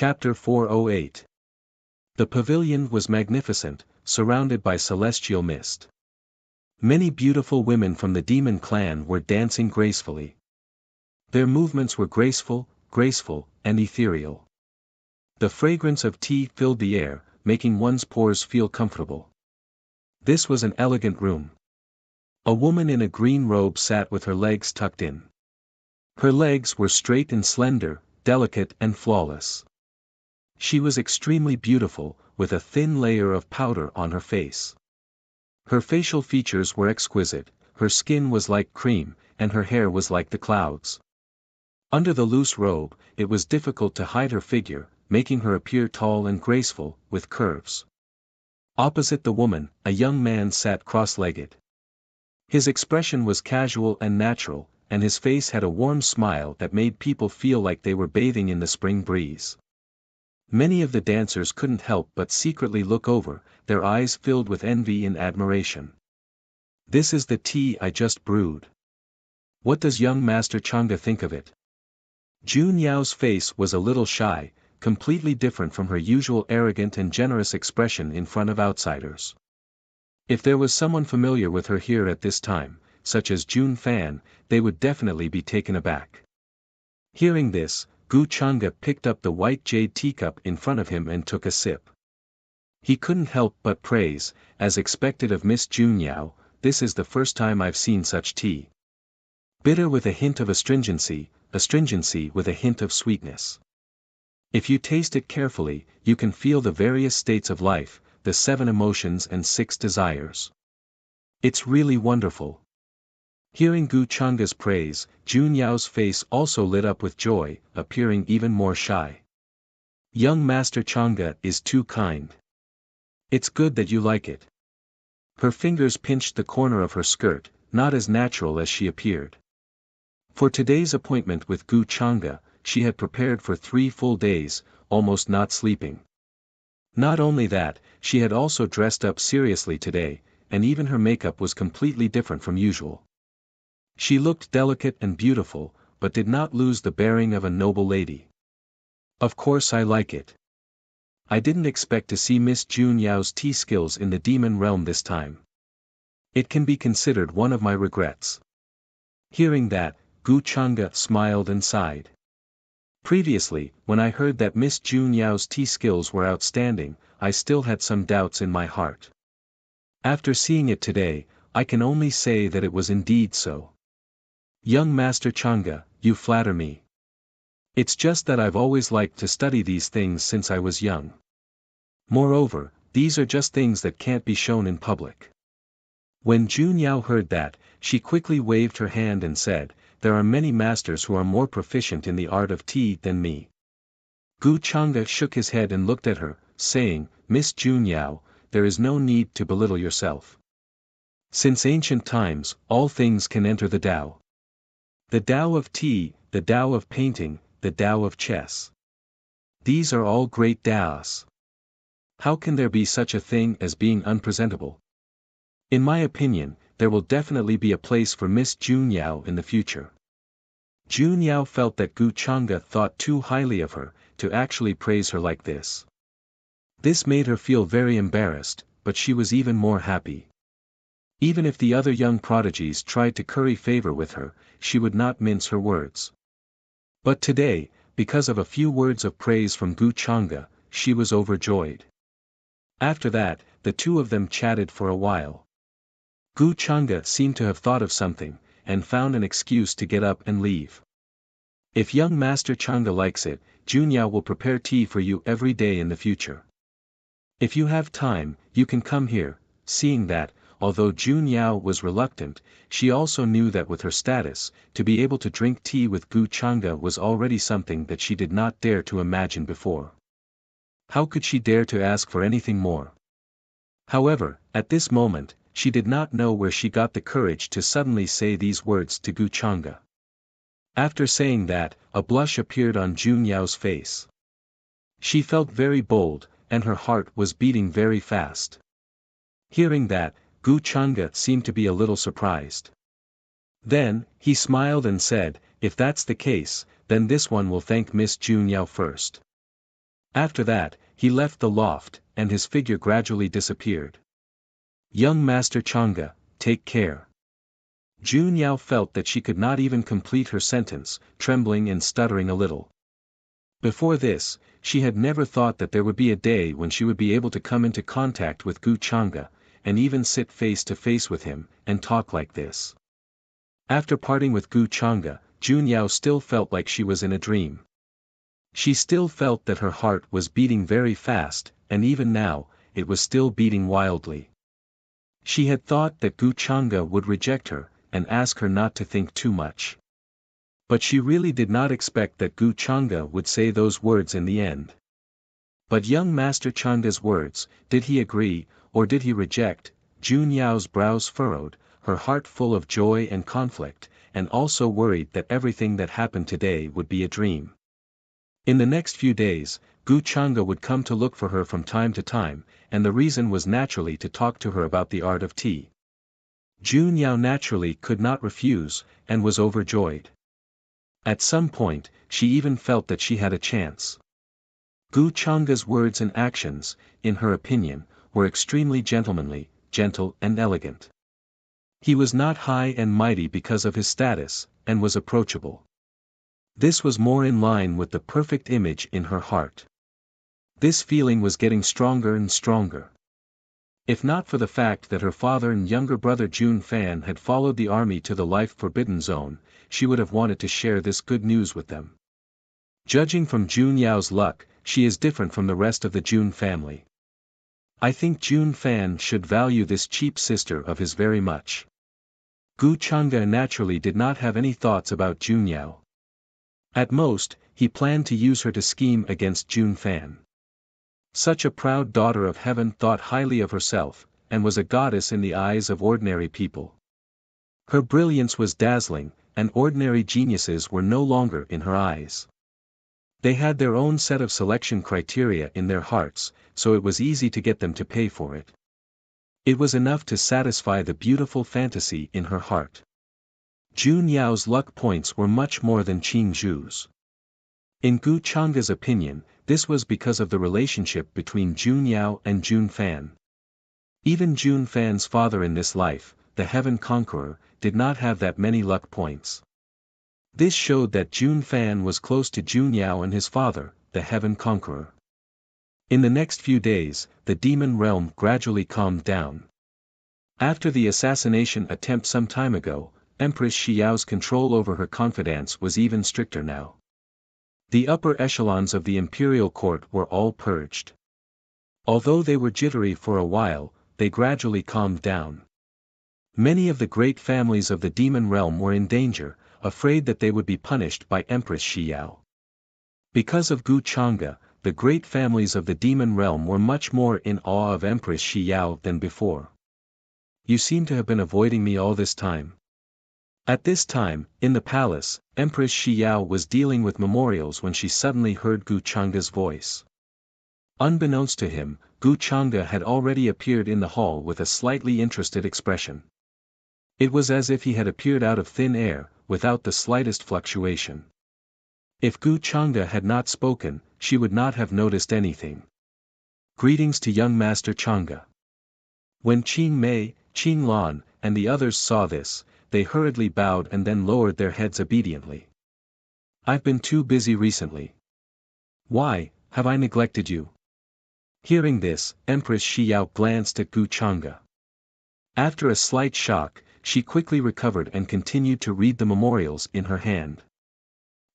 Chapter 408. The pavilion was magnificent, surrounded by celestial mist. Many beautiful women from the demon clan were dancing gracefully. Their movements were graceful, and ethereal. The fragrance of tea filled the air, making one's pores feel comfortable. This was an elegant room. A woman in a green robe sat with her legs tucked in. Her legs were straight and slender, delicate and flawless. She was extremely beautiful, with a thin layer of powder on her face. Her facial features were exquisite, her skin was like cream, and her hair was like the clouds. Under the loose robe, it was difficult to hide her figure, making her appear tall and graceful, with curves. Opposite the woman, a young man sat cross-legged. His expression was casual and natural, and his face had a warm smile that made people feel like they were bathing in the spring breeze. Many of the dancers couldn't help but secretly look over, their eyes filled with envy and admiration. "This is the tea I just brewed. What does young Master Chang'e think of it?" Jun Yao's face was a little shy, completely different from her usual arrogant and generous expression in front of outsiders. If there was someone familiar with her here at this time, such as Jun Fan, they would definitely be taken aback. Hearing this, Gu Chang'e picked up the white jade teacup in front of him and took a sip. He couldn't help but praise, as expected of Miss Jun Yao, "This is the first time I've seen such tea. Bitter with a hint of astringency with a hint of sweetness. If you taste it carefully, you can feel the various states of life, the 7 emotions and 6 desires. It's really wonderful." Hearing Gu Chang'e's praise, Jun Yao's face also lit up with joy, appearing even more shy. "Young Master Chang'e is too kind. It's good that you like it." Her fingers pinched the corner of her skirt, not as natural as she appeared. For today's appointment with Gu Chang'e, she had prepared for 3 full days, almost not sleeping. Not only that, she had also dressed up seriously today, and even her makeup was completely different from usual. She looked delicate and beautiful, but did not lose the bearing of a noble lady. "Of course I like it. I didn't expect to see Miss Jun Yao's tea skills in the demon realm this time. It can be considered one of my regrets." Hearing that, Gu Chang'e smiled and sighed. "Previously, when I heard that Miss Jun Yao's tea skills were outstanding, I still had some doubts in my heart. After seeing it today, I can only say that it was indeed so. Young Master Chang'e, you flatter me. It's just that I've always liked to study these things since I was young. Moreover, these are just things that can't be shown in public." When Jun Yao heard that, she quickly waved her hand and said, "There are many masters who are more proficient in the art of tea than me." Gu Chang'e shook his head and looked at her, saying, "Miss Jun Yao, there is no need to belittle yourself. Since ancient times, all things can enter the Tao. The Tao of tea, the Tao of painting, the Tao of chess. These are all great Taos. How can there be such a thing as being unpresentable? In my opinion, there will definitely be a place for Miss Jun Yao in the future." Jun Yao felt that Gu Chang'e thought too highly of her, to actually praise her like this. This made her feel very embarrassed, but she was even more happy. Even if the other young prodigies tried to curry favor with her, she would not mince her words. But today, because of a few words of praise from Gu Chang'e, she was overjoyed. After that, the two of them chatted for a while. Gu Chang'e seemed to have thought of something, and found an excuse to get up and leave. "If young Master Chang'e likes it, Jun Yao will prepare tea for you every day in the future. If you have time, you can come here." Seeing that, although Jun Yao was reluctant, she also knew that with her status, to be able to drink tea with Gu Chang'e was already something that she did not dare to imagine before. How could she dare to ask for anything more? However, at this moment, she did not know where she got the courage to suddenly say these words to Gu Chang'e. After saying that, a blush appeared on Jun Yao's face. She felt very bold, and her heart was beating very fast. Hearing that, Gu Chang'e seemed to be a little surprised. Then, he smiled and said, "If that's the case, then this one will thank Miss Jun Yao first." After that, he left the loft, and his figure gradually disappeared. Young Master Chang'e, take care. Jun Yao felt that she could not even complete her sentence, trembling and stuttering a little. Before this, she had never thought that there would be a day when she would be able to come into contact with Gu Chang'e, and even sit face to face with him, and talk like this. After parting with Gu Chang'e, Jun Yao still felt like she was in a dream. She still felt that her heart was beating very fast, and even now, it was still beating wildly. She had thought that Gu Chang'e would reject her, and ask her not to think too much. But she really did not expect that Gu Chang'e would say those words in the end. But young Master Chang'e's words, did he agree, or did he reject? Jun Yao's brows furrowed, her heart full of joy and conflict, and also worried that everything that happened today would be a dream. In the next few days, Gu Chang'e would come to look for her from time to time, and the reason was naturally to talk to her about the art of tea. Jun Yao naturally could not refuse, and was overjoyed. At some point, she even felt that she had a chance. Gu Chang'e's words and actions, in her opinion, were extremely gentlemanly, gentle and elegant. He was not high and mighty because of his status, and was approachable. This was more in line with the perfect image in her heart. This feeling was getting stronger and stronger. If not for the fact that her father and younger brother Jun Fan had followed the army to the life-forbidden zone, she would have wanted to share this good news with them. Judging from Jun Yao's luck, she is different from the rest of the Jun family. I think Jun Fan should value this cheap sister of his very much. Gu Chang'e naturally did not have any thoughts about Jun Yao. At most, he planned to use her to scheme against Jun Fan. Such a proud daughter of heaven thought highly of herself, and was a goddess in the eyes of ordinary people. Her brilliance was dazzling, and ordinary geniuses were no longer in her eyes. They had their own set of selection criteria in their hearts, so it was easy to get them to pay for it. It was enough to satisfy the beautiful fantasy in her heart. Jun Yao's luck points were much more than Qing Zhu's. In Gu Chang'e's opinion, this was because of the relationship between Jun Yao and Jun Fan. Even Jun Fan's father in this life, the Heaven Conqueror, did not have that many luck points. This showed that Jun Fan was close to Jun Yao and his father, the Heaven Conqueror. In the next few days, the demon realm gradually calmed down. After the assassination attempt some time ago, Empress Xiao's control over her confidants was even stricter now. The upper echelons of the imperial court were all purged. Although they were jittery for a while, they gradually calmed down. Many of the great families of the demon realm were in danger, afraid that they would be punished by Empress Xiao. Because of Gu Chang'e, the great families of the demon realm were much more in awe of Empress Xiao than before. You seem to have been avoiding me all this time. At this time, in the palace, Empress Xiao was dealing with memorials when she suddenly heard Gu Chang'e's voice. Unbeknownst to him, Gu Chang'e had already appeared in the hall with a slightly interested expression. It was as if he had appeared out of thin air, without the slightest fluctuation. If Gu Chang'e had not spoken, she would not have noticed anything. Greetings to young Master Chang'e. When Qing Mei, Qing Lan, and the others saw this, they hurriedly bowed and then lowered their heads obediently. I've been too busy recently. Why, have I neglected you? Hearing this, Empress Xiao glanced at Gu Chang'e. After a slight shock, she quickly recovered and continued to read the memorials in her hand.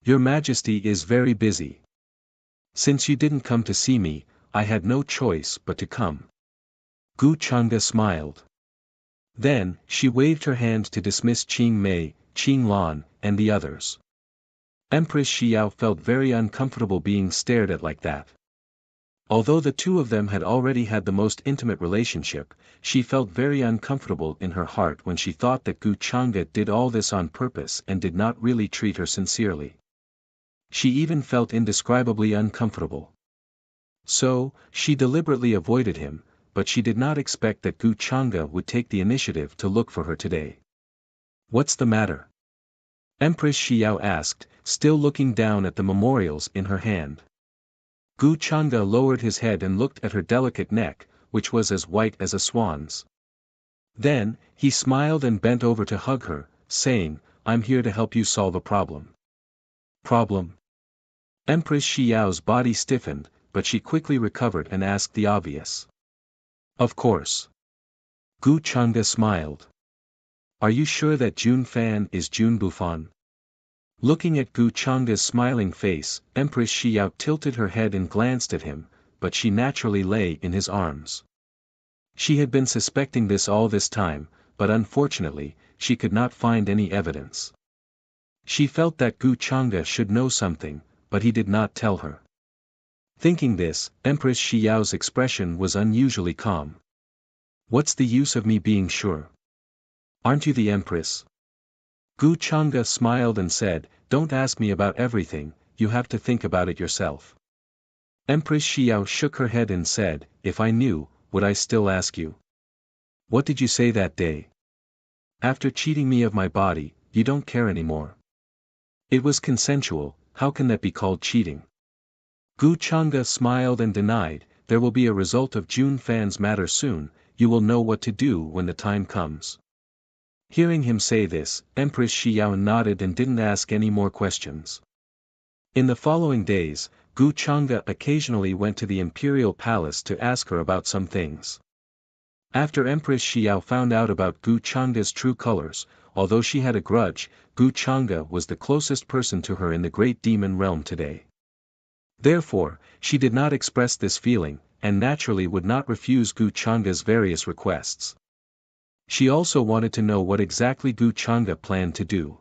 Your Majesty is very busy. Since you didn't come to see me, I had no choice but to come. Gu Chang'e smiled. Then, she waved her hand to dismiss Qing Mei, Qing Lan, and the others. Empress Xiao felt very uncomfortable being stared at like that. Although the two of them had already had the most intimate relationship, she felt very uncomfortable in her heart when she thought that Gu Chang'e did all this on purpose and did not really treat her sincerely. She even felt indescribably uncomfortable. So, she deliberately avoided him, but she did not expect that Gu Chang'e would take the initiative to look for her today. What's the matter? Empress Xiao asked, still looking down at the memorials in her hand. Gu Changa lowered his head and looked at her delicate neck, which was as white as a swan's. Then, he smiled and bent over to hug her, saying, "I'm here to help you solve a problem." Problem? Empress Xiao's body stiffened, but she quickly recovered and asked the obvious. Of course. Gu Changa smiled. Are you sure that Jun Fan is Jun Bufan? Looking at Gu Changa's smiling face, Empress Xiao tilted her head and glanced at him, but she naturally lay in his arms. She had been suspecting this all this time, but unfortunately, she could not find any evidence. She felt that Gu Changa should know something, but he did not tell her. Thinking this, Empress Xiao's expression was unusually calm. What's the use of me being sure? Aren't you the Empress? Gu Changa smiled and said, Don't ask me about everything, you have to think about it yourself. Empress Xiao shook her head and said, If I knew, would I still ask you? What did you say that day? After cheating me of my body, you don't care anymore. It was consensual, how can that be called cheating? Gu Changa smiled and denied, There will be a result of Jun Fan's matter soon, you will know what to do when the time comes. Hearing him say this, Empress Xiao nodded and didn't ask any more questions. In the following days, Gu Changa occasionally went to the imperial palace to ask her about some things. After Empress Xiao found out about Gu Changa's true colors, although she had a grudge, Gu Changa was the closest person to her in the great demon realm today. Therefore, she did not express this feeling, and naturally would not refuse Gu Changa's various requests. She also wanted to know what exactly Gu Changa planned to do.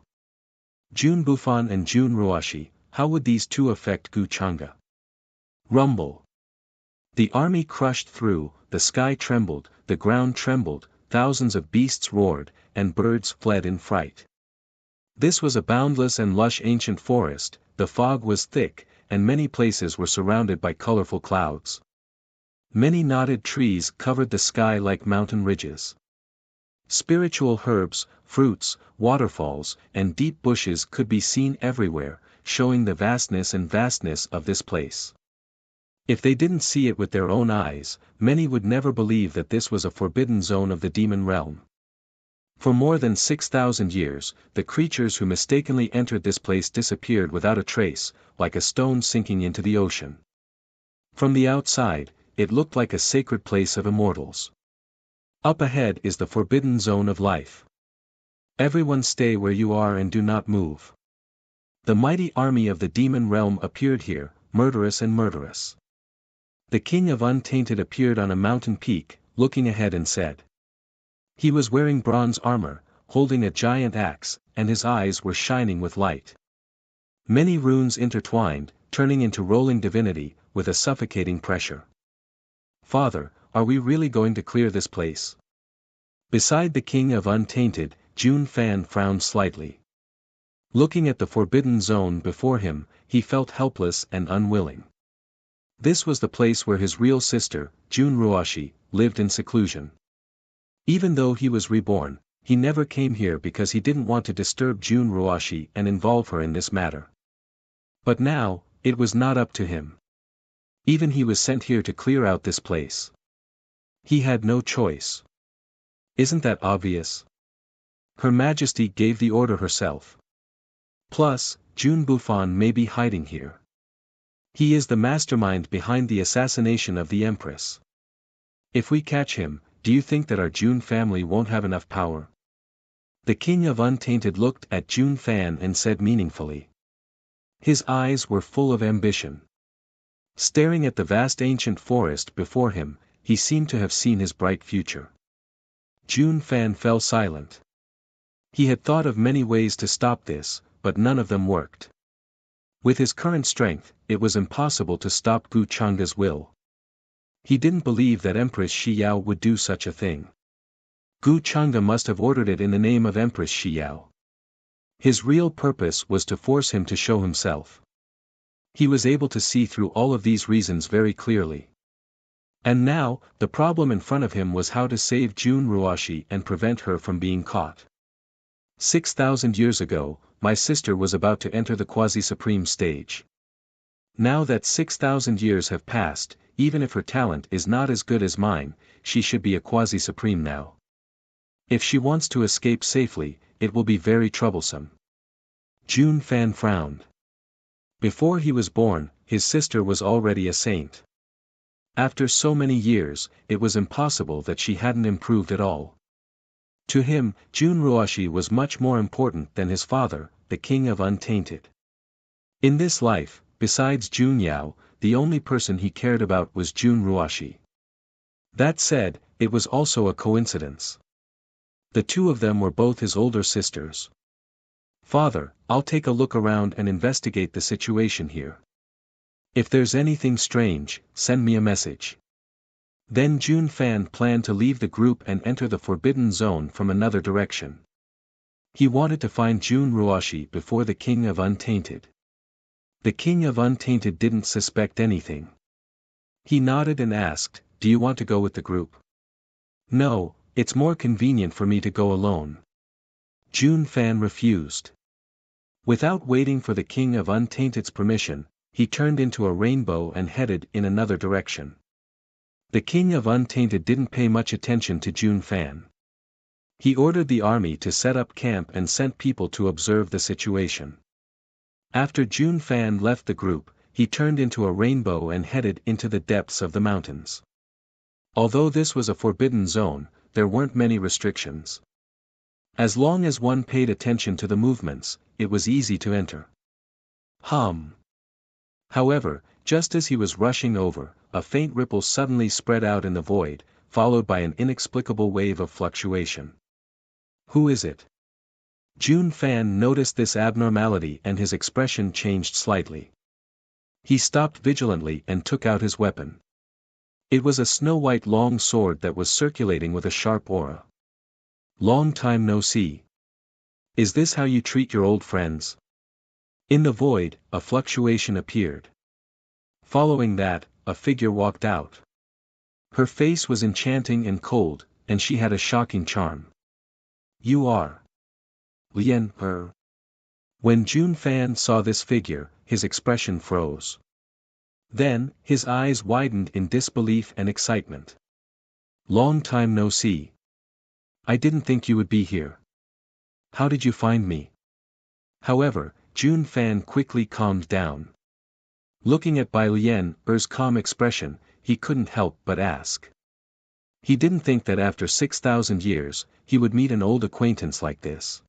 Jun Bufan and Jun Ruashi, how would these two affect Gu Changa? Rumble. The army crushed through, the sky trembled, the ground trembled, thousands of beasts roared, and birds fled in fright. This was a boundless and lush ancient forest, the fog was thick, and many places were surrounded by colorful clouds. Many knotted trees covered the sky like mountain ridges. Spiritual herbs, fruits, waterfalls, and deep bushes could be seen everywhere, showing the vastness of this place. If they didn't see it with their own eyes, many would never believe that this was a forbidden zone of the demon realm. For more than 6,000 years, the creatures who mistakenly entered this place disappeared without a trace, like a stone sinking into the ocean. From the outside, it looked like a sacred place of immortals. Up ahead is the forbidden zone of life. Everyone stay where you are and do not move. The mighty army of the demon realm appeared here, murderous and murderous. The king of Untainted appeared on a mountain peak, looking ahead and said. He was wearing bronze armor, holding a giant axe, and his eyes were shining with light. Many runes intertwined, turning into rolling divinity, with a suffocating pressure. Father, are we really going to clear this place? Beside the king of Untainted, Jun Fan frowned slightly. Looking at the forbidden zone before him, he felt helpless and unwilling. This was the place where his real sister, Jun Ruashi, lived in seclusion. Even though he was reborn, he never came here because he didn't want to disturb Jun Ruashi and involve her in this matter. But now, it was not up to him. Even he was sent here to clear out this place. He had no choice. Isn't that obvious? Her Majesty gave the order herself. Plus, Jun Bufan may be hiding here. He is the mastermind behind the assassination of the Empress. If we catch him, do you think that our Jun family won't have enough power? The king of Untainted looked at Jun Fan and said meaningfully. His eyes were full of ambition. Staring at the vast ancient forest before him, he seemed to have seen his bright future. Jun Fan fell silent. He had thought of many ways to stop this, but none of them worked. With his current strength, it was impossible to stop Gu Changa's will. He didn't believe that Empress Xiao would do such a thing. Gu Changa must have ordered it in the name of Empress Xiao. His real purpose was to force him to show himself. He was able to see through all of these reasons very clearly. And now, the problem in front of him was how to save Jun Ruashi and prevent her from being caught. 6,000 years ago, my sister was about to enter the quasi-supreme stage. Now that 6,000 years have passed, even if her talent is not as good as mine, she should be a quasi-supreme now. If she wants to escape safely, it will be very troublesome. Jun Fan frowned. Before he was born, his sister was already a saint. After so many years, it was impossible that she hadn't improved at all. To him, Jun Ruoshi was much more important than his father, the king of Untainted. In this life, besides Jun Yao, the only person he cared about was Jun Ruoshi. That said, it was also a coincidence. The two of them were both his older sisters. Father, I'll take a look around and investigate the situation here. If there's anything strange, send me a message. Then Jun Fan planned to leave the group and enter the forbidden zone from another direction. He wanted to find Jun Ruoshi before the king of Untainted. The king of Untainted didn't suspect anything. He nodded and asked, "Do you want to go with the group?" "No, it's more convenient for me to go alone." Jun Fan refused. Without waiting for the king of Untainted's permission, he turned into a rainbow and headed in another direction. The king of Untainted didn't pay much attention to Jun Fan. He ordered the army to set up camp and sent people to observe the situation. After Jun Fan left the group, he turned into a rainbow and headed into the depths of the mountains. Although this was a forbidden zone, there weren't many restrictions. As long as one paid attention to the movements, it was easy to enter. However, just as he was rushing over, a faint ripple suddenly spread out in the void, followed by an inexplicable wave of fluctuation. Who is it? Jun Fan noticed this abnormality and his expression changed slightly. He stopped vigilantly and took out his weapon. It was a snow-white long sword that was circulating with a sharp aura. Long time no see. Is this how you treat your old friends? In the void, a fluctuation appeared. Following that, a figure walked out. Her face was enchanting and cold, and she had a shocking charm. You are Lien Er. When Jun Fan saw this figure, his expression froze. Then, his eyes widened in disbelief and excitement. Long time no see. I didn't think you would be here. How did you find me? However, Jun Fan quickly calmed down. Looking at Bai Lien Er's calm expression, he couldn't help but ask. He didn't think that after 6,000 years, he would meet an old acquaintance like this.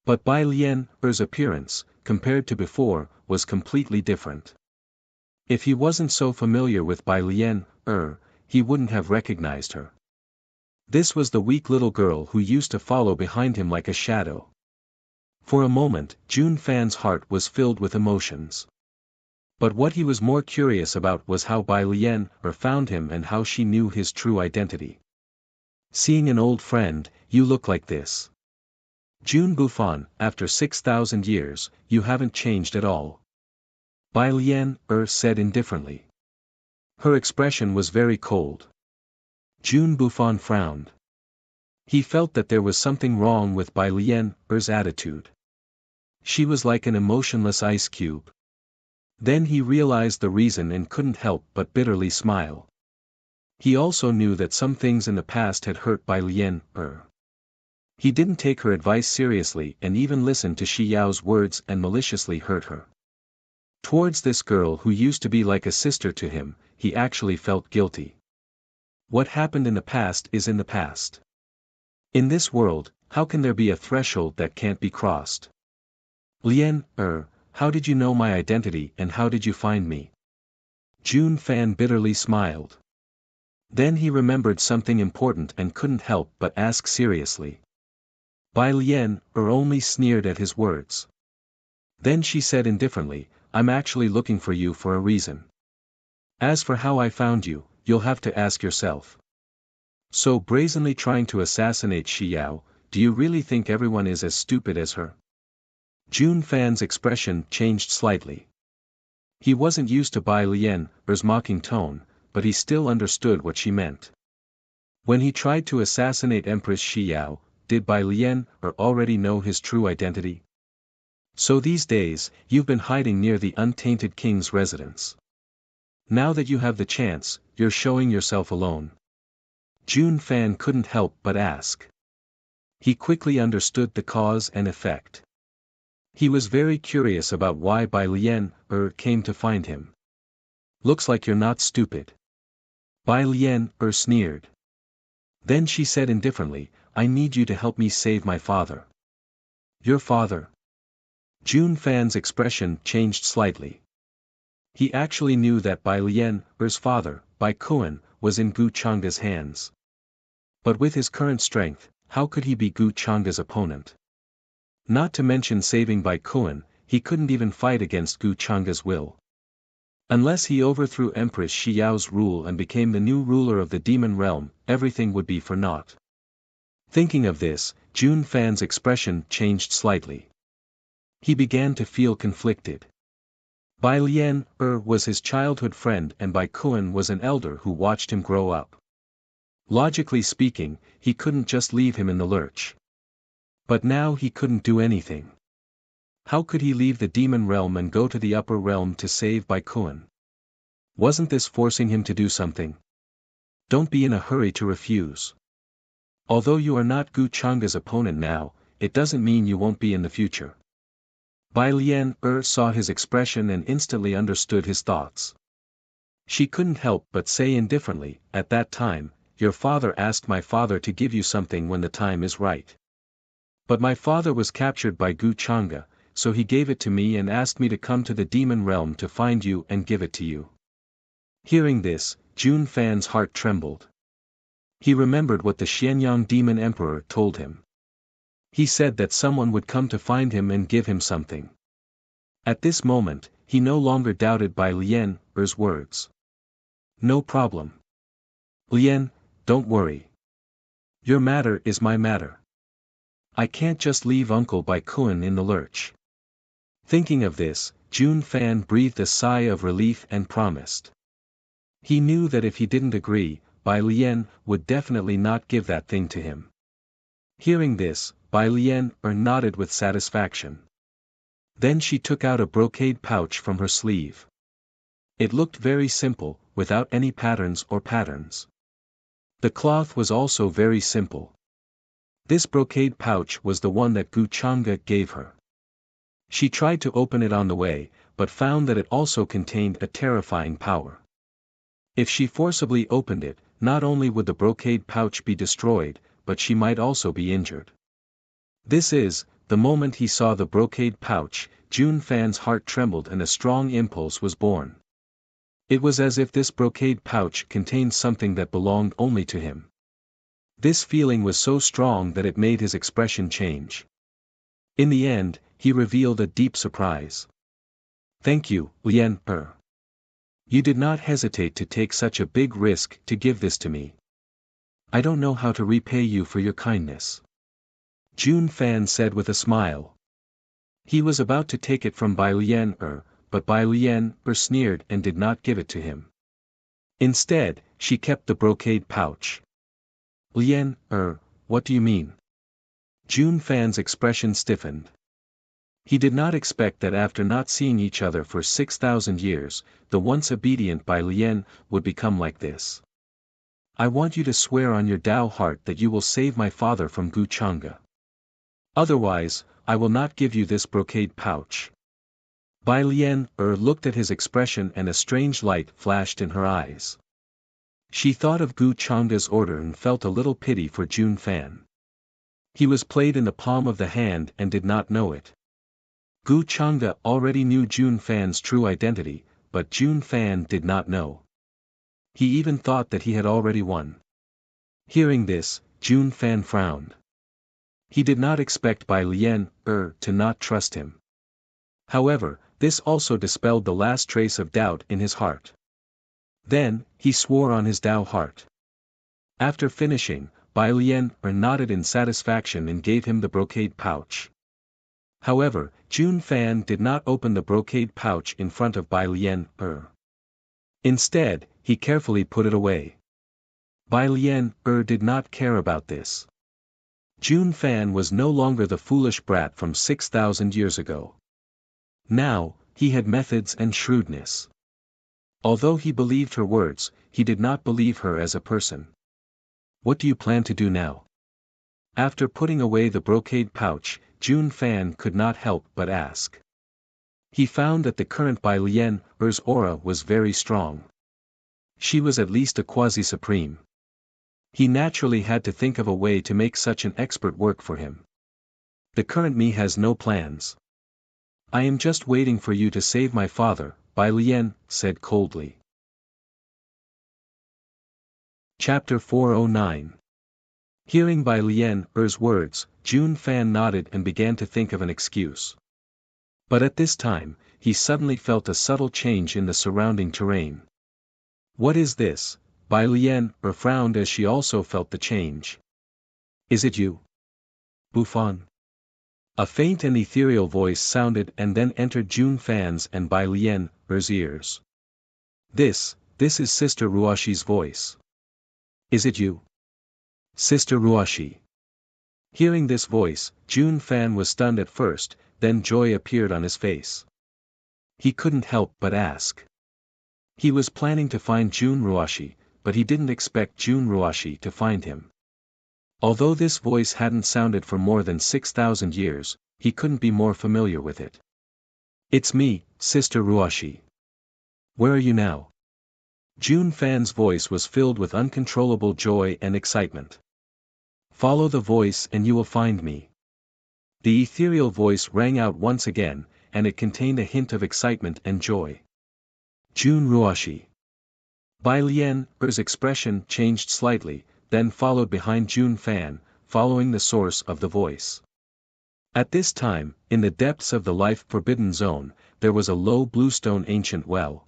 But Bai Lien Er's appearance, compared to before, was completely different. If he wasn't so familiar with Bai Lien Er, he wouldn't have recognized her. This was the weak little girl who used to follow behind him like a shadow. For a moment, Jun Fan's heart was filled with emotions. But what he was more curious about was how Bai Lien Er found him and how she knew his true identity. Seeing an old friend, you look like this. Jun Bufan, after 6,000 years, you haven't changed at all. Bai Lien Er said indifferently. Her expression was very cold. Jun Bufan frowned. He felt that there was something wrong with Bai Lien Er's attitude. She was like an emotionless ice cube. Then he realized the reason and couldn't help but bitterly smile. He also knew that some things in the past had hurt Bai Lien Er. He didn't take her advice seriously and even listened to Shi Yao's words and maliciously hurt her. Towards this girl who used to be like a sister to him, he actually felt guilty. What happened in the past is in the past. In this world, how can there be a threshold that can't be crossed? Lien Er, how did you know my identity and how did you find me? Jun Fan bitterly smiled. Then he remembered something important and couldn't help but ask seriously. Bai Lien Er only sneered at his words. Then she said indifferently, I'm actually looking for you for a reason. As for how I found you, you'll have to ask yourself. So brazenly trying to assassinate Shi Yao, do you really think everyone is as stupid as her? Jun Fan's expression changed slightly. He wasn't used to Bai Lien Er's mocking tone, but he still understood what she meant. When he tried to assassinate Empress Shi Yao, did Bai Lien Er already know his true identity? So these days, you've been hiding near the untainted king's residence. Now that you have the chance, you're showing yourself alone. Jun Fan couldn't help but ask. He quickly understood the cause and effect. He was very curious about why Bai Lian came to find him. Looks like you're not stupid. Bai Lian sneered. Then she said indifferently, I need you to help me save my father. Your father? Jun Fan's expression changed slightly. He actually knew that Bai Lian's father, Bai Kuan, was in Gu Changa's hands. But with his current strength, how could he be Gu Changa's opponent? Not to mention saving Bai Kuan, he couldn't even fight against Gu Changa's will. Unless he overthrew Empress Xiao's rule and became the new ruler of the demon realm, everything would be for naught. Thinking of this, Jun Fan's expression changed slightly. He began to feel conflicted. Bai Lian was his childhood friend and Bai Kuan was an elder who watched him grow up. Logically speaking, he couldn't just leave him in the lurch. But now he couldn't do anything. How could he leave the demon realm and go to the upper realm to save Bai Kuan? Wasn't this forcing him to do something? Don't be in a hurry to refuse. Although you are not Gu Changa's opponent now, it doesn't mean you won't be in the future. Bai Lian saw his expression and instantly understood his thoughts. She couldn't help but say indifferently, at that time, your father asked my father to give you something when the time is right. But my father was captured by Gu Changa, so he gave it to me and asked me to come to the demon realm to find you and give it to you. Hearing this, Jun Fan's heart trembled. He remembered what the Xianyang demon emperor told him. He said that someone would come to find him and give him something. At this moment, he no longer doubted Bai Lian's words. No problem. Lian, don't worry. Your matter is my matter. I can't just leave Uncle Bai Kuan in the lurch. Thinking of this, Jun Fan breathed a sigh of relief and promised. He knew that if he didn't agree, Bai Lian would definitely not give that thing to him. Hearing this, Bai Lian nodded with satisfaction. Then she took out a brocade pouch from her sleeve. It looked very simple, without any patterns or patterns. The cloth was also very simple. This brocade pouch was the one that Gu Changa gave her. She tried to open it on the way, but found that it also contained a terrifying power. If she forcibly opened it, not only would the brocade pouch be destroyed, but she might also be injured. The moment he saw the brocade pouch, Jun Fan's heart trembled and a strong impulse was born. It was as if this brocade pouch contained something that belonged only to him. This feeling was so strong that it made his expression change. In the end, he revealed a deep surprise. Thank you, Lian. You did not hesitate to take such a big risk to give this to me. I don't know how to repay you for your kindness. Jun Fan said with a smile. He was about to take it from Bai Lian, but Bai Lian sneered and did not give it to him. Instead, she kept the brocade pouch. Lian, what do you mean? Jun Fan's expression stiffened. He did not expect that after not seeing each other for 6,000 years, the once obedient Bai Lian would become like this. I want you to swear on your Tao heart that you will save my father from Gu Changa. Otherwise, I will not give you this brocade pouch. Bai Lian looked at his expression and a strange light flashed in her eyes. She thought of Gu Changa's order and felt a little pity for Jun Fan. He was played in the palm of the hand and did not know it. Gu Changa already knew Jun Fan's true identity, but Jun Fan did not know. He even thought that he had already won. Hearing this, Jun Fan frowned. He did not expect Bai Lian to not trust him. However, this also dispelled the last trace of doubt in his heart. Then, he swore on his Tao heart. After finishing, Bai Lian nodded in satisfaction and gave him the brocade pouch. However, Jun Fan did not open the brocade pouch in front of Bai Lian. Instead, he carefully put it away. Bai Lian did not care about this. Jun Fan was no longer the foolish brat from 6,000 years ago. Now, he had methods and shrewdness. Although he believed her words, he did not believe her as a person. What do you plan to do now? After putting away the brocade pouch, Jun Fan could not help but ask. He found that the current by Lien Er's aura was very strong. She was at least a quasi-supreme. He naturally had to think of a way to make such an expert work for him. The current me has no plans. I am just waiting for you to save my father, Bai Lien said coldly. Chapter 409. Hearing Bai Lien Er's words, Jun Fan nodded and began to think of an excuse. But at this time, he suddenly felt a subtle change in the surrounding terrain. What is this? Bai Lien frowned as she also felt the change. Is it you? Buffon? A faint and ethereal voice sounded and then entered Jun Fan's and Bai Lien Er's ears. This is Sister Ruashi's voice. Is it you? Sister Ruashi. Hearing this voice, Jun Fan was stunned at first, then joy appeared on his face. He couldn't help but ask. He was planning to find Jun Ruashi, but he didn't expect Jun Ruashi to find him. Although this voice hadn't sounded for more than 6,000 years, he couldn't be more familiar with it. It's me, Sister Ruashi. Where are you now? Jun Fan's voice was filled with uncontrollable joy and excitement. Follow the voice and you will find me. The ethereal voice rang out once again, and it contained a hint of excitement and joy. Jun Ruashi. Bai Lien Er's expression changed slightly, then followed behind Jun Fan, following the source of the voice. At this time, in the depths of the life-forbidden zone, there was a low bluestone ancient well.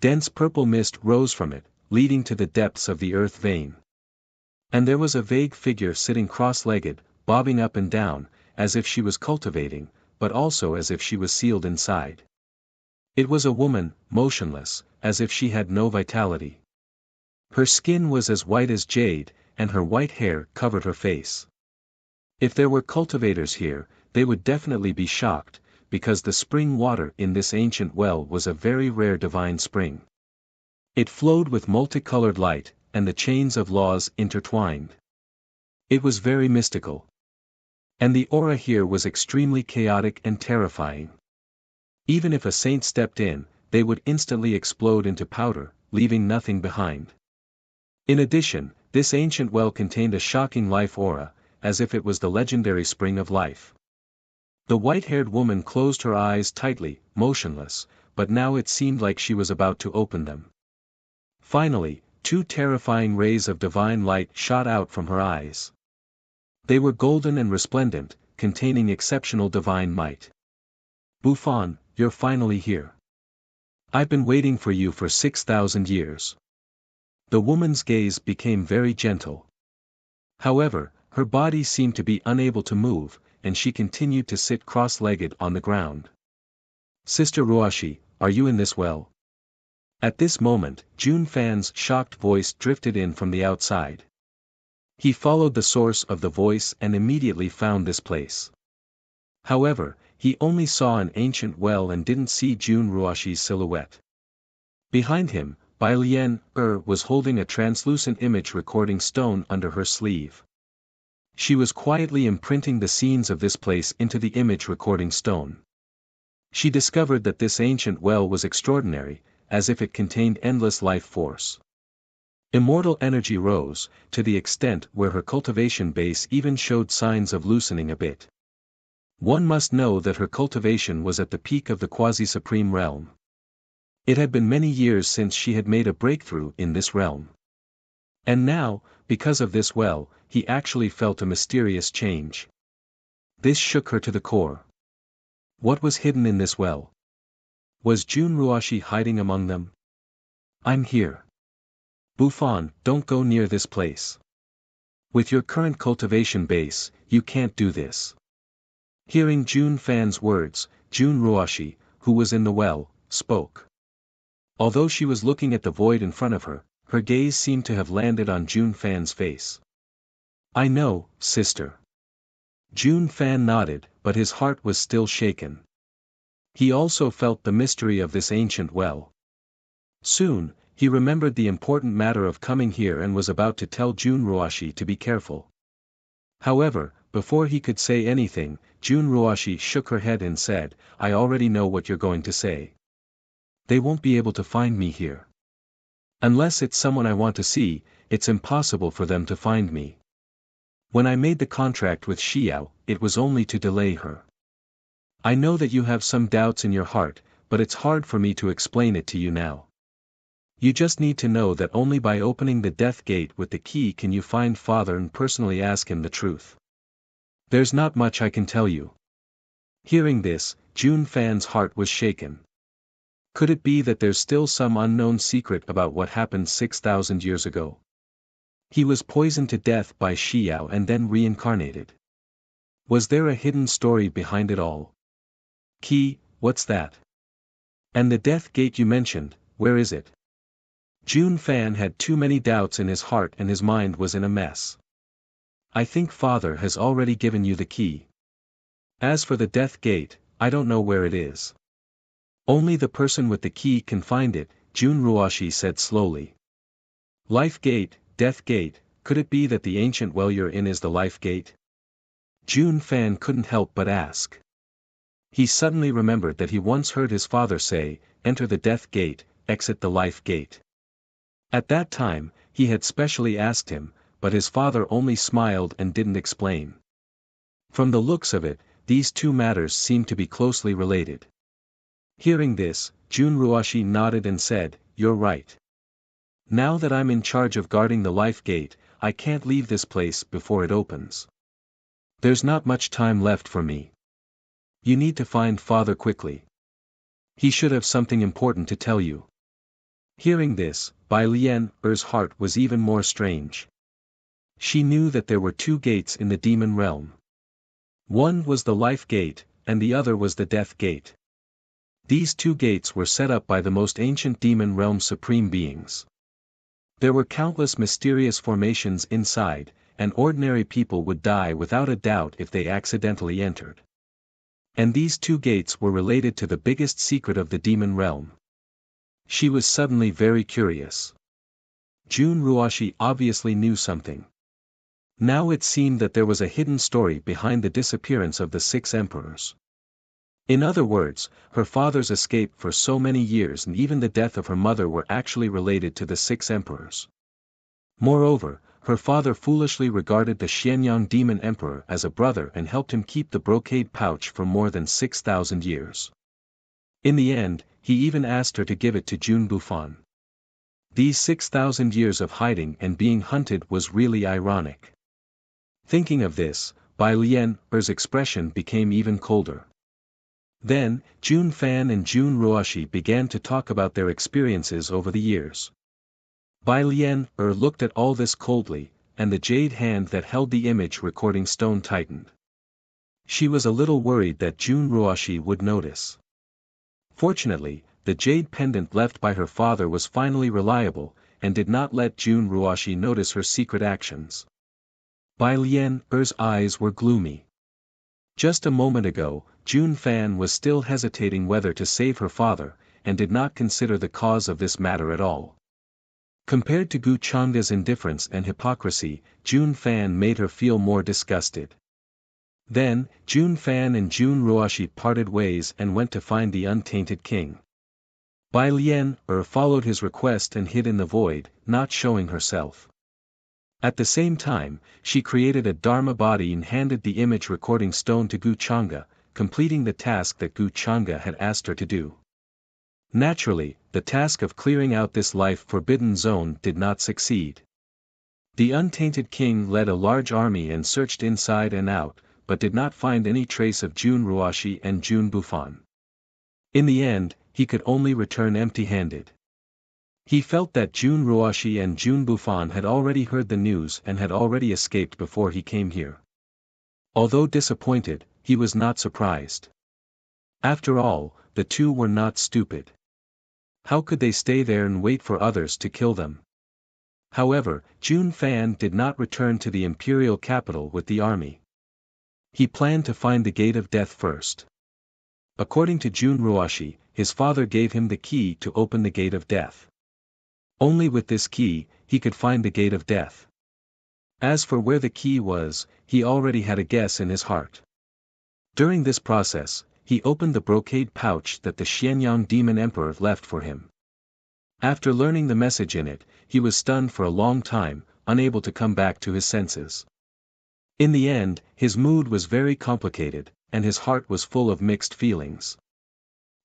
Dense purple mist rose from it, leading to the depths of the earth vein. And there was a vague figure sitting cross-legged, bobbing up and down, as if she was cultivating, but also as if she was sealed inside. It was a woman, motionless, as if she had no vitality. Her skin was as white as jade, and her white hair covered her face. If there were cultivators here, they would definitely be shocked, because the spring water in this ancient well was a very rare divine spring. It flowed with multicolored light, and the chains of laws intertwined. It was very mystical. And the aura here was extremely chaotic and terrifying. Even if a saint stepped in, they would instantly explode into powder, leaving nothing behind. In addition, this ancient well contained a shocking life aura, as if it was the legendary spring of life. The white-haired woman closed her eyes tightly, motionless, but now it seemed like she was about to open them. Finally, two terrifying rays of divine light shot out from her eyes. They were golden and resplendent, containing exceptional divine might. Buffon, you're finally here. I've been waiting for you for 6,000 years. The woman's gaze became very gentle. However, her body seemed to be unable to move, and she continued to sit cross-legged on the ground. Sister Ruashi, are you in this well? At this moment, Jun Fan's shocked voice drifted in from the outside. He followed the source of the voice and immediately found this place. However, he only saw an ancient well and didn't see Jun Ruashi's silhouette. Behind him, Bai Lien was holding a translucent image recording stone under her sleeve. She was quietly imprinting the scenes of this place into the image recording stone. She discovered that this ancient well was extraordinary, as if it contained endless life force. Immortal energy rose, to the extent where her cultivation base even showed signs of loosening a bit. One must know that her cultivation was at the peak of the quasi-supreme realm. It had been many years since she had made a breakthrough in this realm. And now, because of this well, he actually felt a mysterious change. This shook her to the core. What was hidden in this well? Was Jun Ruashi hiding among them? I'm here. Buffon, don't go near this place. With your current cultivation base, you can't do this. Hearing Jun Fan's words, Jun Ruashi, who was in the well, spoke. Although she was looking at the void in front of her, her gaze seemed to have landed on Jun Fan's face. I know, sister. Jun Fan nodded, but his heart was still shaken. He also felt the mystery of this ancient well. Soon, he remembered the important matter of coming here and was about to tell Junruashi to be careful. However, before he could say anything, Junruashi shook her head and said, "I already know what you're going to say. They won't be able to find me here. Unless it's someone I want to see, it's impossible for them to find me. When I made the contract with Xiao, it was only to delay her. I know that you have some doubts in your heart, but it's hard for me to explain it to you now. You just need to know that only by opening the death gate with the key can you find Father and personally ask him the truth. There's not much I can tell you." Hearing this, Jun Fan's heart was shaken. Could it be that there's still some unknown secret about what happened 6,000 years ago? He was poisoned to death by Xiao and then reincarnated. Was there a hidden story behind it all? Key, what's that? And the death gate you mentioned, where is it? Jun Fan had too many doubts in his heart and his mind was in a mess. "I think Father has already given you the key. As for the death gate, I don't know where it is. Only the person with the key can find it," Junruashi said slowly. "Life gate, death gate, could it be that the ancient well you're in is the life gate?" Jun Fan couldn't help but ask. He suddenly remembered that he once heard his father say, "Enter the death gate, exit the life gate." At that time, he had specially asked him, but his father only smiled and didn't explain. From the looks of it, these two matters seemed to be closely related. Hearing this, Junruashi nodded and said, "You're right. Now that I'm in charge of guarding the life gate, I can't leave this place before it opens. There's not much time left for me. You need to find Father quickly. He should have something important to tell you." Hearing this, Bai Lian's heart was even more strange. She knew that there were two gates in the demon realm. One was the life gate, and the other was the death gate. These two gates were set up by the most ancient demon realm supreme beings. There were countless mysterious formations inside, and ordinary people would die without a doubt if they accidentally entered. And these two gates were related to the biggest secret of the demon realm. She was suddenly very curious. Junruashi obviously knew something. Now it seemed that there was a hidden story behind the disappearance of the 6 emperors. In other words, her father's escape for so many years and even the death of her mother were actually related to the 6 emperors. Moreover, her father foolishly regarded the Xianyang demon emperor as a brother and helped him keep the brocade pouch for more than 6,000 years. In the end, he even asked her to give it to Jun Bufan. These 6,000 years of hiding and being hunted was really ironic. Thinking of this, Bai Lian's expression became even colder. Then, Jun Fan and Jun Ruashi began to talk about their experiences over the years. Bai Lian looked at all this coldly, and the jade hand that held the image recording stone tightened. She was a little worried that Jun Ruashi would notice. Fortunately, the jade pendant left by her father was finally reliable, and did not let Jun Ruashi notice her secret actions. Bai Lian's eyes were gloomy. Just a moment ago, Jun Fan was still hesitating whether to save her father, and did not consider the cause of this matter at all. Compared to Gu Changda's indifference and hypocrisy, Jun Fan made her feel more disgusted. Then, Jun Fan and Jun Ruashi parted ways and went to find the untainted king. Bai Lian followed his request and hid in the void, not showing herself. At the same time, she created a Dharma body and handed the image recording stone to Gu Changda, completing the task that Gu Changda had asked her to do. Naturally, the task of clearing out this life-forbidden zone did not succeed. The untainted king led a large army and searched inside and out, but did not find any trace of Jun Ruashi and Jun Bufan. In the end, he could only return empty-handed. He felt that Jun Ruashi and Jun Bufan had already heard the news and had already escaped before he came here. Although disappointed, he was not surprised. After all, the two were not stupid. How could they stay there and wait for others to kill them? However, Jun Fan did not return to the imperial capital with the army. He planned to find the Gate of Death first. According to Jun Ruashi, his father gave him the key to open the gate of death. Only with this key, he could find the gate of death. As for where the key was, he already had a guess in his heart. During this process, he opened the brocade pouch that the Xianyang demon emperor left for him. After learning the message in it, he was stunned for a long time, unable to come back to his senses. In the end, his mood was very complicated, and his heart was full of mixed feelings.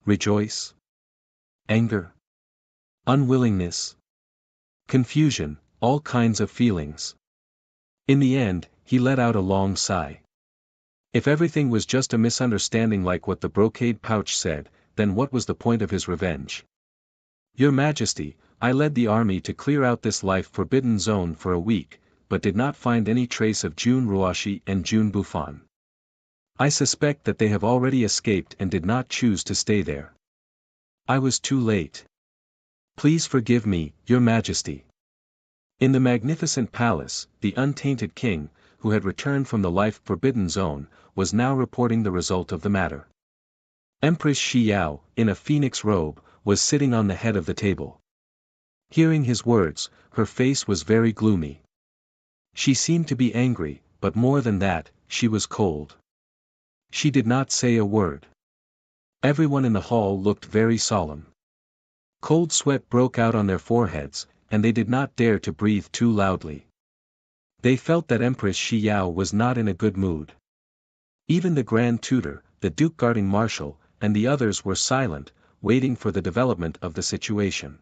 Rejoice? Anger? Unwillingness? Confusion, all kinds of feelings. In the end, he let out a long sigh. If everything was just a misunderstanding like what the brocade pouch said, then what was the point of his revenge? Your Majesty, I led the army to clear out this life-forbidden zone for a week, but did not find any trace of Jun Ruashi and Jun Bufan. I suspect that they have already escaped and did not choose to stay there. I was too late. Please forgive me, Your Majesty. In the magnificent palace, the untainted king, who had returned from the life-forbidden zone, was now reporting the result of the matter. Empress Xiao, in a phoenix robe, was sitting on the head of the table. Hearing his words, her face was very gloomy. She seemed to be angry, but more than that, she was cold. She did not say a word. Everyone in the hall looked very solemn. Cold sweat broke out on their foreheads, and they did not dare to breathe too loudly. They felt that Empress Xiao was not in a good mood. Even the Grand Tutor, the Duke Guarding Marshal, and the others were silent, waiting for the development of the situation.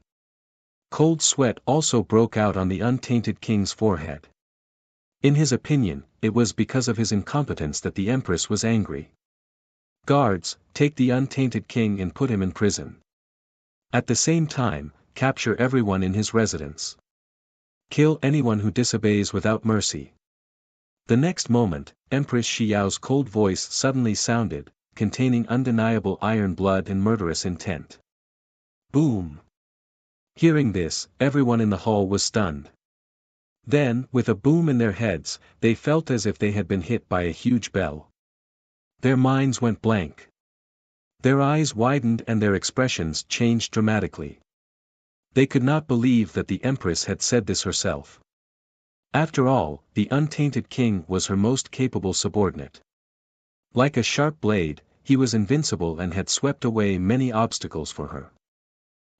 Cold sweat also broke out on the untainted king's forehead. In his opinion, it was because of his incompetence that the Empress was angry. Guards, take the untainted king and put him in prison. At the same time, capture everyone in his residence. Kill anyone who disobeys without mercy. The next moment, Empress Xiao's cold voice suddenly sounded, containing undeniable iron blood and murderous intent. Boom! Hearing this, everyone in the hall was stunned. Then, with a boom in their heads, they felt as if they had been hit by a huge bell. Their minds went blank. Their eyes widened and their expressions changed dramatically. They could not believe that the Empress had said this herself. After all, the untainted king was her most capable subordinate. Like a sharp blade, he was invincible and had swept away many obstacles for her.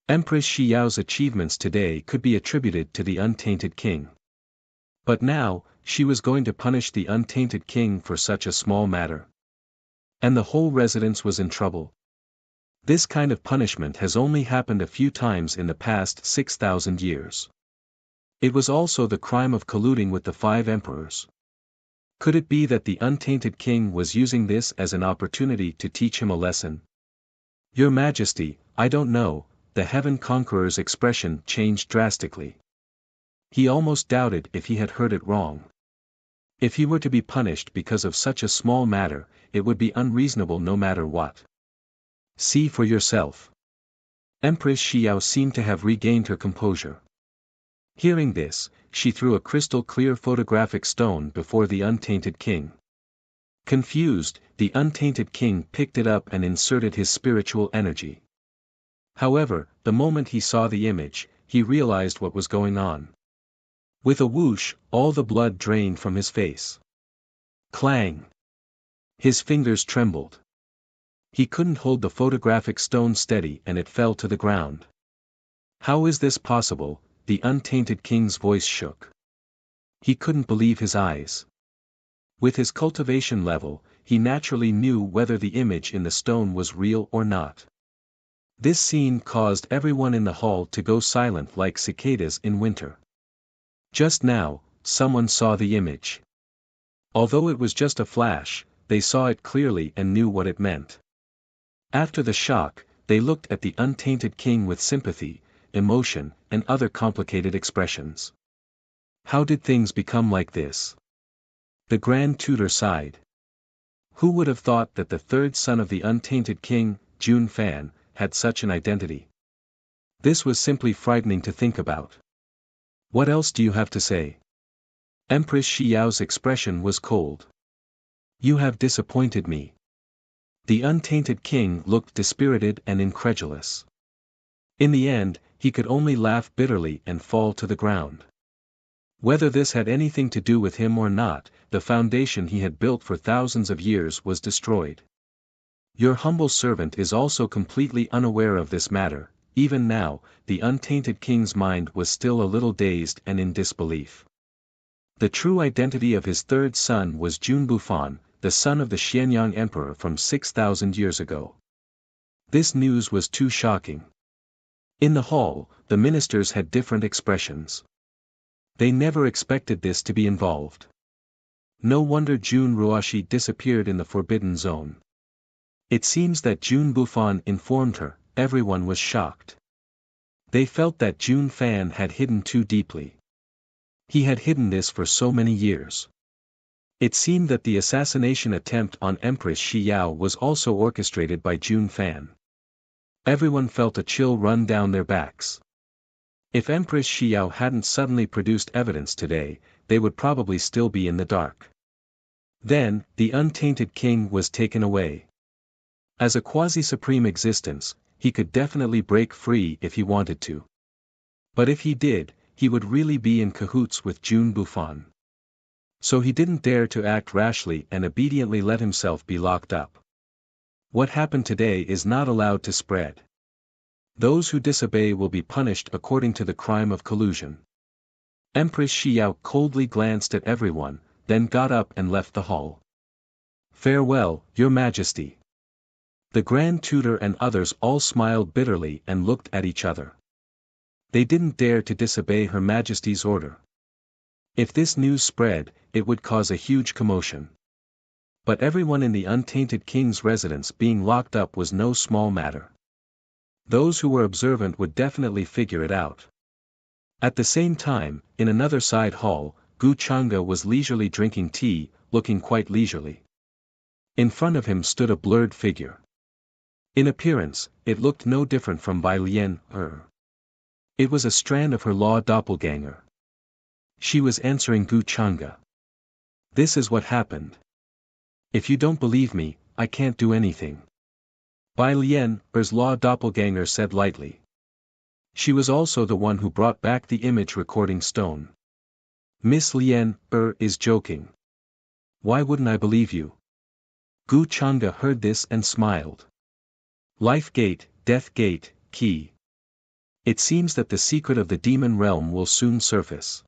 Empress Xiao's achievements today could be attributed to the untainted king. But now, she was going to punish the untainted king for such a small matter. And the whole residence was in trouble. This kind of punishment has only happened a few times in the past 6,000 years. It was also the crime of colluding with the 5 emperors. Could it be that the untainted king was using this as an opportunity to teach him a lesson? Your Majesty, I don't know. The Heaven Conqueror's expression changed drastically. He almost doubted if he had heard it wrong. If he were to be punished because of such a small matter, it would be unreasonable no matter what. See for yourself. Empress Xiao seemed to have regained her composure. Hearing this, she threw a crystal-clear photographic stone before the untainted king. Confused, the untainted king picked it up and inserted his spiritual energy. However, the moment he saw the image, he realized what was going on. With a whoosh, all the blood drained from his face. Clang! His fingers trembled. He couldn't hold the photographic stone steady and it fell to the ground. How is this possible? The untainted king's voice shook. He couldn't believe his eyes. With his cultivation level, he naturally knew whether the image in the stone was real or not. This scene caused everyone in the hall to go silent like cicadas in winter. Just now, someone saw the image. Although it was just a flash, they saw it clearly and knew what it meant. After the shock, they looked at the untainted king with sympathy, emotion, and other complicated expressions. How did things become like this? The Grand Tutor sighed. Who would have thought that the third son of the untainted king, Jun Fan, had such an identity? This was simply frightening to think about. What else do you have to say? Empress Xiao's expression was cold. You have disappointed me. The untainted king looked dispirited and incredulous. In the end, he could only laugh bitterly and fall to the ground. Whether this had anything to do with him or not, the foundation he had built for thousands of years was destroyed. Your humble servant is also completely unaware of this matter. Even now, the untainted king's mind was still a little dazed and in disbelief. The true identity of his third son was Jun Bufan, the son of the Xianyang emperor from 6,000 years ago. This news was too shocking. In the hall, the ministers had different expressions. They never expected this to be involved. No wonder Jun Ruoshi disappeared in the forbidden zone. It seems that Jun Bufan informed her. Everyone was shocked. They felt that Jun Fan had hidden too deeply. He had hidden this for so many years. It seemed that the assassination attempt on Empress Shi Yao was also orchestrated by Jun Fan. Everyone felt a chill run down their backs. If Empress Shi Yao hadn't suddenly produced evidence today, they would probably still be in the dark. Then, the untainted king was taken away. As a quasi-supreme existence, he could definitely break free if he wanted to. But if he did, he would really be in cahoots with Jun Bufan. So he didn't dare to act rashly and obediently let himself be locked up. What happened today is not allowed to spread. Those who disobey will be punished according to the crime of collusion. Empress Shi Yao coldly glanced at everyone, then got up and left the hall. Farewell, Your Majesty. The Grand Tutor and others all smiled bitterly and looked at each other. They didn't dare to disobey Her Majesty's order. If this news spread, it would cause a huge commotion. But everyone in the untainted king's residence being locked up was no small matter. Those who were observant would definitely figure it out. At the same time, in another side hall, Gu Chang'e was leisurely drinking tea, looking quite leisurely. In front of him stood a blurred figure. In appearance, it looked no different from Bai Lian. It was a strand of her law doppelganger. She was answering Gu Chang'e. This is what happened. If you don't believe me, I can't do anything. Bai Lian, Er's law doppelganger said lightly. She was also the one who brought back the image recording stone. Miss Lian, is joking. Why wouldn't I believe you? Gu Chang'e heard this and smiled. Life gate, death gate, key. It seems that the secret of the demon realm will soon surface.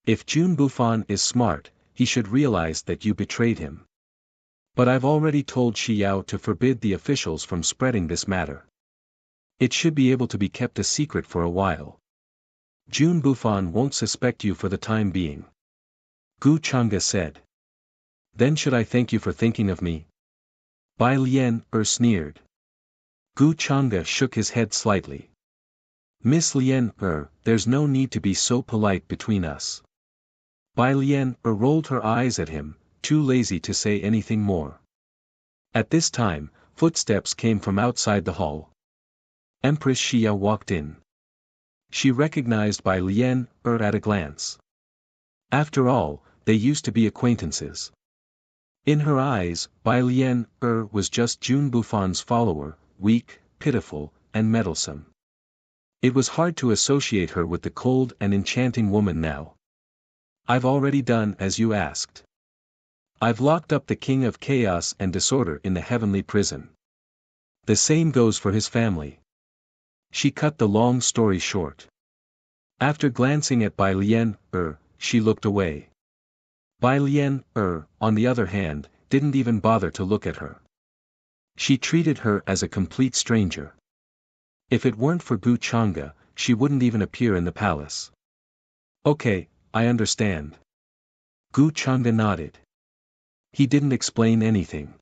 If Jun Bufan is smart, he should realize that you betrayed him. But I've already told Shi Yao to forbid the officials from spreading this matter. It should be able to be kept a secret for a while. Jun Bufan won't suspect you for the time being. Gu Chang'e said. Then should I thank you for thinking of me? Bai Lian, sneered. Gu Chang'e shook his head slightly. Miss Lian, there's no need to be so polite between us. Bai Lian, rolled her eyes at him, too lazy to say anything more. At this time, footsteps came from outside the hall. Empress Shi Yao walked in. She recognized Bai Lian, at a glance. After all, they used to be acquaintances. In her eyes, Bai Lian, was just Jun Bufan's follower, weak, pitiful, and meddlesome. It was hard to associate her with the cold and enchanting woman now. I've already done as you asked. I've locked up the King of Chaos and Disorder in the heavenly prison. The same goes for his family. She cut the long story short. After glancing at Bai Lian, she looked away. Bai Lian, on the other hand, didn't even bother to look at her. She treated her as a complete stranger. If it weren't for Gu Chang'e, she wouldn't even appear in the palace. Okay, I understand. Gu Chang'e nodded. He didn't explain anything.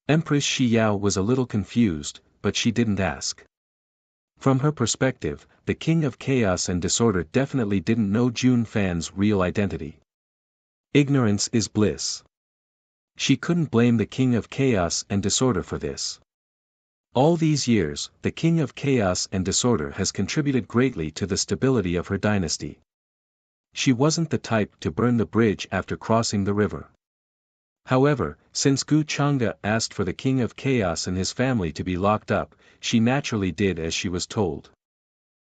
Empress Shi Yao was a little confused, but she didn't ask. From her perspective, the King of Chaos and Disorder definitely didn't know Jun Fan's real identity. Ignorance is bliss. She couldn't blame the King of Chaos and Disorder for this. All these years, the King of Chaos and Disorder has contributed greatly to the stability of her dynasty. She wasn't the type to burn the bridge after crossing the river. However, since Gu Chang'e asked for the King of Chaos and his family to be locked up, she naturally did as she was told.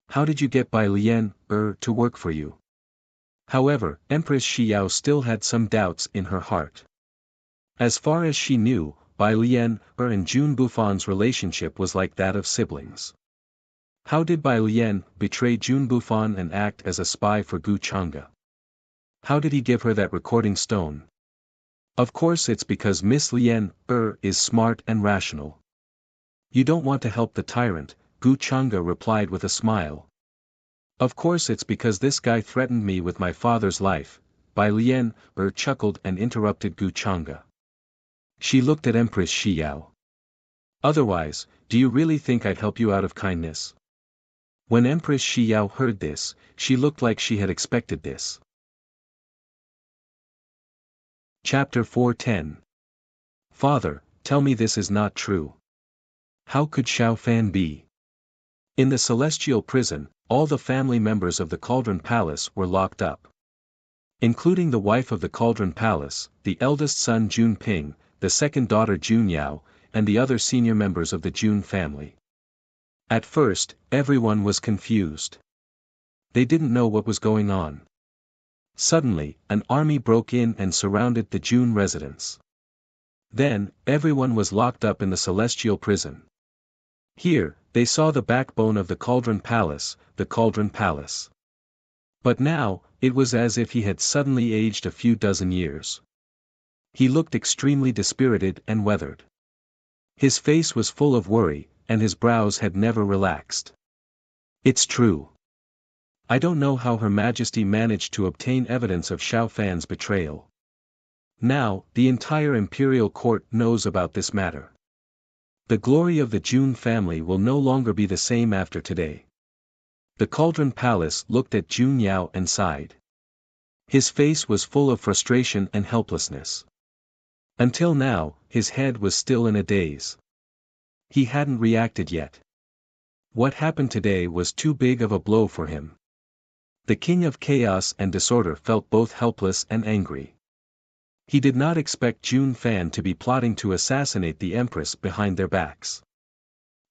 How did you get Bai Lian, to work for you? However, Empress Xiao still had some doubts in her heart. As far as she knew, Bai Lian, and Jun Bufan's relationship was like that of siblings. How did Bai Lian betray Jun Bufan and act as a spy for Gu Chang'e? How did he give her that recording stone? Of course it's because Miss Lian, is smart and rational. You don't want to help the tyrant, Gu Chang'e replied with a smile. Of course it's because this guy threatened me with my father's life, Bai Lian, chuckled and interrupted Gu Chang'e. She looked at Empress Xiao. Otherwise, do you really think I'd help you out of kindness? When Empress Xiao heard this, she looked like she had expected this. Chapter 410. Father, tell me this is not true. How could Xiao Fan be? In the celestial prison, all the family members of the Cauldron Palace were locked up. Including the wife of the Cauldron Palace, the eldest son Jun Ping, the second daughter Jun Yao, and the other senior members of the Jun family. At first, everyone was confused. They didn't know what was going on. Suddenly, an army broke in and surrounded the Jun residence. Then, everyone was locked up in the celestial prison. Here, they saw the backbone of the Cauldron Palace, the Cauldron Palace. But now, it was as if he had suddenly aged a few dozen years. He looked extremely dispirited and weathered. His face was full of worry, and his brows had never relaxed. It's true. I don't know how Her Majesty managed to obtain evidence of Xiao Fan's betrayal. Now, the entire imperial court knows about this matter. The glory of the Jun family will no longer be the same after today. The Cauldron Palace looked at Jun Yao and sighed. His face was full of frustration and helplessness. Until now, his head was still in a daze. He hadn't reacted yet. What happened today was too big of a blow for him. The King of Chaos and Disorder felt both helpless and angry. He did not expect Jun Fan to be plotting to assassinate the Empress behind their backs.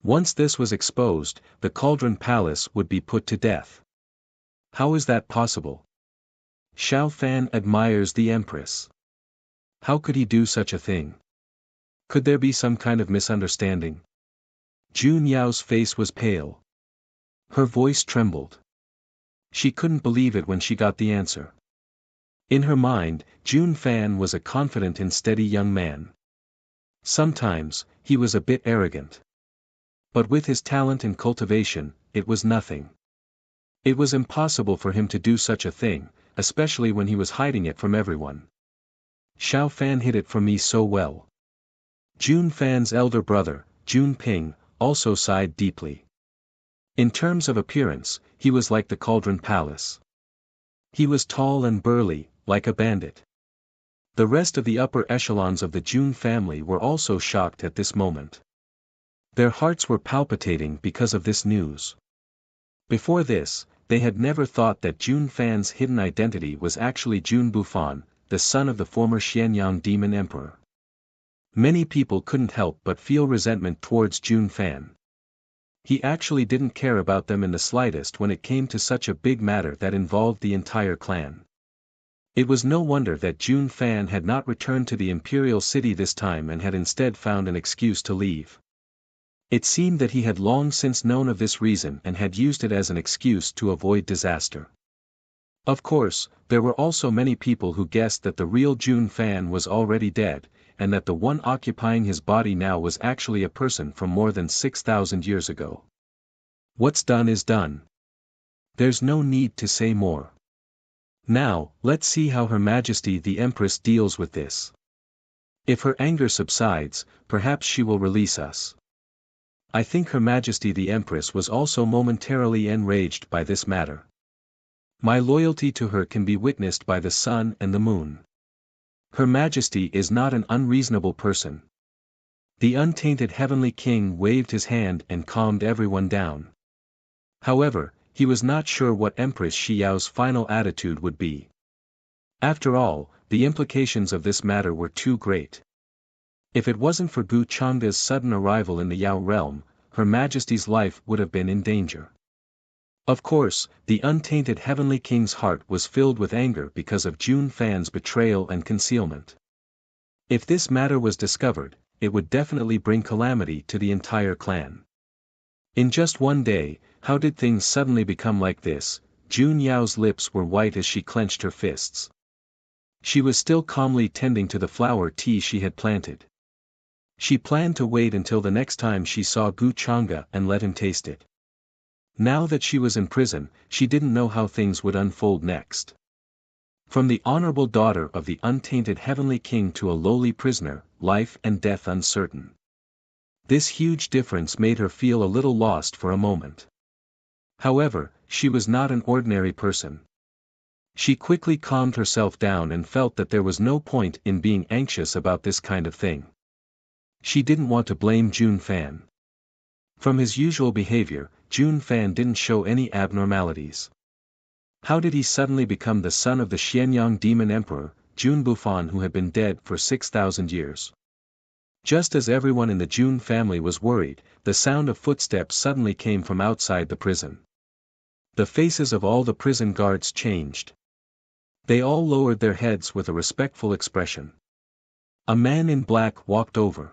Once this was exposed, the Cauldron Palace would be put to death. How is that possible? Xiao Fan admires the Empress. How could he do such a thing? Could there be some kind of misunderstanding? Jun Yao's face was pale. Her voice trembled. She couldn't believe it when she got the answer. In her mind, Jun Fan was a confident and steady young man. Sometimes, he was a bit arrogant. But with his talent and cultivation, it was nothing. It was impossible for him to do such a thing, especially when he was hiding it from everyone. Xiao Fan hid it from me so well. Jun Fan's elder brother, Jun Ping, also sighed deeply. In terms of appearance, he was like the Cauldron Palace. He was tall and burly, like a bandit. The rest of the upper echelons of the Jun family were also shocked at this moment. Their hearts were palpitating because of this news. Before this, they had never thought that Jun Fan's hidden identity was actually Jun Bufan, the son of the former Xianyang demon emperor. Many people couldn't help but feel resentment towards Jun Fan. He actually didn't care about them in the slightest when it came to such a big matter that involved the entire clan. It was no wonder that Jun Fan had not returned to the imperial city this time and had instead found an excuse to leave. It seemed that he had long since known of this reason and had used it as an excuse to avoid disaster. Of course, there were also many people who guessed that the real Jun Fan was already dead, and that the one occupying his body now was actually a person from more than 6,000 years ago. What's done is done. There's no need to say more. Now, let's see how Her Majesty the Empress deals with this. If her anger subsides, perhaps she will release us. I think Her Majesty the Empress was also momentarily enraged by this matter. My loyalty to her can be witnessed by the sun and the moon. Her Majesty is not an unreasonable person. The untainted Heavenly King waved his hand and calmed everyone down. However, he was not sure what Empress Xiao's final attitude would be. After all, the implications of this matter were too great. If it wasn't for Gu Changda's sudden arrival in the Yao realm, Her Majesty's life would have been in danger. Of course, the untainted Heavenly King's heart was filled with anger because of Jun Fan's betrayal and concealment. If this matter was discovered, it would definitely bring calamity to the entire clan. In just one day, how did things suddenly become like this? Jun Yao's lips were white as she clenched her fists. She was still calmly tending to the flower tea she had planted. She planned to wait until the next time she saw Gu Chang'e and let him taste it. Now that she was in prison, she didn't know how things would unfold next. From the honorable daughter of the untainted Heavenly King to a lowly prisoner, life and death uncertain. This huge difference made her feel a little lost for a moment. However, she was not an ordinary person. She quickly calmed herself down and felt that there was no point in being anxious about this kind of thing. She didn't want to blame Jun Fan. From his usual behavior, Jun Fan didn't show any abnormalities. How did he suddenly become the son of the Xianyang demon emperor, Jun Bufan, who had been dead for 6,000 years? Just as everyone in the Jun family was worried, the sound of footsteps suddenly came from outside the prison. The faces of all the prison guards changed. They all lowered their heads with a respectful expression. A man in black walked over.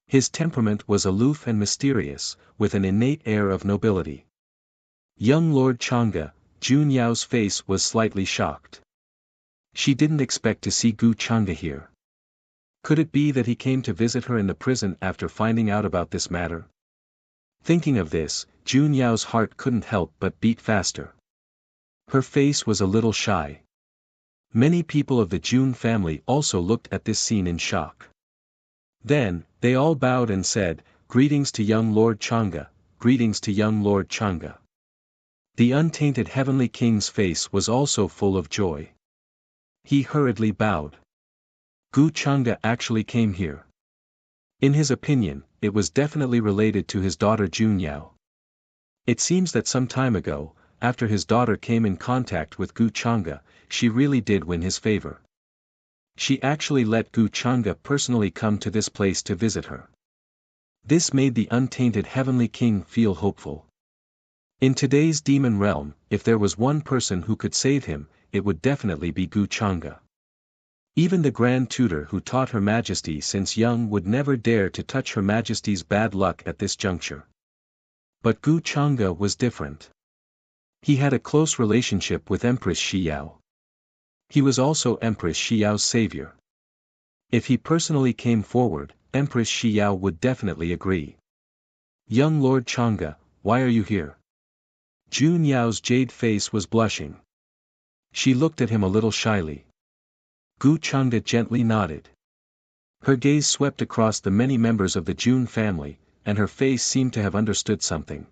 His temperament was aloof and mysterious, with an innate air of nobility. Young Lord Chang'e, Jun Yao's face was slightly shocked. She didn't expect to see Gu Chang'e here. Could it be that he came to visit her in the prison after finding out about this matter? Thinking of this, Jun Yao's heart couldn't help but beat faster. Her face was a little shy. Many people of the Jun family also looked at this scene in shock. Then, they all bowed and said, "Greetings to young Lord Chang'e, greetings to young Lord Chang'e." The untainted Heavenly King's face was also full of joy. He hurriedly bowed. Gu Chang'e actually came here. In his opinion, it was definitely related to his daughter Jun Yao. It seems that some time ago, after his daughter came in contact with Gu Chang'e, she really did win his favor. She actually let Gu Chang'e personally come to this place to visit her. This made the untainted Heavenly King feel hopeful. In today's demon realm, if there was one person who could save him, it would definitely be Gu Chang'e. Even the Grand Tutor who taught Her Majesty since young would never dare to touch Her Majesty's bad luck at this juncture. But Gu Chang'e was different. He had a close relationship with Empress Shiyao. He was also Empress Xiao's savior. If he personally came forward, Empress Xiao would definitely agree. "Young Lord Chang'e, why are you here?" Jun Yao's jade face was blushing. She looked at him a little shyly. Gu Chang'e gently nodded. Her gaze swept across the many members of the Jun family, and her face seemed to have understood something.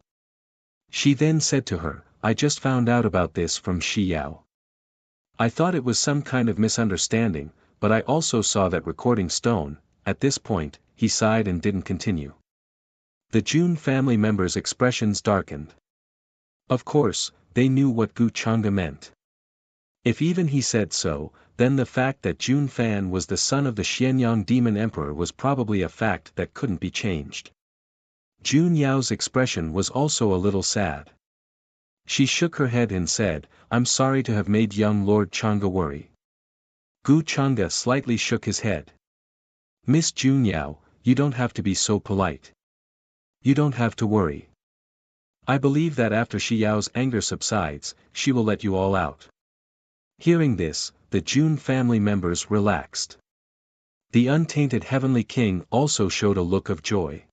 She then said to her, "I just found out about this from Xiao. I thought it was some kind of misunderstanding, but I also saw that recording stone." At this point, he sighed and didn't continue. The Jun family members' expressions darkened. Of course, they knew what Gu Chang'e meant. If even he said so, then the fact that Jun Fan was the son of the Xianyang demon emperor was probably a fact that couldn't be changed. Jun Yao's expression was also a little sad. She shook her head and said, "I'm sorry to have made young Lord Chang'e worry." Gu Chang'e slightly shook his head. "Miss Jun Yao, you don't have to be so polite. You don't have to worry. I believe that after Xiao's anger subsides, she will let you all out." Hearing this, the Jun family members relaxed. The untainted Heavenly King also showed a look of joy.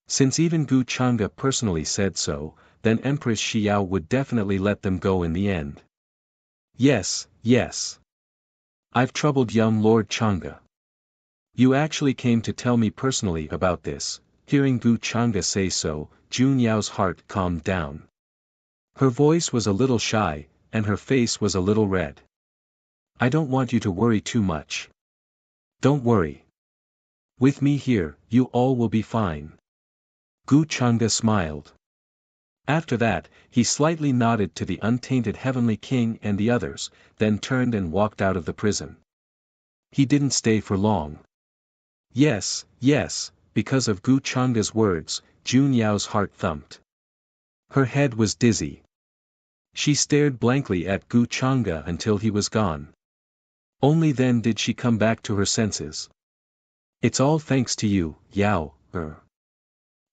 Since even Gu Chang'e personally said so, then Empress Xiao would definitely let them go in the end. "Yes, yes. I've troubled young Lord Chang'e. You actually came to tell me personally about this." Hearing Gu Chang'e say so, Jun Yao's heart calmed down. Her voice was a little shy, and her face was a little red. "I don't want you to worry too much. Don't worry. With me here, you all will be fine." Gu Chang'e smiled. After that, he slightly nodded to the untainted heavenly king and the others, then turned and walked out of the prison. He didn't stay for long. Yes, because of Gu Changa's words, Jun Yao's heart thumped. Her head was dizzy. She stared blankly at Gu Changa until he was gone. Only then did she come back to her senses. It's all thanks to you, Yao.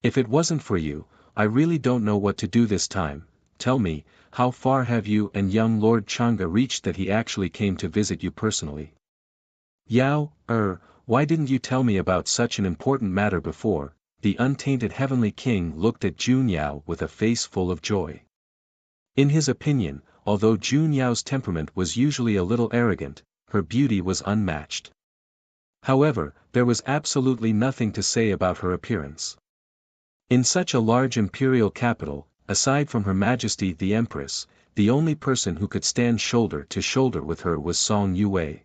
If it wasn't for you, I really don't know what to do this time. Tell me, how far have you and young Lord Changa reached that he actually came to visit you personally? Yao, why didn't you tell me about such an important matter before? The untainted heavenly king looked at Jun Yao with a face full of joy. In his opinion, although Jun Yao's temperament was usually a little arrogant, her beauty was unmatched. However, there was absolutely nothing to say about her appearance. In such a large imperial capital, aside from Her Majesty the Empress, the only person who could stand shoulder to shoulder with her was Song Yue.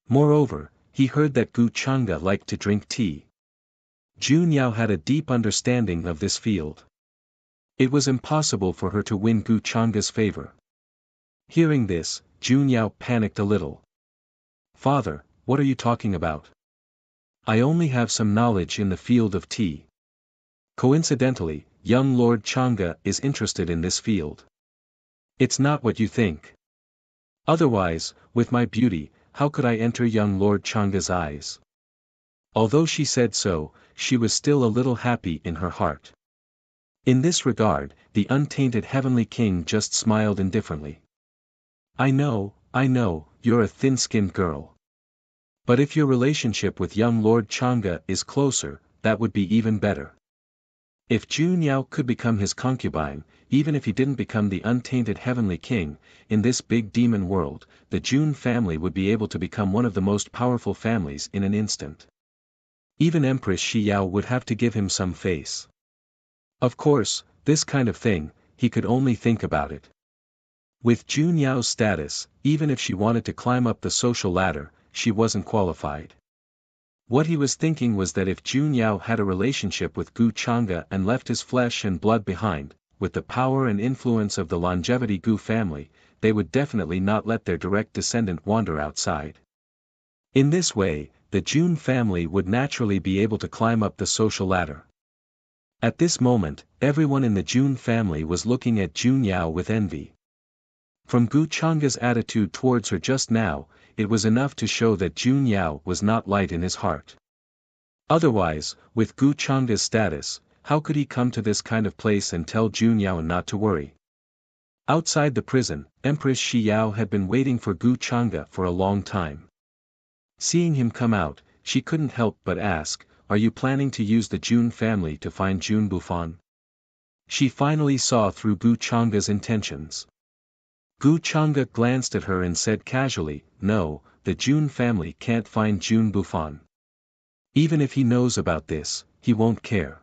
Moreover, he heard that Gu Changa liked to drink tea. Jun Yao had a deep understanding of this field. It was impossible for her to win Gu Changa's favor. Hearing this, Jun Yao panicked a little. Father, what are you talking about? I only have some knowledge in the field of tea. Coincidentally, young Lord Changa is interested in this field. It's not what you think. Otherwise, with my beauty, how could I enter young Lord Changa's eyes? Although she said so, she was still a little happy in her heart. In this regard, the untainted heavenly king just smiled indifferently. I know, you're a thin-skinned girl. But if your relationship with young Lord Changa is closer, that would be even better. If Jun Yao could become his concubine, even if he didn't become the untainted heavenly king, in this big demon world, the Jun family would be able to become one of the most powerful families in an instant. Even Empress Shi Yao would have to give him some face. Of course, this kind of thing, he could only think about it. With Jun Yao's status, even if she wanted to climb up the social ladder, she wasn't qualified. What he was thinking was that if Jun Yao had a relationship with Gu Changa and left his flesh and blood behind, with the power and influence of the longevity Gu family, they would definitely not let their direct descendant wander outside. In this way, the Jun family would naturally be able to climb up the social ladder. At this moment, everyone in the Jun family was looking at Jun Yao with envy. From Gu Changa's attitude towards her just now, it was enough to show that Jun Yao was not light in his heart. Otherwise, with Gu Changa's status, how could he come to this kind of place and tell Jun Yao not to worry? Outside the prison, Empress Shi Yao had been waiting for Gu Changa for a long time. Seeing him come out, she couldn't help but ask, are you planning to use the Jun family to find Jun Bufan? She finally saw through Gu Changa's intentions. Gu Changa glanced at her and said casually, no, the Jun family can't find Jun Bufan. Even if he knows about this, he won't care.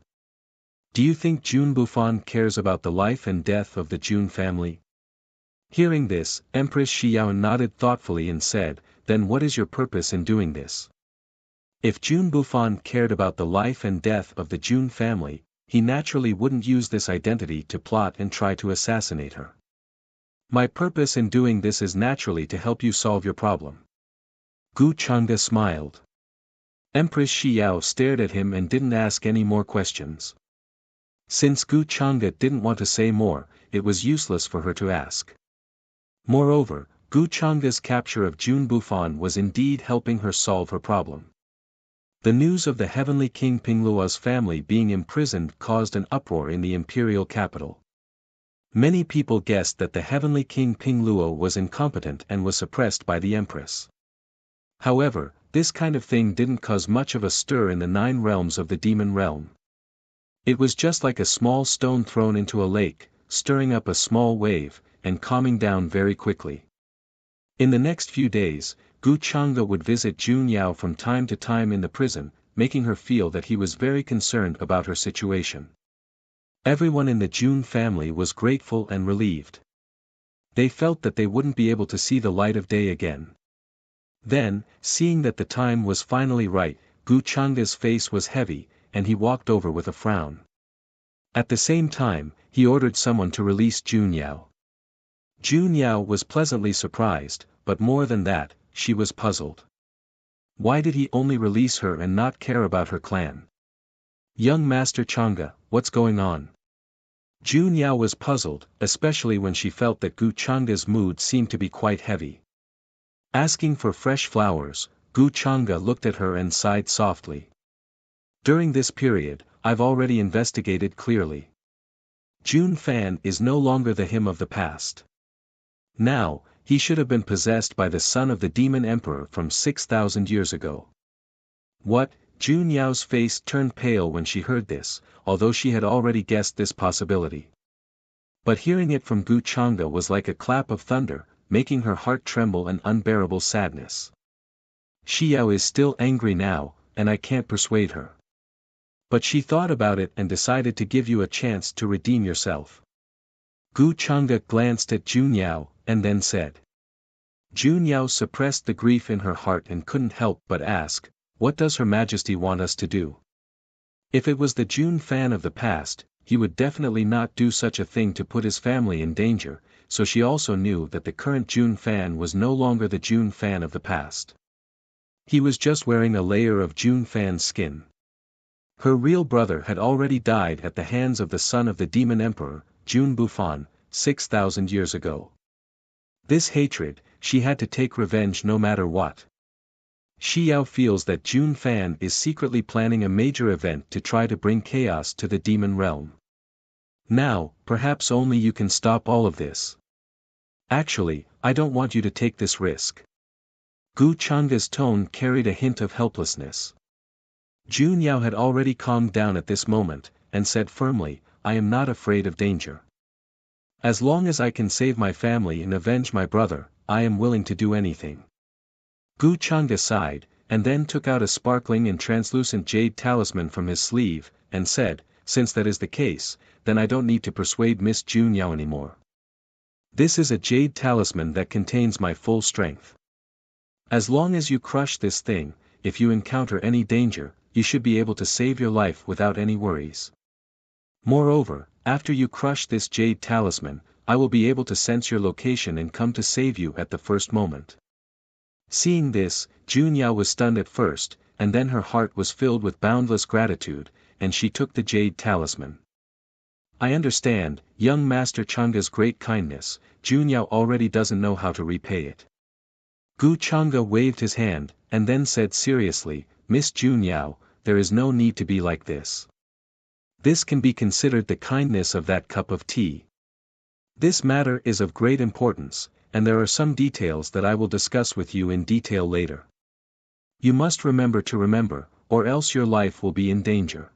Do you think Jun Bufan cares about the life and death of the Jun family? Hearing this, Empress Shi Yao nodded thoughtfully and said, then what is your purpose in doing this? If Jun Bufan cared about the life and death of the Jun family, he naturally wouldn't use this identity to plot and try to assassinate her. My purpose in doing this is naturally to help you solve your problem. Gu Changa smiled. Empress Shi Yao stared at him and didn't ask any more questions. Since Gu Changa didn't want to say more, it was useless for her to ask. Moreover, Gu Changa's capture of Jun Bufan was indeed helping her solve her problem. The news of the heavenly king Pingluo's family being imprisoned caused an uproar in the imperial capital. Many people guessed that the heavenly king Pingluo was incompetent and was suppressed by the empress. However, this kind of thing didn't cause much of a stir in the 9 realms of the demon realm. It was just like a small stone thrown into a lake, stirring up a small wave, and calming down very quickly. In the next few days, Gu Changa would visit Jun Yao from time to time in the prison, making her feel that he was very concerned about her situation. Everyone in the Jun family was grateful and relieved. They felt that they wouldn't be able to see the light of day again. Then, seeing that the time was finally right, Gu Changa's face was heavy, and he walked over with a frown. At the same time, he ordered someone to release Jun Yao. Jun Yao was pleasantly surprised, but more than that, she was puzzled. Why did he only release her and not care about her clan? Young Master Chang'e, what's going on? Jun Yao was puzzled, especially when she felt that Gu Chang'e's mood seemed to be quite heavy. Asking for fresh flowers, Gu Chang'e looked at her and sighed softly. During this period, I've already investigated clearly. Jun Fan is no longer the him of the past. Now, he should have been possessed by the son of the demon emperor from 6,000 years ago. What? Jun Yao's face turned pale when she heard this, although she had already guessed this possibility. But hearing it from Gu Chang'e was like a clap of thunder, making her heart tremble in unbearable sadness. Xiao is still angry now, and I can't persuade her. But she thought about it and decided to give you a chance to redeem yourself. Gu Chang'e glanced at Jun Yao, and then said. Jun Yao suppressed the grief in her heart and couldn't help but ask, what does Her Majesty want us to do? If it was the Jun Fan of the past, he would definitely not do such a thing to put his family in danger, so she also knew that the current Jun Fan was no longer the Jun Fan of the past. He was just wearing a layer of Jun Fan's skin. Her real brother had already died at the hands of the son of the demon emperor, Jun Bufan, 6,000 years ago. This hatred, she had to take revenge no matter what. Xiao feels that Jun Fan is secretly planning a major event to try to bring chaos to the demon realm. Now, perhaps only you can stop all of this. Actually, I don't want you to take this risk. Gu Chang'e's tone carried a hint of helplessness. Jun Yao had already calmed down at this moment, and said firmly, I am not afraid of danger. As long as I can save my family and avenge my brother, I am willing to do anything. Gu Chang'e sighed, and then took out a sparkling and translucent jade talisman from his sleeve, and said, since that is the case, then I don't need to persuade Miss Jun Yao anymore. This is a jade talisman that contains my full strength. As long as you crush this thing, if you encounter any danger, you should be able to save your life without any worries. Moreover, after you crush this jade talisman, I will be able to sense your location and come to save you at the first moment. Seeing this, Jun Yao was stunned at first, and then her heart was filled with boundless gratitude, and she took the jade talisman. I understand, young Master Chang'e's great kindness, Jun Yao already doesn't know how to repay it. Gu Chang'e waved his hand, and then said seriously, Miss Jun Yao, there is no need to be like this. This can be considered the kindness of that cup of tea. This matter is of great importance, and there are some details that I will discuss with you in detail later. You must remember, or else your life will be in danger.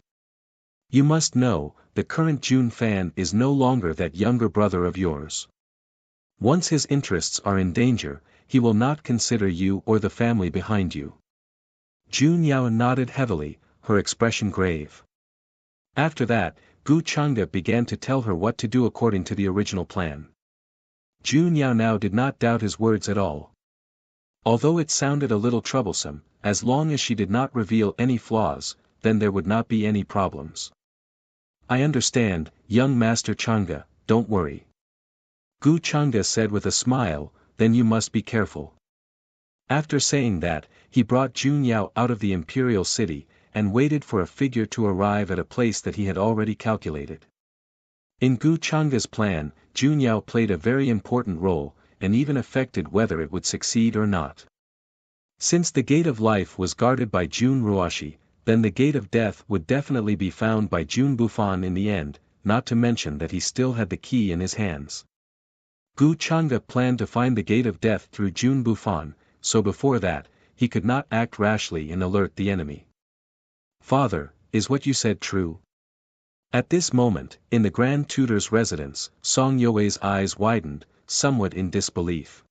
You must know, the current Jun Fan is no longer that younger brother of yours. Once his interests are in danger, he will not consider you or the family behind you. Jun Yao nodded heavily, her expression grave. After that, Gu Chang'e began to tell her what to do according to the original plan. Jun Yao now did not doubt his words at all. Although it sounded a little troublesome, as long as she did not reveal any flaws, then there would not be any problems. I understand, young Master Chang'e, don't worry. Gu Chang'e said with a smile, then you must be careful. After saying that, he brought Jun Yao out of the imperial city, and waited for a figure to arrive at a place that he had already calculated. In Gu Chang'e's plan, Jun Yao played a very important role, and even affected whether it would succeed or not. Since the gate of life was guarded by Jun Ruoshi, then the gate of death would definitely be found by Jun Bufan in the end, not to mention that he still had the key in his hands. Gu Chang'e planned to find the gate of death through Jun Bufan, so before that, he could not act rashly and alert the enemy. Father, is what you said true? At this moment, in the Grand Tutor's residence, Song You's eyes widened, somewhat in disbelief.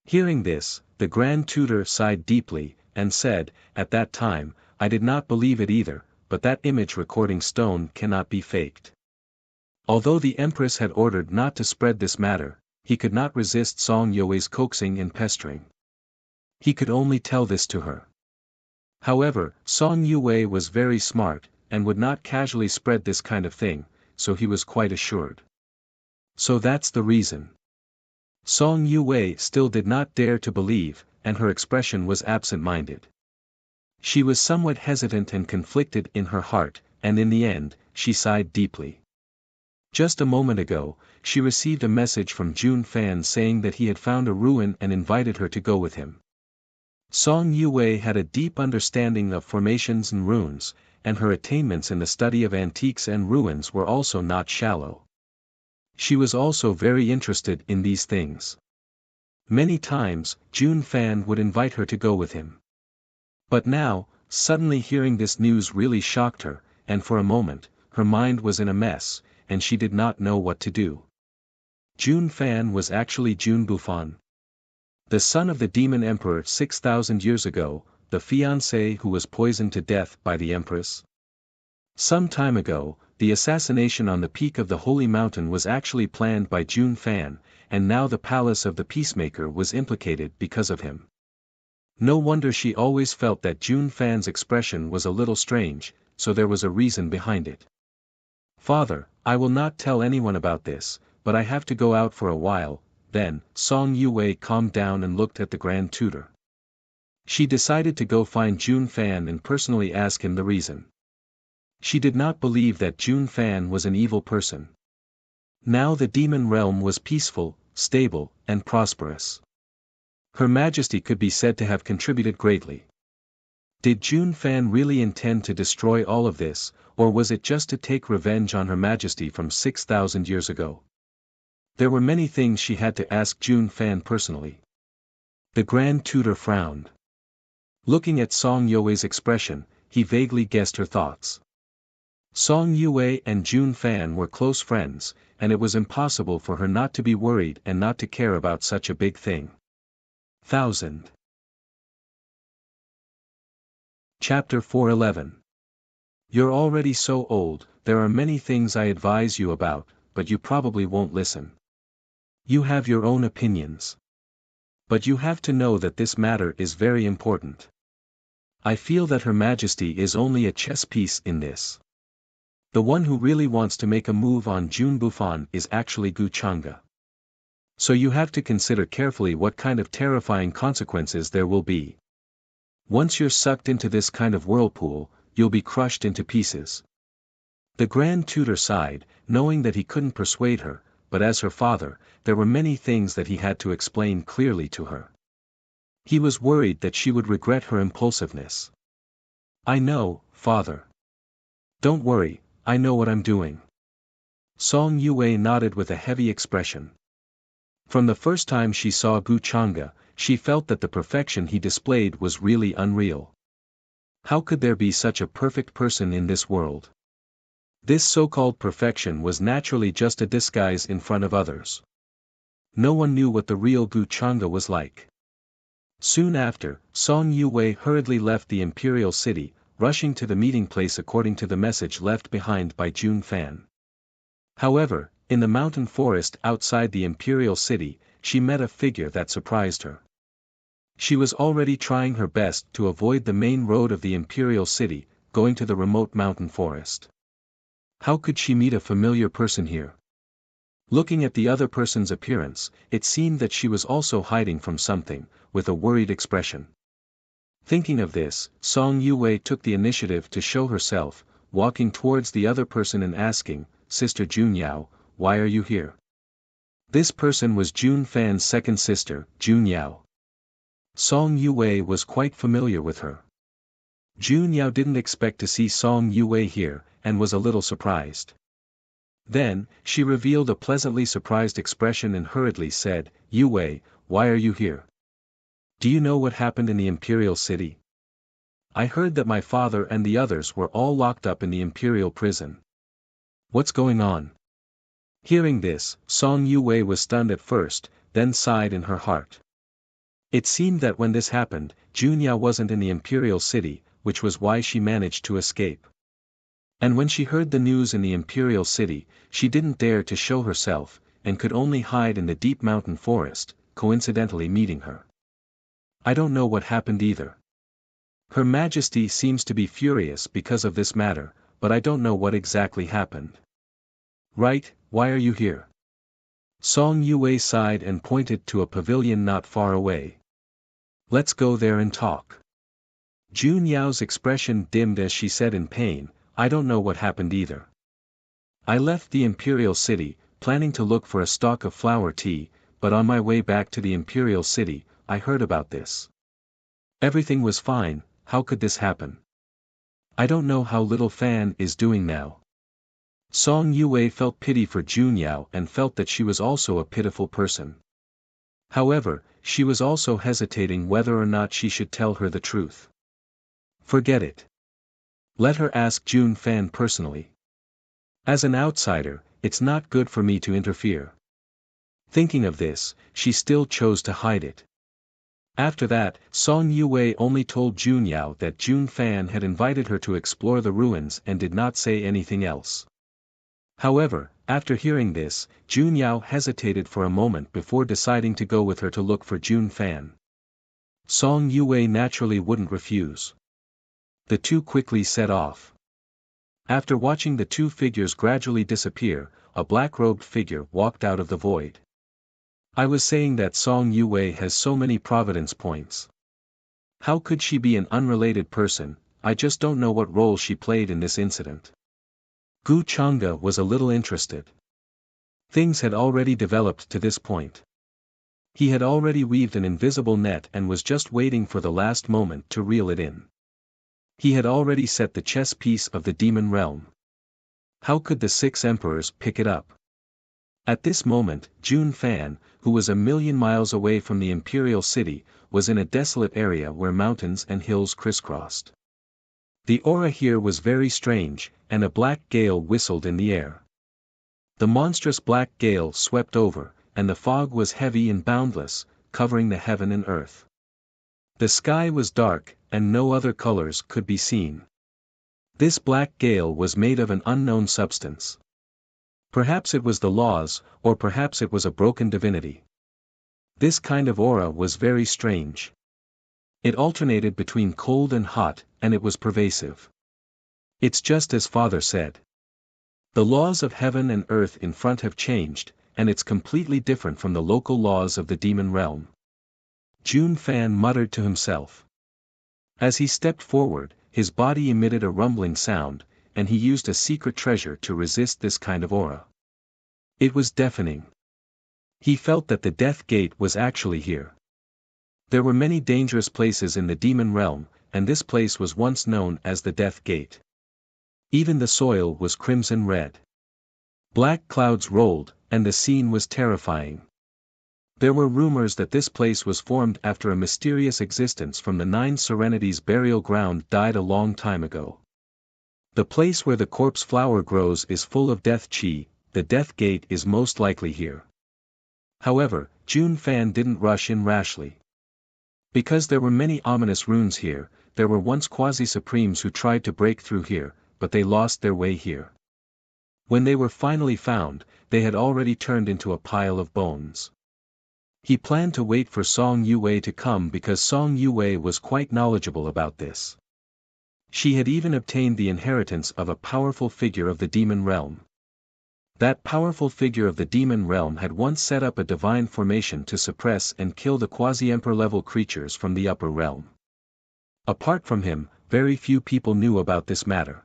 Hearing this, the Grand Tutor sighed deeply, and said, at that time, I did not believe it either, but that image recording stone cannot be faked. Although the Empress had ordered not to spread this matter, he could not resist Song You's coaxing and pestering. He could only tell this to her. However, Song Yue was very smart, and would not casually spread this kind of thing, so he was quite assured. So that's the reason. Song Yue still did not dare to believe, and her expression was absent-minded. She was somewhat hesitant and conflicted in her heart, and in the end, she sighed deeply. Just a moment ago, she received a message from Jun Fan saying that he had found a ruin and invited her to go with him. Song Yue had a deep understanding of formations and runes, and her attainments in the study of antiques and ruins were also not shallow. She was also very interested in these things. Many times, Jun Fan would invite her to go with him. But now, suddenly hearing this news really shocked her, and for a moment, her mind was in a mess, and she did not know what to do. Jun Fan was actually Jun Bufan, the son of the demon emperor 6,000 years ago, the fiancé who was poisoned to death by the empress. Some time ago, the assassination on the peak of the holy mountain was actually planned by Jun Fan, and now the palace of the peacemaker was implicated because of him. No wonder she always felt that Jun Fan's expression was a little strange, so there was a reason behind it. Father, I will not tell anyone about this, but I have to go out for a while. Then, Song Yue calmed down and looked at the Grand Tutor. She decided to go find Jun Fan and personally ask him the reason. She did not believe that Jun Fan was an evil person. Now the demon realm was peaceful, stable, and prosperous. Her Majesty could be said to have contributed greatly. Did Jun Fan really intend to destroy all of this, or was it just to take revenge on Her Majesty from 6,000 years ago? There were many things she had to ask Jun Fan personally. The Grand Tutor frowned. Looking at Song Yue's expression, he vaguely guessed her thoughts. Song Yue and Jun Fan were close friends, and it was impossible for her not to be worried and not to care about such a big thing. Chapter 411. You're already so old, there are many things I advise you about, but you probably won't listen. You have your own opinions. But you have to know that this matter is very important. I feel that Her Majesty is only a chess piece in this. The one who really wants to make a move on Jun Bufan is actually Gu Chang'e. So you have to consider carefully what kind of terrifying consequences there will be. Once you're sucked into this kind of whirlpool, you'll be crushed into pieces. The Grand Tutor sighed, knowing that he couldn't persuade her, but as her father, there were many things that he had to explain clearly to her. He was worried that she would regret her impulsiveness. I know, father. Don't worry, I know what I'm doing. Song Yue nodded with a heavy expression. From the first time she saw Gu Chang'e, she felt that the perfection he displayed was really unreal. How could there be such a perfect person in this world? This so-called perfection was naturally just a disguise in front of others. No one knew what the real Gu Chang'e was like. Soon after, Song Yue hurriedly left the imperial city, rushing to the meeting place according to the message left behind by Jun Fan. However, in the mountain forest outside the imperial city, she met a figure that surprised her. She was already trying her best to avoid the main road of the imperial city, going to the remote mountain forest. How could she meet a familiar person here? Looking at the other person's appearance, it seemed that she was also hiding from something, with a worried expression. Thinking of this, Song Yue took the initiative to show herself, walking towards the other person and asking, Sister Junyao, why are you here? This person was Jun Fan's second sister, Junyao. Song Yue was quite familiar with her. Junyao didn't expect to see Song Yue here, and was a little surprised. Then, she revealed a pleasantly surprised expression and hurriedly said, Yue, why are you here? Do you know what happened in the imperial city? I heard that my father and the others were all locked up in the imperial prison. What's going on? Hearing this, Song Yue was stunned at first, then sighed in her heart. It seemed that when this happened, Junyao wasn't in the imperial city, which was why she managed to escape. And when she heard the news in the imperial city, she didn't dare to show herself, and could only hide in the deep mountain forest, coincidentally meeting her. I don't know what happened either. Her Majesty seems to be furious because of this matter, but I don't know what exactly happened. Right, why are you here? Song Yue sighed and pointed to a pavilion not far away. Let's go there and talk. Jun Yao's expression dimmed as she said in pain, I don't know what happened either. I left the imperial city, planning to look for a stalk of flower tea, but on my way back to the imperial city, I heard about this. Everything was fine, how could this happen? I don't know how little Fan is doing now. Song Yue felt pity for Jun Yao and felt that she was also a pitiful person. However, she was also hesitating whether or not she should tell her the truth. Forget it. Let her ask Jun Fan personally. As an outsider, it's not good for me to interfere. Thinking of this, she still chose to hide it. After that, Song Yue only told Jun Yao that Jun Fan had invited her to explore the ruins and did not say anything else. However, after hearing this, Jun Yao hesitated for a moment before deciding to go with her to look for Jun Fan. Song Yue naturally wouldn't refuse. The two quickly set off. After watching the two figures gradually disappear, a black-robed figure walked out of the void. I was saying that Song Yue has so many providence points. How could she be an unrelated person? I just don't know what role she played in this incident. Gu Chang'e was a little interested. Things had already developed to this point. He had already weaved an invisible net and was just waiting for the last moment to reel it in. He had already set the chess piece of the demon realm. How could the 6 emperors pick it up? At this moment, Jun Fan, who was a million miles away from the imperial city, was in a desolate area where mountains and hills crisscrossed. The aura here was very strange, and a black gale whistled in the air. The monstrous black gale swept over, and the fog was heavy and boundless, covering the heaven and earth. The sky was dark, and no other colors could be seen. This black gale was made of an unknown substance. Perhaps it was the laws, or perhaps it was a broken divinity. This kind of aura was very strange. It alternated between cold and hot, and it was pervasive. It's just as Father said. The laws of heaven and earth in front have changed, and it's completely different from the local laws of the demon realm. Jun Fan muttered to himself. As he stepped forward, his body emitted a rumbling sound, and he used a secret treasure to resist this kind of aura. It was deafening. He felt that the death gate was actually here. There were many dangerous places in the demon realm, and this place was once known as the Death Gate. Even the soil was crimson red. Black clouds rolled, and the scene was terrifying. There were rumors that this place was formed after a mysterious existence from the 9 Serenities burial ground died a long time ago. The place where the corpse flower grows is full of death chi, the Death Gate is most likely here. However, Jun Fan didn't rush in rashly. Because there were many ominous runes here, there were once quasi-supremes who tried to break through here, but they lost their way here. When they were finally found, they had already turned into a pile of bones. He planned to wait for Song Yue to come because Song Yue was quite knowledgeable about this. She had even obtained the inheritance of a powerful figure of the demon realm. That powerful figure of the demon realm had once set up a divine formation to suppress and kill the quasi-emperor level creatures from the upper realm. Apart from him, very few people knew about this matter.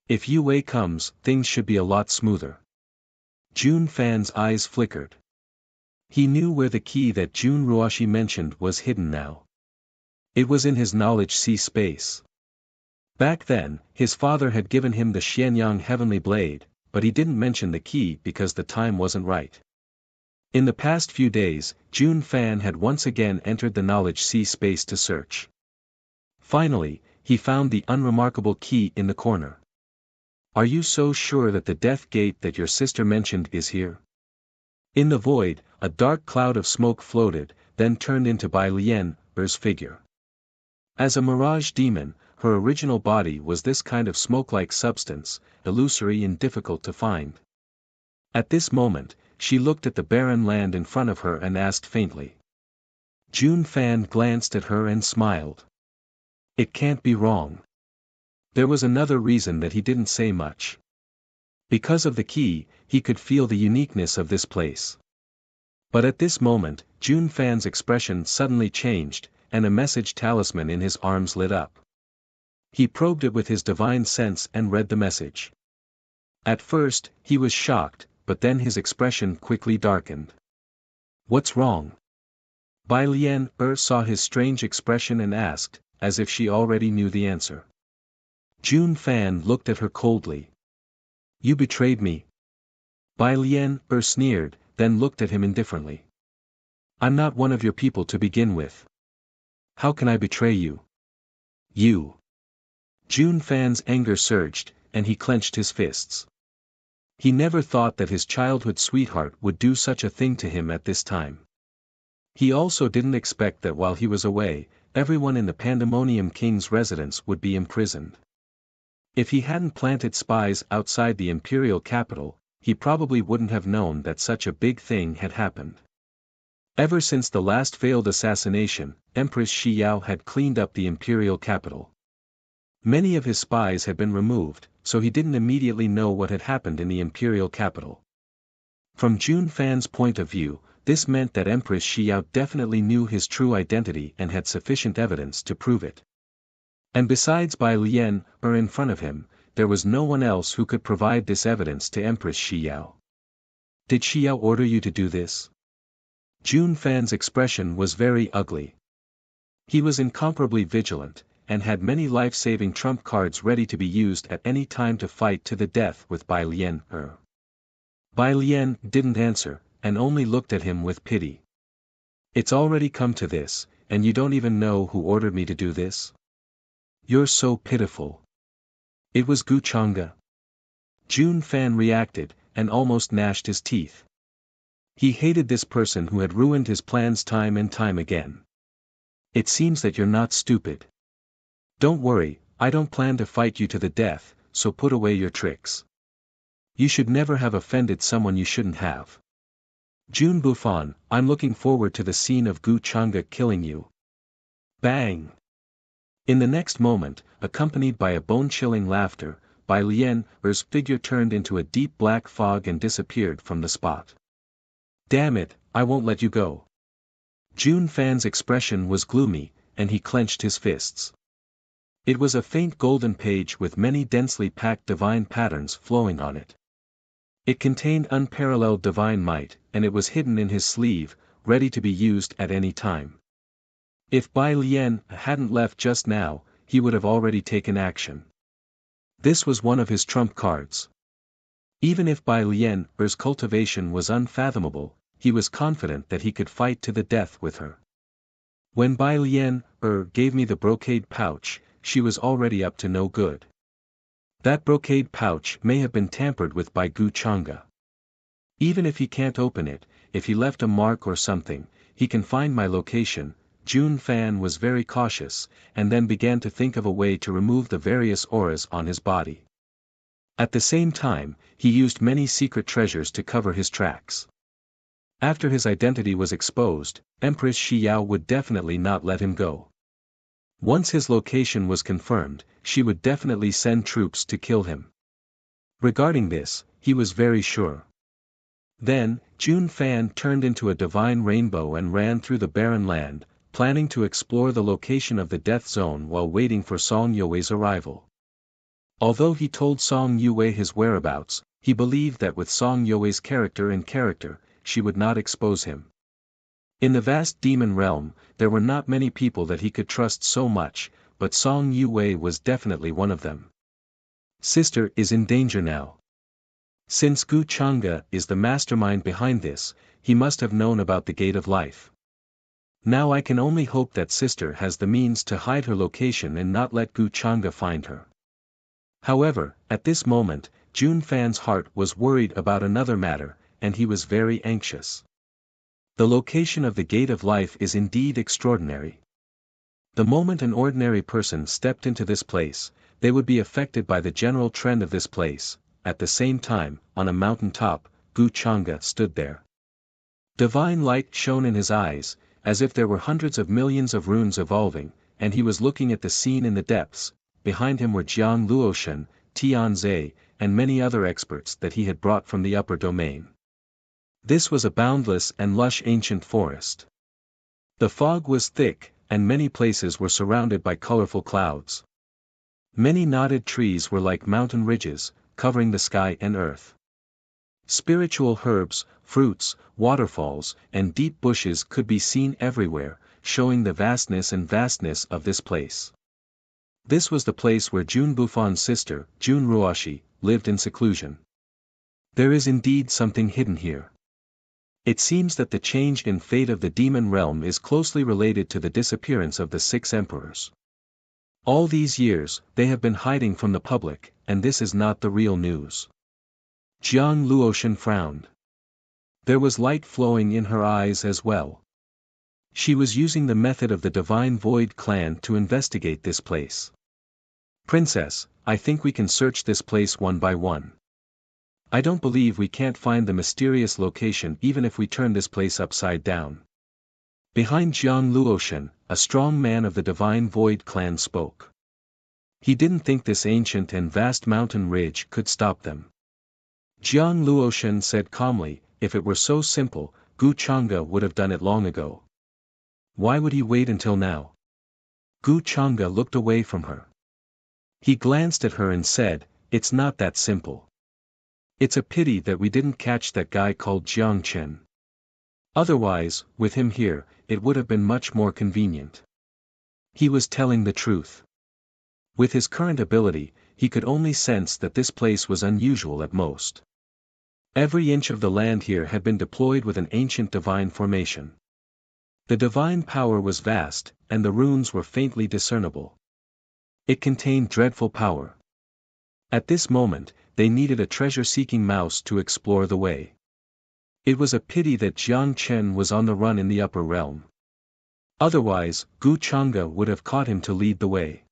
If Yue comes, things should be a lot smoother. Jun Fan's eyes flickered. He knew where the key that Jun Ruoshi mentioned was hidden now. It was in his knowledge sea space. Back then, his father had given him the Xianyang heavenly blade, but he didn't mention the key because the time wasn't right. In the past few days, Jun Fan had once again entered the knowledge sea space to search. Finally, he found the unremarkable key in the corner. Are you so sure that the death gate that your sister mentioned is here? In the void, a dark cloud of smoke floated, then turned into Bai Lian's figure. As a mirage demon, her original body was this kind of smoke-like substance, illusory and difficult to find. At this moment, she looked at the barren land in front of her and asked faintly. Jun Fan glanced at her and smiled. It can't be wrong. There was another reason that he didn't say much. Because of the key, he could feel the uniqueness of this place. But at this moment, Jun Fan's expression suddenly changed, and a message talisman in his arms lit up. He probed it with his divine sense and read the message. At first, he was shocked, but then his expression quickly darkened. "What's wrong?" Bai Lian saw his strange expression and asked, as if she already knew the answer. Jun Fan looked at her coldly. "You betrayed me." Bai Lian sneered, then looked at him indifferently. "I'm not one of your people to begin with. How can I betray you?" "You." Jun Fan's anger surged, and he clenched his fists. He never thought that his childhood sweetheart would do such a thing to him at this time. He also didn't expect that while he was away, everyone in the Pandemonium King's residence would be imprisoned. If he hadn't planted spies outside the imperial capital, he probably wouldn't have known that such a big thing had happened. Ever since the last failed assassination, Empress Xiao had cleaned up the imperial capital. Many of his spies had been removed, so he didn't immediately know what had happened in the imperial capital. From Jun Fan's point of view, this meant that Empress Xiao definitely knew his true identity and had sufficient evidence to prove it. And besides Bai Lian, in front of him, there was no one else who could provide this evidence to Empress Xiao. "Did Xiao order you to do this?" Jun Fan's expression was very ugly. He was incomparably vigilant, and had many life-saving trump cards ready to be used at any time to fight to the death with Bai Lian. Bai Lian didn't answer, and only looked at him with pity. "It's already come to this, and you don't even know who ordered me to do this? You're so pitiful." It was Gu Chang'e. Jun Fan reacted, and almost gnashed his teeth. He hated this person who had ruined his plans time and time again. "It seems that you're not stupid. Don't worry, I don't plan to fight you to the death, so put away your tricks. You should never have offended someone you shouldn't have. Jun Bufan, I'm looking forward to the scene of Gu Chang'e killing you." Bang! In the next moment, accompanied by a bone-chilling laughter, Bai Lian's figure turned into a deep black fog and disappeared from the spot. "Damn it, I won't let you go." Jun Fan's expression was gloomy, and he clenched his fists. It was a faint golden page with many densely packed divine patterns flowing on it. It contained unparalleled divine might, and it was hidden in his sleeve, ready to be used at any time. If Bai Lian hadn't left just now, he would have already taken action. This was one of his trump cards. Even if Bai Lian's cultivation was unfathomable, he was confident that he could fight to the death with her. When Bai Lian gave me the brocade pouch, she was already up to no good. That brocade pouch may have been tampered with by Gu Chang'e. Even if he can't open it, if he left a mark or something, he can find my location. Jun Fan was very cautious, and then began to think of a way to remove the various auras on his body. At the same time, he used many secret treasures to cover his tracks. After his identity was exposed, Empress Xiao would definitely not let him go. Once his location was confirmed, she would definitely send troops to kill him. Regarding this, he was very sure. Then, Jun Fan turned into a divine rainbow and ran through the barren land, planning to explore the location of the death zone while waiting for Song Yue's arrival. Although he told Song Yue his whereabouts, he believed that with Song Yue's character, she would not expose him. In the vast demon realm, there were not many people that he could trust so much, but Song Yue was definitely one of them. Sister is in danger now. Since Gu Chang'e is the mastermind behind this, he must have known about the Gate of Life. Now I can only hope that sister has the means to hide her location and not let Gu Chang'e find her. However, at this moment, Jun Fan's heart was worried about another matter, and he was very anxious. The location of the Gate of Life is indeed extraordinary. The moment an ordinary person stepped into this place, they would be affected by the general trend of this place. At the same time, on a mountain top, Gu Chang'e stood there. Divine light shone in his eyes, as if there were hundreds of millions of runes evolving, and he was looking at the scene in the depths. Behind him were Jiang Luoshan, Tianze, and many other experts that he had brought from the upper domain. This was a boundless and lush ancient forest. The fog was thick, and many places were surrounded by colorful clouds. Many knotted trees were like mountain ridges, covering the sky and earth. Spiritual herbs, fruits, waterfalls, and deep bushes could be seen everywhere, showing the vastness of this place. This was the place where Jun Bufon's sister, Jun Ruoshi, lived in seclusion. There is indeed something hidden here. It seems that the change in fate of the demon realm is closely related to the disappearance of the 6 emperors. All these years, they have been hiding from the public, and this is not the real news. Jiang Luoshan frowned. There was light flowing in her eyes as well. She was using the method of the Divine Void clan to investigate this place. Princess, I think we can search this place one by one. I don't believe we can't find the mysterious location even if we turn this place upside down. Behind Jiang Luoshan, a strong man of the Divine Void clan spoke. He didn't think this ancient and vast mountain ridge could stop them. Jiang Luoshan said calmly, if it were so simple, Gu Chang'e would have done it long ago. Why would he wait until now? Gu Chang'e looked away from her. He glanced at her and said, it's not that simple. It's a pity that we didn't catch that guy called Jiang Chen. Otherwise, with him here, it would have been much more convenient. He was telling the truth. With his current ability, he could only sense that this place was unusual at most. Every inch of the land here had been deployed with an ancient divine formation. The divine power was vast, and the runes were faintly discernible. It contained dreadful power. At this moment, they needed a treasure-seeking mouse to explore the way. It was a pity that Jiang Chen was on the run in the upper realm. Otherwise, Gu Chang'e would have caught him to lead the way.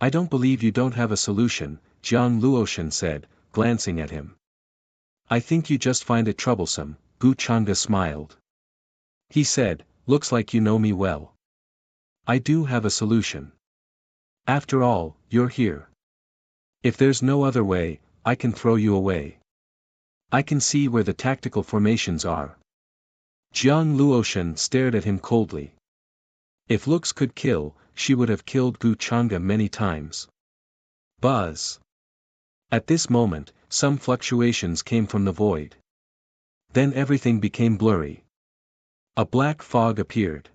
I don't believe you don't have a solution, Jiang Luoshan said, glancing at him. I think you just find it troublesome, Gu Chang'e smiled. He said, looks like you know me well. I do have a solution. After all, you're here. If there's no other way, I can throw you away. I can see where the tactical formations are. Jiang Luoshan stared at him coldly. If looks could kill, she would have killed Gu Chang'e many times. Buzz. At this moment, some fluctuations came from the void. Then everything became blurry. A black fog appeared.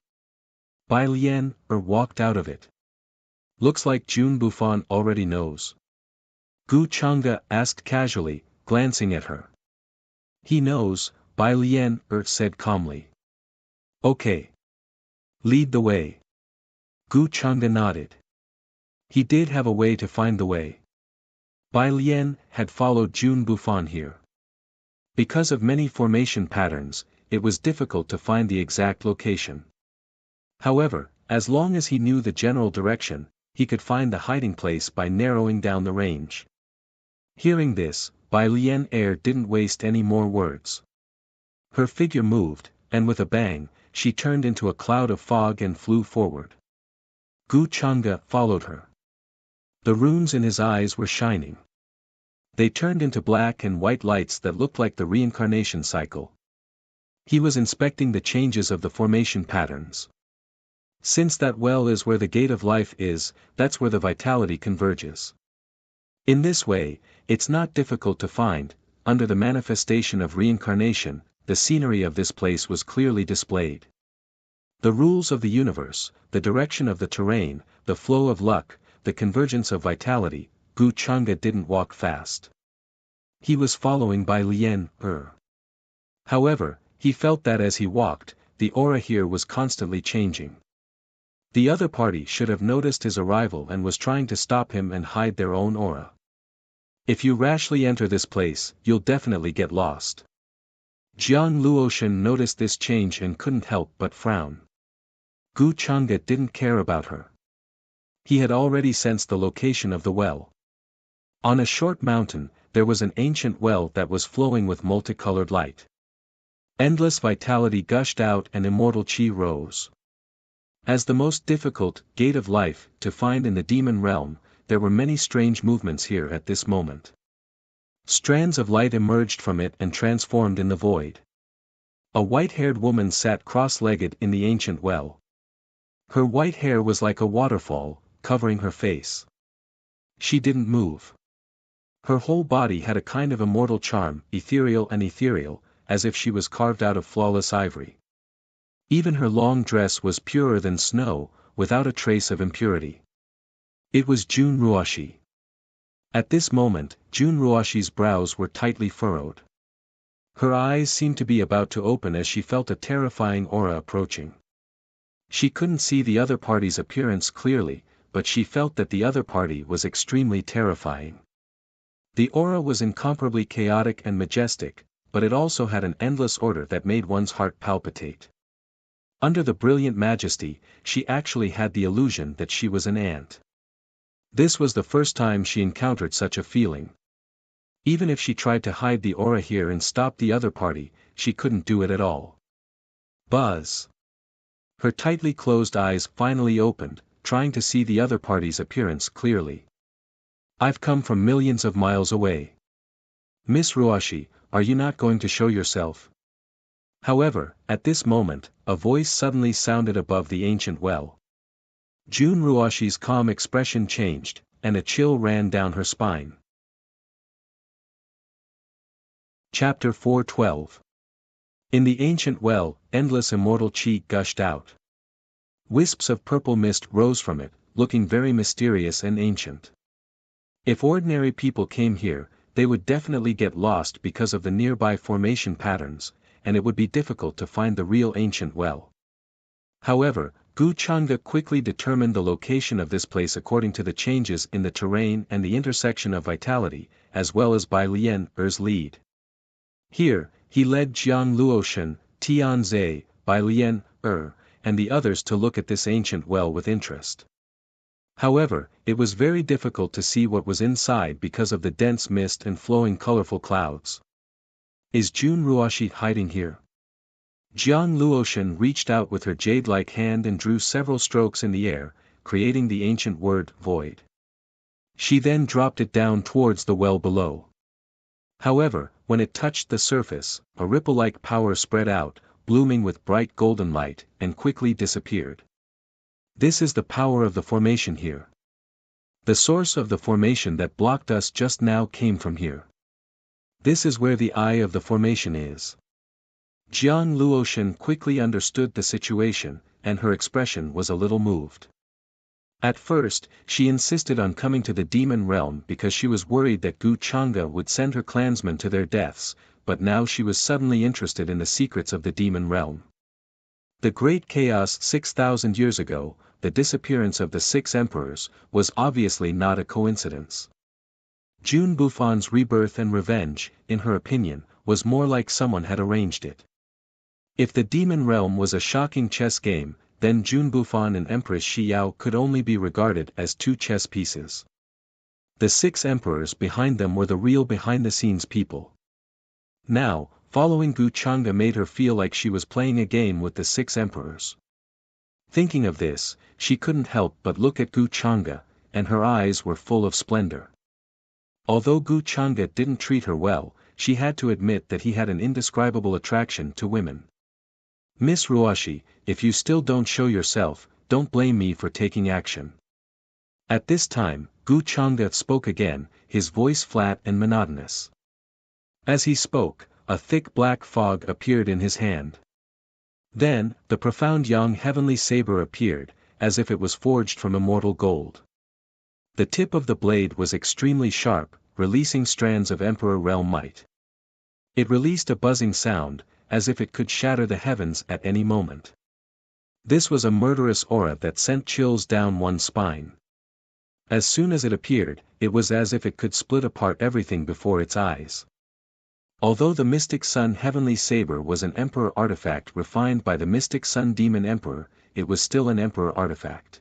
Bai Lian walked out of it. Looks like Jun Bufon already knows. Gu Chang'e asked casually, glancing at her. He knows, Bai Lian said calmly. Okay. Lead the way. Gu Chang'e nodded. He did have a way to find the way. Bai Lian had followed Jun Bufon here. Because of many formation patterns, it was difficult to find the exact location. However, as long as he knew the general direction, he could find the hiding place by narrowing down the range. Hearing this, Bai Lian didn't waste any more words. Her figure moved, and with a bang, she turned into a cloud of fog and flew forward. Gu Chang'e followed her. The runes in his eyes were shining. They turned into black and white lights that looked like the reincarnation cycle. He was inspecting the changes of the formation patterns. Since that well is where the gate of life is, that's where the vitality converges. In this way, it's not difficult to find, under the manifestation of reincarnation, the scenery of this place was clearly displayed. The rules of the universe, the direction of the terrain, the flow of luck, the convergence of vitality, Gu Chang'e didn't walk fast. He was following Bai Lian. However, he felt that as he walked, the aura here was constantly changing. The other party should have noticed his arrival and was trying to stop him and hide their own aura. If you rashly enter this place, you'll definitely get lost. Jiang Luoshan noticed this change and couldn't help but frown. Gu Chang'e didn't care about her. He had already sensed the location of the well. On a short mountain, there was an ancient well that was flowing with multicolored light. Endless vitality gushed out and immortal chi rose. As the most difficult gate of life to find in the demon realm, there were many strange movements here at this moment. Strands of light emerged from it and transformed in the void. A white-haired woman sat cross-legged in the ancient well. Her white hair was like a waterfall, covering her face. She didn't move. Her whole body had a kind of immortal charm, ethereal, as if she was carved out of flawless ivory. Even her long dress was purer than snow, without a trace of impurity. It was Jun Ruoshi. At this moment, Jun Ruoshi's brows were tightly furrowed. Her eyes seemed to be about to open as she felt a terrifying aura approaching. She couldn't see the other party's appearance clearly, but she felt that the other party was extremely terrifying. The aura was incomparably chaotic and majestic, but it also had an endless order that made one's heart palpitate. Under the brilliant majesty, she actually had the illusion that she was an ant. This was the first time she encountered such a feeling. Even if she tried to hide the aura here and stop the other party, she couldn't do it at all. Buzz! Her tightly closed eyes finally opened, trying to see the other party's appearance clearly. I've come from millions of miles away. Miss Ruoshi, are you not going to show yourself? However, at this moment, a voice suddenly sounded above the ancient well. Jun Ruoshi's calm expression changed, and a chill ran down her spine. Chapter 412. In the ancient well, endless immortal chi gushed out. Wisps of purple mist rose from it, looking very mysterious and ancient. If ordinary people came here, they would definitely get lost because of the nearby formation patterns, and it would be difficult to find the real ancient well. However, Gu Chang'e quickly determined the location of this place according to the changes in the terrain and the intersection of vitality, as well as by Lian Er's lead. Here, he led Jiang Luoshan, Tian Zhe, Bai Lian Er, and the others to look at this ancient well with interest. However, it was very difficult to see what was inside because of the dense mist and flowing colorful clouds. Is Jun Ruoshi hiding here? Jiang Luoshan reached out with her jade-like hand and drew several strokes in the air, creating the ancient word, void. She then dropped it down towards the well below. However, when it touched the surface, a ripple-like power spread out, blooming with bright golden light, and quickly disappeared. This is the power of the formation here. The source of the formation that blocked us just now came from here. This is where the eye of the formation is. Jiang Luoshan quickly understood the situation, and her expression was a little moved. At first, she insisted on coming to the demon realm because she was worried that Gu Chang'e would send her clansmen to their deaths, but now she was suddenly interested in the secrets of the demon realm. The great chaos 6,000 years ago, the disappearance of the 6 emperors, was obviously not a coincidence. Jun Bufan's rebirth and revenge, in her opinion, was more like someone had arranged it. If the demon realm was a shocking chess game, then Jun Bufan and Empress Shi Yao could only be regarded as 2 chess pieces. The 6 emperors behind them were the real behind-the-scenes people. Now, following Gu Chang'e made her feel like she was playing a game with the 6 emperors. Thinking of this, she couldn't help but look at Gu Chang'e, and her eyes were full of splendor. Although Gu Chang'e didn't treat her well, she had to admit that he had an indescribable attraction to women. Miss Ruoshi, if you still don't show yourself, don't blame me for taking action. At this time, Gu Chang'e spoke again, his voice flat and monotonous. As he spoke, a thick black fog appeared in his hand. Then, the profound young heavenly saber appeared, as if it was forged from immortal gold. The tip of the blade was extremely sharp, releasing strands of Emperor Realm might. It released a buzzing sound, as if it could shatter the heavens at any moment. This was a murderous aura that sent chills down one's spine. As soon as it appeared, it was as if it could split apart everything before its eyes. Although the Mystic Sun Heavenly Saber was an Emperor artifact refined by the Mystic Sun Demon Emperor, it was still an Emperor artifact.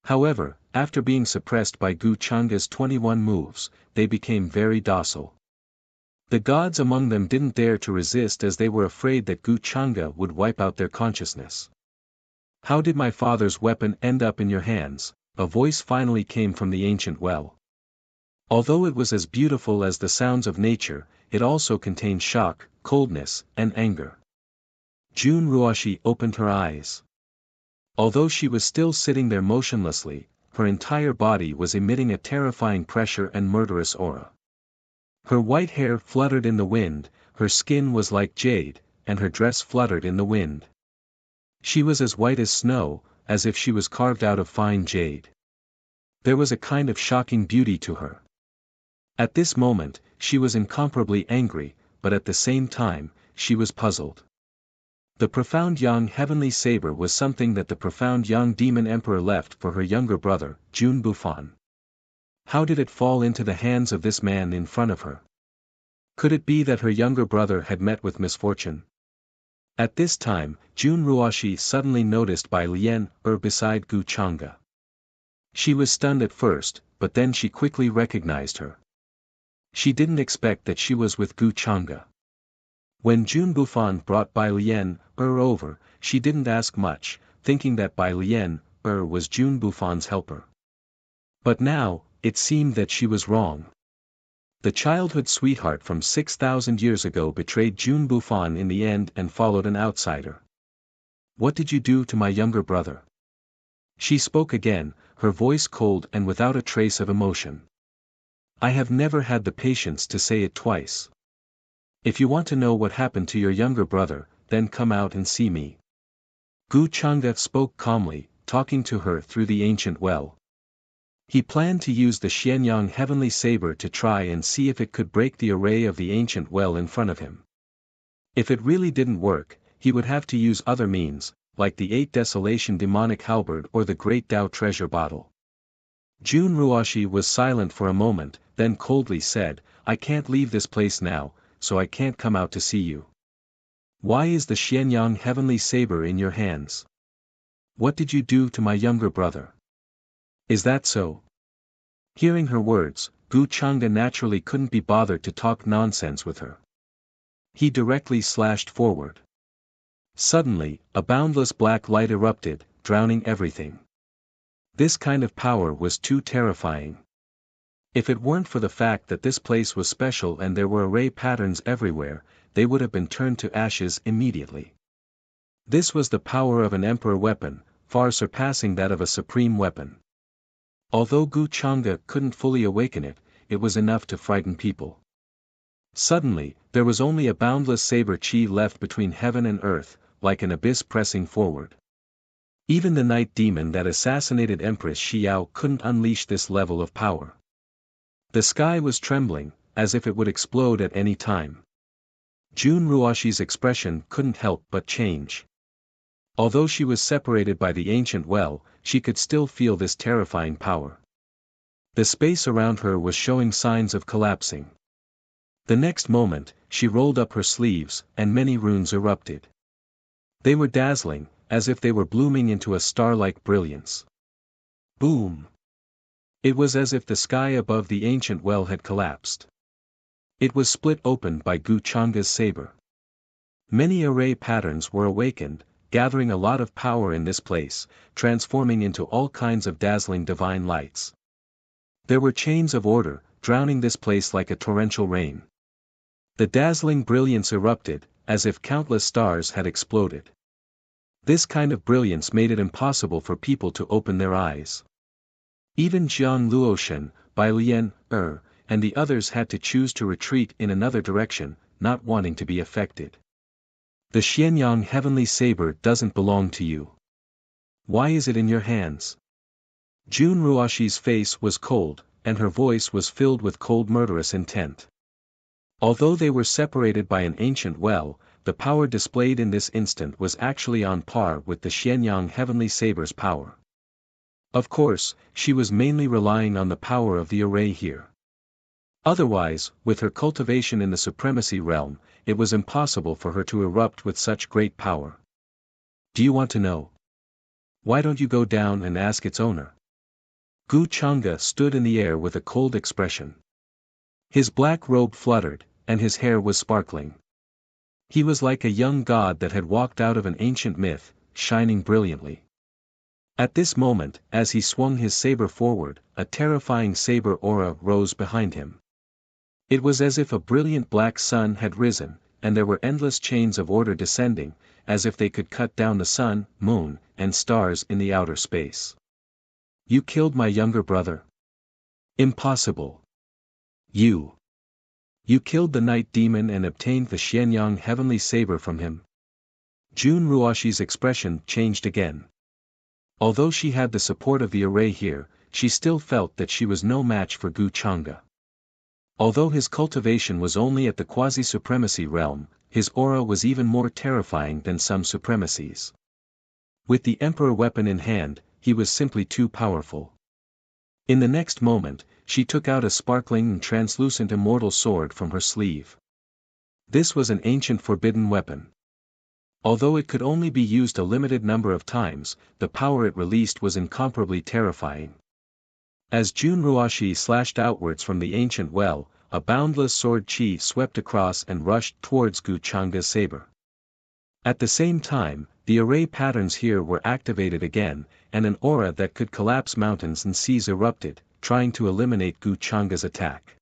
However, after being suppressed by Gu Chang'e's 21 moves, they became very docile. The gods among them didn't dare to resist as they were afraid that Gu Chang'e would wipe out their consciousness. How did my father's weapon end up in your hands? A voice finally came from the ancient well. Although it was as beautiful as the sounds of nature, it also contained shock, coldness, and anger. Jun Ruoshi opened her eyes. Although she was still sitting there motionlessly, her entire body was emitting a terrifying pressure and murderous aura. Her white hair fluttered in the wind, her skin was like jade, and her dress fluttered in the wind. She was as white as snow, as if she was carved out of fine jade. There was a kind of shocking beauty to her. At this moment, she was incomparably angry, but at the same time, she was puzzled. The profound young heavenly saber was something that the profound young demon emperor left for her younger brother, Jun Bufan. How did it fall into the hands of this man in front of her? Could it be that her younger brother had met with misfortune? At this time, Jun Ruoshi suddenly noticed Bai Lian beside Gu Chang'e. She was stunned at first, but then she quickly recognized her. She didn't expect that she was with Gu Chang'e. When Jun Bufan brought Bai Lian over, she didn't ask much, thinking that Bai Lian was Jun Bufan's helper. But now, it seemed that she was wrong. The childhood sweetheart from 6,000 years ago betrayed Jun Bufan in the end and followed an outsider. What did you do to my younger brother? She spoke again, her voice cold and without a trace of emotion. I have never had the patience to say it twice. If you want to know what happened to your younger brother, then come out and see me. Gu Chang'e spoke calmly, talking to her through the ancient well. He planned to use the Xianyang heavenly saber to try and see if it could break the array of the ancient well in front of him. If it really didn't work, he would have to use other means, like the 8 Desolation demonic halberd or the Great Tao treasure bottle. Jun Ruoshi was silent for a moment, then coldly said, I can't leave this place now, so I can't come out to see you. Why is the Xianyang heavenly saber in your hands? What did you do to my younger brother? Is that so? Hearing her words, Gu Chang'e naturally couldn't be bothered to talk nonsense with her. He directly slashed forward. Suddenly, a boundless black light erupted, drowning everything. This kind of power was too terrifying. If it weren't for the fact that this place was special and there were array patterns everywhere, they would have been turned to ashes immediately. This was the power of an emperor weapon, far surpassing that of a supreme weapon. Although Gu Chang'e couldn't fully awaken it, it was enough to frighten people. Suddenly, there was only a boundless saber chi left between heaven and earth, like an abyss pressing forward. Even the night demon that assassinated Empress Xiao couldn't unleash this level of power. The sky was trembling, as if it would explode at any time. Jun Ruoshi's expression couldn't help but change. Although she was separated by the ancient well, she could still feel this terrifying power. The space around her was showing signs of collapsing. The next moment, she rolled up her sleeves, and many runes erupted. They were dazzling, as if they were blooming into a star-like brilliance. Boom! It was as if the sky above the ancient well had collapsed. It was split open by Gu Chang'e's saber. Many array patterns were awakened, gathering a lot of power in this place, transforming into all kinds of dazzling divine lights. There were chains of order, drowning this place like a torrential rain. The dazzling brilliance erupted, as if countless stars had exploded. This kind of brilliance made it impossible for people to open their eyes. Even Jiang Luoshen, Bai Lian, and the others had to choose to retreat in another direction, not wanting to be affected. The Xianyang heavenly saber doesn't belong to you. Why is it in your hands? Jun Ruoshi's face was cold, and her voice was filled with cold murderous intent. Although they were separated by an ancient well, the power displayed in this instant was actually on par with the Xianyang heavenly saber's power. Of course, she was mainly relying on the power of the array here. Otherwise, with her cultivation in the supremacy realm, it was impossible for her to erupt with such great power. Do you want to know? Why don't you go down and ask its owner? Gu Chang'e stood in the air with a cold expression. His black robe fluttered, and his hair was sparkling. He was like a young god that had walked out of an ancient myth, shining brilliantly. At this moment, as he swung his saber forward, a terrifying saber aura rose behind him. It was as if a brilliant black sun had risen, and there were endless chains of order descending, as if they could cut down the sun, moon, and stars in the outer space. You killed my younger brother? Impossible. You killed the night demon and obtained the Xianyang heavenly saber from him? Jun Ruoshi's expression changed again. Although she had the support of the array here, she still felt that she was no match for Gu Chang'e. Although his cultivation was only at the quasi-supremacy realm, his aura was even more terrifying than some supremacies. With the emperor weapon in hand, he was simply too powerful. In the next moment, she took out a sparkling and translucent immortal sword from her sleeve. This was an ancient forbidden weapon. Although it could only be used a limited number of times, the power it released was incomparably terrifying. As Jun Ruoshi slashed outwards from the ancient well, a boundless sword chi swept across and rushed towards Gu Chang'e's saber. At the same time, the array patterns here were activated again, and an aura that could collapse mountains and seas erupted, trying to eliminate Gu Chang'e's attack.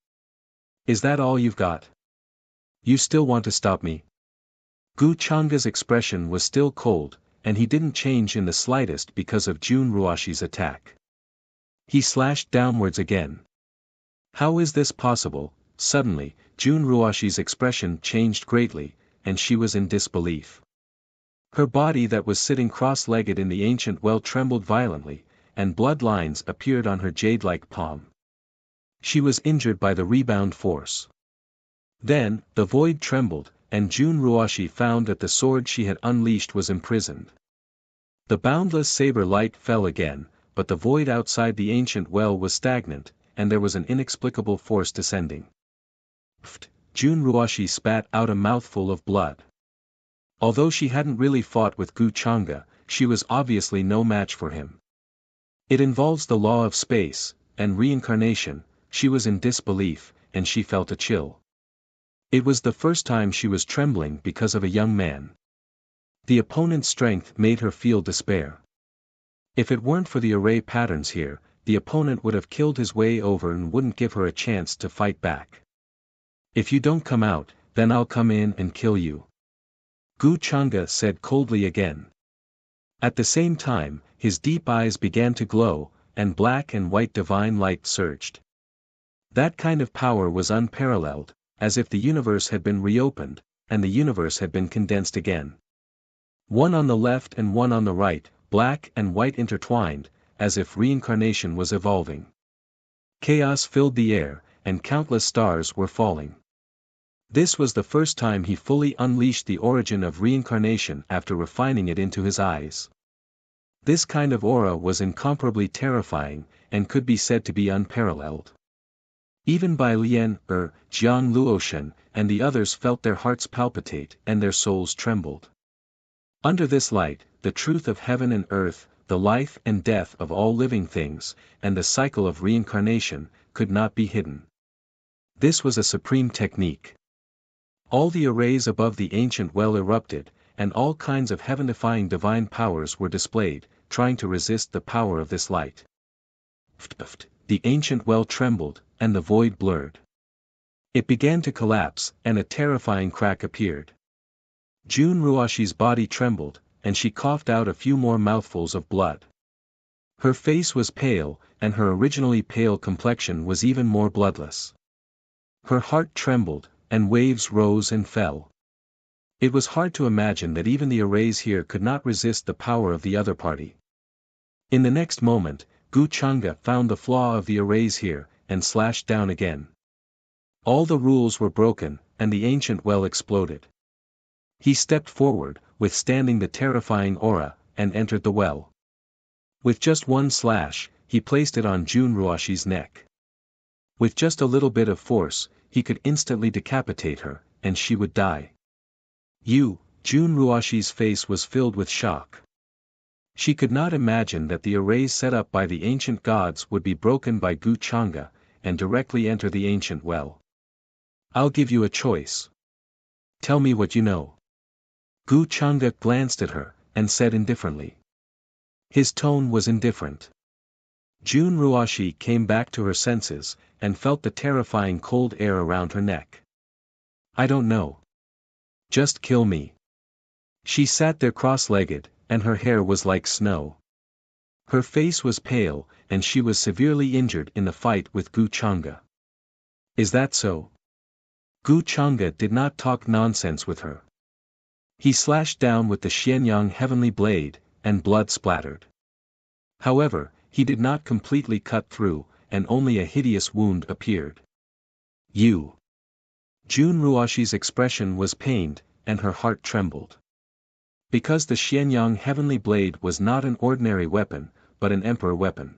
Is that all you've got? You still want to stop me? Gu Chang'e's expression was still cold, and he didn't change in the slightest because of Jun Ruoshi's attack. He slashed downwards again. How is this possible? Suddenly, Jun Ruoshi's expression changed greatly, and she was in disbelief. Her body that was sitting cross-legged in the ancient well trembled violently, and blood lines appeared on her jade-like palm. She was injured by the rebound force. Then, the void trembled, and Jun Ruoshi found that the sword she had unleashed was imprisoned. The boundless saber light fell again, but the void outside the ancient well was stagnant, and there was an inexplicable force descending. Pfft! Jun Ruoshi spat out a mouthful of blood. Although she hadn't really fought with Gu Chang'e, she was obviously no match for him. It involves the law of space, and reincarnation. She was in disbelief, and she felt a chill. It was the first time she was trembling because of a young man. The opponent's strength made her feel despair. If it weren't for the array patterns here, the opponent would have killed his way over and wouldn't give her a chance to fight back. If you don't come out, then I'll come in and kill you. Gu Chang'e said coldly again. At the same time, his deep eyes began to glow, and black and white divine light surged. That kind of power was unparalleled, as if the universe had been reopened, and the universe had been condensed again. One on the left and one on the right, black and white intertwined, as if reincarnation was evolving. Chaos filled the air, and countless stars were falling. This was the first time he fully unleashed the origin of reincarnation after refining it into his eyes. This kind of aura was incomparably terrifying, and could be said to be unparalleled. Even Bai Lian, Jiang Luoshan, and the others felt their hearts palpitate and their souls trembled. Under this light, the truth of heaven and earth, the life and death of all living things, and the cycle of reincarnation, could not be hidden. This was a supreme technique. All the arrays above the ancient well erupted, and all kinds of heaven-defying divine powers were displayed, trying to resist the power of this light. The ancient well trembled, and the void blurred. It began to collapse, and a terrifying crack appeared. Jun Ruoshi's body trembled, and she coughed out a few more mouthfuls of blood. Her face was pale, and her originally pale complexion was even more bloodless. Her heart trembled, and waves rose and fell. It was hard to imagine that even the arrays here could not resist the power of the other party. In the next moment, Gu Chang'e found the flaw of the arrays here, and slashed down again. All the rules were broken, and the ancient well exploded. He stepped forward, withstanding the terrifying aura, and entered the well. With just one slash, he placed it on Jun Ruoshi's neck. With just a little bit of force, he could instantly decapitate her, and she would die. Jun Ruoshi's face was filled with shock. She could not imagine that the arrays set up by the ancient gods would be broken by Gu Chang'e, and directly enter the ancient well. I'll give you a choice. Tell me what you know. Gu Chang'e glanced at her, and said indifferently. His tone was indifferent. Jun Ruashi came back to her senses, and felt the terrifying cold air around her neck. I don't know. Just kill me. She sat there cross-legged, and her hair was like snow. Her face was pale, and she was severely injured in the fight with Gu Changa. Is that so? Gu Changa did not talk nonsense with her. He slashed down with the Xianyang heavenly blade, and blood splattered. However, he did not completely cut through, and only a hideous wound appeared. You. Jun Ruashi's expression was pained, and her heart trembled. Because the Xianyang heavenly blade was not an ordinary weapon, but an emperor weapon.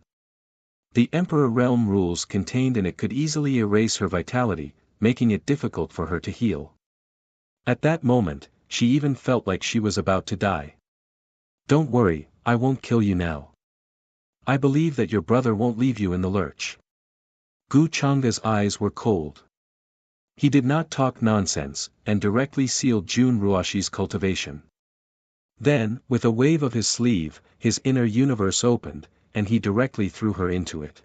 The emperor realm rules contained in it could easily erase her vitality, making it difficult for her to heal. At that moment, she even felt like she was about to die. Don't worry, I won't kill you now. I believe that your brother won't leave you in the lurch. Gu Changa's eyes were cold. He did not talk nonsense, and directly sealed Jun Ruashi's cultivation. Then, with a wave of his sleeve, his inner universe opened, and he directly threw her into it.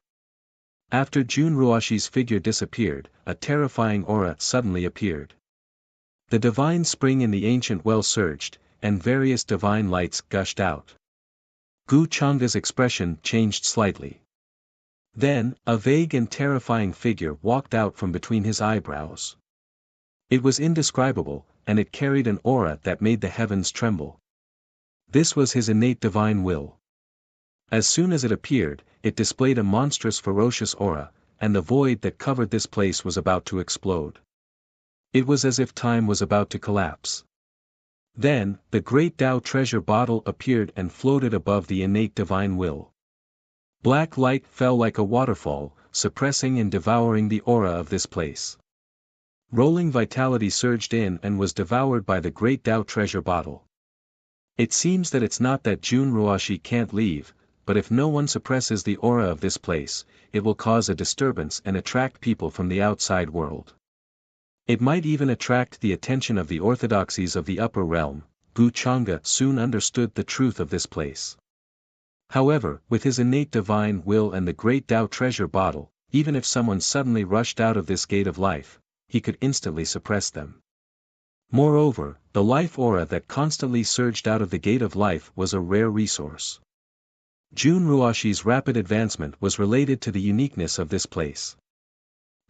After Jun Ruashi's figure disappeared, a terrifying aura suddenly appeared. The divine spring in the ancient well surged, and various divine lights gushed out. Gu Changa's expression changed slightly. Then, a vague and terrifying figure walked out from between his eyebrows. It was indescribable, and it carried an aura that made the heavens tremble. This was his innate divine will. As soon as it appeared, it displayed a monstrous ferocious aura, and the void that covered this place was about to explode. It was as if time was about to collapse. Then, the great Tao treasure bottle appeared and floated above the innate divine will. Black light fell like a waterfall, suppressing and devouring the aura of this place. Rolling vitality surged in and was devoured by the great Tao treasure bottle. It seems that it's not that Jun Ruashi can't leave, but if no one suppresses the aura of this place, it will cause a disturbance and attract people from the outside world. It might even attract the attention of the orthodoxies of the upper realm. Gu Changa soon understood the truth of this place. However, with his innate divine will and the great Tao treasure bottle, even if someone suddenly rushed out of this gate of life, he could instantly suppress them. Moreover, the life aura that constantly surged out of the gate of life was a rare resource. Jun Ruashi's rapid advancement was related to the uniqueness of this place.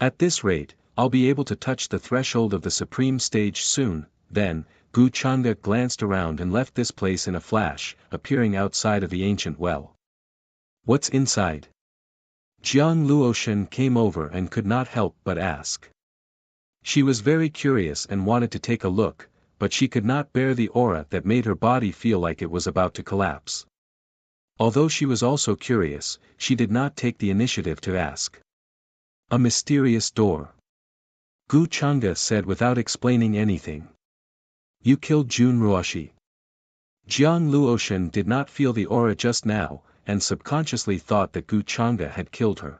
At this rate, I'll be able to touch the threshold of the supreme stage soon. Then, Gu Changa glanced around and left this place in a flash, appearing outside of the ancient well. What's inside? Jiang Luoshan came over and could not help but ask. She was very curious and wanted to take a look, but she could not bear the aura that made her body feel like it was about to collapse. Although she was also curious, she did not take the initiative to ask. A mysterious door. Gu Changa said without explaining anything. You killed Jun Ruashi. Jiang Luoshan did not feel the aura just now, and subconsciously thought that Gu Changa had killed her.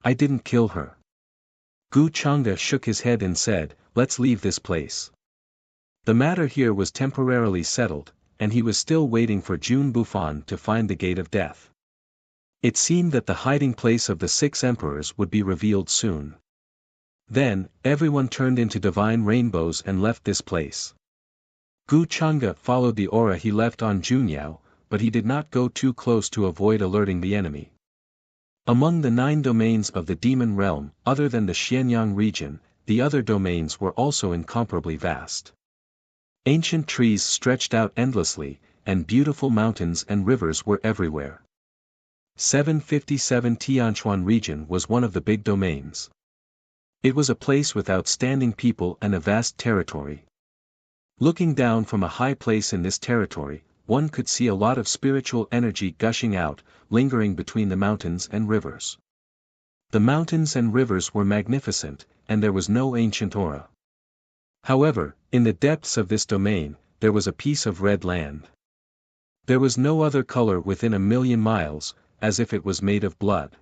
I didn't kill her. Gu Changa shook his head and said, let's leave this place. The matter here was temporarily settled, and he was still waiting for Jun Bufan to find the gate of death. It seemed that the hiding place of the 6 emperors would be revealed soon. Then, everyone turned into divine rainbows and left this place. Gu Changa followed the aura he left on Junyao, but he did not go too close to avoid alerting the enemy. Among the 9 domains of the demon realm, other than the Xianyang region, the other domains were also incomparably vast. Ancient trees stretched out endlessly, and beautiful mountains and rivers were everywhere. 757 Tianchuan region was one of the big domains. It was a place with outstanding people and a vast territory. Looking down from a high place in this territory, one could see a lot of spiritual energy gushing out, lingering between the mountains and rivers. The mountains and rivers were magnificent, and there was no ancient aura. However, in the depths of this domain, there was a piece of red land. There was no other color within a million miles, as if it was made of blood.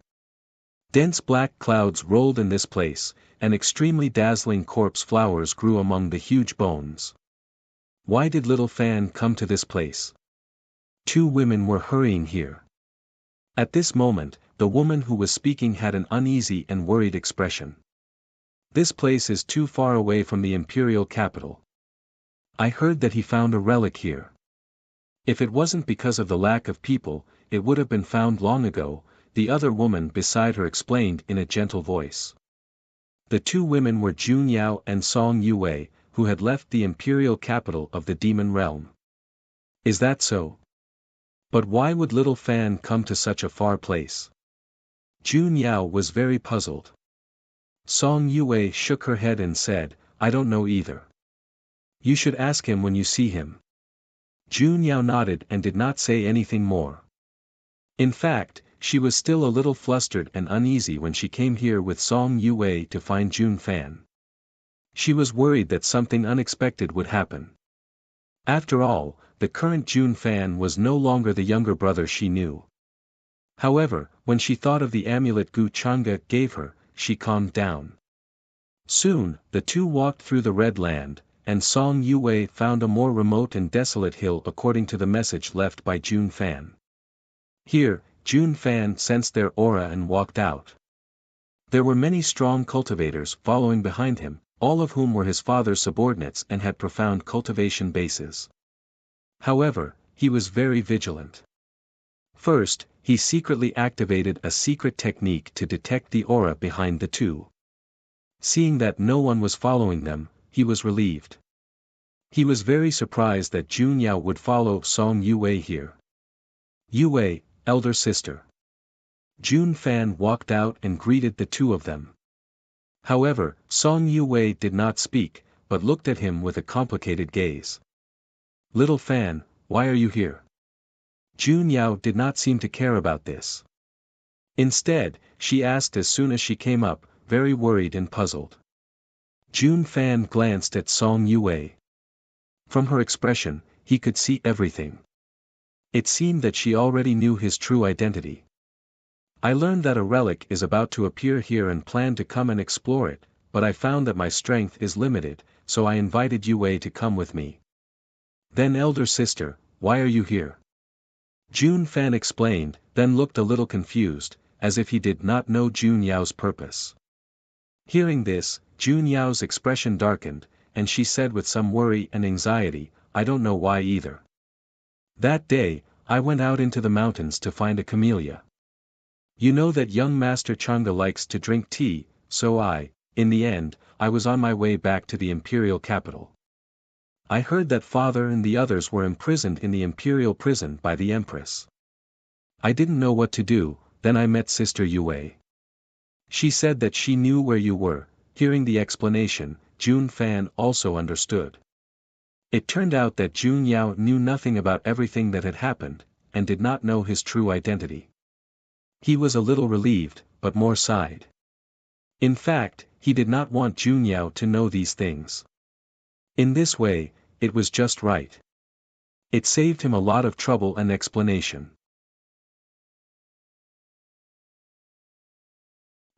Dense black clouds rolled in this place, and extremely dazzling corpse flowers grew among the huge bones. Why did Little Fan come to this place? Two women were hurrying here. At this moment, the woman who was speaking had an uneasy and worried expression. This place is too far away from the imperial capital. I heard that he found a relic here. If it wasn't because of the lack of people, it would have been found long ago, the other woman beside her explained in a gentle voice. The two women were Jun Yao and Song Yue, who had left the imperial capital of the demon realm. Is that so? But why would little Fan come to such a far place? Jun Yao was very puzzled. Song Yue shook her head and said, I don't know either. You should ask him when you see him. Jun Yao nodded and did not say anything more. In fact, she was still a little flustered and uneasy when she came here with Song Yue to find Jun Fan. She was worried that something unexpected would happen. After all, the current Jun Fan was no longer the younger brother she knew. However, when she thought of the amulet Gu Changa gave her, she calmed down. Soon, the two walked through the Red Land, and Song Yue found a more remote and desolate hill according to the message left by Jun Fan. Here, Jun Fan sensed their aura and walked out. There were many strong cultivators following behind him, all of whom were his father's subordinates and had profound cultivation bases. However, he was very vigilant. First, he secretly activated a secret technique to detect the aura behind the two. Seeing that no one was following them, he was relieved. He was very surprised that Jun Yao would follow Song Yue here. Yue, elder sister. Jun Fan walked out and greeted the two of them. However, Song Yue did not speak, but looked at him with a complicated gaze. Little Fan, why are you here? Jun Yao did not seem to care about this. Instead, she asked as soon as she came up, very worried and puzzled. Jun Fan glanced at Song Yue. From her expression, he could see everything. It seemed that she already knew his true identity. I learned that a relic is about to appear here and planned to come and explore it, but I found that my strength is limited, so I invited Yue to come with me. Then elder sister, why are you here? Jun Fan explained, then looked a little confused, as if he did not know Jun Yao's purpose. Hearing this, Jun Yao's expression darkened, and she said with some worry and anxiety, I don't know why either. That day, I went out into the mountains to find a camellia. You know that young Master Chang'e likes to drink tea, so in the end, I was on my way back to the imperial capital. I heard that father and the others were imprisoned in the imperial prison by the empress. I didn't know what to do, then I met Sister Yue. She said that she knew where you were. Hearing the explanation, Jun Fan also understood. It turned out that Jun Yao knew nothing about everything that had happened, and did not know his true identity. He was a little relieved, but more sighed. In fact, he did not want Jun Yao to know these things. In this way, it was just right. It saved him a lot of trouble and explanation.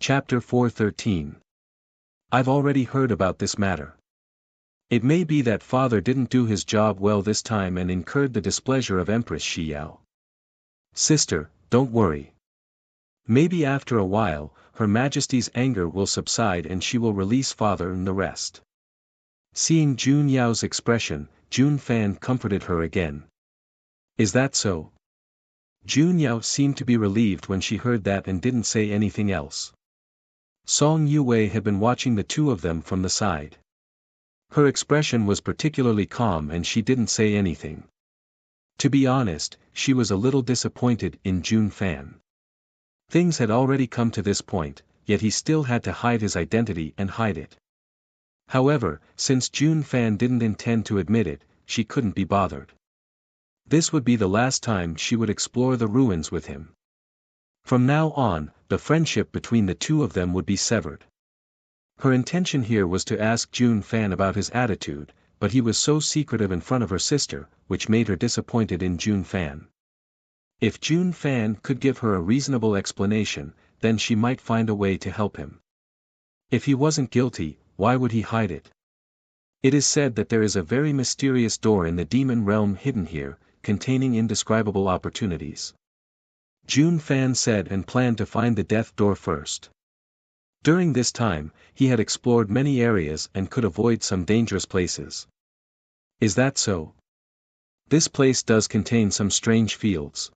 Chapter 413. I've already heard about this matter. It may be that father didn't do his job well this time and incurred the displeasure of Empress Xiao. Sister, don't worry. Maybe after a while, Her Majesty's anger will subside and she will release father and the rest. Seeing Jun Yao's expression, Jun Fan comforted her again. Is that so? Jun Yao seemed to be relieved when she heard that and didn't say anything else. Song Yue had been watching the two of them from the side. Her expression was particularly calm and she didn't say anything. To be honest, she was a little disappointed in Jun Fan. Things had already come to this point, yet he still had to hide his identity and hide it. However, since Jun Fan didn't intend to admit it, she couldn't be bothered. This would be the last time she would explore the ruins with him. From now on, the friendship between the two of them would be severed. Her intention here was to ask Jun Fan about his attitude, but he was so secretive in front of her sister, which made her disappointed in Jun Fan. If Jun Fan could give her a reasonable explanation, then she might find a way to help him. If he wasn't guilty, why would he hide it? It is said that there is a very mysterious door in the demon realm hidden here, containing indescribable opportunities. Jun Fan said and planned to find the death door first. During this time, he had explored many areas and could avoid some dangerous places. Is that so? This place does contain some strange fields.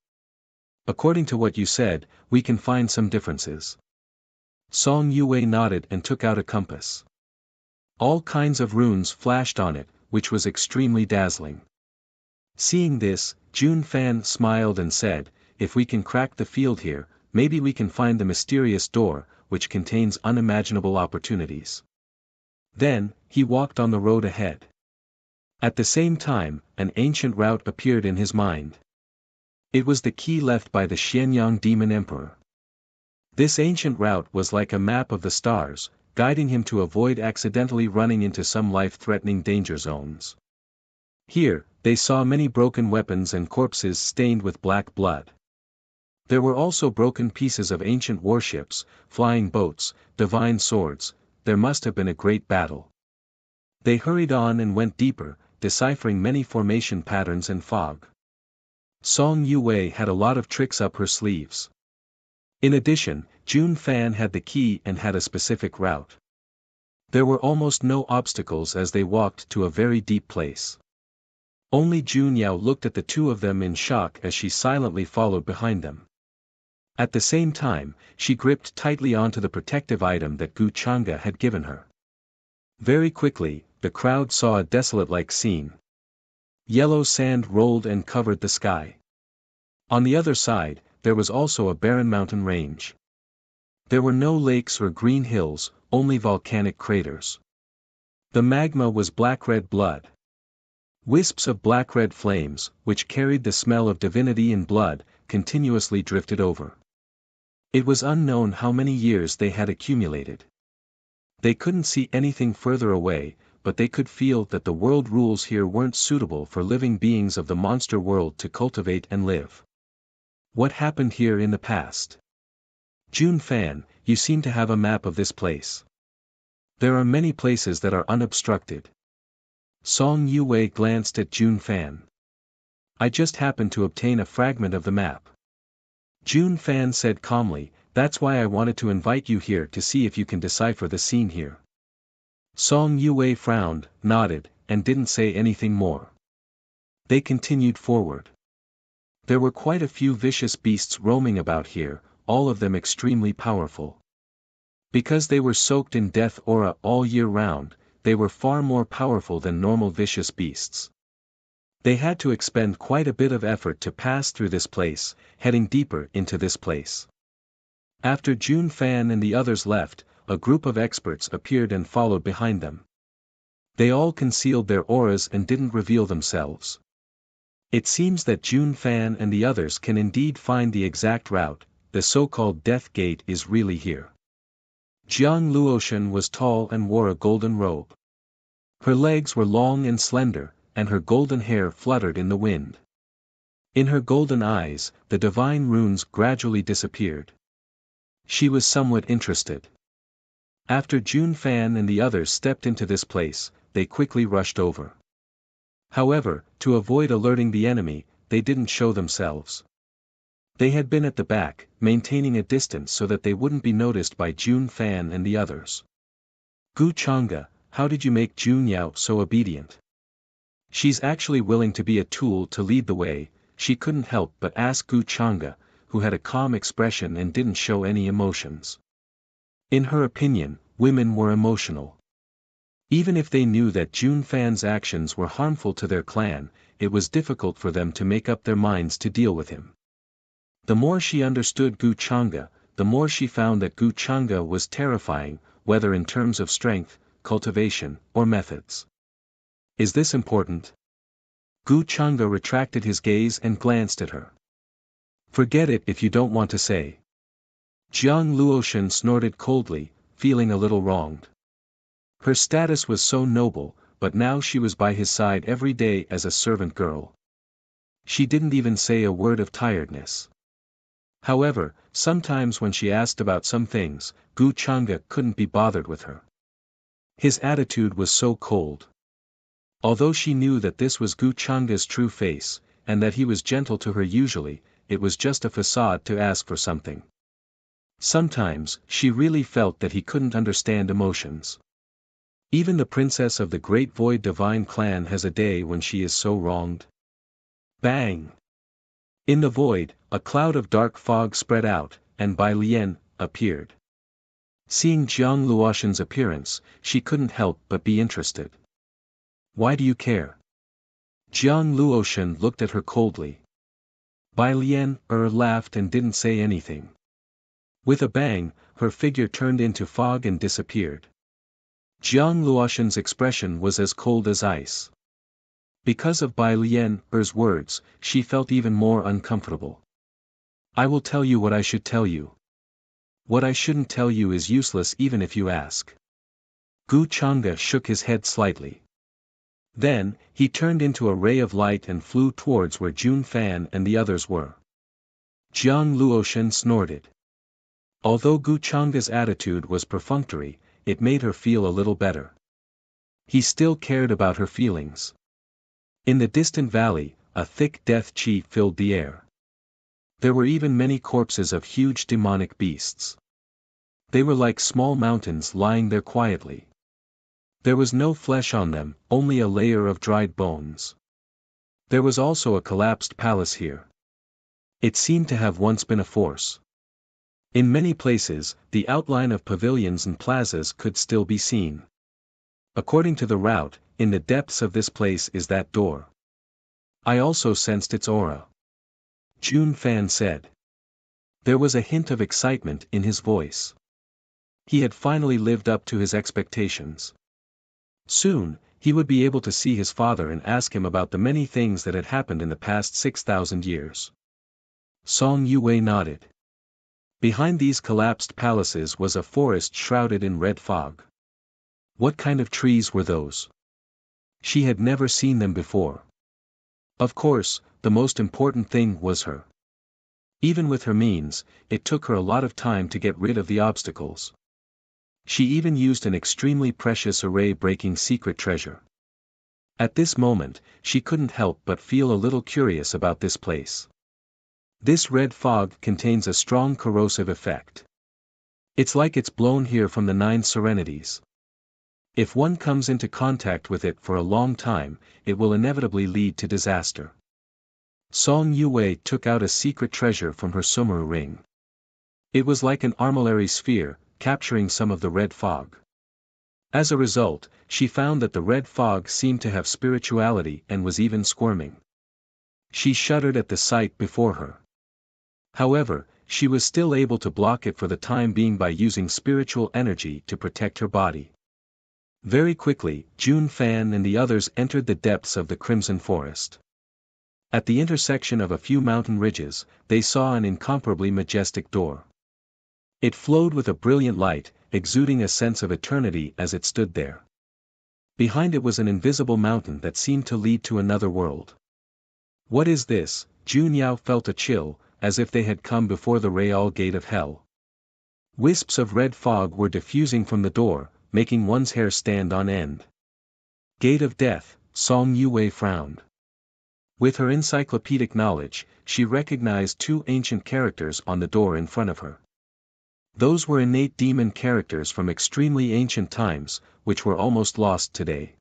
According to what you said, we can find some differences. Song Yue nodded and took out a compass. All kinds of runes flashed on it, which was extremely dazzling. Seeing this, Jun Fan smiled and said, if we can crack the field here, maybe we can find the mysterious door, which contains unimaginable opportunities. Then, he walked on the road ahead. At the same time, an ancient route appeared in his mind. It was the key left by the Xianyang Demon Emperor. This ancient route was like a map of the stars, guiding him to avoid accidentally running into some life-threatening danger zones. Here, they saw many broken weapons and corpses stained with black blood. There were also broken pieces of ancient warships, flying boats, divine swords. There must have been a great battle. They hurried on and went deeper, deciphering many formation patterns and fog. Song Yue had a lot of tricks up her sleeves. In addition, Jun Fan had the key and had a specific route. There were almost no obstacles as they walked to a very deep place. Only Jun Yao looked at the two of them in shock as she silently followed behind them. At the same time, she gripped tightly onto the protective item that Gu Chang'e had given her. Very quickly, the crowd saw a desolate-like scene. Yellow sand rolled and covered the sky. On the other side, there was also a barren mountain range. There were no lakes or green hills, only volcanic craters. The magma was black-red blood. Wisps of black-red flames, which carried the smell of divinity in blood, continuously drifted over. It was unknown how many years they had accumulated. They couldn't see anything further away, but they could feel that the world rules here weren't suitable for living beings of the monster world to cultivate and live. What happened here in the past? Jun Fan, you seem to have a map of this place. There are many places that are unobstructed. Song Yue glanced at Jun Fan. I just happened to obtain a fragment of the map. Jun Fan said calmly, that's why I wanted to invite you here to see if you can decipher the scene here. Song Yue frowned, nodded, and didn't say anything more. They continued forward. There were quite a few vicious beasts roaming about here, all of them extremely powerful. Because they were soaked in death aura all year round, they were far more powerful than normal vicious beasts. They had to expend quite a bit of effort to pass through this place, heading deeper into this place. After Jun Fan and the others left, a group of experts appeared and followed behind them. They all concealed their auras and didn't reveal themselves. It seems that Jun Fan and the others can indeed find the exact route. The so-called Death Gate is really here. Jiang Luoshan was tall and wore a golden robe. Her legs were long and slender, and her golden hair fluttered in the wind. In her golden eyes, the divine runes gradually disappeared. She was somewhat interested. After Jun Fan and the others stepped into this place, they quickly rushed over. However, to avoid alerting the enemy, they didn't show themselves. They had been at the back, maintaining a distance so that they wouldn't be noticed by Jun Fan and the others. Gu Chang'e, how did you make Jun Yao so obedient? She's actually willing to be a tool to lead the way, she couldn't help but ask Gu Chang'e, who had a calm expression and didn't show any emotions. In her opinion, women were emotional. Even if they knew that Jun Fan's actions were harmful to their clan, it was difficult for them to make up their minds to deal with him. The more she understood Gu Chang'e, the more she found that Gu Chang'e was terrifying, whether in terms of strength, cultivation, or methods. Is this important? Gu Chang'e retracted his gaze and glanced at her. Forget it if you don't want to say. Jiang Luoshan snorted coldly, feeling a little wronged. Her status was so noble, but now she was by his side every day as a servant girl. She didn't even say a word of tiredness. However, sometimes when she asked about some things, Gu Chang'e couldn't be bothered with her. His attitude was so cold. Although she knew that this was Gu Chang'e's true face, and that he was gentle to her usually, it was just a facade to ask for something. Sometimes, she really felt that he couldn't understand emotions. Even the princess of the Great Void Divine Clan has a day when she is so wronged. Bang! In the void, a cloud of dark fog spread out, and Bai Lian appeared. Seeing Jiang Luoshan's appearance, she couldn't help but be interested. Why do you care? Jiang Luoshan looked at her coldly. Bai Lian laughed and didn't say anything. With a bang, her figure turned into fog and disappeared. Jiang Luoshan's expression was as cold as ice. Because of Bai Lian's words, she felt even more uncomfortable. I will tell you what I should tell you. What I shouldn't tell you is useless even if you ask. Gu Chang'e shook his head slightly. Then, he turned into a ray of light and flew towards where Jun Fan and the others were. Jiang Luoshan snorted. Although Gu Chang'e's attitude was perfunctory, it made her feel a little better. He still cared about her feelings. In the distant valley, a thick death qi filled the air. There were even many corpses of huge demonic beasts. They were like small mountains lying there quietly. There was no flesh on them, only a layer of dried bones. There was also a collapsed palace here. It seemed to have once been a force. In many places, the outline of pavilions and plazas could still be seen. According to the route, in the depths of this place is that door. I also sensed its aura. Jun Fan said. There was a hint of excitement in his voice. He had finally lived up to his expectations. Soon, he would be able to see his father and ask him about the many things that had happened in the past 6,000 years. Song Yue nodded. Behind these collapsed palaces was a forest shrouded in red fog. What kind of trees were those? She had never seen them before. Of course, the most important thing was her. Even with her means, it took her a lot of time to get rid of the obstacles. She even used an extremely precious array-breaking secret treasure. At this moment, she couldn't help but feel a little curious about this place. This red fog contains a strong corrosive effect. It's like it's blown here from the 9 serenities. If one comes into contact with it for a long time, it will inevitably lead to disaster. Song Yue took out a secret treasure from her sumeru ring. It was like an armillary sphere, capturing some of the red fog. As a result, she found that the red fog seemed to have spirituality and was even squirming. She shuddered at the sight before her. However, she was still able to block it for the time being by using spiritual energy to protect her body. Very quickly, Jun Fan and the others entered the depths of the Crimson Forest. At the intersection of a few mountain ridges, they saw an incomparably majestic door. It flowed with a brilliant light, exuding a sense of eternity as it stood there. Behind it was an invisible mountain that seemed to lead to another world. What is this? Jun Yao felt a chill, as if they had come before the Real Gate of Hell. Wisps of red fog were diffusing from the door, making one's hair stand on end. Gate of Death, Song Yue frowned. With her encyclopedic knowledge, she recognized 2 ancient characters on the door in front of her. Those were innate demon characters from extremely ancient times, which were almost lost today.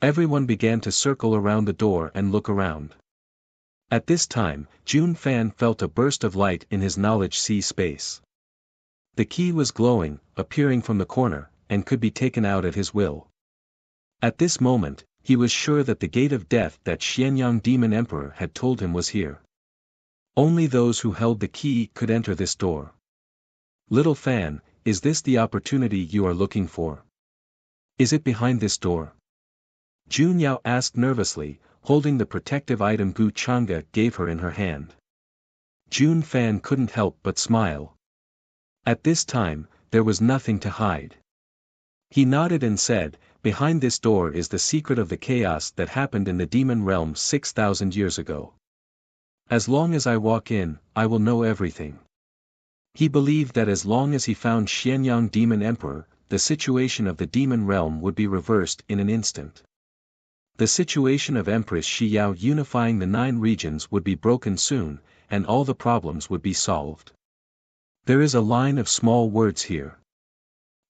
Everyone began to circle around the door and look around. At this time, Jun Fan felt a burst of light in his knowledge sea space. The key was glowing, appearing from the corner, and could be taken out at his will. At this moment, he was sure that the Gate of Death that Xianyang Demon Emperor had told him was here. Only those who held the key could enter this door. Little Fan, is this the opportunity you are looking for? Is it behind this door? Jun Yao asked nervously, holding the protective item Gu Chang'e gave her in her hand. Jun Fan couldn't help but smile. At this time, there was nothing to hide. He nodded and said, behind this door is the secret of the chaos that happened in the demon realm 6,000 years ago. As long as I walk in, I will know everything. He believed that as long as he found Xianyang Demon Emperor, the situation of the demon realm would be reversed in an instant. The situation of Empress Xiao unifying the 9 regions would be broken soon, and all the problems would be solved. There is a line of small words here.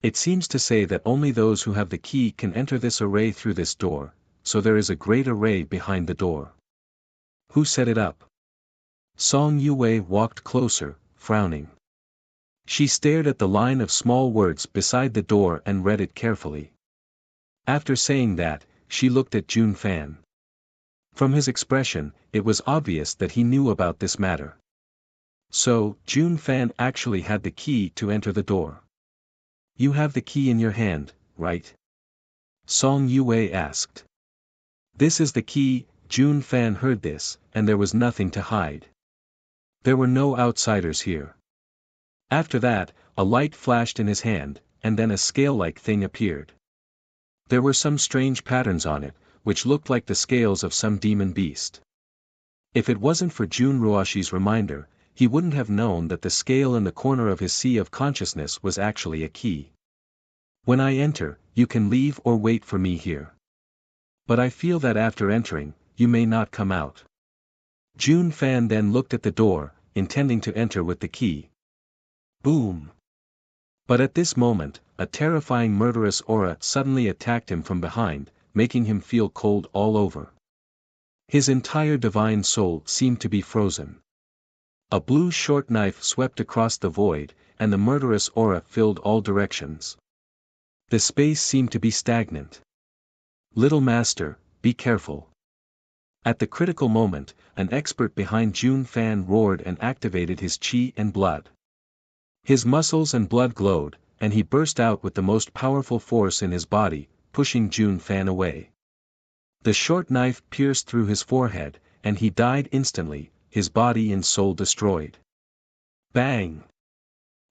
It seems to say that only those who have the key can enter this array through this door, so there is a great array behind the door. Who set it up? Song Yue walked closer, frowning. She stared at the line of small words beside the door and read it carefully. After saying that, she looked at Jun Fan. From his expression, it was obvious that he knew about this matter. So, Jun Fan actually had the key to enter the door. You have the key in your hand, right? Song Yue asked. This is the key. Jun Fan heard this, and there was nothing to hide. There were no outsiders here. After that, a light flashed in his hand, and then a scale-like thing appeared. There were some strange patterns on it, which looked like the scales of some demon beast. If it wasn't for Jun Ruoshi's reminder, he wouldn't have known that the scale in the corner of his sea of consciousness was actually a key. When I enter, you can leave or wait for me here. But I feel that after entering, you may not come out. Jun Fan then looked at the door, intending to enter with the key. Boom! But at this moment, a terrifying murderous aura suddenly attacked him from behind, making him feel cold all over. His entire divine soul seemed to be frozen. A blue short knife swept across the void, and the murderous aura filled all directions. The space seemed to be stagnant. Little master, be careful. At the critical moment, an expert behind Jun Fan roared and activated his chi and blood. His muscles and blood glowed, and he burst out with the most powerful force in his body, pushing Jun Fan away. The short knife pierced through his forehead, and he died instantly, his body and soul destroyed. Bang!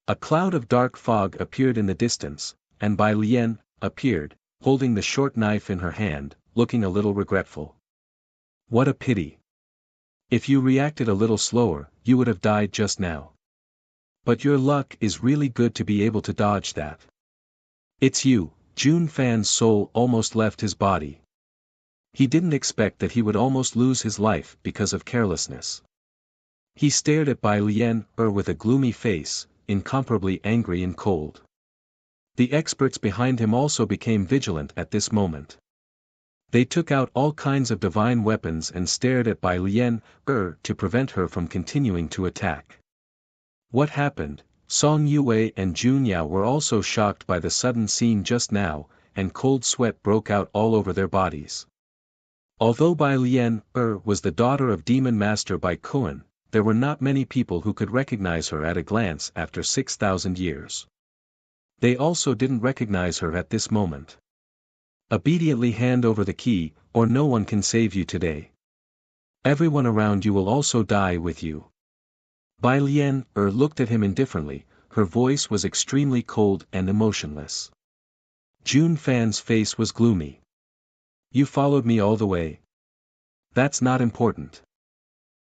A cloud of dark fog appeared in the distance, and Bai Lian appeared, holding the short knife in her hand, looking a little regretful. What a pity. If you reacted a little slower, you would have died just now. But your luck is really good to be able to dodge that. It's you. Jun Fan's soul almost left his body. He didn't expect that he would almost lose his life because of carelessness. He stared at Bai Lian with a gloomy face, incomparably angry and cold. The experts behind him also became vigilant at this moment. They took out all kinds of divine weapons and stared at Bai Lian to prevent her from continuing to attack. What happened? Song Yue and Jun Yao were also shocked by the sudden scene just now, and cold sweat broke out all over their bodies. Although Bai Lian was the daughter of Demon Master Bai Kuan, there were not many people who could recognize her at a glance after 6,000 years. They also didn't recognize her at this moment. Obediently hand over the key, or no one can save you today. Everyone around you will also die with you. Bai Lian looked at him indifferently, her voice was extremely cold and emotionless. Jun Fan's face was gloomy. You followed me all the way. That's not important.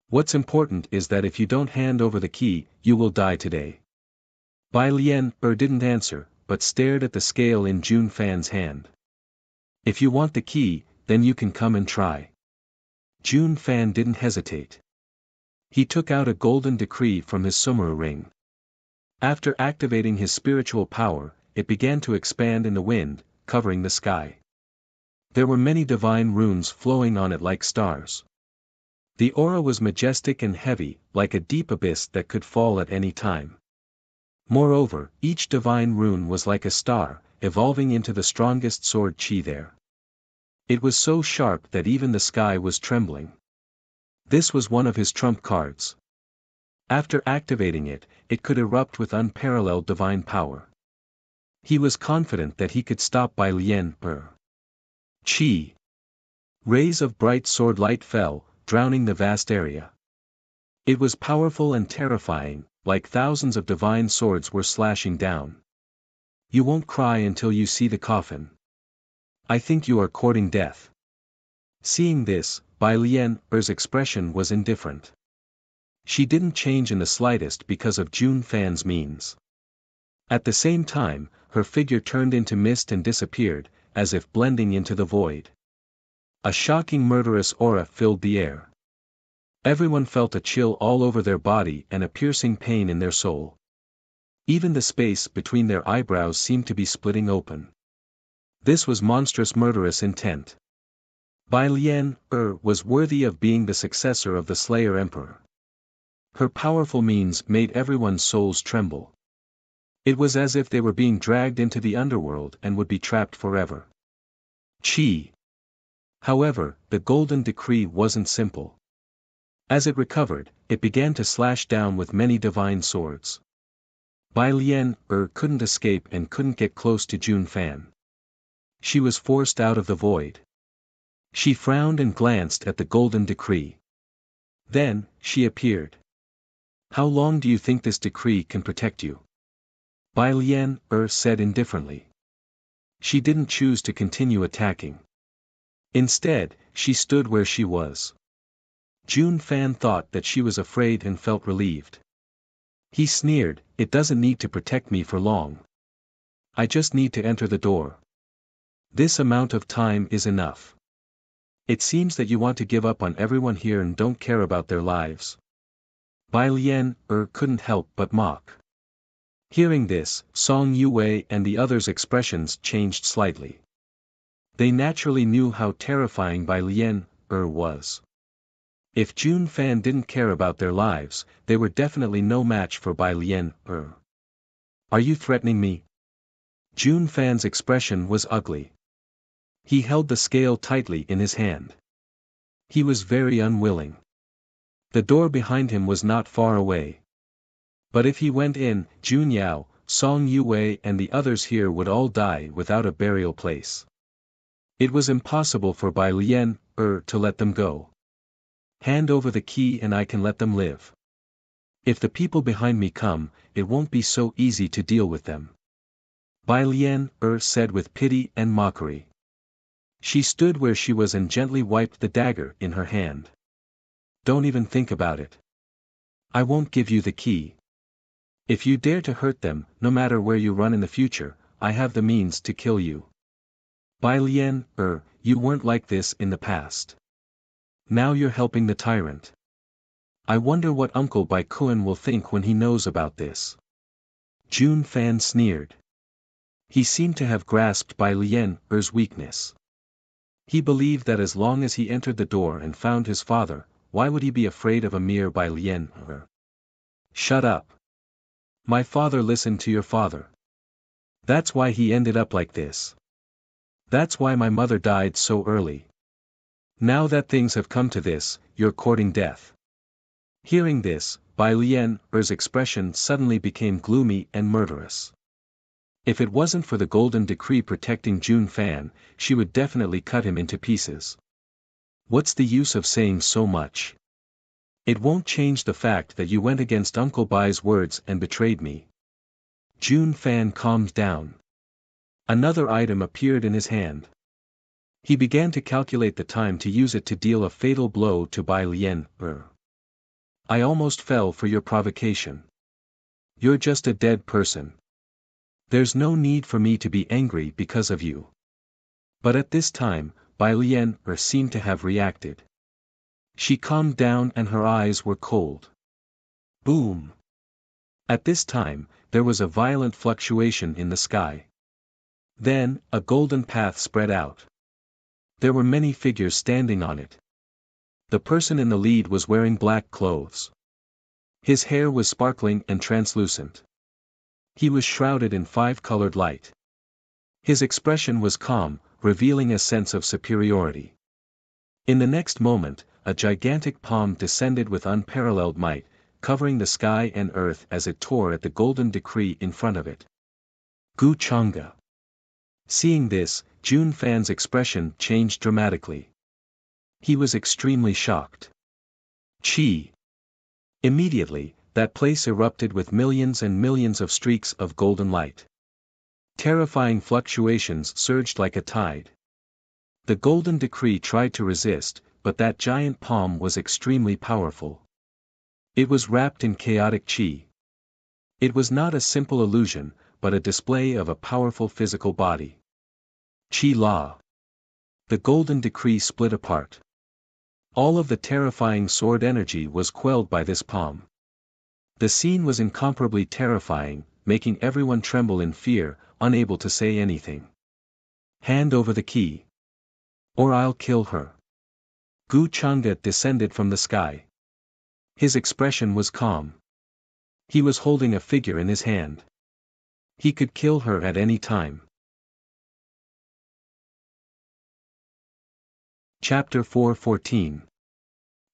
What's important is that if you don't hand over the key, you will die today. Bai Lian didn't answer, but stared at the scale in Jun Fan's hand. If you want the key, then you can come and try. Jun Fan didn't hesitate. He took out a golden decree from his Sumeru ring. After activating his spiritual power, it began to expand in the wind, covering the sky. There were many divine runes flowing on it like stars. The aura was majestic and heavy, like a deep abyss that could fall at any time. Moreover, each divine rune was like a star, evolving into the strongest sword chi there. It was so sharp that even the sky was trembling. This was one of his trump cards. After activating it, it could erupt with unparalleled divine power. He was confident that he could stop Bai Lian Chi. Rays of bright sword light fell, drowning the vast area. It was powerful and terrifying, like thousands of divine swords were slashing down. You won't cry until you see the coffin. I think you are courting death. Seeing this, Bai Lian's expression was indifferent. She didn't change in the slightest because of Jun Fan's means. At the same time, her figure turned into mist and disappeared, as if blending into the void. A shocking murderous aura filled the air. Everyone felt a chill all over their body and a piercing pain in their soul. Even the space between their eyebrows seemed to be splitting open. This was monstrous murderous intent. Bai Lian was worthy of being the successor of the Slayer Emperor. Her powerful means made everyone's souls tremble. It was as if they were being dragged into the underworld and would be trapped forever. Qi. However, the golden decree wasn't simple. As it recovered, it began to slash down with many divine swords. Bai Lian couldn't escape and couldn't get close to Jun Fan. She was forced out of the void. She frowned and glanced at the golden decree. Then, she appeared. How long do you think this decree can protect you? Bai Lian said indifferently. She didn't choose to continue attacking. Instead, she stood where she was. Jun Fan thought that she was afraid and felt relieved. He sneered, "It doesn't need to protect me for long. I just need to enter the door. This amount of time is enough. It seems that you want to give up on everyone here and don't care about their lives." Bai Lian couldn't help but mock. Hearing this, Song Yue and the others' expressions changed slightly. They naturally knew how terrifying Bai Lian was. If Jun Fan didn't care about their lives, they were definitely no match for Bai Lian. Are you threatening me? Jun Fan's expression was ugly. He held the scale tightly in his hand. He was very unwilling. The door behind him was not far away. But if he went in, Jun Yao, Song Yue and the others here would all die without a burial place. It was impossible for Bai Lian to let them go. Hand over the key and I can let them live. If the people behind me come, it won't be so easy to deal with them. Bai Lian said with pity and mockery. She stood where she was and gently wiped the dagger in her hand. Don't even think about it. I won't give you the key. If you dare to hurt them, no matter where you run in the future, I have the means to kill you. Bai Lian you weren't like this in the past. Now you're helping the tyrant. I wonder what Uncle Bai Kun will think when he knows about this. Jun Fan sneered. He seemed to have grasped Bai Lian's weakness. He believed that as long as he entered the door and found his father, why would he be afraid of a mere Bai Lian? Shut up. My father listened to your father. That's why he ended up like this. That's why my mother died so early. Now that things have come to this, you're courting death. Hearing this, Bai Lian's expression suddenly became gloomy and murderous. If it wasn't for the golden decree protecting Jun Fan, she would definitely cut him into pieces. What's the use of saying so much? It won't change the fact that you went against Uncle Bai's words and betrayed me. Jun Fan calmed down. Another item appeared in his hand. He began to calculate the time to use it to deal a fatal blow to Bai Lian. I almost fell for your provocation. You're just a dead person. There's no need for me to be angry because of you. But at this time, Bai Lian seemed to have reacted. She calmed down and her eyes were cold. Boom! At this time, there was a violent fluctuation in the sky. Then, a golden path spread out. There were many figures standing on it. The person in the lead was wearing black clothes. His hair was sparkling and translucent. He was shrouded in five-colored light. His expression was calm, revealing a sense of superiority. In the next moment, a gigantic palm descended with unparalleled might, covering the sky and earth as it tore at the golden decree in front of it. Gu Chang'e. Seeing this, Jun Fan's expression changed dramatically. He was extremely shocked. Qi. Immediately, that place erupted with millions and millions of streaks of golden light. Terrifying fluctuations surged like a tide. The golden decree tried to resist, but that giant palm was extremely powerful. It was wrapped in chaotic qi. It was not a simple illusion, but a display of a powerful physical body. Qi La. The golden decree split apart. All of the terrifying sword energy was quelled by this palm. The scene was incomparably terrifying, making everyone tremble in fear, unable to say anything. Hand over the key. Or I'll kill her. Gu Chang'e descended from the sky. His expression was calm. He was holding a figure in his hand. He could kill her at any time. Chapter 4:14.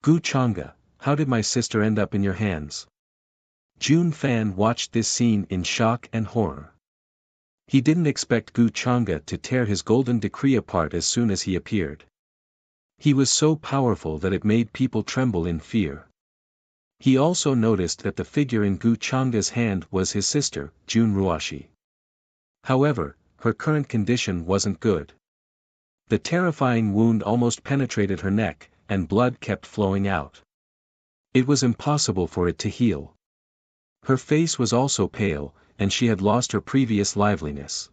Gu Chang'e, how did my sister end up in your hands? Jun Fan watched this scene in shock and horror. He didn't expect Gu Chang'e to tear his golden decree apart as soon as he appeared. He was so powerful that it made people tremble in fear. He also noticed that the figure in Gu Chang'e's hand was his sister, Jun Ruoshi. However, her current condition wasn't good. The terrifying wound almost penetrated her neck, and blood kept flowing out. It was impossible for it to heal. Her face was also pale, and she had lost her previous liveliness.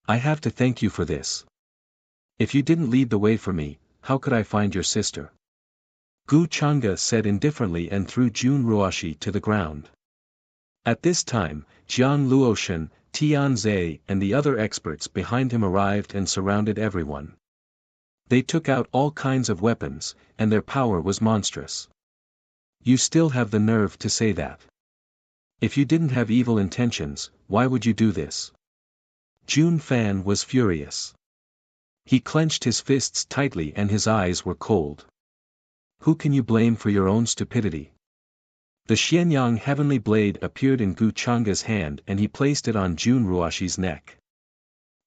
I have to thank you for this. If you didn't lead the way for me, how could I find your sister? Gu Chang'e said indifferently and threw Jun Ruoshi to the ground. At this time, Jiang Luoshan, Tian Zhe and the other experts behind him arrived and surrounded everyone. They took out all kinds of weapons, and their power was monstrous. You still have the nerve to say that. If you didn't have evil intentions, why would you do this? Jun Fan was furious. He clenched his fists tightly and his eyes were cold. Who can you blame for your own stupidity? The Xianyang heavenly blade appeared in Gu Chang'e's hand and he placed it on Jun Ruoshi's neck.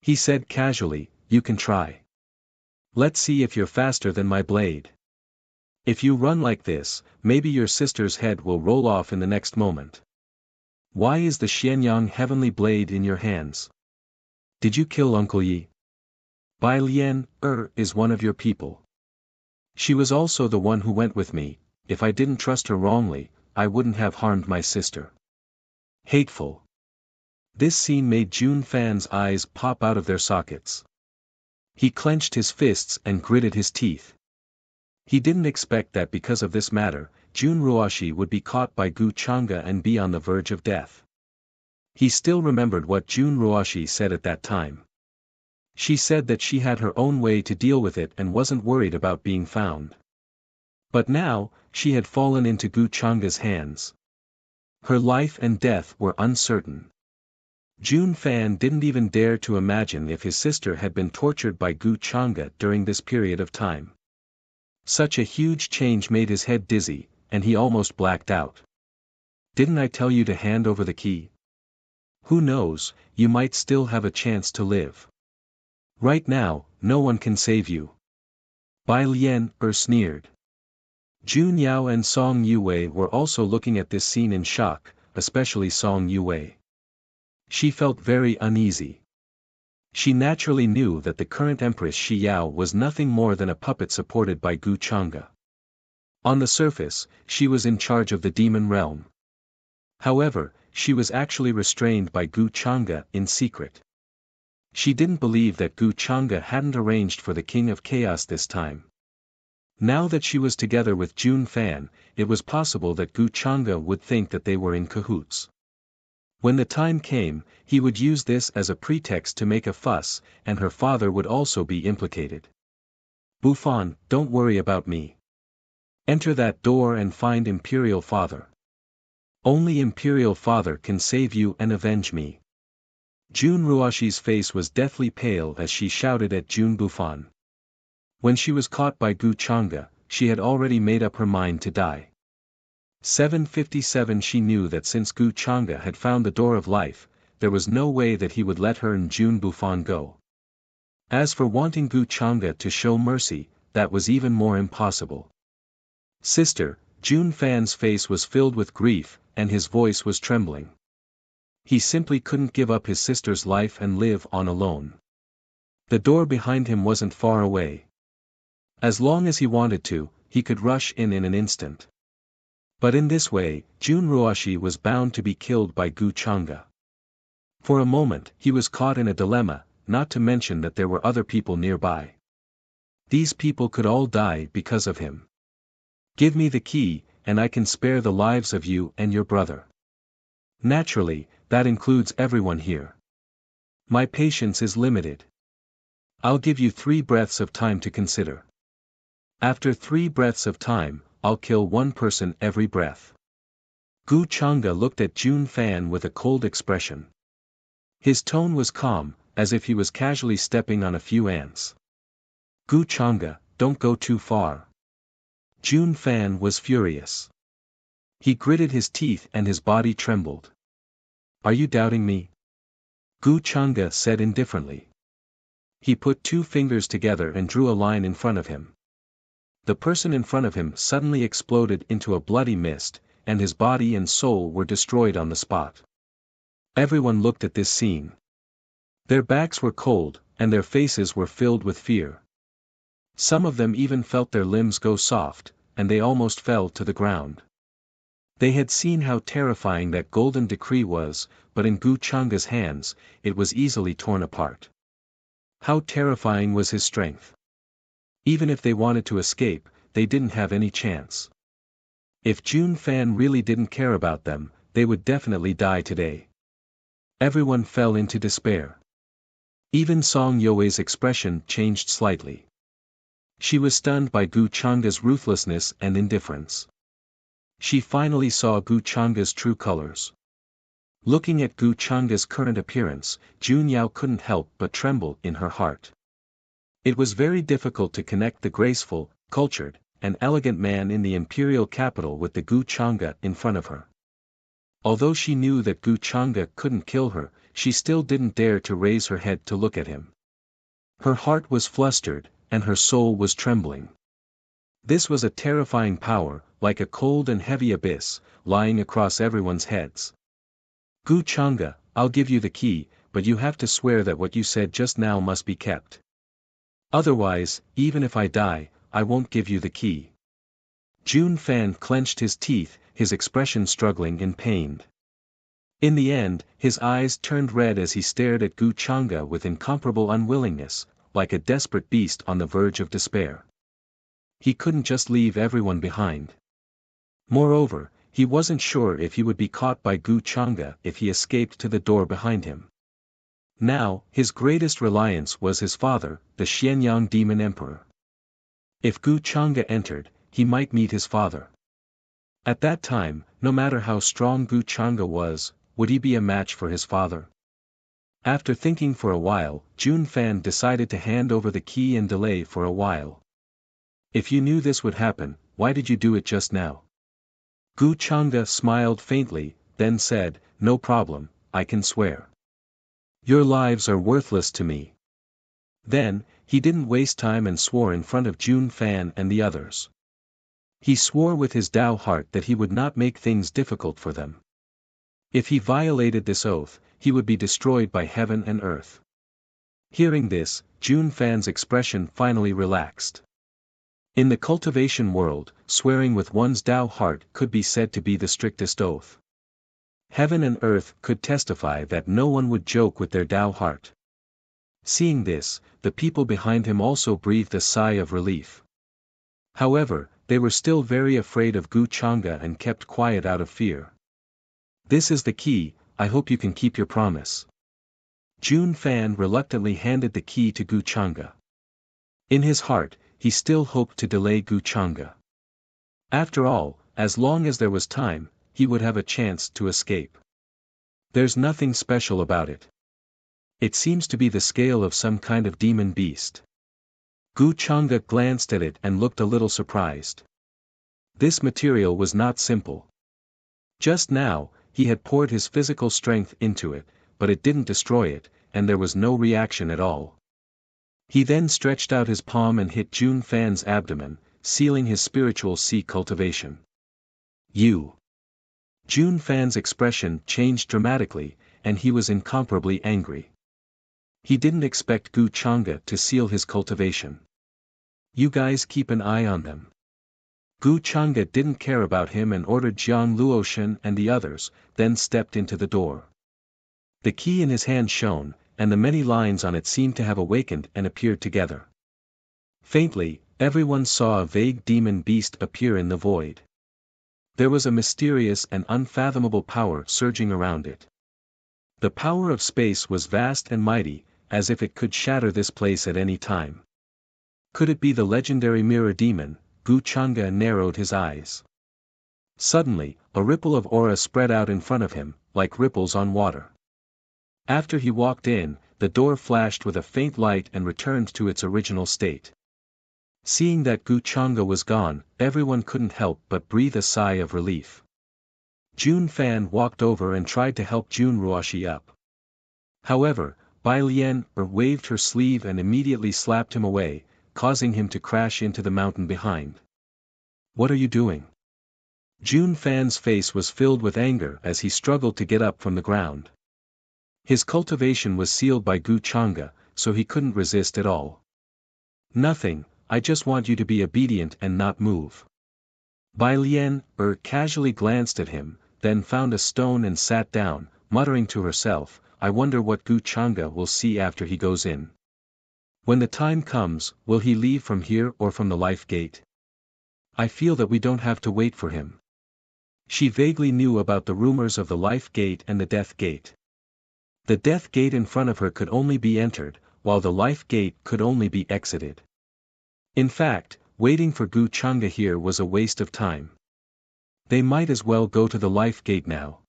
He said casually, you can try. Let's see if you're faster than my blade. If you run like this, maybe your sister's head will roll off in the next moment. Why is the Xianyang heavenly blade in your hands? Did you kill Uncle Yi? Bai Lian, is one of your people. She was also the one who went with me. If I didn't trust her wrongly, I wouldn't have harmed my sister. Hateful. This scene made Jun Fan's eyes pop out of their sockets. He clenched his fists and gritted his teeth. He didn't expect that because of this matter, Jun Ruoshi would be caught by Gu Chang'e and be on the verge of death. He still remembered what Jun Ruoshi said at that time. She said that she had her own way to deal with it and wasn't worried about being found. But now, she had fallen into Gu Chang'e's hands. Her life and death were uncertain. Jun Fan didn't even dare to imagine if his sister had been tortured by Gu Chang'e during this period of time. Such a huge change made his head dizzy, and he almost blacked out. Didn't I tell you to hand over the key? Who knows, you might still have a chance to live. Right now, no one can save you. Bai Lian, sneered. Jun Yao and Song Yue were also looking at this scene in shock, especially Song Yue. She felt very uneasy. She naturally knew that the current Empress Shi Yao was nothing more than a puppet supported by Gu Chang'e. On the surface, she was in charge of the demon realm. However, she was actually restrained by Gu Chang'e in secret. She didn't believe that Gu Chang'e hadn't arranged for the King of Chaos this time. Now that she was together with Jun Fan, it was possible that Gu Chang'e would think that they were in cahoots. When the time came, he would use this as a pretext to make a fuss, and her father would also be implicated. Buffon, don't worry about me. Enter that door and find Imperial Father. Only Imperial Father can save you and avenge me. Jun Ruoshi's face was deathly pale as she shouted at Jun Buffon. When she was caught by Gu Chang'e, she had already made up her mind to die. 757 She knew that since Gu Chang'e had found the door of life, there was no way that he would let her and Jun Buffon go. As for wanting Gu Chang'e to show mercy, that was even more impossible. Sister, Jun Fan's face was filled with grief, and his voice was trembling. He simply couldn't give up his sister's life and live on alone. The door behind him wasn't far away. As long as he wanted to, he could rush in an instant. But in this way, Jun Ruoshi was bound to be killed by Gu Chang'e. For a moment, he was caught in a dilemma, not to mention that there were other people nearby. These people could all die because of him. Give me the key, and I can spare the lives of you and your brother. Naturally, that includes everyone here. My patience is limited. I'll give you 3 breaths of time to consider. After 3 breaths of time, I'll kill 1 person every breath. Gu Changa looked at Jun Fan with a cold expression. His tone was calm, as if he was casually stepping on a few ants. Gu Changa, don't go too far. Jun Fan was furious. He gritted his teeth and his body trembled. Are you doubting me? Gu Changa said indifferently. He put 2 fingers together and drew a line in front of him. The person in front of him suddenly exploded into a bloody mist, and his body and soul were destroyed on the spot. Everyone looked at this scene. Their backs were cold, and their faces were filled with fear. Some of them even felt their limbs go soft, and they almost fell to the ground. They had seen how terrifying that golden decree was, but in Gu Changa's hands, it was easily torn apart. How terrifying was his strength. Even if they wanted to escape, they didn't have any chance. If Jun Fan really didn't care about them, they would definitely die today. Everyone fell into despair. Even Song Yoe's expression changed slightly. She was stunned by Gu Changa's ruthlessness and indifference. She finally saw Gu Changa's true colors. Looking at Gu Changa's current appearance, Jun Yao couldn't help but tremble in her heart. It was very difficult to connect the graceful, cultured, and elegant man in the imperial capital with the Gu Changa in front of her. Although she knew that Gu Changa couldn't kill her, she still didn't dare to raise her head to look at him. Her heart was flustered, and her soul was trembling. This was a terrifying power, like a cold and heavy abyss, lying across everyone's heads. Gu Changa, I'll give you the key, but you have to swear that what you said just now must be kept. Otherwise, even if I die, I won't give you the key. Jun Fan clenched his teeth, his expression struggling in pain. In the end, his eyes turned red as he stared at Gu Changa with incomparable unwillingness, like a desperate beast on the verge of despair. He couldn't just leave everyone behind. Moreover, he wasn't sure if he would be caught by Gu Changa if he escaped to the door behind him. Now, his greatest reliance was his father, the Xianyang Demon Emperor. If Gu Changa entered, he might meet his father. At that time, no matter how strong Gu Changa was, would he be a match for his father? After thinking for a while, Jun Fan decided to hand over the key and delay for a while. If you knew this would happen, why did you do it just now? Gu Changa smiled faintly, then said, no problem, I can swear. Your lives are worthless to me. Then, he didn't waste time and swore in front of Jun Fan and the others. He swore with his Tao heart that he would not make things difficult for them. If he violated this oath, he would be destroyed by heaven and earth. Hearing this, Jun Fan's expression finally relaxed. In the cultivation world, swearing with one's Tao heart could be said to be the strictest oath. Heaven and earth could testify that no one would joke with their Tao heart. Seeing this, the people behind him also breathed a sigh of relief. However, they were still very afraid of Gu Changa and kept quiet out of fear. This is the key, I hope you can keep your promise. Jun Fan reluctantly handed the key to Gu Changa. In his heart, he still hoped to delay Gu Changa. After all, as long as there was time, he would have a chance to escape. There's nothing special about it. It seems to be the scale of some kind of demon beast. Gu Changa glanced at it and looked a little surprised. This material was not simple. Just now, he had poured his physical strength into it, but it didn't destroy it, and there was no reaction at all. He then stretched out his palm and hit Jun Fan's abdomen, sealing his spiritual sea cultivation. You. Jun Fan's expression changed dramatically, and he was incomparably angry. He didn't expect Gu Changa to seal his cultivation. You guys keep an eye on them. Gu Changa didn't care about him and ordered Jiang Luoshan and the others, then stepped into the door. The key in his hand shone, and the many lines on it seemed to have awakened and appeared together. Faintly, everyone saw a vague demon beast appear in the void. There was a mysterious and unfathomable power surging around it. The power of space was vast and mighty, as if it could shatter this place at any time. Could it be the legendary mirror demon? Gu Changa narrowed his eyes. Suddenly, a ripple of aura spread out in front of him, like ripples on water. After he walked in, the door flashed with a faint light and returned to its original state. Seeing that Gu Changa was gone, everyone couldn't help but breathe a sigh of relief. Jun Fan walked over and tried to help Jun Ruoshi up. However, Bai Lian waved her sleeve and immediately slapped him away, causing him to crash into the mountain behind. What are you doing? Jun Fan's face was filled with anger as he struggled to get up from the ground. His cultivation was sealed by Gu Changa, so he couldn't resist at all. Nothing, I just want you to be obedient and not move. Bai Lian casually glanced at him, then found a stone and sat down, muttering to herself, I wonder what Gu Changa will see after he goes in. When the time comes, will he leave from here or from the life gate? I feel that we don't have to wait for him. She vaguely knew about the rumors of the life gate and the death gate. The death gate in front of her could only be entered, while the life gate could only be exited. In fact, waiting for Gu Changa here was a waste of time. They might as well go to the life gate now.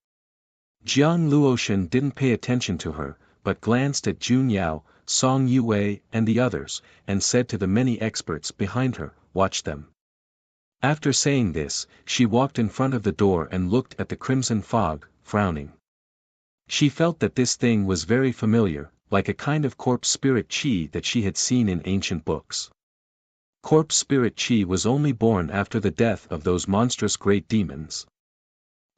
Jiang Luoshan didn't pay attention to her, but glanced at Jun Yao, Song Yue and the others, and said to the many experts behind her, watch them. After saying this, she walked in front of the door and looked at the crimson fog, frowning. She felt that this thing was very familiar, like a kind of corpse spirit chi that she had seen in ancient books. Corpse spirit chi was only born after the death of those monstrous great demons.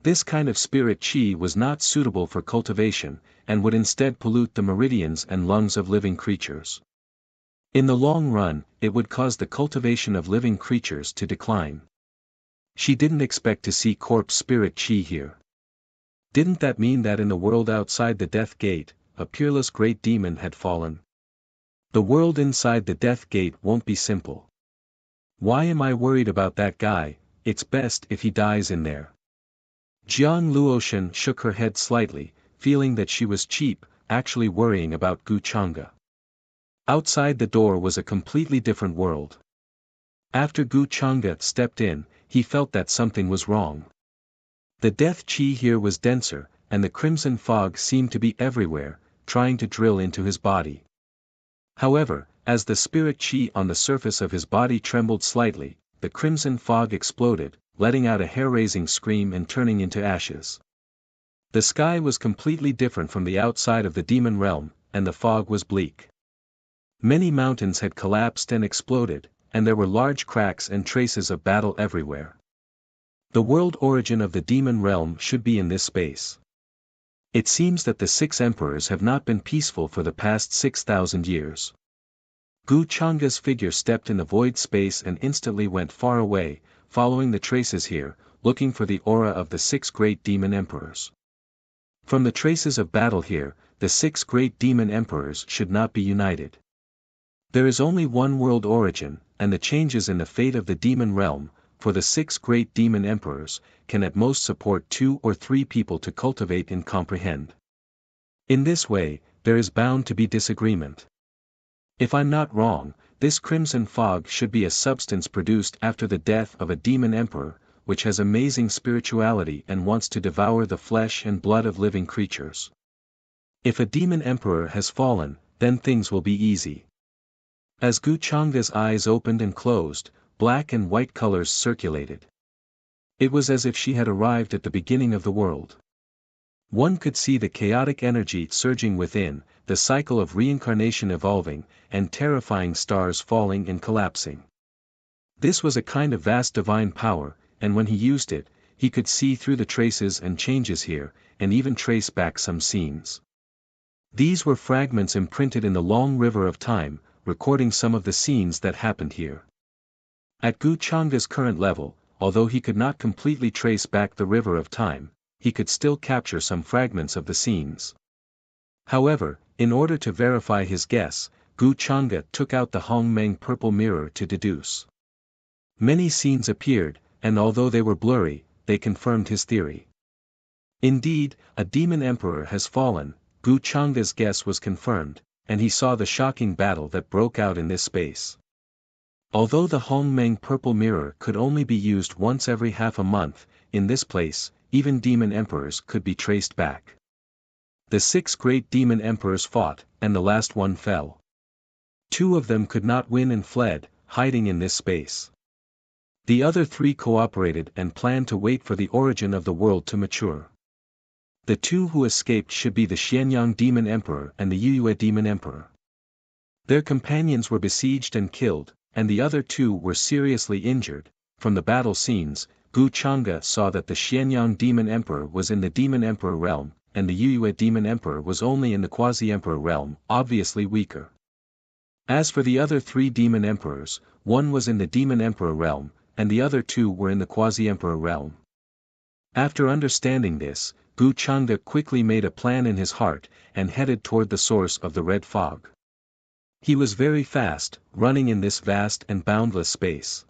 This kind of spirit chi was not suitable for cultivation, and would instead pollute the meridians and lungs of living creatures. In the long run, it would cause the cultivation of living creatures to decline. She didn't expect to see corpse spirit chi here. Didn't that mean that in the world outside the death gate, a peerless great demon had fallen? The world inside the death gate won't be simple. Why am I worried about that guy? It's best if he dies in there. Jiang Luoshan shook her head slightly, feeling that she was cheap, actually worrying about Gu Changa. Outside the door was a completely different world. After Gu Changa stepped in, he felt that something was wrong. The death chi here was denser, and the crimson fog seemed to be everywhere, trying to drill into his body. However, as the spirit chi on the surface of his body trembled slightly, the crimson fog exploded, letting out a hair-raising scream and turning into ashes. The sky was completely different from the outside of the demon realm, and the fog was bleak. Many mountains had collapsed and exploded, and there were large cracks and traces of battle everywhere. The world origin of the demon realm should be in this space. It seems that the 6 emperors have not been peaceful for the past 6,000 years. Gu Changa's figure stepped in the void space and instantly went far away, following the traces here, looking for the aura of the 6 great demon emperors. From the traces of battle here, the 6 great demon emperors should not be united. There is only one world origin, and the changes in the fate of the demon realm, for the 6 great demon emperors, can at most support 2 or 3 people to cultivate and comprehend. In this way, there is bound to be disagreement. If I'm not wrong, this crimson fog should be a substance produced after the death of a demon emperor, which has amazing spirituality and wants to devour the flesh and blood of living creatures. If a demon emperor has fallen, then things will be easy. As Gu Changa's eyes opened and closed, black and white colors circulated. It was as if she had arrived at the beginning of the world. One could see the chaotic energy surging within, the cycle of reincarnation evolving, and terrifying stars falling and collapsing. This was a kind of vast divine power, and when he used it, he could see through the traces and changes here, and even trace back some scenes. These were fragments imprinted in the long river of time, recording some of the scenes that happened here. At Gu Changa's current level, although he could not completely trace back the river of time, he could still capture some fragments of the scenes. However, in order to verify his guess, Gu Chang'e took out the Hongmeng purple mirror to deduce. Many scenes appeared, and although they were blurry, they confirmed his theory. Indeed, a demon emperor has fallen. Gu Chang'e's guess was confirmed, and he saw the shocking battle that broke out in this space. Although the Hongmeng purple mirror could only be used once every half a month, in this place, even demon emperors could be traced back. The 6 great demon emperors fought, and the last one fell. 2 of them could not win and fled, hiding in this space. The other 3 cooperated and planned to wait for the origin of the world to mature. The 2 who escaped should be the Xianyang demon emperor and the Yue demon emperor. Their companions were besieged and killed, and the other 2 were seriously injured. From the battle scenes, Gu Chang'e saw that the Xianyang demon emperor was in the demon emperor realm, and the Yue demon emperor was only in the quasi-emperor realm, obviously weaker. As for the other 3 demon emperors, one was in the demon emperor realm, and the other 2 were in the quasi-emperor realm. After understanding this, Gu Chang'e quickly made a plan in his heart, and headed toward the source of the red fog. He was very fast, running in this vast and boundless space.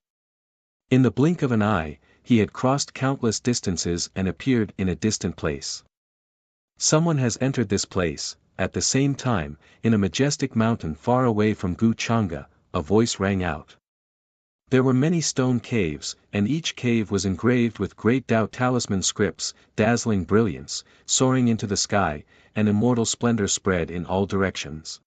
In the blink of an eye, he had crossed countless distances and appeared in a distant place. Someone has entered this place. At the same time, in a majestic mountain far away from Gu Chang'e, a voice rang out. There were many stone caves, and each cave was engraved with great Tao talisman scripts, dazzling brilliance, soaring into the sky, and immortal splendor spread in all directions.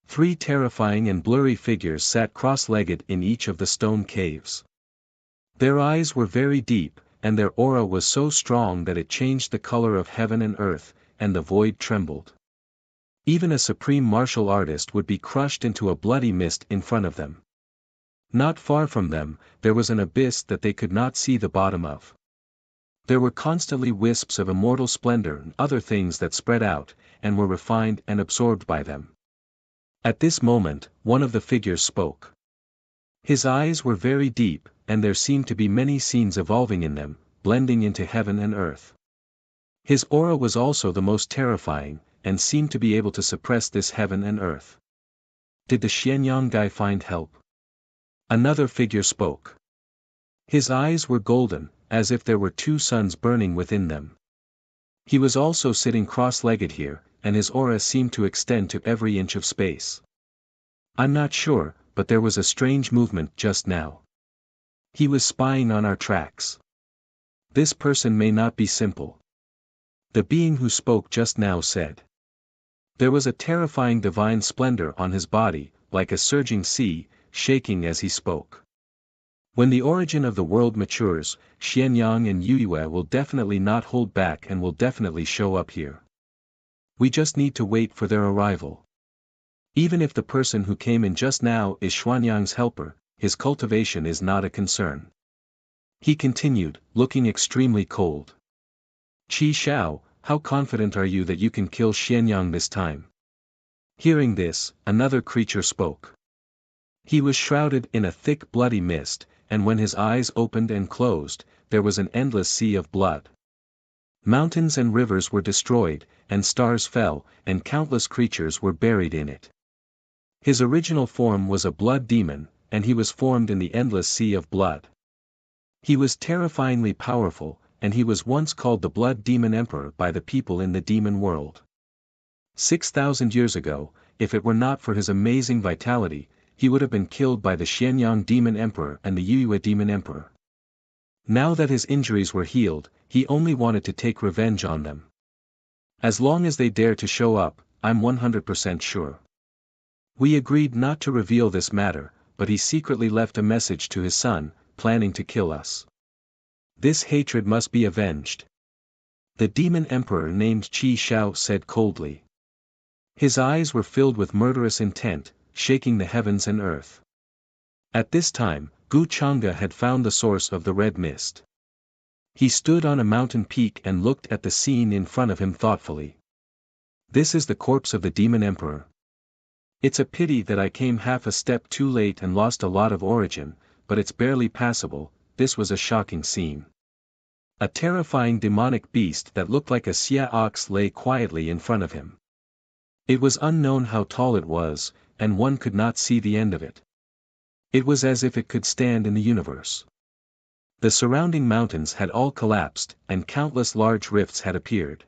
3 terrifying and blurry figures sat cross-legged in each of the stone caves. Their eyes were very deep, and their aura was so strong that it changed the color of heaven and earth, and the void trembled. Even a supreme martial artist would be crushed into a bloody mist in front of them. Not far from them, there was an abyss that they could not see the bottom of. There were constantly wisps of immortal splendor and other things that spread out, and were refined and absorbed by them. At this moment, one of the figures spoke. His eyes were very deep, and there seemed to be many scenes evolving in them, blending into heaven and earth. His aura was also the most terrifying, and seemed to be able to suppress this heaven and earth. Did the Xianyang guy find help? Another figure spoke. His eyes were golden, as if there were 2 suns burning within them. He was also sitting cross-legged here, and his aura seemed to extend to every inch of space. I'm not sure, but there was a strange movement just now. He was spying on our tracks. This person may not be simple. The being who spoke just now said. There was a terrifying divine splendor on his body, like a surging sea, shaking as he spoke. When the origin of the world matures, Xianyang and Yue will definitely not hold back and will definitely show up here. We just need to wait for their arrival. Even if the person who came in just now is Xuanyang's helper, his cultivation is not a concern. He continued, looking extremely cold. Qi Xiao, how confident are you that you can kill Xianyang this time? Hearing this, another creature spoke. He was shrouded in a thick bloody mist, and when his eyes opened and closed, there was an endless sea of blood. Mountains and rivers were destroyed, and stars fell, and countless creatures were buried in it. His original form was a blood demon, and he was formed in the endless sea of blood. He was terrifyingly powerful, and he was once called the Blood Demon Emperor by the people in the demon world. 6,000 years ago, if it were not for his amazing vitality, he would have been killed by the Xianyang Demon Emperor and the Yue Demon Emperor. Now that his injuries were healed, he only wanted to take revenge on them. As long as they dare to show up, I'm 100% sure. We agreed not to reveal this matter, but he secretly left a message to his son, planning to kill us. This hatred must be avenged. The demon emperor named Qi Xiao said coldly. His eyes were filled with murderous intent, shaking the heavens and earth. At this time, Gu Chang'e had found the source of the red mist. He stood on a mountain peak and looked at the scene in front of him thoughtfully. This is the corpse of the demon emperor. It's a pity that I came half a step too late and lost a lot of origin, but it's barely passable. This was a shocking scene. A terrifying demonic beast that looked like a Xia ox lay quietly in front of him. It was unknown how tall it was, and one could not see the end of it. It was as if it could stand in the universe. The surrounding mountains had all collapsed, and countless large rifts had appeared.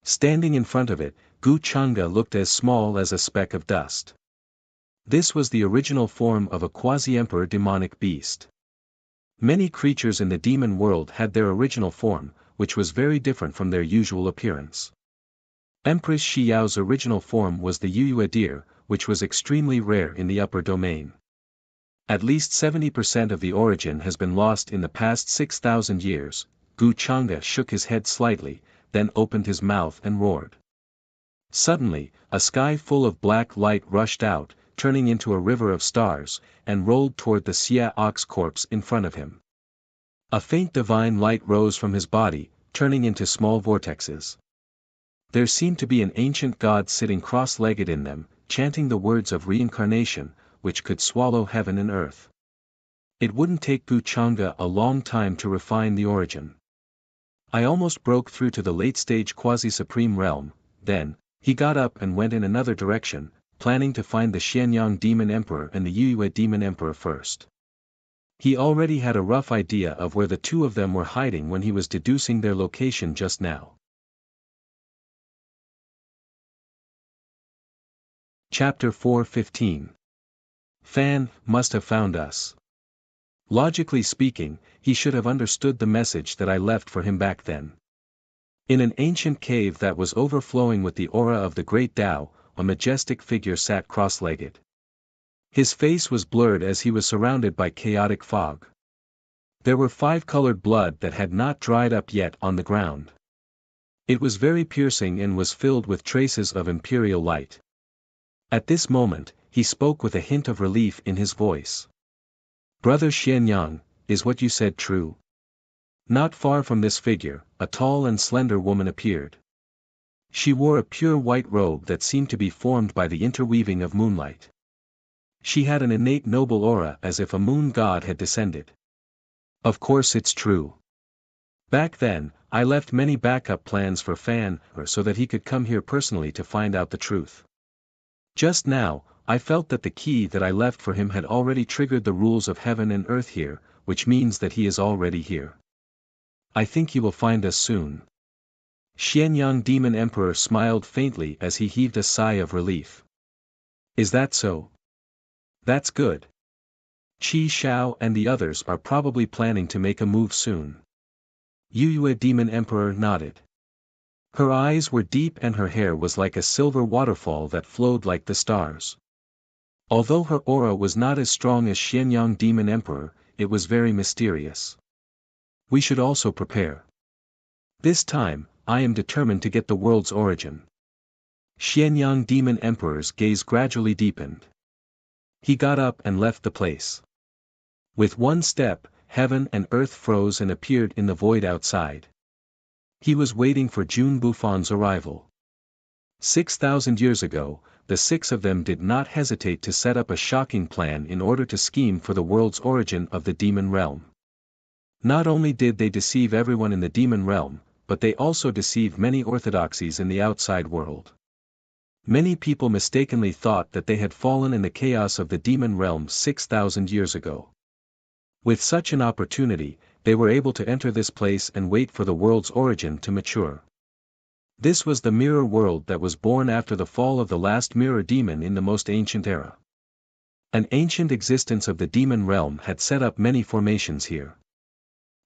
Standing in front of it, Gu Changa looked as small as a speck of dust. This was the original form of a quasi-emperor demonic beast. Many creatures in the demon world had their original form, which was very different from their usual appearance. Empress Xiao's original form was the Yuyue deer, which was extremely rare in the upper domain. At least 70% of the origin has been lost in the past 6,000 years. Gu Changa shook his head slightly, then opened his mouth and roared. Suddenly, a sky full of black light rushed out, turning into a river of stars, and rolled toward the Xia ox corpse in front of him. A faint divine light rose from his body, turning into small vortexes. There seemed to be an ancient god sitting cross-legged in them, chanting the words of reincarnation, which could swallow heaven and earth. It wouldn't take Gu Changa a long time to refine the origin. I almost broke through to the late-stage quasi-supreme realm. Then, he got up and went in another direction, planning to find the Xianyang Demon Emperor and the Yuyue Demon Emperor first. He already had a rough idea of where the two of them were hiding when he was deducing their location just now. Chapter 4:15. Fan must have found us. Logically speaking, he should have understood the message that I left for him back then. In an ancient cave that was overflowing with the aura of the great Tao, a majestic figure sat cross-legged. His face was blurred as he was surrounded by chaotic fog. There were 5 colored blood that had not dried up yet on the ground. It was very piercing and was filled with traces of imperial light. At this moment, he spoke with a hint of relief in his voice. Brother Xianyang, is what you said true? Not far from this figure, a tall and slender woman appeared. She wore a pure white robe that seemed to be formed by the interweaving of moonlight. She had an innate noble aura as if a moon god had descended. Of course it's true. Back then, I left many backup plans for Fan, so that he could come here personally to find out the truth. Just now, I felt that the key that I left for him had already triggered the rules of heaven and earth here, which means that he is already here. I think he will find us soon. Xianyang Demon Emperor smiled faintly as he heaved a sigh of relief. Is that so? That's good. Qi Shao and the others are probably planning to make a move soon. Yuyue Demon Emperor nodded. Her eyes were deep and her hair was like a silver waterfall that flowed like the stars. Although her aura was not as strong as Xianyang Demon Emperor, it was very mysterious. We should also prepare. This time, I am determined to get the world's origin. Xianyang Demon Emperor's gaze gradually deepened. He got up and left the place. With one step, heaven and earth froze and appeared in the void outside. He was waiting for Jun Buffan's arrival. 6,000 years ago, the 6 of them did not hesitate to set up a shocking plan in order to scheme for the world's origin of the demon realm. Not only did they deceive everyone in the demon realm, but they also deceived many orthodoxies in the outside world. Many people mistakenly thought that they had fallen in the chaos of the demon realm 6,000 years ago. With such an opportunity, they were able to enter this place and wait for the world's origin to mature. This was the mirror world that was born after the fall of the last mirror demon in the most ancient era. An ancient existence of the demon realm had set up many formations here.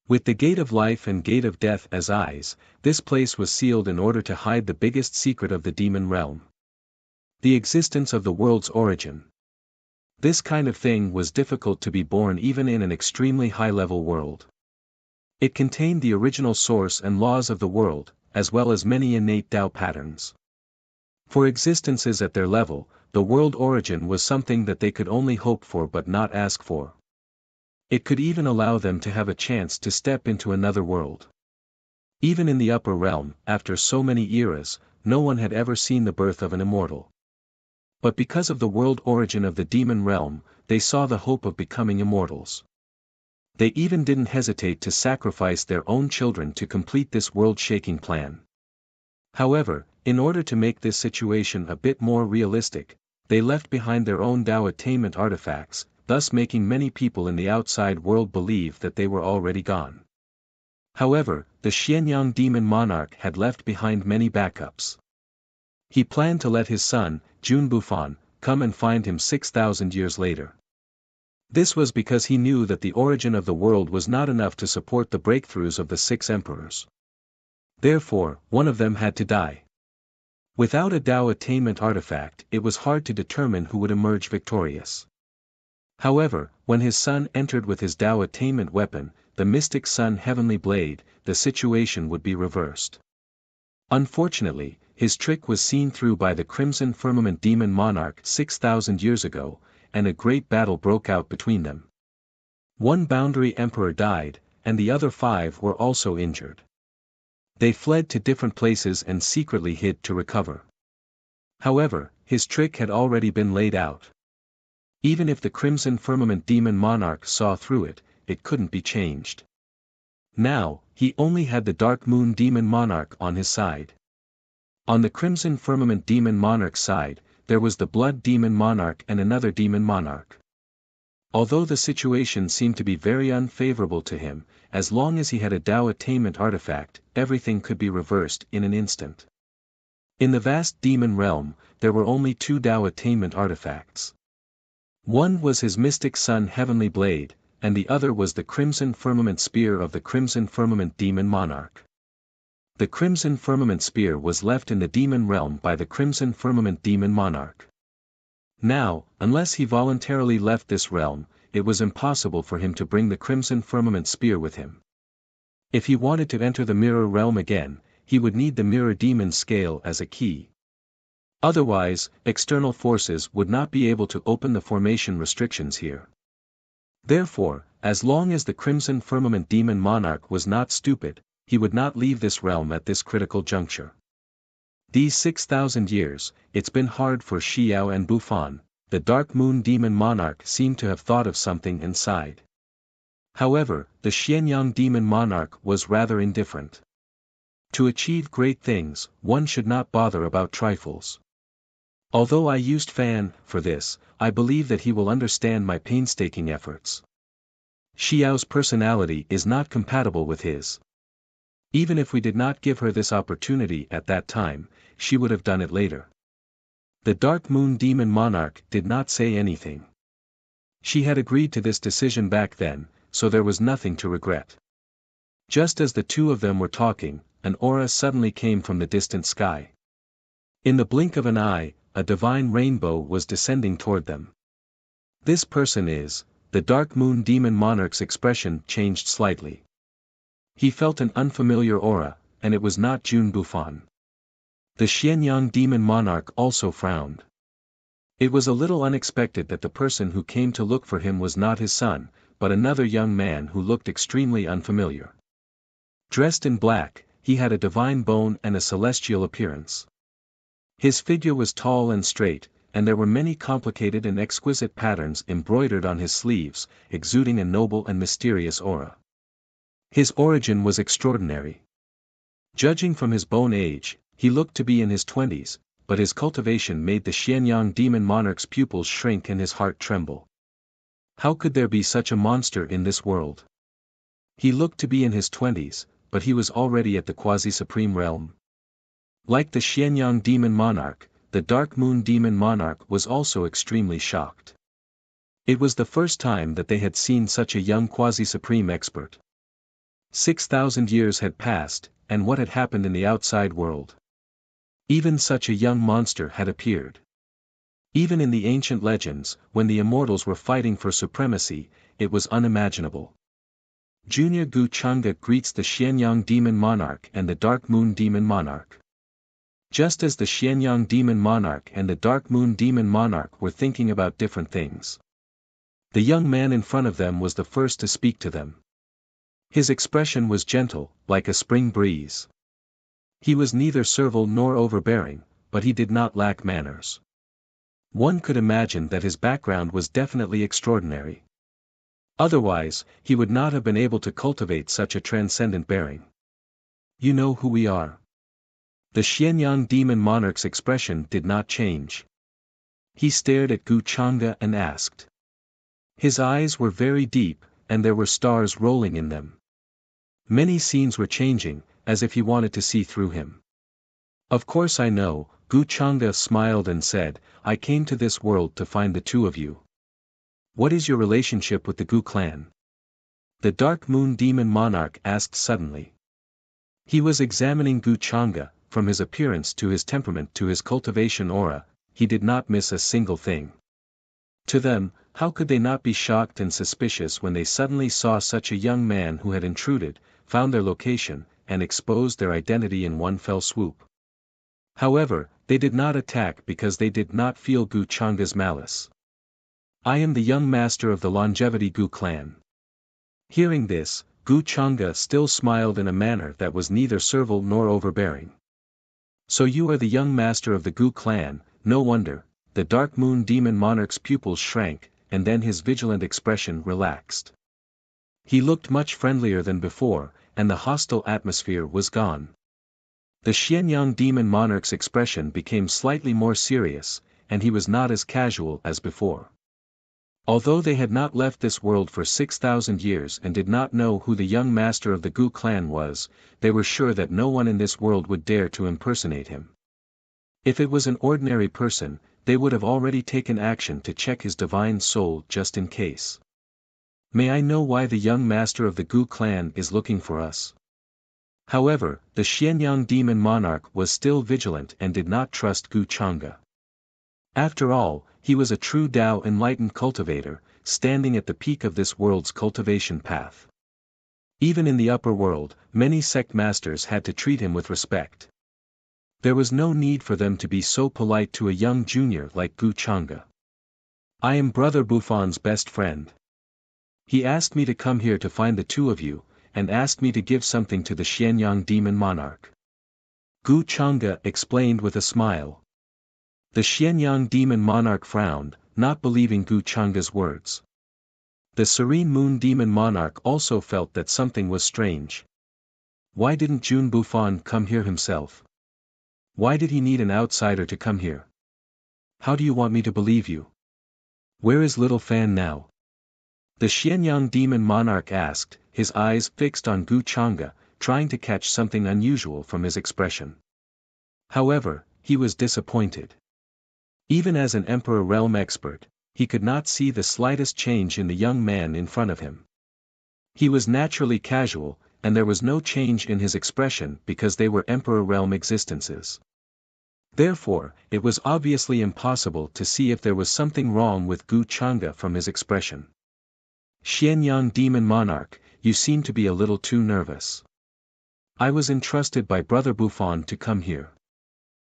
With the gate of life and gate of death as eyes, this place was sealed in order to hide the biggest secret of the demon realm. The existence of the world's origin. This kind of thing was difficult to be born even in an extremely high-level world. It contained the original source and laws of the world, as well as many innate Tao patterns. For existences at their level, the world origin was something that they could only hope for but not ask for. It could even allow them to have a chance to step into another world. Even in the upper realm, after so many eras, no one had ever seen the birth of an immortal. But because of the world origin of the demon realm, they saw the hope of becoming immortals. They even didn't hesitate to sacrifice their own children to complete this world-shaking plan. However, in order to make this situation a bit more realistic, they left behind their own Tao attainment artifacts, thus making many people in the outside world believe that they were already gone. However, the Xianyang demon monarch had left behind many backups. He planned to let his son, Jun Bufan, come and find him 6,000 years later. This was because he knew that the origin of the world was not enough to support the breakthroughs of the 6 emperors. Therefore, one of them had to die. Without a Tao attainment artifact, it was hard to determine who would emerge victorious. However, when his son entered with his Tao attainment weapon, the mystic sun heavenly blade, the situation would be reversed. Unfortunately, his trick was seen through by the Crimson Firmament demon monarch 6,000 years ago, and a great battle broke out between them. One boundary emperor died, and the other 5 were also injured. They fled to different places and secretly hid to recover. However, his trick had already been laid out. Even if the Crimson Firmament demon monarch saw through it, it couldn't be changed. Now, he only had the Dark Moon demon monarch on his side. On the Crimson Firmament demon monarch's side, there was the Blood demon monarch and another demon monarch. Although the situation seemed to be very unfavorable to him, as long as he had a Tao attainment artifact, everything could be reversed in an instant. In the vast demon realm, there were only 2 Tao attainment artifacts. One was his mystic sun heavenly blade, and the other was the Crimson Firmament spear of the Crimson Firmament demon monarch. The Crimson Firmament spear was left in the demon realm by the Crimson Firmament demon monarch. Now, unless he voluntarily left this realm, it was impossible for him to bring the Crimson Firmament spear with him. If he wanted to enter the mirror realm again, he would need the mirror demon scale as a key. Otherwise, external forces would not be able to open the formation restrictions here. Therefore, as long as the Crimson Firmament demon monarch was not stupid, he would not leave this realm at this critical juncture. These 6,000 years, it's been hard for Xiao and Bufan. The Dark Moon demon monarch seemed to have thought of something inside. However, the Xianyang demon monarch was rather indifferent. To achieve great things, one should not bother about trifles. Although I used Fan for this, I believe that he will understand my painstaking efforts. Xiao's personality is not compatible with his. Even if we did not give her this opportunity at that time, she would have done it later. The Dark Moon demon monarch did not say anything. She had agreed to this decision back then, so there was nothing to regret. Just as the 2 of them were talking, an aura suddenly came from the distant sky. In the blink of an eye, a divine rainbow was descending toward them. This person is, the Dark Moon demon monarch's expression changed slightly. He felt an unfamiliar aura, and it was not Jun Bufan. The Xianyang demon monarch also frowned. It was a little unexpected that the person who came to look for him was not his son, but another young man who looked extremely unfamiliar. Dressed in black, he had a divine bone and a celestial appearance. His figure was tall and straight, and there were many complicated and exquisite patterns embroidered on his sleeves, exuding a noble and mysterious aura. His origin was extraordinary. Judging from his bone age, he looked to be in his 20s, but his cultivation made the Xianyang demon monarch's pupils shrink and his heart tremble. How could there be such a monster in this world? He looked to be in his 20s, but he was already at the quasi-supreme realm. Like the Xianyang demon monarch, the Dark Moon demon monarch was also extremely shocked. It was the first time that they had seen such a young quasi-supreme expert. 6,000 years had passed, and what had happened in the outside world? Even such a young monster had appeared. Even in the ancient legends, when the immortals were fighting for supremacy, it was unimaginable. Junior Gu Chang'e greets the Xianyang demon monarch and the Dark Moon demon monarch. Just as the Xianyang demon monarch and the Dark Moon demon monarch were thinking about different things. The young man in front of them was the first to speak to them. His expression was gentle, like a spring breeze. He was neither servile nor overbearing, but he did not lack manners. One could imagine that his background was definitely extraordinary. Otherwise, he would not have been able to cultivate such a transcendent bearing. You know who we are. The Xianyang demon monarch's expression did not change. He stared at Gu Changa and asked. His eyes were very deep, and there were stars rolling in them. Many scenes were changing, as if he wanted to see through him. Of course I know, Gu Changa smiled and said, I came to this world to find the two of you. What is your relationship with the Gu clan? The Dark Moon Demon Monarch asked suddenly. He was examining Gu Changa, from his appearance to his temperament to his cultivation aura, he did not miss a single thing. To them, how could they not be shocked and suspicious when they suddenly saw such a young man who had intruded, found their location, and exposed their identity in one fell swoop? However, they did not attack because they did not feel Gu Changa's malice. I am the young master of the Longevity Gu clan. Hearing this, Gu Changa still smiled in a manner that was neither servile nor overbearing. So you are the young master of the Gu clan, no wonder. The Dark Moon Demon Monarch's pupils shrank, and then his vigilant expression relaxed. He looked much friendlier than before, and the hostile atmosphere was gone. The Xianyang Demon Monarch's expression became slightly more serious, and he was not as casual as before. Although they had not left this world for 6,000 years and did not know who the young master of the Gu clan was, they were sure that no one in this world would dare to impersonate him. If it was an ordinary person, they would have already taken action to check his divine soul just in case. May I know why the young master of the Gu clan is looking for us? However, the Xianyang Demon Monarch was still vigilant and did not trust Gu Changa. After all, he was a true Tao enlightened cultivator, standing at the peak of this world's cultivation path. Even in the upper world, many sect masters had to treat him with respect. There was no need for them to be so polite to a young junior like Gu Changa. I am Brother Buffon's best friend. He asked me to come here to find the two of you, and asked me to give something to the Xianyang Demon Monarch. Gu Changa explained with a smile. The Xianyang Demon Monarch frowned, not believing Gu Changa's words. The Serene Moon Demon Monarch also felt that something was strange. Why didn't Jun Buffon come here himself? Why did he need an outsider to come here? How do you want me to believe you? Where is Little Fan now? The Xianyang Demon Monarch asked, his eyes fixed on Gu Changa, trying to catch something unusual from his expression. However, he was disappointed. Even as an Emperor Realm expert, he could not see the slightest change in the young man in front of him. He was naturally casual, and there was no change in his expression because they were Emperor Realm existences. Therefore, it was obviously impossible to see if there was something wrong with Gu Changa from his expression. Xianyang Demon Monarch, you seem to be a little too nervous. I was entrusted by Brother Buffon to come here.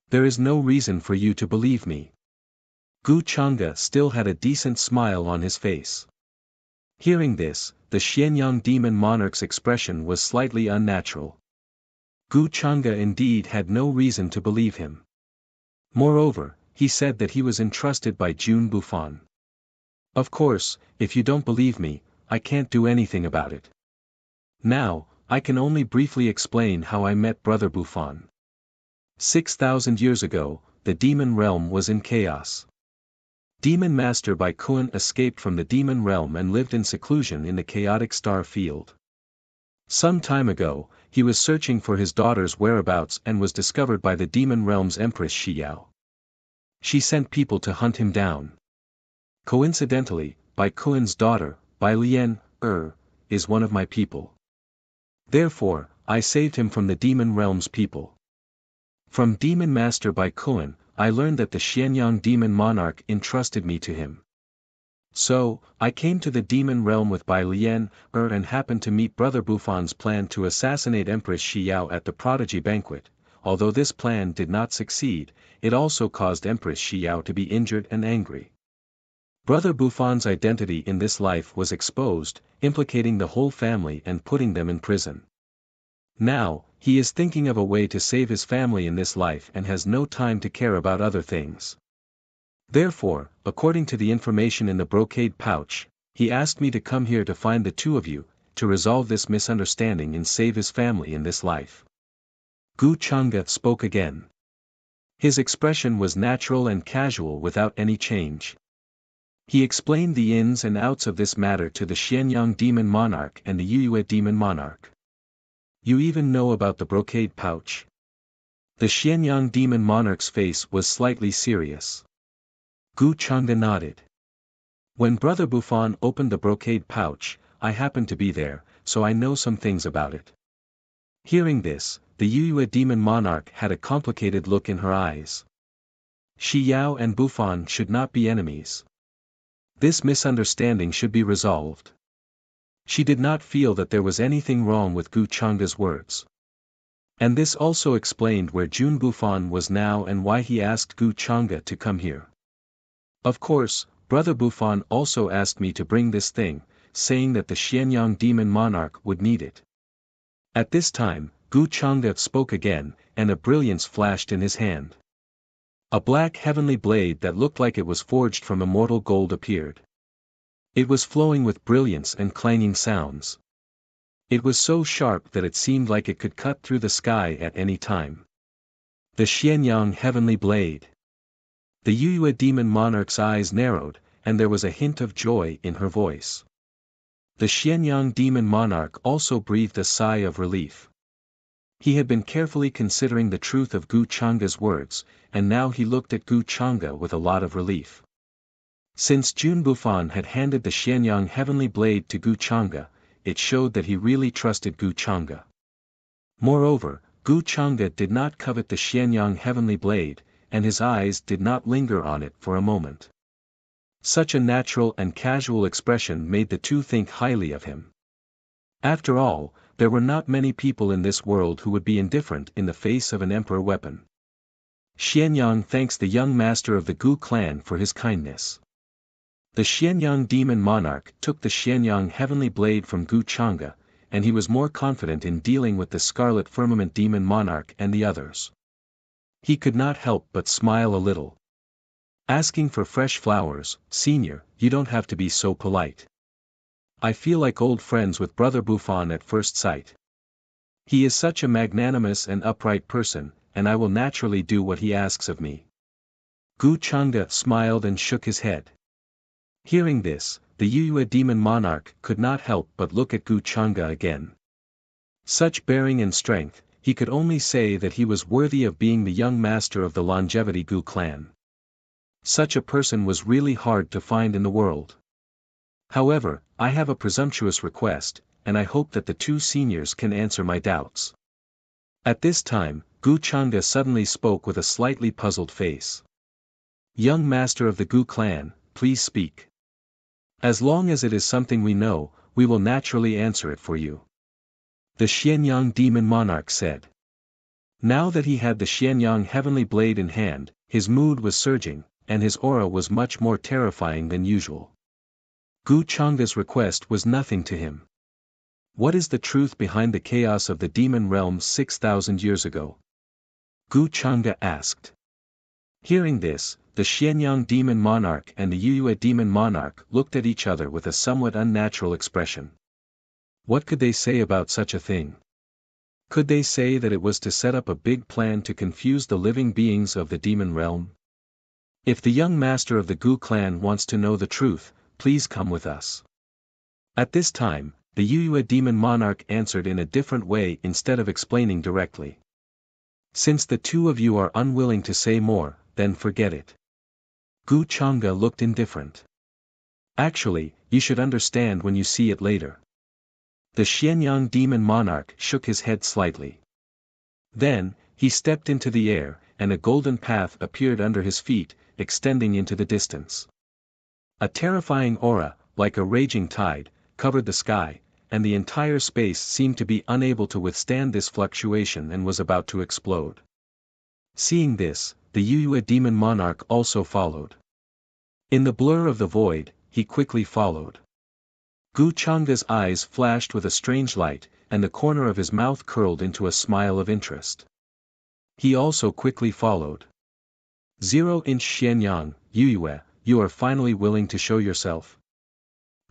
There is no reason for you to believe me. Gu Changa still had a decent smile on his face. Hearing this, the Xianyang Demon Monarch's expression was slightly unnatural. Gu Changa indeed had no reason to believe him. Moreover, he said that he was entrusted by Jun Buffon. Of course, if you don't believe me, I can't do anything about it. Now, I can only briefly explain how I met Brother Buffon. 6,000 years ago, the demon realm was in chaos. Demon Master Bai Kun escaped from the demon realm and lived in seclusion in the chaotic star field. Some time ago, he was searching for his daughter's whereabouts and was discovered by the demon realm's Empress Shiyao. She sent people to hunt him down. Coincidentally, Bai Kun's daughter, Bai Lian, is one of my people. Therefore, I saved him from the demon realm's people. From Demon Master Bai Kun, I learned that the Xianyang Demon Monarch entrusted me to him. So, I came to the demon realm with Bai Lian, and happened to meet Brother Buffon's plan to assassinate Empress Shiyao at the Prodigy Banquet. Although this plan did not succeed, it also caused Empress Shiyao to be injured and angry. Brother Buffon's identity in this life was exposed, implicating the whole family and putting them in prison. Now, he is thinking of a way to save his family in this life and has no time to care about other things. Therefore, according to the information in the brocade pouch, he asked me to come here to find the two of you, to resolve this misunderstanding and save his family in this life. Gu Changa spoke again. His expression was natural and casual without any change. He explained the ins and outs of this matter to the Xianyang demon monarch and the Yuyue demon monarch. You even know about the brocade pouch? The Xianyang demon monarch's face was slightly serious. Gu Changde nodded. When Brother Bufan opened the brocade pouch, I happened to be there, so I know some things about it. Hearing this, the Yuyue demon monarch had a complicated look in her eyes. Shi Yao and Bufan should not be enemies. This misunderstanding should be resolved. She did not feel that there was anything wrong with Gu Changde's words. And this also explained where Jun Bufan was now and why he asked Gu Changde to come here. Of course, Brother Bufan also asked me to bring this thing, saying that the Xianyang demon monarch would need it. At this time, Gu Changde spoke again, and a brilliance flashed in his hand. A black heavenly blade that looked like it was forged from immortal gold appeared. It was flowing with brilliance and clanging sounds. It was so sharp that it seemed like it could cut through the sky at any time. The Xianyang heavenly blade. The Yuyue demon monarch's eyes narrowed, and there was a hint of joy in her voice. The Xianyang demon monarch also breathed a sigh of relief. He had been carefully considering the truth of Gu Changde's words, and now he looked at Gu Changde with a lot of relief. Since Jun Bufan had handed the Xianyang heavenly blade to Gu Changde, it showed that he really trusted Gu Changde. Moreover, Gu Changde did not covet the Xianyang heavenly blade, and his eyes did not linger on it for a moment. Such a natural and casual expression made the two think highly of him. After all, there were not many people in this world who would be indifferent in the face of an emperor weapon. Xianyang thanks the young master of the Gu clan for his kindness. The Xianyang demon monarch took the Xianyang heavenly blade from Gu Changde, and he was more confident in dealing with the Scarlet Firmament demon monarch and the others. He could not help but smile a little. Asking for fresh flowers, Senior, you don't have to be so polite. I feel like old friends with Brother Bufan at first sight. He is such a magnanimous and upright person, and I will naturally do what he asks of me. Gu Changde smiled and shook his head. Hearing this, the Yuyue demon monarch could not help but look at Gu Changde again. Such bearing and strength, he could only say that he was worthy of being the young master of the Longevity Gu clan. Such a person was really hard to find in the world. However, I have a presumptuous request, and I hope that the two seniors can answer my doubts. At this time, Gu Changde suddenly spoke with a slightly puzzled face. Young master of the Gu clan, please speak. As long as it is something we know, we will naturally answer it for you. The Xianyang demon monarch said. Now that he had the Xianyang heavenly blade in hand, his mood was surging, and his aura was much more terrifying than usual. Gu Changde's request was nothing to him. What is the truth behind the chaos of the demon realms 6,000 years ago? Gu Changde asked. Hearing this, the Xianyang demon monarch and the Yuyue demon monarch looked at each other with a somewhat unnatural expression. What could they say about such a thing? Could they say that it was to set up a big plan to confuse the living beings of the demon realm? If the young master of the Gu clan wants to know the truth, please come with us. At this time, the Yuyue demon monarch answered in a different way instead of explaining directly. Since the two of you are unwilling to say more, then forget it. Gu Changde looked indifferent. Actually, you should understand when you see it later. The Xianyang demon monarch shook his head slightly. Then, he stepped into the air, and a golden path appeared under his feet, extending into the distance. A terrifying aura, like a raging tide, covered the sky, and the entire space seemed to be unable to withstand this fluctuation and was about to explode. Seeing this, the Yuyue demon monarch also followed. In the blur of the void, he quickly followed. Gu Changde's eyes flashed with a strange light, and the corner of his mouth curled into a smile of interest. He also quickly followed. 0-inch Xianyang, Yuyue, you are finally willing to show yourself?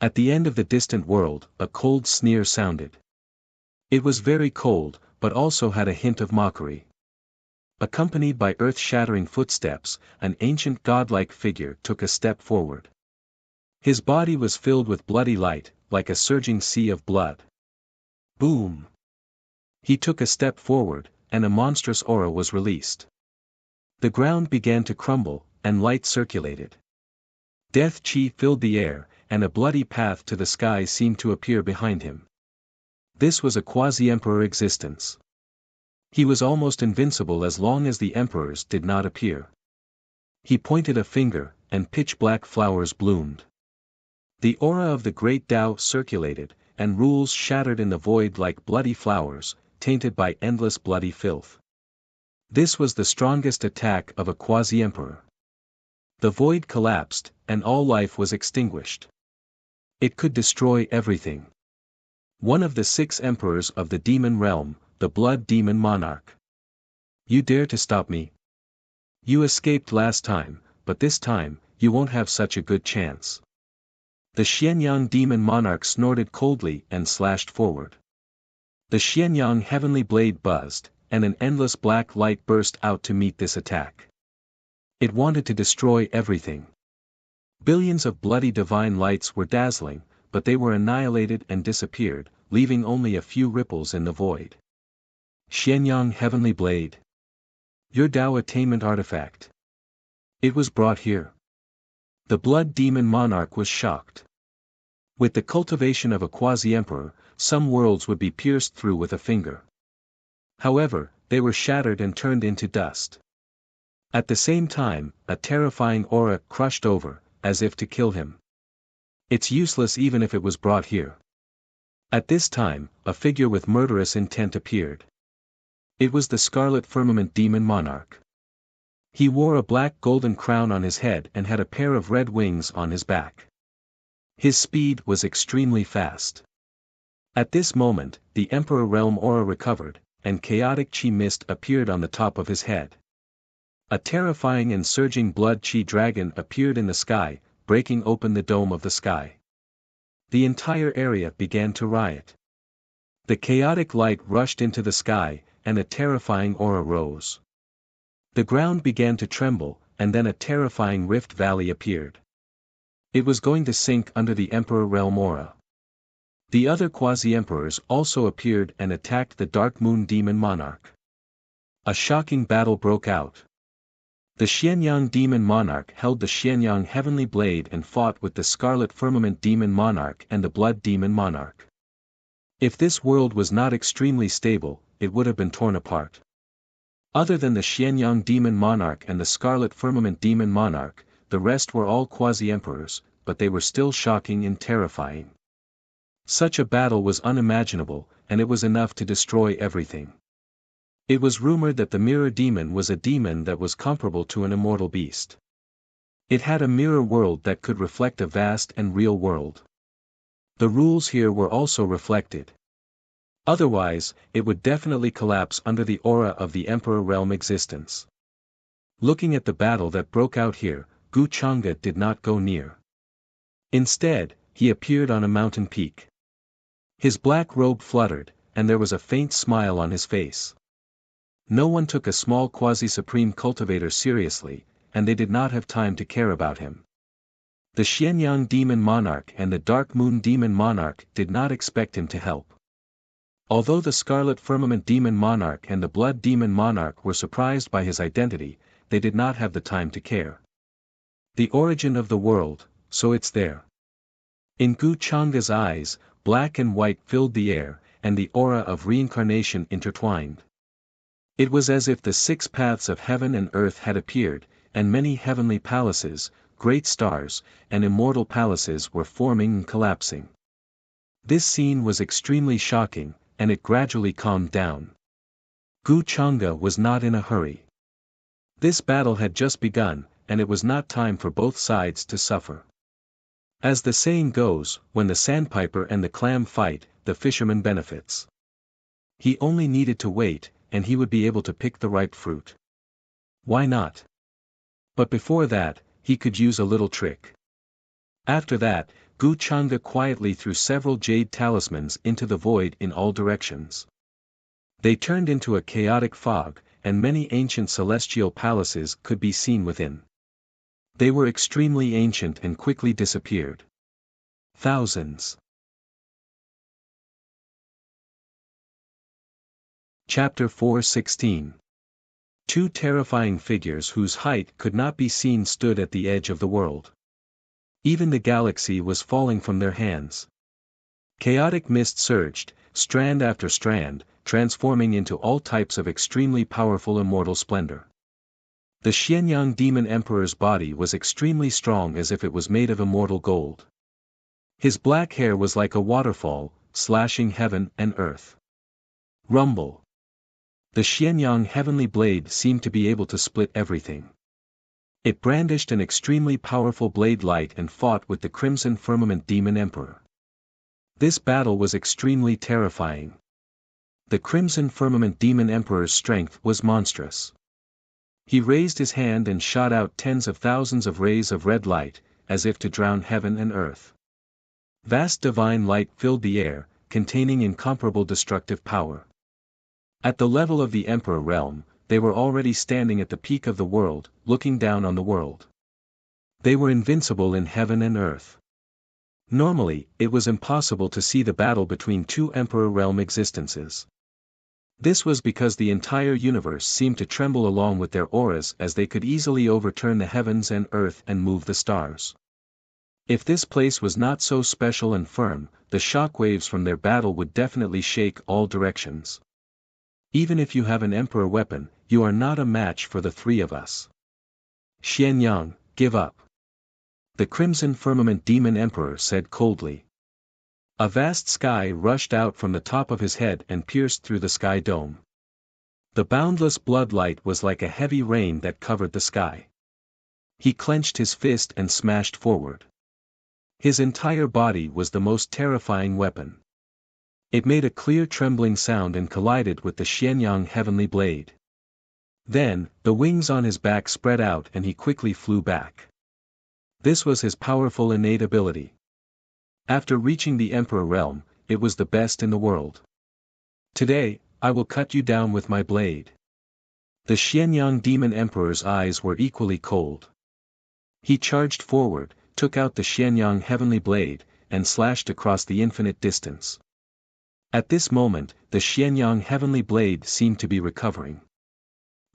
At the end of the distant world, a cold sneer sounded. It was very cold, but also had a hint of mockery. Accompanied by earth-shattering footsteps, an ancient godlike figure took a step forward. His body was filled with bloody light, like a surging sea of blood. Boom! He took a step forward, and a monstrous aura was released. The ground began to crumble, and light circulated. Death chi filled the air, and a bloody path to the sky seemed to appear behind him. This was a quasi-emperor existence. He was almost invincible as long as the emperors did not appear. He pointed a finger, and pitch-black flowers bloomed. The aura of the great Tao circulated, and rules shattered in the void like bloody flowers, tainted by endless bloody filth. This was the strongest attack of a quasi-emperor. The void collapsed, and all life was extinguished. It could destroy everything. One of the 6 emperors of the demon realm, the blood demon monarch. You dare to stop me? You escaped last time, but this time, you won't have such a good chance. The Xianyang demon monarch snorted coldly and slashed forward. The Xianyang heavenly blade buzzed, and an endless black light burst out to meet this attack. It wanted to destroy everything. Billions of bloody divine lights were dazzling, but they were annihilated and disappeared, leaving only a few ripples in the void. Xianyang heavenly blade. Your Tao attainment artifact. It was brought here. The blood demon monarch was shocked. With the cultivation of a quasi-emperor, some worlds would be pierced through with a finger. However, they were shattered and turned into dust. At the same time, a terrifying aura crushed over, as if to kill him. It's useless even if it was brought here. At this time, a figure with murderous intent appeared. It was the Scarlet Firmament Demon Monarch. He wore a black golden crown on his head and had a pair of red wings on his back. His speed was extremely fast. At this moment, the Emperor Realm aura recovered, and chaotic chi mist appeared on the top of his head. A terrifying and surging blood chi dragon appeared in the sky, breaking open the dome of the sky. The entire area began to riot. The chaotic light rushed into the sky, and a terrifying aura rose. The ground began to tremble, and then a terrifying rift valley appeared. It was going to sink under the Emperor Realm aura. The other quasi-emperors also appeared and attacked the Dark Moon Demon Monarch. A shocking battle broke out. The Xianyang Demon Monarch held the Xianyang Heavenly Blade and fought with the Scarlet Firmament Demon Monarch and the Blood Demon Monarch. If this world was not extremely stable, it would have been torn apart. Other than the Xianyang Demon Monarch and the Scarlet Firmament Demon Monarch, the rest were all quasi-emperors, but they were still shocking and terrifying. Such a battle was unimaginable, and it was enough to destroy everything. It was rumored that the Mirror Demon was a demon that was comparable to an immortal beast. It had a mirror world that could reflect a vast and real world. The rules here were also reflected. Otherwise, it would definitely collapse under the aura of the Emperor Realm existence. Looking at the battle that broke out here, Gu Chang'e did not go near. Instead, he appeared on a mountain peak. His black robe fluttered, and there was a faint smile on his face. No one took a small quasi-supreme cultivator seriously, and they did not have time to care about him. The Xianyang Demon Monarch and the Dark Moon Demon Monarch did not expect him to help. Although the Scarlet Firmament Demon Monarch and the Blood Demon Monarch were surprised by his identity, they did not have the time to care. The origin of the world, so it's there. In Gu Chang'e's eyes, black and white filled the air, and the aura of reincarnation intertwined. It was as if the 6 paths of heaven and earth had appeared, and many heavenly palaces, great stars, and immortal palaces were forming and collapsing. This scene was extremely shocking, and it gradually calmed down. Gu Chang'e was not in a hurry. This battle had just begun, and it was not time for both sides to suffer. As the saying goes, when the sandpiper and the clam fight, the fisherman benefits. He only needed to wait, and he would be able to pick the ripe fruit. Why not? But before that, he could use a little trick. After that, Gu Chang'e quietly threw several jade talismans into the void in all directions. They turned into a chaotic fog, and many ancient celestial palaces could be seen within. They were extremely ancient and quickly disappeared. Thousands. Chapter 4:16. Two terrifying figures whose height could not be seen stood at the edge of the world. Even the galaxy was falling from their hands. Chaotic mist surged, strand after strand, transforming into all types of extremely powerful immortal splendor. The Xianyang Demon Emperor's body was extremely strong as if it was made of immortal gold. His black hair was like a waterfall, slashing heaven and earth. Rumble. The Xianyang Heavenly Blade seemed to be able to split everything. It brandished an extremely powerful blade light and fought with the Crimson Firmament Demon Emperor. This battle was extremely terrifying. The Crimson Firmament Demon Emperor's strength was monstrous. He raised his hand and shot out tens of thousands of rays of red light, as if to drown heaven and earth. Vast divine light filled the air, containing incomparable destructive power. At the level of the Emperor realm, they were already standing at the peak of the world, looking down on the world. They were invincible in heaven and earth. Normally, it was impossible to see the battle between two Emperor realm existences. This was because the entire universe seemed to tremble along with their auras as they could easily overturn the heavens and earth and move the stars. If this place was not so special and firm, the shockwaves from their battle would definitely shake all directions. Even if you have an Emperor weapon, you are not a match for the three of us. Xianyang, give up. The Crimson Firmament Demon Emperor said coldly. A vast sky rushed out from the top of his head and pierced through the sky dome. The boundless blood light was like a heavy rain that covered the sky. He clenched his fist and smashed forward. His entire body was the most terrifying weapon. It made a clear trembling sound and collided with the Xianyang Heavenly Blade. Then, the wings on his back spread out and he quickly flew back. This was his powerful innate ability. After reaching the Emperor realm, it was the best in the world. Today, I will cut you down with my blade. The Xianyang Demon Emperor's eyes were equally cold. He charged forward, took out the Xianyang Heavenly Blade, and slashed across the infinite distance. At this moment, the Xianyang Heavenly Blade seemed to be recovering.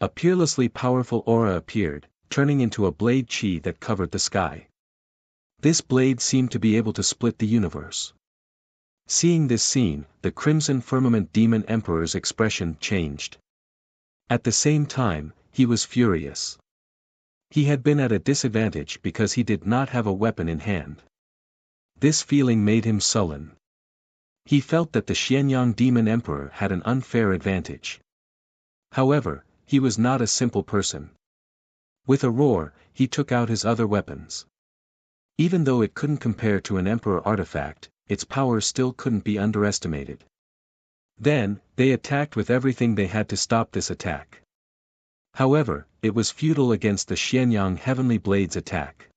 A peerlessly powerful aura appeared, turning into a blade chi that covered the sky. This blade seemed to be able to split the universe. Seeing this scene, the Crimson Firmament Demon Emperor's expression changed. At the same time, he was furious. He had been at a disadvantage because he did not have a weapon in hand. This feeling made him sullen. He felt that the Xianyang Demon Emperor had an unfair advantage. However, he was not a simple person. With a roar, he took out his other weapons. Even though it couldn't compare to an Emperor artifact, its power still couldn't be underestimated. Then, they attacked with everything they had to stop this attack. However, it was futile against the Xianyang Heavenly Blade's attack.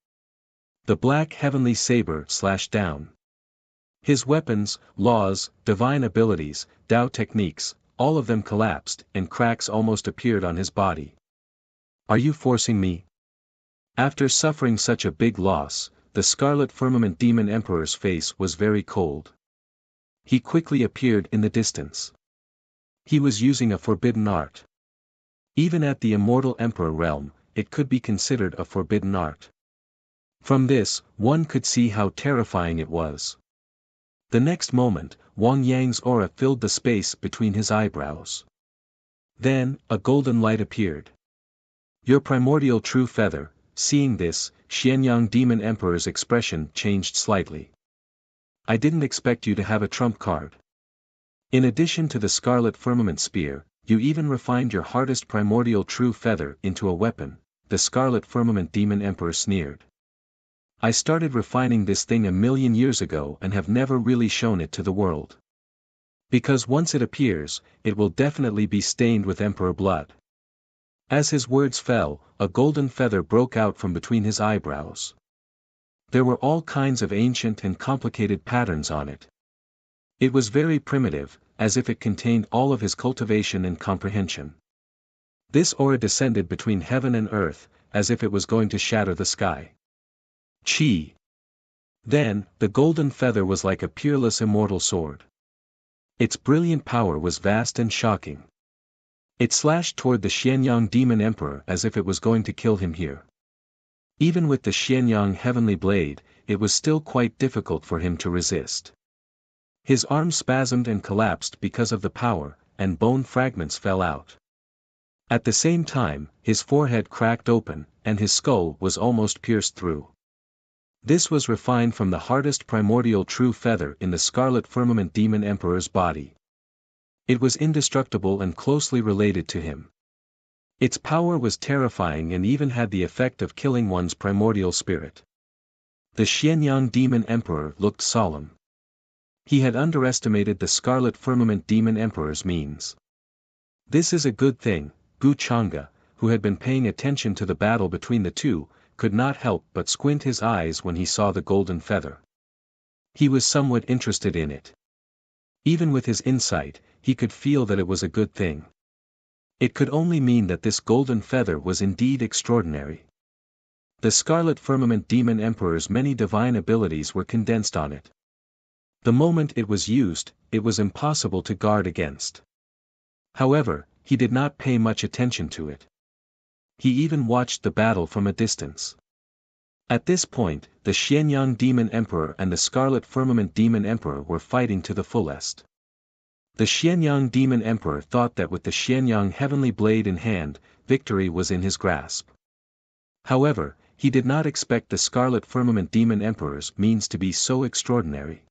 The Black Heavenly Saber slashed down. His weapons, laws, divine abilities, Tao techniques, all of them collapsed, and cracks almost appeared on his body. Are you forcing me? After suffering such a big loss, the Scarlet Firmament Demon Emperor's face was very cold. He quickly appeared in the distance. He was using a forbidden art. Even at the Immortal Emperor realm, it could be considered a forbidden art. From this, one could see how terrifying it was. The next moment, Wang Yang's aura filled the space between his eyebrows. Then, a golden light appeared. Your primordial true feather. Seeing this, Xianyang Demon Emperor's expression changed slightly. I didn't expect you to have a trump card. In addition to the Scarlet Firmament Spear, you even refined your hardest primordial true feather into a weapon, the Scarlet Firmament Demon Emperor sneered. I started refining this thing 1,000,000 years ago and have never really shown it to the world. Because once it appears, it will definitely be stained with Emperor blood. As his words fell, a golden feather broke out from between his eyebrows. There were all kinds of ancient and complicated patterns on it. It was very primitive, as if it contained all of his cultivation and comprehension. This aura descended between heaven and earth, as if it was going to shatter the sky. Chi. Then, the golden feather was like a peerless immortal sword. Its brilliant power was vast and shocking. It slashed toward the Xianyang demon emperor as if it was going to kill him here. Even with the Xianyang heavenly blade, it was still quite difficult for him to resist. His arm spasmed and collapsed because of the power, and bone fragments fell out. At the same time, his forehead cracked open, and his skull was almost pierced through. This was refined from the hardest primordial true feather in the Scarlet Firmament Demon Emperor's body. It was indestructible and closely related to him. Its power was terrifying and even had the effect of killing one's primordial spirit. The Xianyang Demon Emperor looked solemn. He had underestimated the Scarlet Firmament Demon Emperor's means. This is a good thing. Gu Chang'e, who had been paying attention to the battle between the two, could not help but squint his eyes when he saw the golden feather. He was somewhat interested in it. Even with his insight, he could feel that it was a good thing. It could only mean that this golden feather was indeed extraordinary. The Scarlet Firmament Demon Emperor's many divine abilities were condensed on it. The moment it was used, it was impossible to guard against. However, he did not pay much attention to it. He even watched the battle from a distance. At this point, the Xianyang Demon Emperor and the Scarlet Firmament Demon Emperor were fighting to the fullest. The Xianyang Demon Emperor thought that with the Xianyang heavenly blade in hand, victory was in his grasp. However, he did not expect the Scarlet Firmament Demon Emperor's means to be so extraordinary.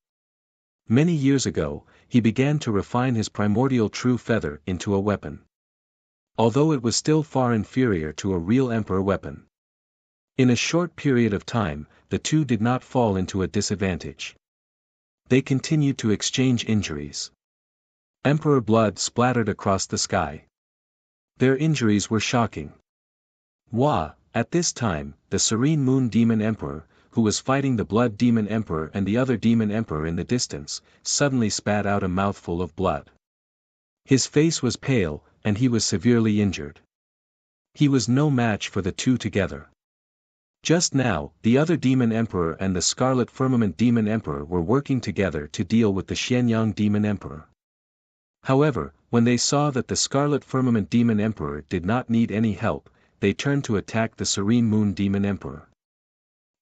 Many years ago, he began to refine his primordial true feather into a weapon. Although it was still far inferior to a real emperor weapon. In a short period of time, the two did not fall into a disadvantage. They continued to exchange injuries. Emperor blood splattered across the sky. Their injuries were shocking. At this time, the Serene Moon Demon Emperor, who was fighting the Blood Demon Emperor and the other Demon Emperor in the distance, suddenly spat out a mouthful of blood. His face was pale, and he was severely injured. He was no match for the two together. Just now, the other Demon Emperor and the Scarlet Firmament Demon Emperor were working together to deal with the Xianyang Demon Emperor. However, when they saw that the Scarlet Firmament Demon Emperor did not need any help, they turned to attack the Serene Moon Demon Emperor.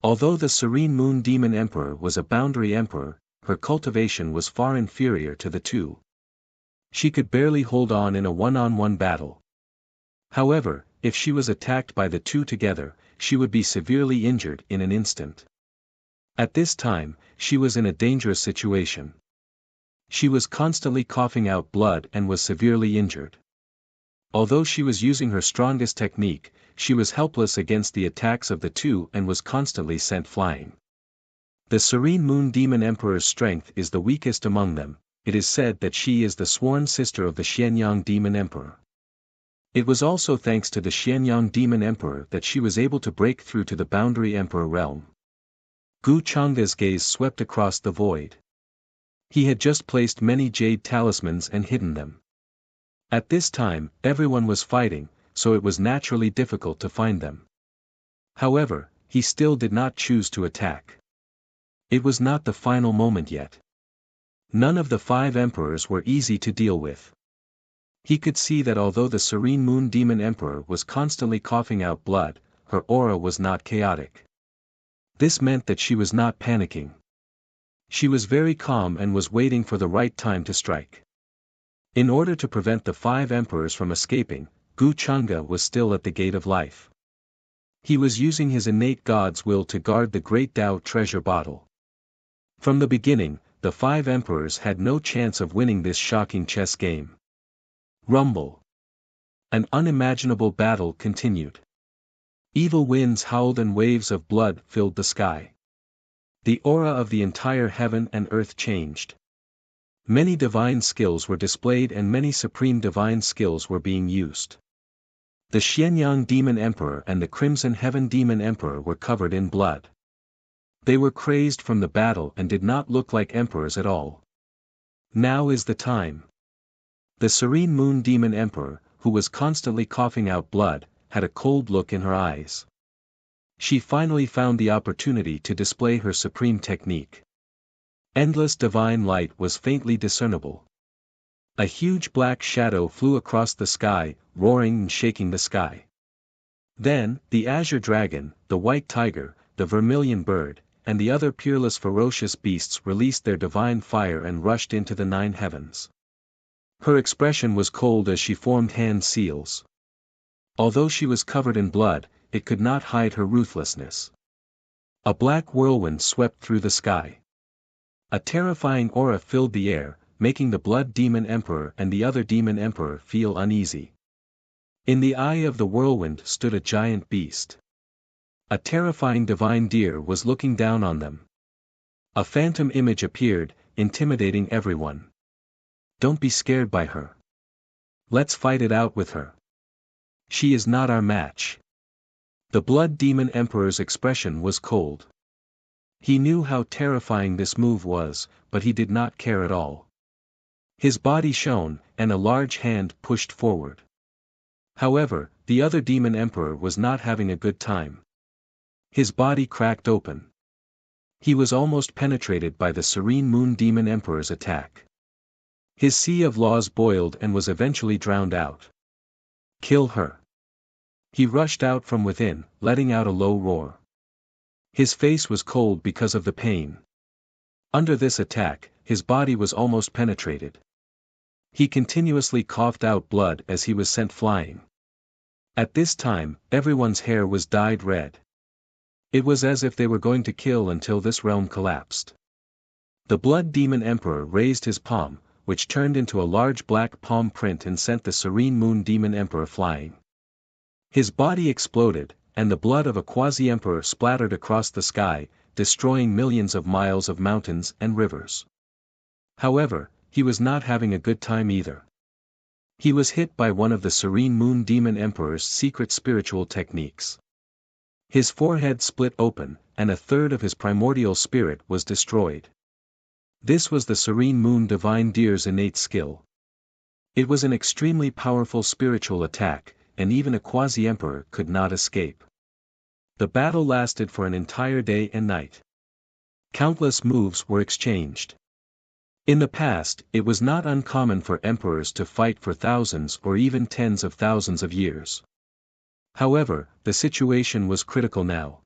Although the Serene Moon Demon Emperor was a boundary emperor, her cultivation was far inferior to the two. She could barely hold on in a one-on-one battle. However, if she was attacked by the two together, she would be severely injured in an instant. At this time, she was in a dangerous situation. She was constantly coughing out blood and was severely injured. Although she was using her strongest technique, she was helpless against the attacks of the two and was constantly sent flying. The Serene Moon Demon Emperor's strength is the weakest among them. It is said that she is the sworn sister of the Xianyang Demon Emperor. It was also thanks to the Xianyang Demon Emperor that she was able to break through to the Boundary Emperor realm. Gu Chang'e's gaze swept across the void. He had just placed many jade talismans and hidden them. At this time, everyone was fighting, so it was naturally difficult to find them. However, he still did not choose to attack. It was not the final moment yet. None of the 5 emperors were easy to deal with. He could see that although the Serene Moon Demon Emperor was constantly coughing out blood, her aura was not chaotic. This meant that she was not panicking. She was very calm and was waiting for the right time to strike. In order to prevent the 5 emperors from escaping, Gu Chang'e was still at the gate of life. He was using his innate God's will to guard the Great Tao treasure bottle. From the beginning, the 5 emperors had no chance of winning this shocking chess game. Rumble. An unimaginable battle continued. Evil winds howled and waves of blood filled the sky. The aura of the entire heaven and earth changed. Many divine skills were displayed and many supreme divine skills were being used. The Xianyang Demon Emperor and the Crimson Heaven Demon Emperor were covered in blood. They were crazed from the battle and did not look like emperors at all. Now is the time. The Serene Moon Demon Emperor, who was constantly coughing out blood, had a cold look in her eyes. She finally found the opportunity to display her supreme technique. Endless divine light was faintly discernible. A huge black shadow flew across the sky, roaring and shaking the sky. Then, the azure dragon, the white tiger, the vermilion bird, and the other peerless ferocious beasts released their divine fire and rushed into the 9 heavens. Her expression was cold as she formed hand seals. Although she was covered in blood, it could not hide her ruthlessness. A black whirlwind swept through the sky. A terrifying aura filled the air, making the Blood Demon Emperor and the other Demon Emperor feel uneasy. In the eye of the whirlwind stood a giant beast. A terrifying divine deer was looking down on them. A phantom image appeared, intimidating everyone. Don't be scared by her. Let's fight it out with her. She is not our match. The Blood Demon Emperor's expression was cold. He knew how terrifying this move was, but he did not care at all. His body shone, and a large hand pushed forward. However, the other Demon Emperor was not having a good time. His body cracked open. He was almost penetrated by the Serene Moon Demon Emperor's attack. His sea of laws boiled and was eventually drowned out. Kill her. He rushed out from within, letting out a low roar. His face was cold because of the pain. Under this attack, his body was almost penetrated. He continuously coughed out blood as he was sent flying. At this time, everyone's hair was dyed red. It was as if they were going to kill until this realm collapsed. The Blood Demon Emperor raised his palm, which turned into a large black palm print and sent the Serene Moon Demon Emperor flying. His body exploded, and the blood of a quasi-emperor splattered across the sky, destroying millions of miles of mountains and rivers. However, he was not having a good time either. He was hit by one of the Serene Moon Demon Emperor's secret spiritual techniques. His forehead split open, and a third of his primordial spirit was destroyed. This was the Serene Moon Divine Deer's innate skill. It was an extremely powerful spiritual attack, and even a quasi-emperor could not escape. The battle lasted for an entire day and night. Countless moves were exchanged. In the past, it was not uncommon for emperors to fight for thousands or even tens of thousands of years. However, the situation was critical now.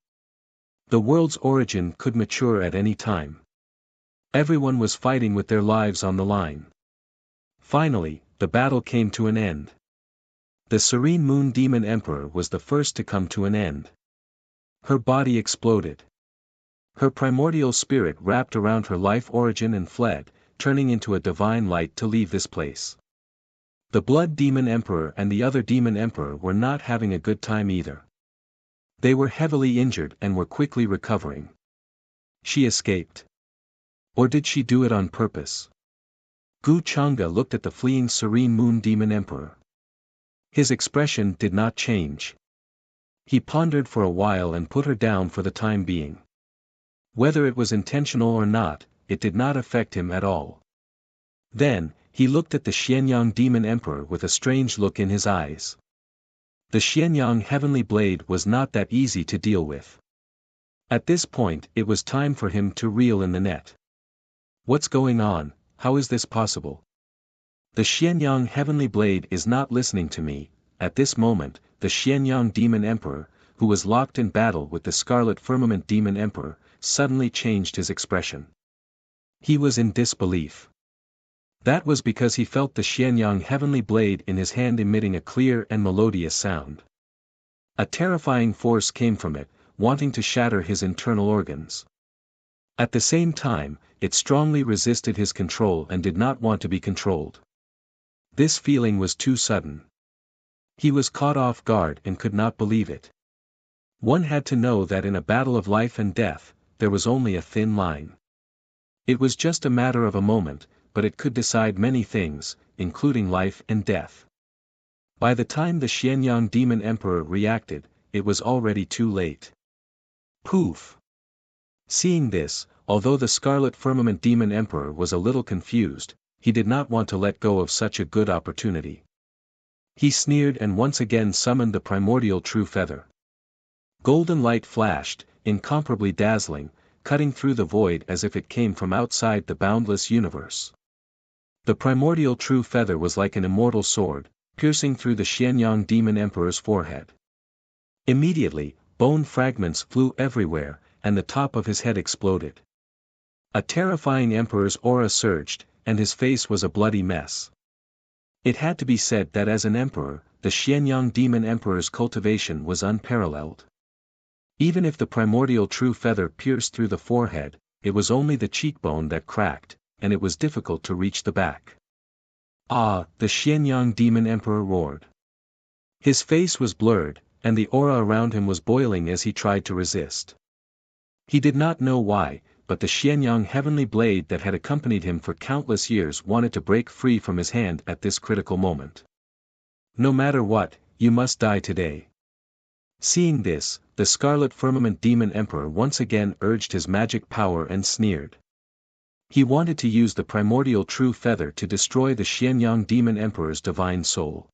The world's origin could mature at any time. Everyone was fighting with their lives on the line. Finally, the battle came to an end. The Serene Moon Demon Emperor was the first to come to an end. Her body exploded. Her primordial spirit wrapped around her life origin and fled, turning into a divine light to leave this place. The Blood Demon Emperor and the other Demon Emperor were not having a good time either. They were heavily injured and were quickly recovering. She escaped. Or did she do it on purpose? Gu Chang'e looked at the fleeing Serene Moon Demon Emperor. His expression did not change. He pondered for a while and put her down for the time being. Whether it was intentional or not, it did not affect him at all. Then, he looked at the Xianyang Demon Emperor with a strange look in his eyes. The Xianyang Heavenly Blade was not that easy to deal with. At this point it was time for him to reel in the net. What's going on? How is this possible? The Xianyang Heavenly Blade is not listening to me. At this moment, the Xianyang Demon Emperor, who was locked in battle with the Scarlet Firmament Demon Emperor, suddenly changed his expression. He was in disbelief. That was because he felt the Xianyang Heavenly Blade in his hand emitting a clear and melodious sound. A terrifying force came from it, wanting to shatter his internal organs. At the same time, it strongly resisted his control and did not want to be controlled. This feeling was too sudden. He was caught off guard and could not believe it. One had to know that in a battle of life and death, there was only a thin line. It was just a matter of a moment, but it could decide many things, including life and death. By the time the Xianyang Demon Emperor reacted, it was already too late. Poof! Seeing this, although the Scarlet Firmament Demon Emperor was a little confused, he did not want to let go of such a good opportunity. He sneered and once again summoned the primordial true feather. Golden light flashed, incomparably dazzling, cutting through the void as if it came from outside the boundless universe. The primordial true feather was like an immortal sword, piercing through the Xianyang demon emperor's forehead. Immediately, bone fragments flew everywhere, and the top of his head exploded. A terrifying emperor's aura surged, and his face was a bloody mess. It had to be said that as an emperor, the Xianyang demon emperor's cultivation was unparalleled. Even if the primordial true feather pierced through the forehead, it was only the cheekbone that cracked, and it was difficult to reach the back. Ah, the Xianyang demon emperor roared. His face was blurred, and the aura around him was boiling as he tried to resist. He did not know why, but the Xianyang heavenly blade that had accompanied him for countless years wanted to break free from his hand at this critical moment. No matter what, you must die today. Seeing this, the Scarlet Firmament Demon Emperor once again urged his magic power and sneered. He wanted to use the primordial true feather to destroy the Xianyang Demon Emperor's divine soul.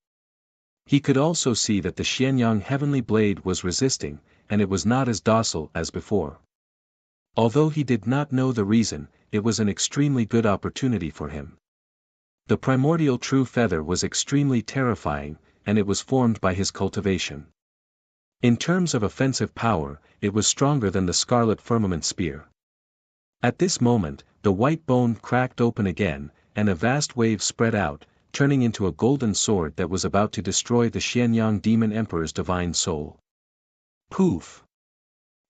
He could also see that the Xianyang heavenly blade was resisting, and it was not as docile as before. Although he did not know the reason, it was an extremely good opportunity for him. The primordial true feather was extremely terrifying, and it was formed by his cultivation. In terms of offensive power, it was stronger than the Scarlet Firmament Spear. At this moment, the white bone cracked open again, and a vast wave spread out, turning into a golden sword that was about to destroy the Xianyang Demon Emperor's divine soul. Poof!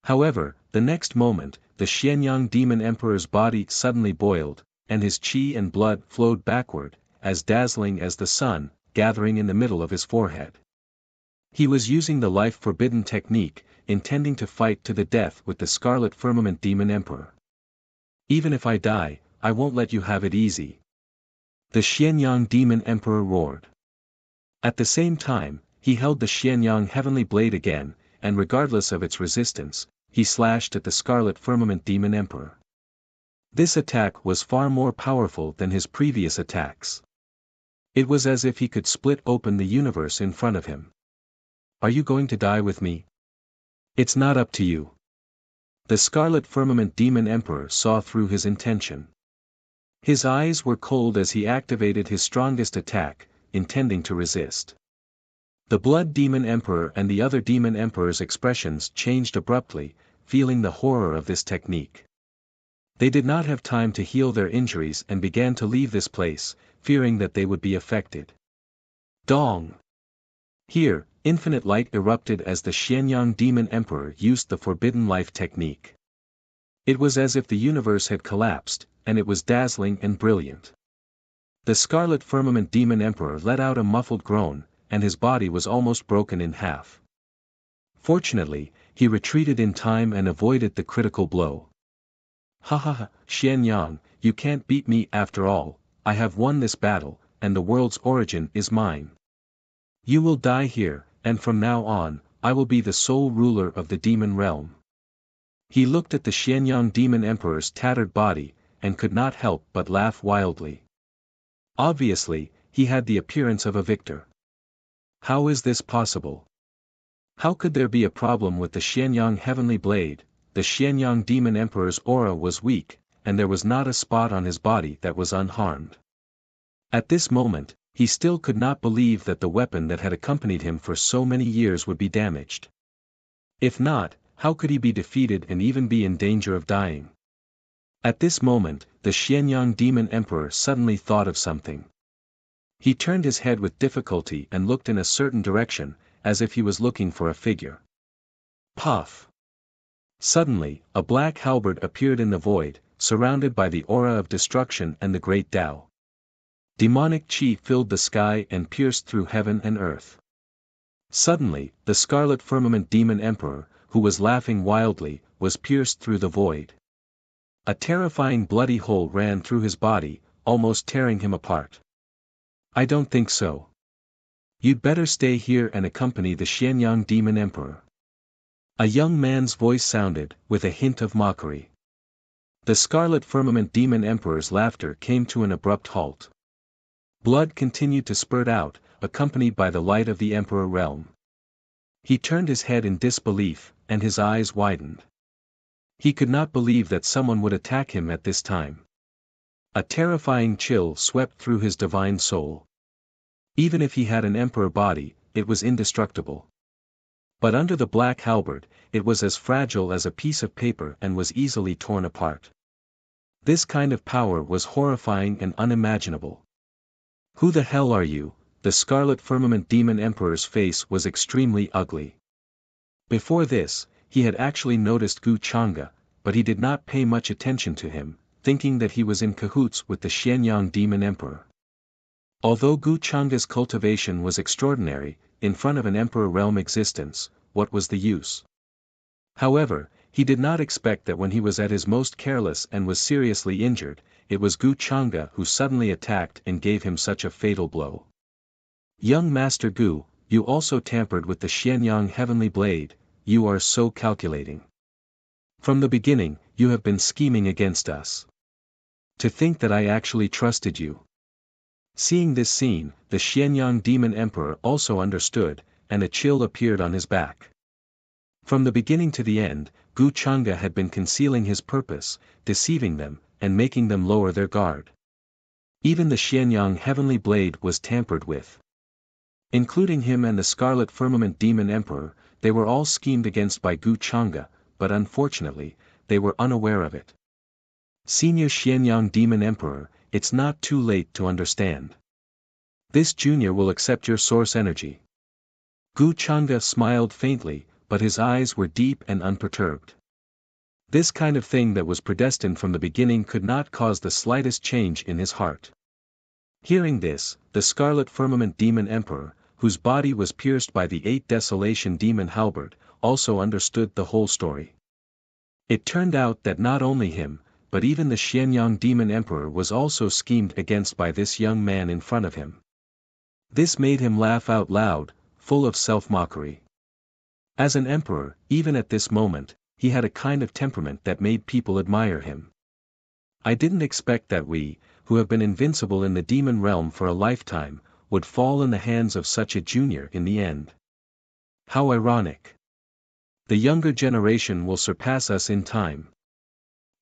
However, the next moment, the Xianyang Demon Emperor's body suddenly boiled, and his qi and blood flowed backward, as dazzling as the sun, gathering in the middle of his forehead. He was using the life-forbidden technique, intending to fight to the death with the Scarlet Firmament Demon Emperor. Even if I die, I won't let you have it easy. The Xianyang Demon Emperor roared. At the same time, he held the Xianyang heavenly blade again, and regardless of its resistance, he slashed at the Scarlet Firmament Demon Emperor. This attack was far more powerful than his previous attacks. It was as if he could split open the universe in front of him. Are you going to die with me? It's not up to you. The Scarlet Firmament Demon Emperor saw through his intention. His eyes were cold as he activated his strongest attack, intending to resist. The Blood Demon Emperor and the other Demon Emperor's expressions changed abruptly, feeling the horror of this technique. They did not have time to heal their injuries and began to leave this place, fearing that they would be affected. Dong! Here, infinite light erupted as the Xianyang Demon Emperor used the Forbidden Life technique. It was as if the universe had collapsed, and it was dazzling and brilliant. The Scarlet Firmament Demon Emperor let out a muffled groan, and his body was almost broken in half. Fortunately, he retreated in time and avoided the critical blow. Ha ha ha, Xianyang, you can't beat me after all, I have won this battle, and the world's origin is mine. You will die here, and from now on, I will be the sole ruler of the demon realm. He looked at the Xianyang Demon Emperor's tattered body, and could not help but laugh wildly. Obviously, he had the appearance of a victor. How is this possible? How could there be a problem with the Xianyang Heavenly Blade? The Xianyang Demon Emperor's aura was weak, and there was not a spot on his body that was unharmed. At this moment, he still could not believe that the weapon that had accompanied him for so many years would be damaged. If not, how could he be defeated and even be in danger of dying? At this moment, the Xianyang Demon Emperor suddenly thought of something. He turned his head with difficulty and looked in a certain direction, as if he was looking for a figure. Puff! Suddenly, a black halberd appeared in the void, surrounded by the aura of destruction and the great Tao. Demonic qi filled the sky and pierced through heaven and earth. Suddenly, the Scarlet Firmament Demon Emperor, who was laughing wildly, was pierced through the void. A terrifying bloody hole ran through his body, almost tearing him apart. I don't think so. You'd better stay here and accompany the Xianyang Demon Emperor. A young man's voice sounded, with a hint of mockery. The Scarlet Firmament Demon Emperor's laughter came to an abrupt halt. Blood continued to spurt out, accompanied by the light of the Emperor realm. He turned his head in disbelief, and his eyes widened. He could not believe that someone would attack him at this time. A terrifying chill swept through his divine soul. Even if he had an emperor body, it was indestructible. But under the black halberd, it was as fragile as a piece of paper and was easily torn apart. This kind of power was horrifying and unimaginable. "Who the hell are you?" The Scarlet Firmament Demon Emperor's face was extremely ugly. Before this, he had actually noticed Gu Changa, but he did not pay much attention to him, thinking that he was in cahoots with the Xianyang Demon Emperor. Although Gu Changa's cultivation was extraordinary, in front of an emperor realm existence, what was the use? However, he did not expect that when he was at his most careless and was seriously injured, it was Gu Changa who suddenly attacked and gave him such a fatal blow. "Young Master Gu, you also tampered with the Xianyang Heavenly Blade, you are so calculating. From the beginning, you have been scheming against us. To think that I actually trusted you." Seeing this scene, the Xianyang Demon Emperor also understood, and a chill appeared on his back. From the beginning to the end, Gu Changa had been concealing his purpose, deceiving them, and making them lower their guard. Even the Xianyang Heavenly Blade was tampered with. Including him and the Scarlet Firmament Demon Emperor, they were all schemed against by Gu Changa, but unfortunately, they were unaware of it. "Senior Xianyang Demon Emperor, it's not too late to understand. This junior will accept your source energy." Gu Changa smiled faintly, but his eyes were deep and unperturbed. This kind of thing that was predestined from the beginning could not cause the slightest change in his heart. Hearing this, the Scarlet Firmament Demon Emperor, whose body was pierced by the 8 Desolation Demon Halberd, also understood the whole story. It turned out that not only him, but even the Xianyang Demon Emperor was also schemed against by this young man in front of him. This made him laugh out loud, full of self-mockery. As an emperor, even at this moment, he had a kind of temperament that made people admire him. "I didn't expect that we, who have been invincible in the demon realm for a lifetime, would fall in the hands of such a junior in the end. How ironic. The younger generation will surpass us in time.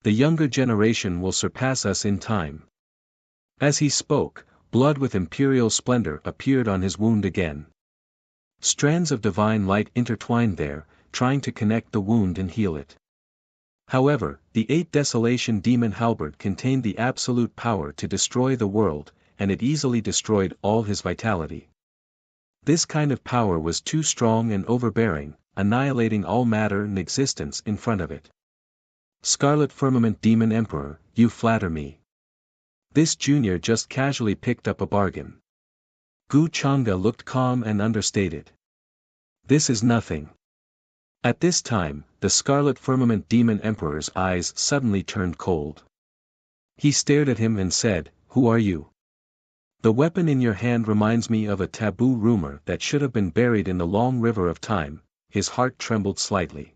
The younger generation will surpass us in time." As he spoke, blood with imperial splendor appeared on his wound again. Strands of divine light intertwined there, trying to connect the wound and heal it. However, the 8 Desolation Demon Halberd contained the absolute power to destroy the world, and it easily destroyed all his vitality. This kind of power was too strong and overbearing, annihilating all matter and existence in front of it. "Scarlet Firmament Demon Emperor, you flatter me." This junior just casually picked up a bargain. Gu Changa looked calm and understated. "This is nothing." At this time, the Scarlet Firmament Demon Emperor's eyes suddenly turned cold. He stared at him and said, "Who are you? The weapon in your hand reminds me of a taboo rumor that should have been buried in the long river of time." His heart trembled slightly.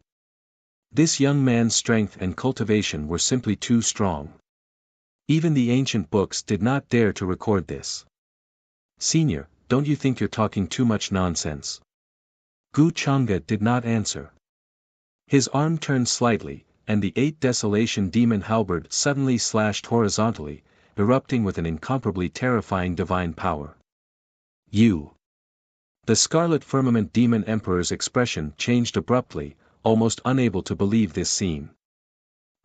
This young man's strength and cultivation were simply too strong. Even the ancient books did not dare to record this. "Senior, don't you think you're talking too much nonsense?" Gu Changa did not answer. His arm turned slightly, and the 8 Desolation Demon Halberd suddenly slashed horizontally, erupting with an incomparably terrifying divine power. "You!" The Scarlet Firmament Demon Emperor's expression changed abruptly, almost unable to believe this scene.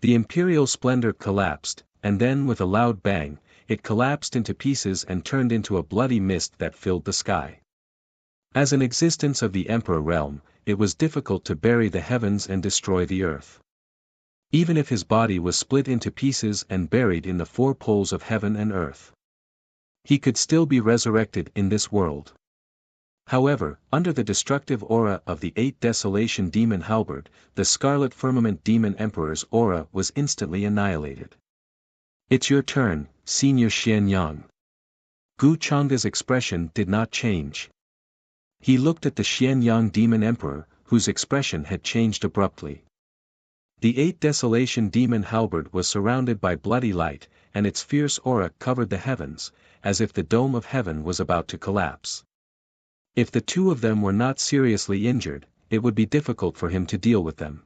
The imperial splendor collapsed, and then with a loud bang, it collapsed into pieces and turned into a bloody mist that filled the sky. As an existence of the Emperor realm, it was difficult to bury the heavens and destroy the earth. Even if his body was split into pieces and buried in the 4 poles of heaven and earth, he could still be resurrected in this world. However, under the destructive aura of the 8 Desolation Demon Halberd, the Scarlet Firmament Demon Emperor's aura was instantly annihilated. "It's your turn, Senior Xianyang." Gu Changa's expression did not change. He looked at the Xianyang Demon Emperor, whose expression had changed abruptly. The eighth desolation demon halberd was surrounded by bloody light, and its fierce aura covered the heavens, as if the dome of heaven was about to collapse. If the two of them were not seriously injured, it would be difficult for him to deal with them.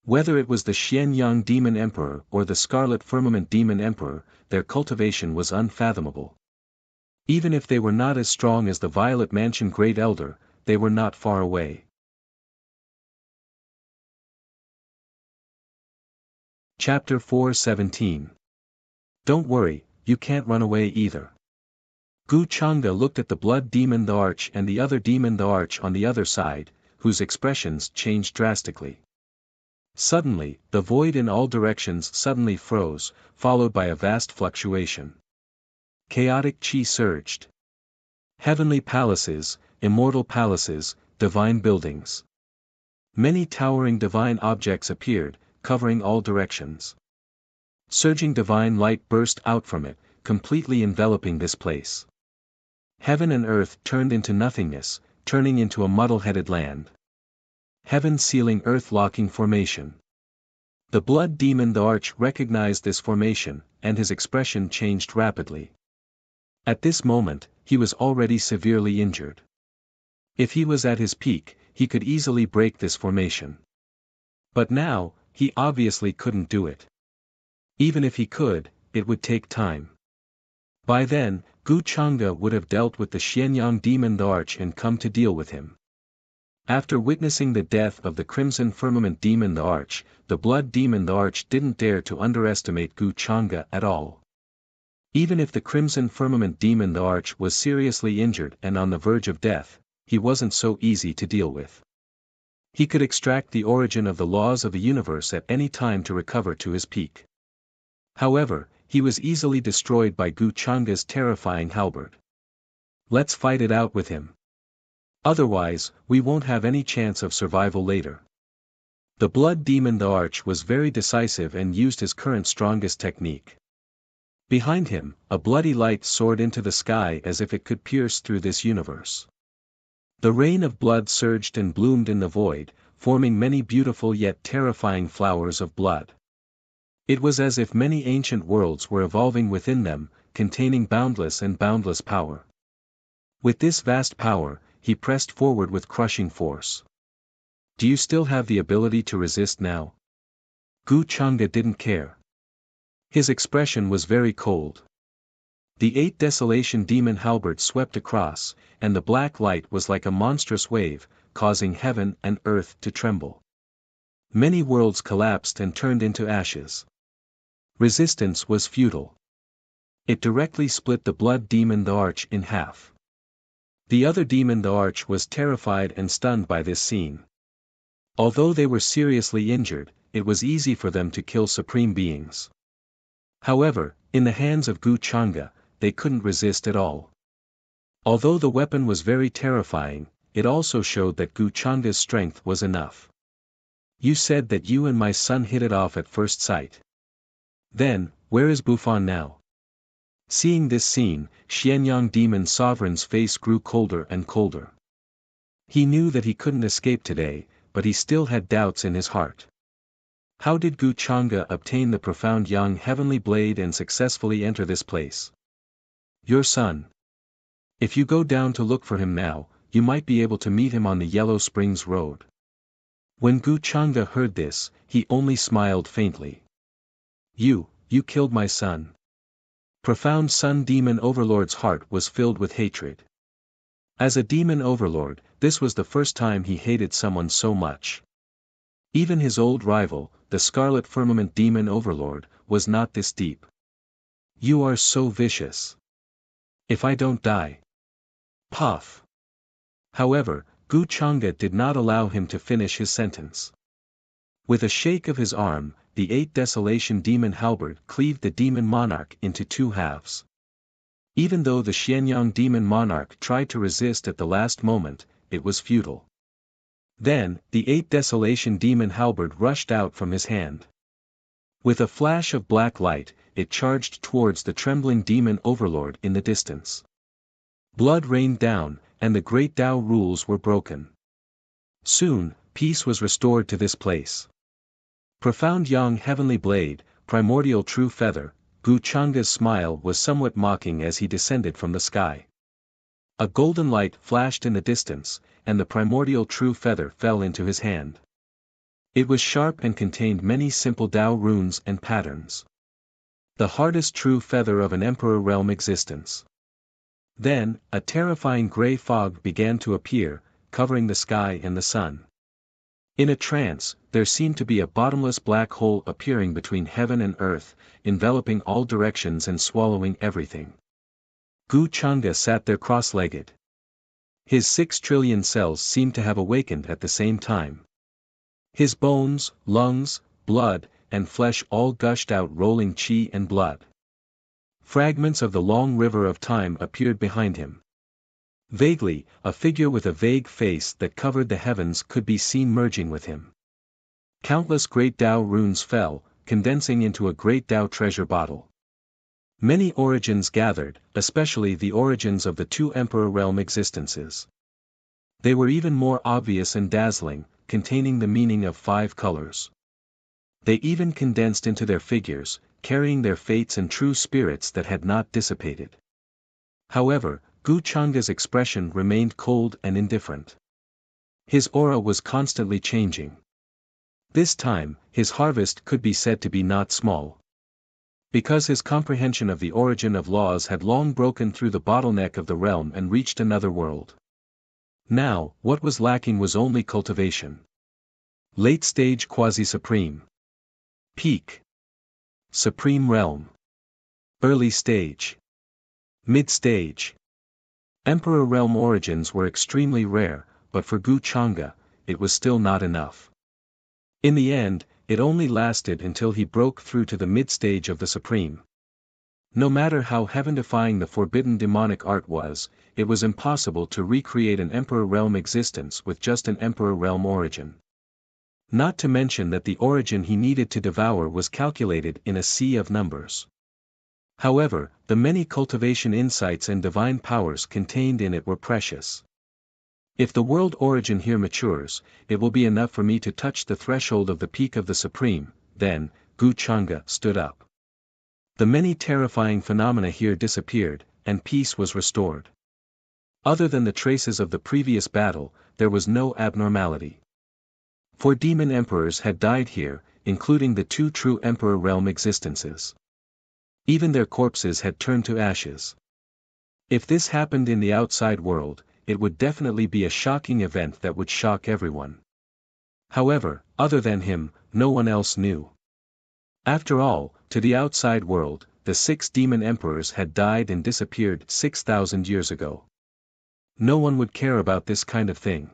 Whether it was the Xianyang Demon Emperor or the Scarlet Firmament Demon Emperor, their cultivation was unfathomable. Even if they were not as strong as the Violet Mansion Great Elder, they were not far away. Chapter 4:17. Don't worry, you can't run away either. Gu Chang'e looked at the blood demon the Arch and the other demon the Arch on the other side, whose expressions changed drastically. Suddenly, the void in all directions suddenly froze, followed by a vast fluctuation. Chaotic chi surged. Heavenly palaces, immortal palaces, divine buildings. Many towering divine objects appeared, covering all directions. Surging divine light burst out from it, completely enveloping this place. Heaven and earth turned into nothingness, turning into a muddle-headed land. Heaven sealing earth locking formation. The blood demon the Arch recognized this formation, and his expression changed rapidly. At this moment, he was already severely injured. If he was at his peak, he could easily break this formation. But now, he obviously couldn't do it. Even if he could, it would take time. By then, Gu Chang'e would have dealt with the Xianyang demon the Arch and come to deal with him. After witnessing the death of the Crimson Firmament demon the Arch, the Blood demon the Arch didn't dare to underestimate Gu Chang'e at all. Even if the Crimson Firmament demon the Arch was seriously injured and on the verge of death, he wasn't so easy to deal with. He could extract the origin of the laws of the universe at any time to recover to his peak. However, he was easily destroyed by Gu Chang'e's terrifying halberd. Let's fight it out with him. Otherwise, we won't have any chance of survival later. The blood demon the Arch was very decisive and used his current strongest technique. Behind him, a bloody light soared into the sky as if it could pierce through this universe. The rain of blood surged and bloomed in the void, forming many beautiful yet terrifying flowers of blood. It was as if many ancient worlds were evolving within them, containing boundless and boundless power. With this vast power, he pressed forward with crushing force. Do you still have the ability to resist now? Gu Chang'e didn't care. His expression was very cold. The eighth desolation demon halberd swept across, and the black light was like a monstrous wave, causing heaven and earth to tremble. Many worlds collapsed and turned into ashes. Resistance was futile. It directly split the blood demon the Arch in half. The other demon the Arch was terrified and stunned by this scene. Although they were seriously injured, it was easy for them to kill supreme beings. However, in the hands of Gu Chang'e, they couldn't resist at all. Although the weapon was very terrifying, it also showed that Gu Chang'e's strength was enough. You said that you and my son hit it off at first sight. Then, where is Bufan now? Seeing this scene, Xianyang Demon Sovereign's face grew colder and colder. He knew that he couldn't escape today, but he still had doubts in his heart. How did Gu Chang'e obtain the profound young heavenly blade and successfully enter this place? Your son. If you go down to look for him now, you might be able to meet him on the Yellow Springs Road. When Gu Chang'e heard this, he only smiled faintly. You killed my son. Profound Sun Demon Overlord's heart was filled with hatred. As a demon overlord, this was the first time he hated someone so much. Even his old rival, the Scarlet Firmament Demon Overlord, was not this deep. You are so vicious. If I don't die. Puff. However, Gu Chang'e did not allow him to finish his sentence. With a shake of his arm, the eighth desolation demon halberd cleaved the demon monarch into two halves. Even though the Xianyang demon monarch tried to resist at the last moment, it was futile. Then, the eighth desolation demon halberd rushed out from his hand. With a flash of black light, it charged towards the trembling demon overlord in the distance. Blood rained down, and the great Tao rules were broken. Soon, peace was restored to this place. Profound Yang Heavenly Blade, Primordial True Feather. Gu Changa's smile was somewhat mocking as he descended from the sky. A golden light flashed in the distance, and the primordial true feather fell into his hand. It was sharp and contained many simple Tao runes and patterns. The hardest true feather of an emperor realm existence. Then, a terrifying gray fog began to appear, covering the sky and the sun. In a trance, there seemed to be a bottomless black hole appearing between heaven and earth, enveloping all directions and swallowing everything. Gu Changa sat there cross-legged. His 6 trillion cells seemed to have awakened at the same time. His bones, lungs, blood, and flesh all gushed out rolling chi and blood. Fragments of the long river of time appeared behind him. Vaguely, a figure with a vague face that covered the heavens could be seen merging with him. Countless great Tao runes fell, condensing into a great Tao treasure bottle. Many origins gathered, especially the origins of the 2 Emperor Realm existences. They were even more obvious and dazzling, containing the meaning of 5 colors. They even condensed into their figures, carrying their fates and true spirits that had not dissipated. However, Gu Changa's expression remained cold and indifferent. His aura was constantly changing. This time, his harvest could be said to be not small. Because his comprehension of the origin of laws had long broken through the bottleneck of the realm and reached another world. Now, what was lacking was only cultivation. Late stage quasi-supreme. Peak. Supreme realm. Early stage. Mid-stage. Emperor realm origins were extremely rare, but for Gu Changa, it was still not enough. In the end, it only lasted until he broke through to the mid-stage of the Supreme. No matter how heaven-defying the forbidden demonic art was, it was impossible to recreate an Emperor Realm existence with just an Emperor Realm origin. Not to mention that the origin he needed to devour was calculated in a sea of numbers. However, the many cultivation insights and divine powers contained in it were precious. If the world origin here matures, it will be enough for me to touch the threshold of the peak of the Supreme. Then, Gu Changa stood up. The many terrifying phenomena here disappeared, and peace was restored. Other than the traces of the previous battle, there was no abnormality. 4 demon emperors had died here, including the 2 true Emperor Realm existences. Even their corpses had turned to ashes. If this happened in the outside world, it would definitely be a shocking event that would shock everyone. However, other than him, no one else knew. After all, to the outside world, the 6 demon emperors had died and disappeared 6,000 years ago. No one would care about this kind of thing.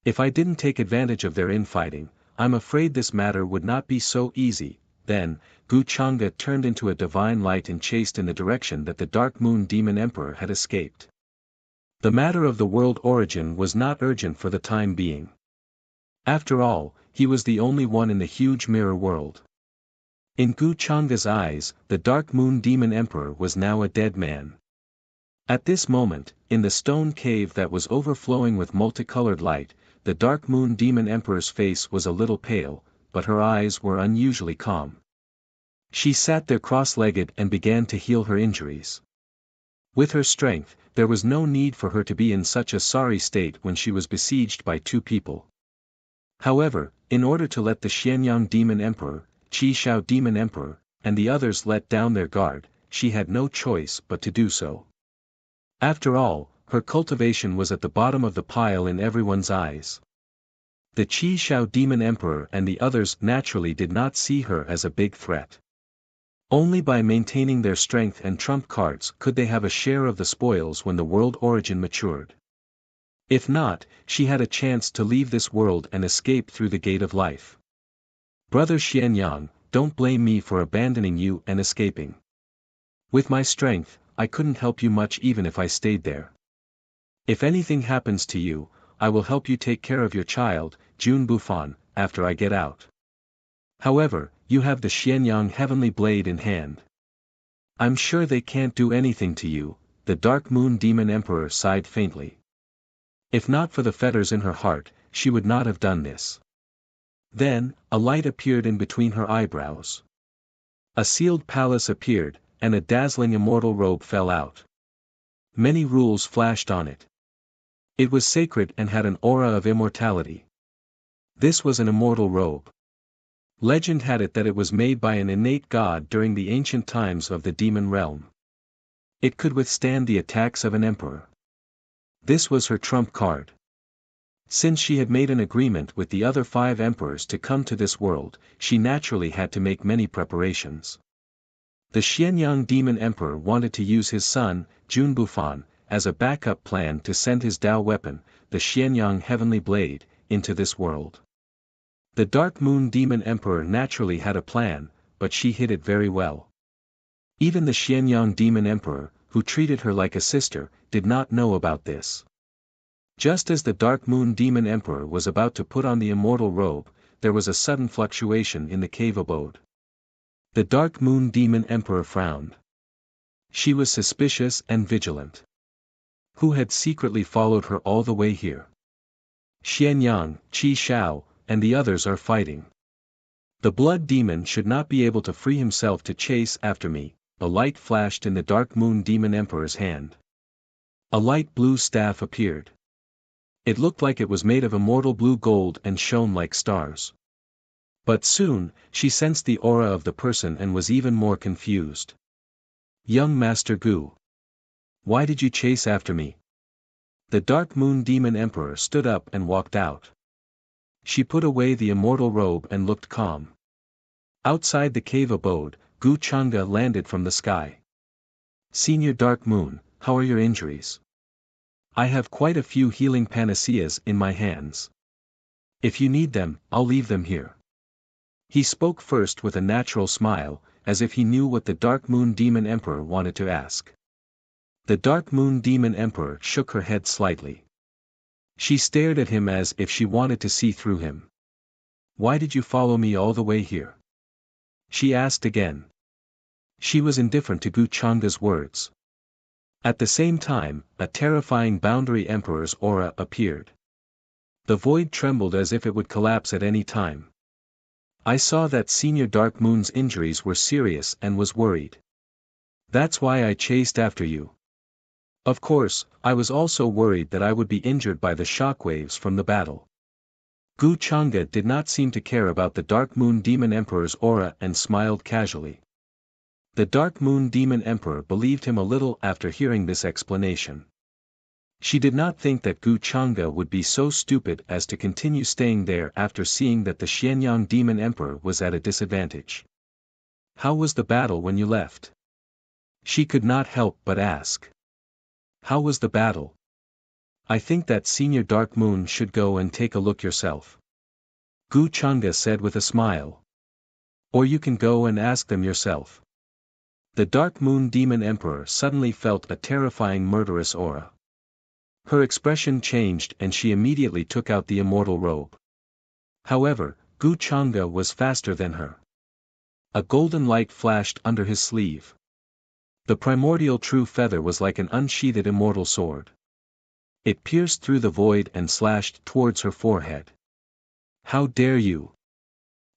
If I didn't take advantage of their infighting, I'm afraid this matter would not be so easy. Then, Gu Changa turned into a divine light and chased in the direction that the Dark Moon Demon Emperor had escaped. The matter of the world origin was not urgent for the time being. After all, he was the only one in the huge mirror world. In Gu Changa's eyes, the Dark Moon Demon Emperor was now a dead man. At this moment, in the stone cave that was overflowing with multicolored light, the Dark Moon Demon Emperor's face was a little pale, but her eyes were unusually calm. She sat there cross-legged and began to heal her injuries. With her strength, there was no need for her to be in such a sorry state when she was besieged by 2 people. However, in order to let the Xianyang Demon Emperor, Qi Shao Demon Emperor, and the others let down their guard, she had no choice but to do so. After all, her cultivation was at the bottom of the pile in everyone's eyes. The Qi Shao Demon Emperor and the others naturally did not see her as a big threat. Only by maintaining their strength and trump cards could they have a share of the spoils when the world origin matured. If not, she had a chance to leave this world and escape through the gate of life. Brother Xianyang, don't blame me for abandoning you and escaping. With my strength, I couldn't help you much even if I stayed there. If anything happens to you, I will help you take care of your child, Jun Bufan, after I get out. However, you have the Xianyang Heavenly Blade in hand. I'm sure they can't do anything to you. The Dark Moon Demon Emperor sighed faintly. If not for the fetters in her heart, she would not have done this. Then, a light appeared in between her eyebrows. A sealed palace appeared, and a dazzling immortal robe fell out. Many rules flashed on it. It was sacred and had an aura of immortality. This was an immortal robe. Legend had it that it was made by an innate god during the ancient times of the demon realm. It could withstand the attacks of an emperor. This was her trump card. Since she had made an agreement with the other 5 emperors to come to this world, she naturally had to make many preparations. The Xianyang demon emperor wanted to use his son, Junbufan, as a backup plan to send his Tao weapon, the Xianyang heavenly blade, into this world. The Dark Moon demon emperor naturally had a plan, but she hid it very well. Even the Xianyang demon emperor, who treated her like a sister, did not know about this. Just as the Dark Moon demon emperor was about to put on the immortal robe, there was a sudden fluctuation in the cave abode. The Dark Moon demon emperor frowned. She was suspicious and vigilant. Who had secretly followed her all the way here? Xianyang, Qi Shao, and the others are fighting. The blood demon should not be able to free himself to chase after me. A light flashed in the Dark Moon demon emperor's hand. A light blue staff appeared. It looked like it was made of immortal blue gold and shone like stars. But soon, she sensed the aura of the person and was even more confused. Young Master Gu. Why did you chase after me? The Dark Moon demon emperor stood up and walked out. She put away the immortal robe and looked calm. Outside the cave abode, Gu Chang'e landed from the sky. Senior Dark Moon, how are your injuries? I have quite a few healing panaceas in my hands. If you need them, I'll leave them here. He spoke first with a natural smile, as if he knew what the Dark Moon demon emperor wanted to ask. The Dark Moon demon emperor shook her head slightly. She stared at him as if she wanted to see through him. Why did you follow me all the way here? She asked again. She was indifferent to Gu Chang'e's words. At the same time, a terrifying boundary emperor's aura appeared. The void trembled as if it would collapse at any time. I saw that Senior Dark Moon's injuries were serious and was worried. That's why I chased after you. Of course, I was also worried that I would be injured by the shockwaves from the battle. Gu Chang'e did not seem to care about the Dark Moon demon emperor's aura and smiled casually. The Dark Moon demon emperor believed him a little after hearing this explanation. She did not think that Gu Chang'e would be so stupid as to continue staying there after seeing that the Xianyang demon emperor was at a disadvantage. How was the battle when you left? She could not help but ask. How was the battle? I think that Senior Dark Moon should go and take a look yourself. Gu Chang'e said with a smile. Or you can go and ask them yourself. The Dark Moon demon emperor suddenly felt a terrifying murderous aura. Her expression changed and she immediately took out the immortal robe. However, Gu Chang'e was faster than her. A golden light flashed under his sleeve. The primordial true feather was like an unsheathed immortal sword. It pierced through the void and slashed towards her forehead. How dare you?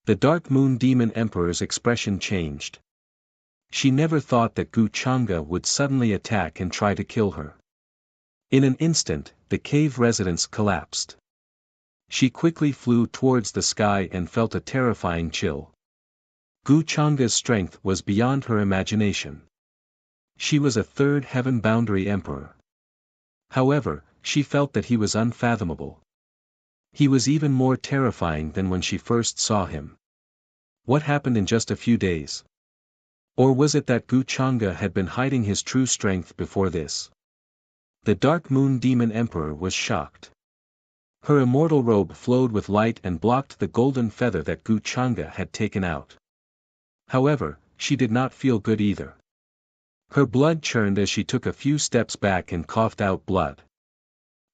The Dark Moon demon emperor's expression changed. She never thought that Gu Chang'e would suddenly attack and try to kill her. In an instant, the cave residence collapsed. She quickly flew towards the sky and felt a terrifying chill. Gu Chang'e's strength was beyond her imagination. She was a third heaven boundary emperor. However, she felt that he was unfathomable. He was even more terrifying than when she first saw him. What happened in just a few days? Or was it that Gu Chang'e had been hiding his true strength before this? The Dark Moon demon emperor was shocked. Her immortal robe flowed with light and blocked the golden feather that Gu Chang'e had taken out. However, she did not feel good either. Her blood churned as she took a few steps back and coughed out blood.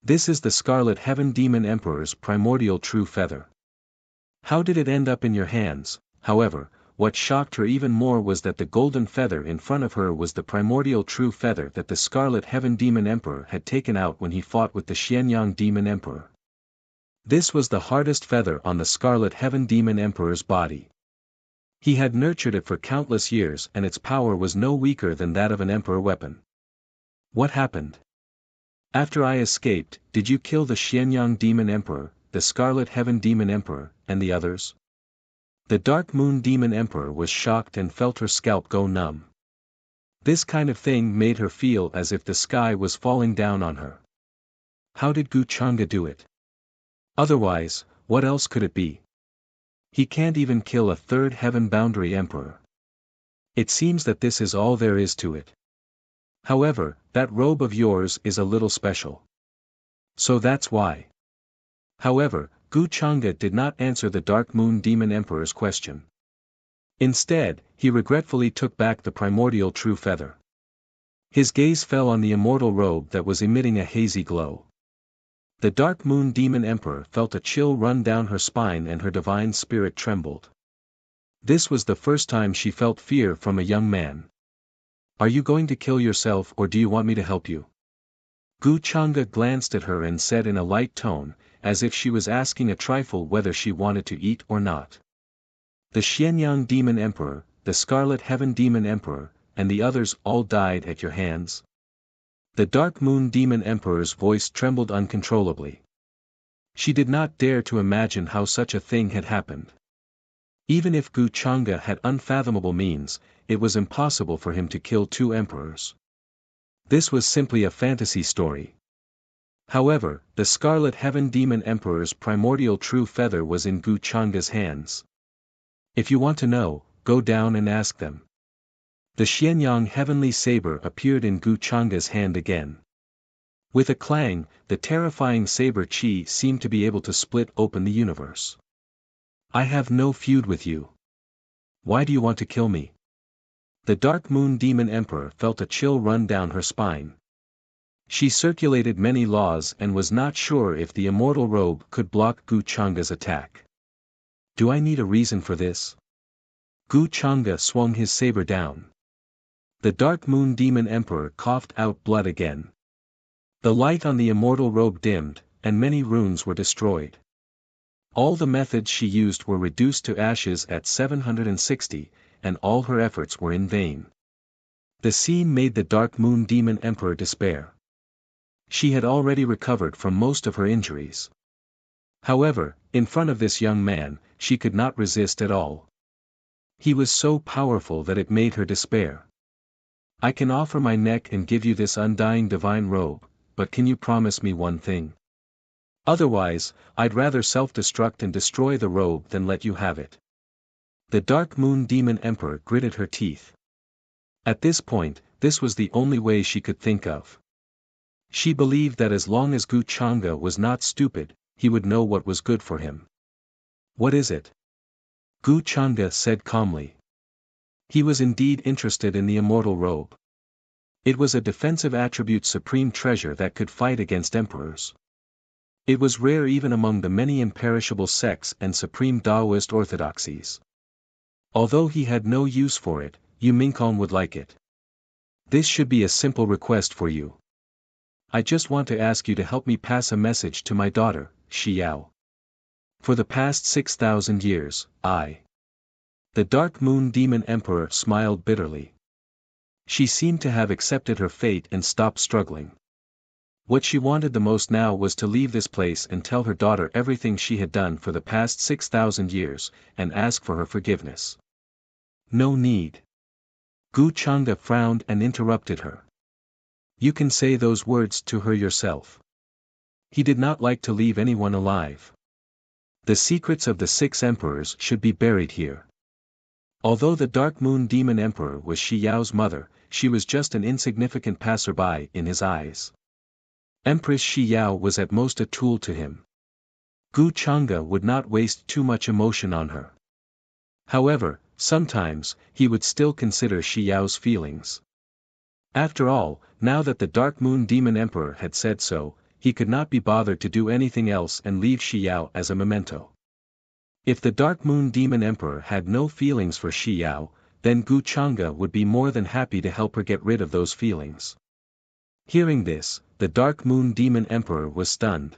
This is the Scarlet Heaven Demon Emperor's primordial true feather. How did it end up in your hands? However, what shocked her even more was that the golden feather in front of her was the primordial true feather that the Scarlet Heaven Demon Emperor had taken out when he fought with the Xianyang Demon Emperor. This was the hardest feather on the Scarlet Heaven Demon Emperor's body. He had nurtured it for countless years and its power was no weaker than that of an emperor weapon. What happened? After I escaped, did you kill the Xianyang Demon Emperor, the Scarlet Heaven Demon Emperor, and the others? The Dark Moon Demon Emperor was shocked and felt her scalp go numb. This kind of thing made her feel as if the sky was falling down on her. How did Gu Changa do it? Otherwise, what else could it be? He can't even kill a third heaven boundary emperor. It seems that this is all there is to it. However, that robe of yours is a little special. So that's why. However, Gu Changa did not answer the Dark Moon Demon Emperor's question. Instead, he regretfully took back the primordial true feather. His gaze fell on the immortal robe that was emitting a hazy glow. The Dark Moon Demon Emperor felt a chill run down her spine and her divine spirit trembled. This was the first time she felt fear from a young man. Are you going to kill yourself or do you want me to help you? Gu Changa glanced at her and said in a light tone, as if she was asking a trifle whether she wanted to eat or not. The Xianyang Demon Emperor, the Scarlet Heaven Demon Emperor, and the others all died at your hands? The Dark Moon Demon Emperor's voice trembled uncontrollably. She did not dare to imagine how such a thing had happened. Even if Gu Changa had unfathomable means, it was impossible for him to kill two emperors. This was simply a fantasy story. However, the Scarlet Heaven Demon Emperor's primordial true feather was in Gu Changa's hands. If you want to know, go down and ask them. The Xianyang Heavenly Saber appeared in Gu Changa's hand again. With a clang, the terrifying saber chi seemed to be able to split open the universe. I have no feud with you. Why do you want to kill me? The Dark Moon Demon Emperor felt a chill run down her spine. She circulated many laws and was not sure if the immortal robe could block Gu Changa's attack. Do I need a reason for this? Gu Changa swung his saber down. The Dark Moon Demon Emperor coughed out blood again. The light on the immortal robe dimmed, and many runes were destroyed. All the methods she used were reduced to ashes at 760, and all her efforts were in vain. The scene made the Dark Moon Demon Emperor despair. She had already recovered from most of her injuries. However, in front of this young man, she could not resist at all. He was so powerful that it made her despair. I can offer my neck and give you this undying divine robe, but can you promise me one thing? Otherwise, I'd rather self-destruct and destroy the robe than let you have it. The Dark Moon Demon Emperor gritted her teeth. At this point, this was the only way she could think of. She believed that as long as Gu Changa was not stupid, he would know what was good for him. What is it? Gu Changa said calmly. He was indeed interested in the immortal robe. It was a defensive attribute supreme treasure that could fight against emperors. It was rare even among the many imperishable sects and supreme Taoist orthodoxies. Although he had no use for it, Yu Mingkong would like it. This should be a simple request for you. I just want to ask you to help me pass a message to my daughter, Xiao. For the past 6,000 years, The Dark Moon Demon Emperor smiled bitterly. She seemed to have accepted her fate and stopped struggling. What she wanted the most now was to leave this place and tell her daughter everything she had done for the past 6,000 years, and ask for her forgiveness. No need. Gu Changa frowned and interrupted her. You can say those words to her yourself. He did not like to leave anyone alive. The secrets of the 6 emperors should be buried here. Although the Dark Moon Demon Emperor was Shi Yao's mother, she was just an insignificant passerby in his eyes. Empress Shi Yao was at most a tool to him. Gu Changa would not waste too much emotion on her. However, sometimes, he would still consider Shi Yao's feelings. After all, now that the Dark Moon Demon Emperor had said so, he could not be bothered to do anything else and leave Shi Yao as a memento. If the Dark Moon Demon Emperor had no feelings for Shi Yao, then Gu Changa would be more than happy to help her get rid of those feelings. Hearing this, the Dark Moon Demon Emperor was stunned.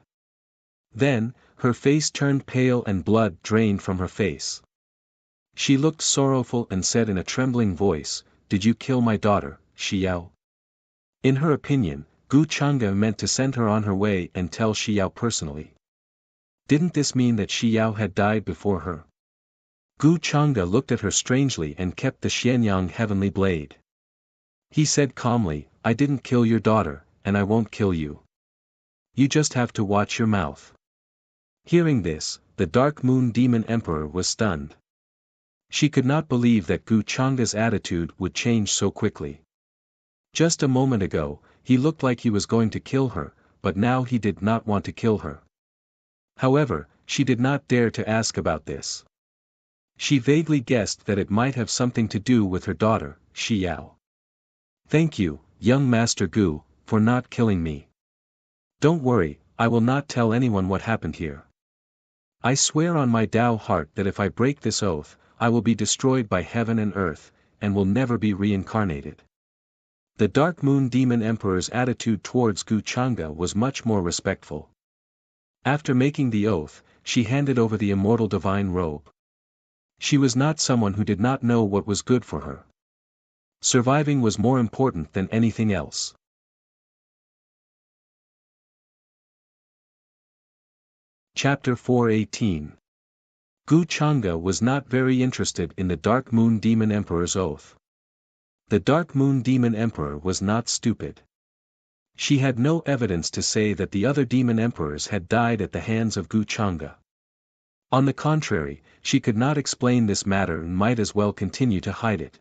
Then, her face turned pale and blood drained from her face. She looked sorrowful and said in a trembling voice, "Did you kill my daughter, Xiao?" In her opinion, Gu Chang'e meant to send her on her way and tell Xiao personally. Didn't this mean that Xiao had died before her? Gu Chang'e looked at her strangely and kept the Xianyang heavenly blade. He said calmly, "I didn't kill your daughter, and I won't kill you. You just have to watch your mouth." Hearing this, the Dark Moon Demon Emperor was stunned. She could not believe that Gu Chang'e's attitude would change so quickly. Just a moment ago, he looked like he was going to kill her, but now he did not want to kill her. However, she did not dare to ask about this. She vaguely guessed that it might have something to do with her daughter, Xiao. "Thank you, young Master Gu, for not killing me. Don't worry, I will not tell anyone what happened here. I swear on my Tao heart that if I break this oath, I will be destroyed by heaven and earth, and will never be reincarnated." The Dark Moon Demon Emperor's attitude towards Gu Chang'e was much more respectful. After making the oath, she handed over the immortal divine robe. She was not someone who did not know what was good for her. Surviving was more important than anything else. Chapter 418. Gu Chang'e was not very interested in the Dark Moon Demon Emperor's oath. The Dark Moon Demon Emperor was not stupid. She had no evidence to say that the other demon emperors had died at the hands of Gu Chang'e. On the contrary, she could not explain this matter and might as well continue to hide it.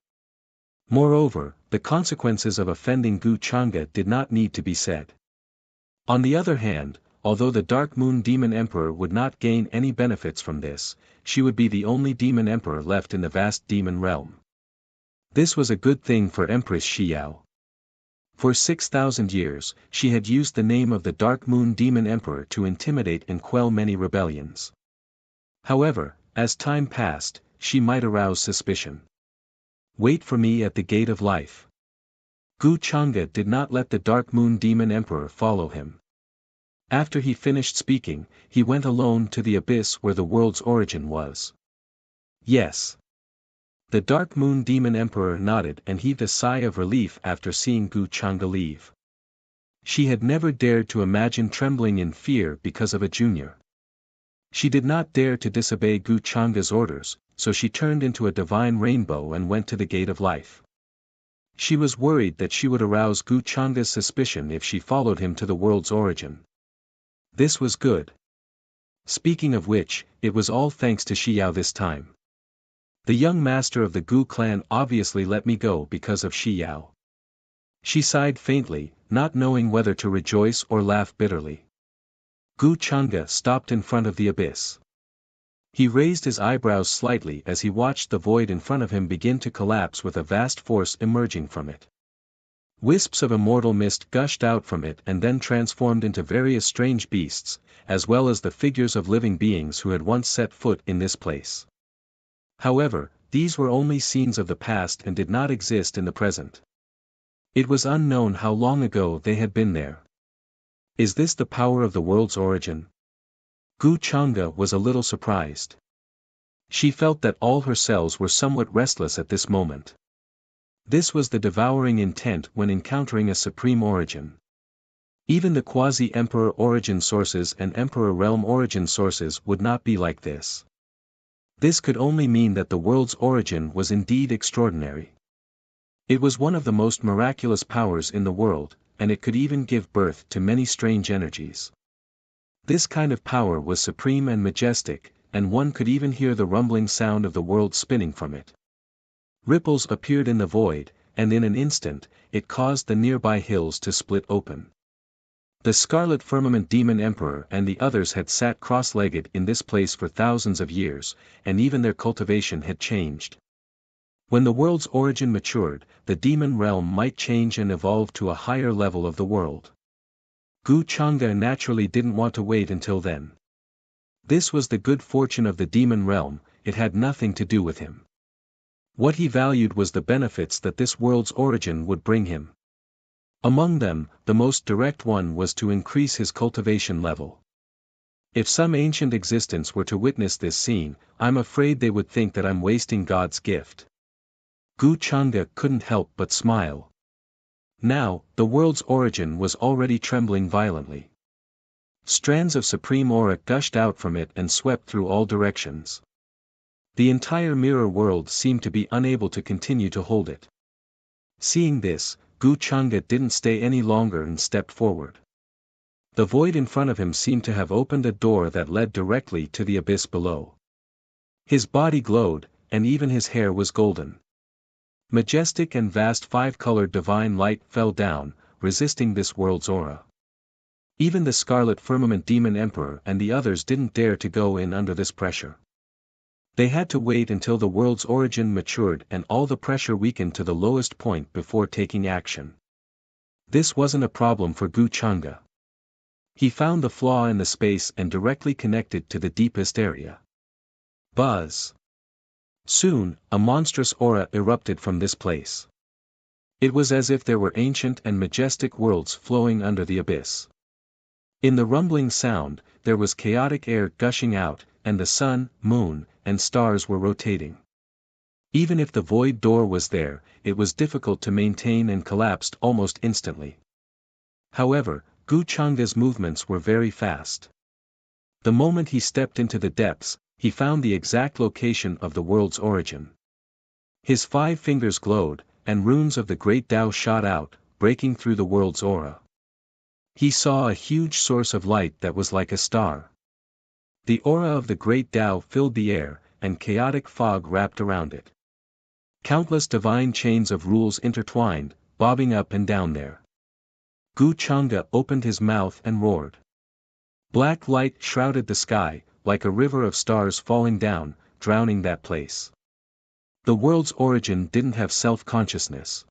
Moreover, the consequences of offending Gu Chang'e did not need to be said. On the other hand, although the Dark Moon Demon Emperor would not gain any benefits from this, she would be the only demon emperor left in the vast demon realm. This was a good thing for Empress Xiao. For 6,000 years, she had used the name of the Dark Moon Demon Emperor to intimidate and quell many rebellions. However, as time passed, she might arouse suspicion. "Wait for me at the Gate of Life." Gu Chang'e did not let the Dark Moon Demon Emperor follow him. After he finished speaking, he went alone to the abyss where the world's origin was. "Yes." The Dark Moon Demon Emperor nodded and heaved a sigh of relief after seeing Gu Chang'e leave. She had never dared to imagine trembling in fear because of a junior. She did not dare to disobey Gu Chang'e's orders, so she turned into a divine rainbow and went to the Gate of Life. She was worried that she would arouse Gu Chang'e's suspicion if she followed him to the world's origin. This was good. Speaking of which, it was all thanks to Xiao this time. The young master of the Gu clan obviously let me go because of Xiao. She sighed faintly, not knowing whether to rejoice or laugh bitterly. Gu Chang'e stopped in front of the abyss. He raised his eyebrows slightly as he watched the void in front of him begin to collapse with a vast force emerging from it. Wisps of immortal mist gushed out from it and then transformed into various strange beasts, as well as the figures of living beings who had once set foot in this place. However, these were only scenes of the past and did not exist in the present. It was unknown how long ago they had been there. Is this the power of the world's origin? Gu Chang'e was a little surprised. She felt that all her cells were somewhat restless at this moment. This was the devouring intent when encountering a supreme origin. Even the quasi-emperor origin sources and emperor realm origin sources would not be like this. This could only mean that the world's origin was indeed extraordinary. It was one of the most miraculous powers in the world, and it could even give birth to many strange energies. This kind of power was supreme and majestic, and one could even hear the rumbling sound of the world spinning from it. Ripples appeared in the void, and in an instant, it caused the nearby hills to split open. The Scarlet Firmament Demon Emperor and the others had sat cross-legged in this place for thousands of years, and even their cultivation had changed. When the world's origin matured, the demon realm might change and evolve to a higher level of the world. Gu Chang'e naturally didn't want to wait until then. This was the good fortune of the demon realm, it had nothing to do with him. What he valued was the benefits that this world's origin would bring him. Among them, the most direct one was to increase his cultivation level. If some ancient existence were to witness this scene, I'm afraid they would think that I'm wasting God's gift. Gu Chang'e couldn't help but smile. Now, the world's origin was already trembling violently. Strands of supreme aura gushed out from it and swept through all directions. The entire mirror world seemed to be unable to continue to hold it. Seeing this, Gu Chang'e didn't stay any longer and stepped forward. The void in front of him seemed to have opened a door that led directly to the abyss below. His body glowed, and even his hair was golden. Majestic and vast five-colored divine light fell down, resisting this world's aura. Even the Scarlet Firmament Demon Emperor and the others didn't dare to go in under this pressure. They had to wait until the world's origin matured and all the pressure weakened to the lowest point before taking action. This wasn't a problem for Gu Chang'e. He found the flaw in the space and directly connected to the deepest area. Buzz! Soon, a monstrous aura erupted from this place. It was as if there were ancient and majestic worlds flowing under the abyss. In the rumbling sound, there was chaotic air gushing out, and the sun, moon, and stars were rotating. Even if the void door was there, it was difficult to maintain and collapsed almost instantly. However, Gu Chang'e's movements were very fast. The moment he stepped into the depths, he found the exact location of the world's origin. His 5 fingers glowed, and runes of the great Tao shot out, breaking through the world's aura. He saw a huge source of light that was like a star. The aura of the great Tao filled the air, and chaotic fog wrapped around it. Countless divine chains of rules intertwined, bobbing up and down there. Gu Chang'e opened his mouth and roared. Black light shrouded the sky, like a river of stars falling down, drowning that place. The world's origin didn't have self-consciousness.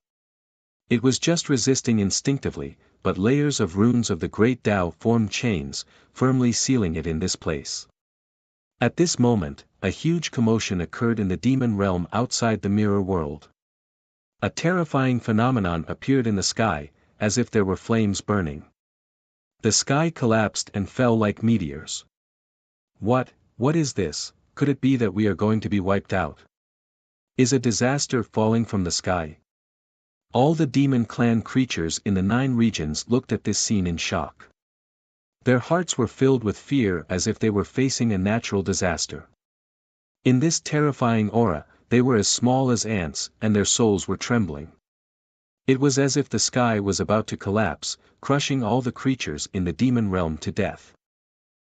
It was just resisting instinctively, but layers of runes of the great Tao formed chains, firmly sealing it in this place. At this moment, a huge commotion occurred in the demon realm outside the mirror world. A terrifying phenomenon appeared in the sky, as if there were flames burning. The sky collapsed and fell like meteors. What is this? Could it be that we are going to be wiped out? Is a disaster falling from the sky? All the demon clan creatures in the 9 regions looked at this scene in shock. Their hearts were filled with fear as if they were facing a natural disaster. In this terrifying aura, they were as small as ants, and their souls were trembling. It was as if the sky was about to collapse, crushing all the creatures in the demon realm to death.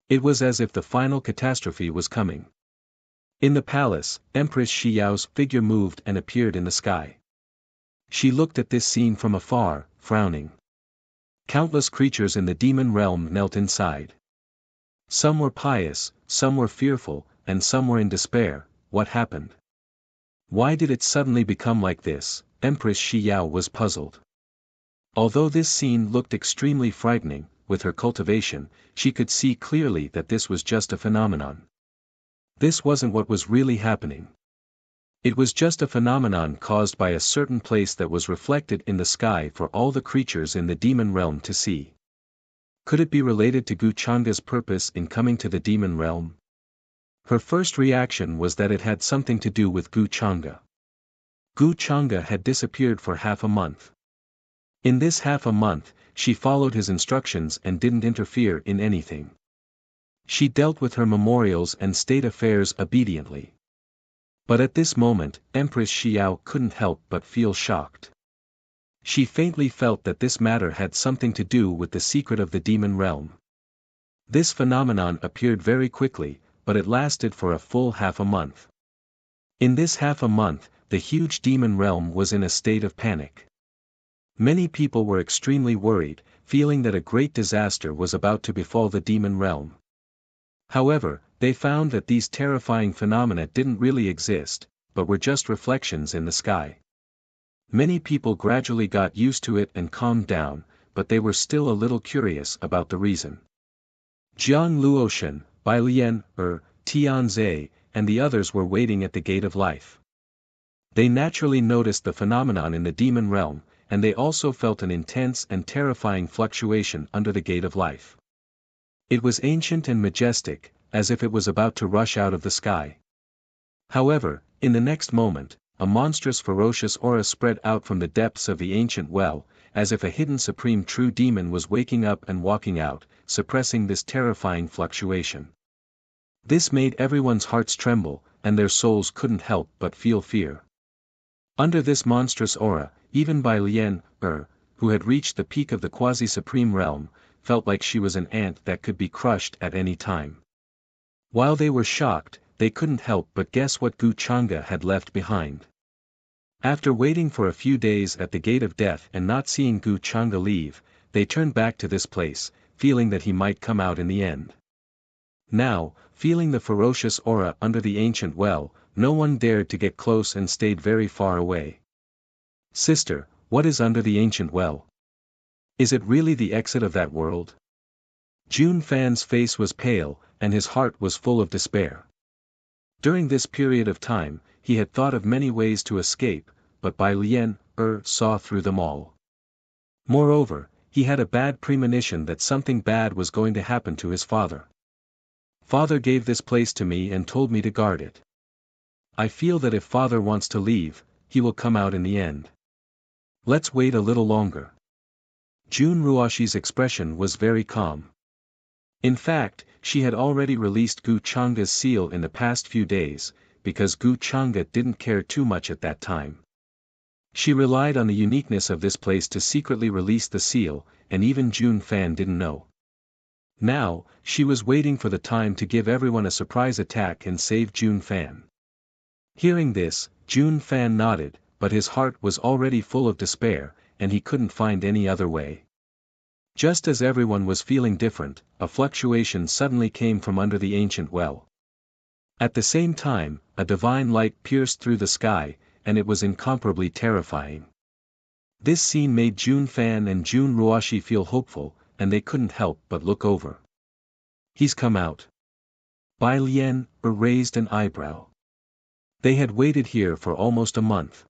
It was as if the final catastrophe was coming. In the palace, Empress Xiao's figure moved and appeared in the sky. She looked at this scene from afar, frowning. Countless creatures in the demon realm knelt inside. Some were pious, some were fearful, and some were in despair. What happened? Why did it suddenly become like this? Empress Xiao was puzzled. Although this scene looked extremely frightening, with her cultivation, she could see clearly that this was just a phenomenon. This wasn't what was really happening. It was just a phenomenon caused by a certain place that was reflected in the sky for all the creatures in the demon realm to see. Could it be related to Gu Chang'e's purpose in coming to the demon realm? Her first reaction was that it had something to do with Gu Chang'e. Gu Chang'e had disappeared for half a month. In this half a month, she followed his instructions and didn't interfere in anything. She dealt with her memorials and state affairs obediently. But at this moment, Empress Xiao couldn't help but feel shocked. She faintly felt that this matter had something to do with the secret of the demon realm. This phenomenon appeared very quickly, but it lasted for a full half a month. In this half a month, the huge demon realm was in a state of panic. Many people were extremely worried, feeling that a great disaster was about to befall the demon realm. However, they found that these terrifying phenomena didn't really exist, but were just reflections in the sky. Many people gradually got used to it and calmed down, but they were still a little curious about the reason. Jiang Luoshan, Bai Lian, Tianze, and the others were waiting at the gate of life. They naturally noticed the phenomenon in the demon realm, and they also felt an intense and terrifying fluctuation under the gate of life. It was ancient and majestic, as if it was about to rush out of the sky. However, in the next moment, a monstrous ferocious aura spread out from the depths of the ancient well, as if a hidden supreme true demon was waking up and walking out, suppressing this terrifying fluctuation. This made everyone's hearts tremble, and their souls couldn't help but feel fear. Under this monstrous aura, even Bai Lian, who had reached the peak of the quasi-supreme realm, felt like she was an ant that could be crushed at any time. While they were shocked, they couldn't help but guess what Gu Changa had left behind. After waiting for a few days at the gate of death and not seeing Gu Changa leave, they turned back to this place, feeling that he might come out in the end. Now, feeling the ferocious aura under the ancient well, no one dared to get close and stayed very far away. Sister, what is under the ancient well? Is it really the exit of that world? Jun Fan's face was pale, and his heart was full of despair. During this period of time, he had thought of many ways to escape, but Bai Lian, saw through them all. Moreover, he had a bad premonition that something bad was going to happen to his father. Father gave this place to me and told me to guard it. I feel that if father wants to leave, he will come out in the end. Let's wait a little longer. Jun Ruoshi's expression was very calm. In fact, she had already released Gu Changa's seal in the past few days, because Gu Changa didn't care too much at that time. She relied on the uniqueness of this place to secretly release the seal, and even Jun Fan didn't know. Now, she was waiting for the time to give everyone a surprise attack and save Jun Fan. Hearing this, Jun Fan nodded, but his heart was already full of despair, and he couldn't find any other way. Just as everyone was feeling different, a fluctuation suddenly came from under the ancient well. At the same time, a divine light pierced through the sky, and it was incomparably terrifying. This scene made Jun Fan and Jun Ruoshi feel hopeful, and they couldn't help but look over. He's come out. Bai Lian raised an eyebrow. They had waited here for almost a month.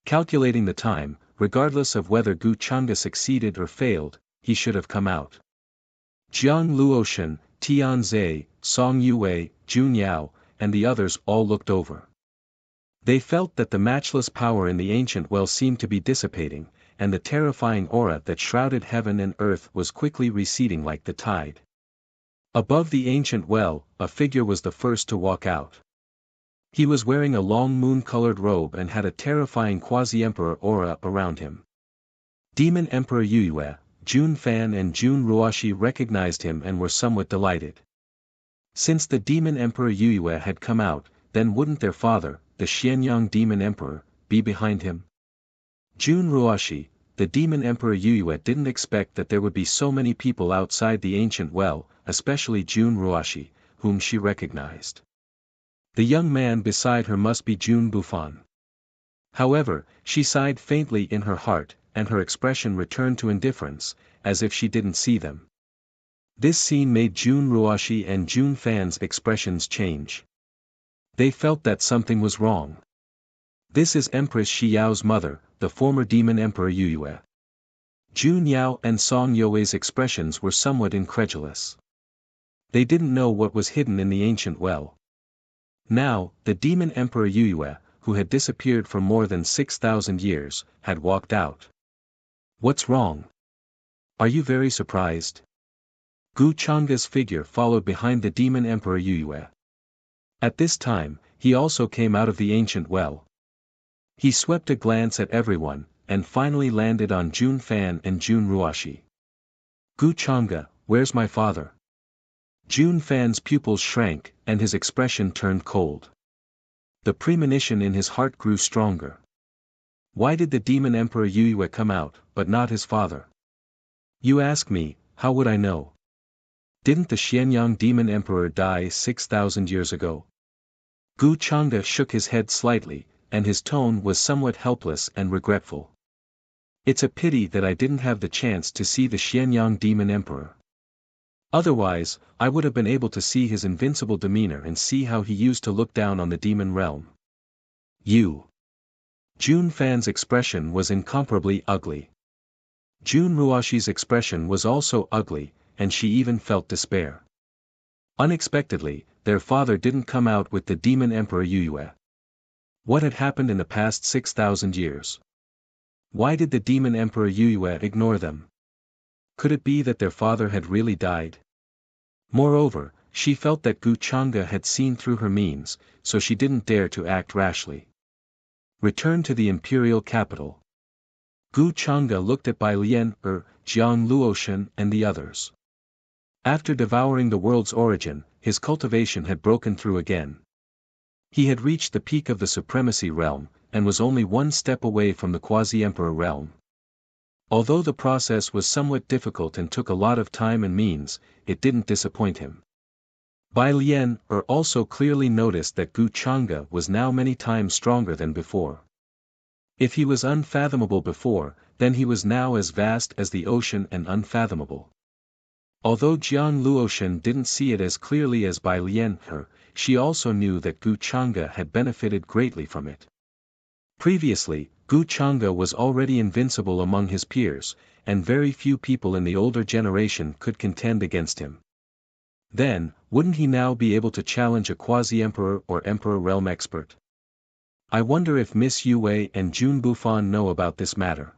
Calculating the time, regardless of whether Gu Changa succeeded or failed, he should have come out. Jiang Luoshan, Tian Zhe, Song Yue, Jun Yao, and the others all looked over. They felt that the matchless power in the ancient well seemed to be dissipating, and the terrifying aura that shrouded heaven and earth was quickly receding like the tide. Above the ancient well, a figure was the first to walk out. He was wearing a long moon-colored robe and had a terrifying quasi-emperor aura around him. Demon Emperor Yue, Jun Fan and Jun Ruoshi recognized him and were somewhat delighted. Since the Demon Emperor Yue had come out, then wouldn't their father, the Xianyang Demon Emperor, be behind him? Jun Ruoshi, the Demon Emperor Yue didn't expect that there would be so many people outside the ancient well, especially Jun Ruoshi, whom she recognized. The young man beside her must be Jun Bufan. However, she sighed faintly in her heart, and her expression returned to indifference, as if she didn't see them. This scene made Jun Ruoshi and Jun Fan's expressions change. They felt that something was wrong. This is Empress Shi Yao's mother, the former Demon Emperor Yue. Jun Yao and Song Yue's expressions were somewhat incredulous. They didn't know what was hidden in the ancient well. Now, the Demon Emperor Yue, who had disappeared for more than 6,000 years, had walked out. What's wrong? Are you very surprised? Gu Changa's figure followed behind the Demon Emperor Yue. At this time, he also came out of the ancient well. He swept a glance at everyone, and finally landed on Jun Fan and Jun Ruoshi. Gu Changa, where's my father? Jun Fan's pupils shrank, and his expression turned cold. The premonition in his heart grew stronger. Why did the Demon Emperor Yue come out, but not his father? You ask me, how would I know? Didn't the Xianyang Demon Emperor die 6,000 years ago? Gu Changa shook his head slightly, and his tone was somewhat helpless and regretful. It's a pity that I didn't have the chance to see the Xianyang Demon Emperor. Otherwise, I would have been able to see his invincible demeanor and see how he used to look down on the demon realm. You. Jun Fan's expression was incomparably ugly. Jun Ruoshi's expression was also ugly, and she even felt despair. Unexpectedly, their father didn't come out with the demon emperor Yue. What had happened in the past 6,000 years? Why did the demon emperor Yue ignore them? Could it be that their father had really died? Moreover, she felt that Gu Chang'e had seen through her means, so she didn't dare to act rashly. Return to the imperial capital. Gu Chang'e looked at Bai Lian, Jiang Luoshan and the others. After devouring the world's origin, his cultivation had broken through again. He had reached the peak of the supremacy realm, and was only one step away from the quasi-emperor realm. Although the process was somewhat difficult and took a lot of time and means, it didn't disappoint him. Bai Lian also clearly noticed that Gu Chang'e was now many times stronger than before. If he was unfathomable before, then he was now as vast as the ocean and unfathomable. Although Jiang Luoshan didn't see it as clearly as Bai Lian, she also knew that Gu Chang'e had benefited greatly from it. Previously, Gu Chang'e was already invincible among his peers, and very few people in the older generation could contend against him. Then, wouldn't he now be able to challenge a quasi-emperor or emperor realm expert? I wonder if Miss Yue and Jun Bufan know about this matter.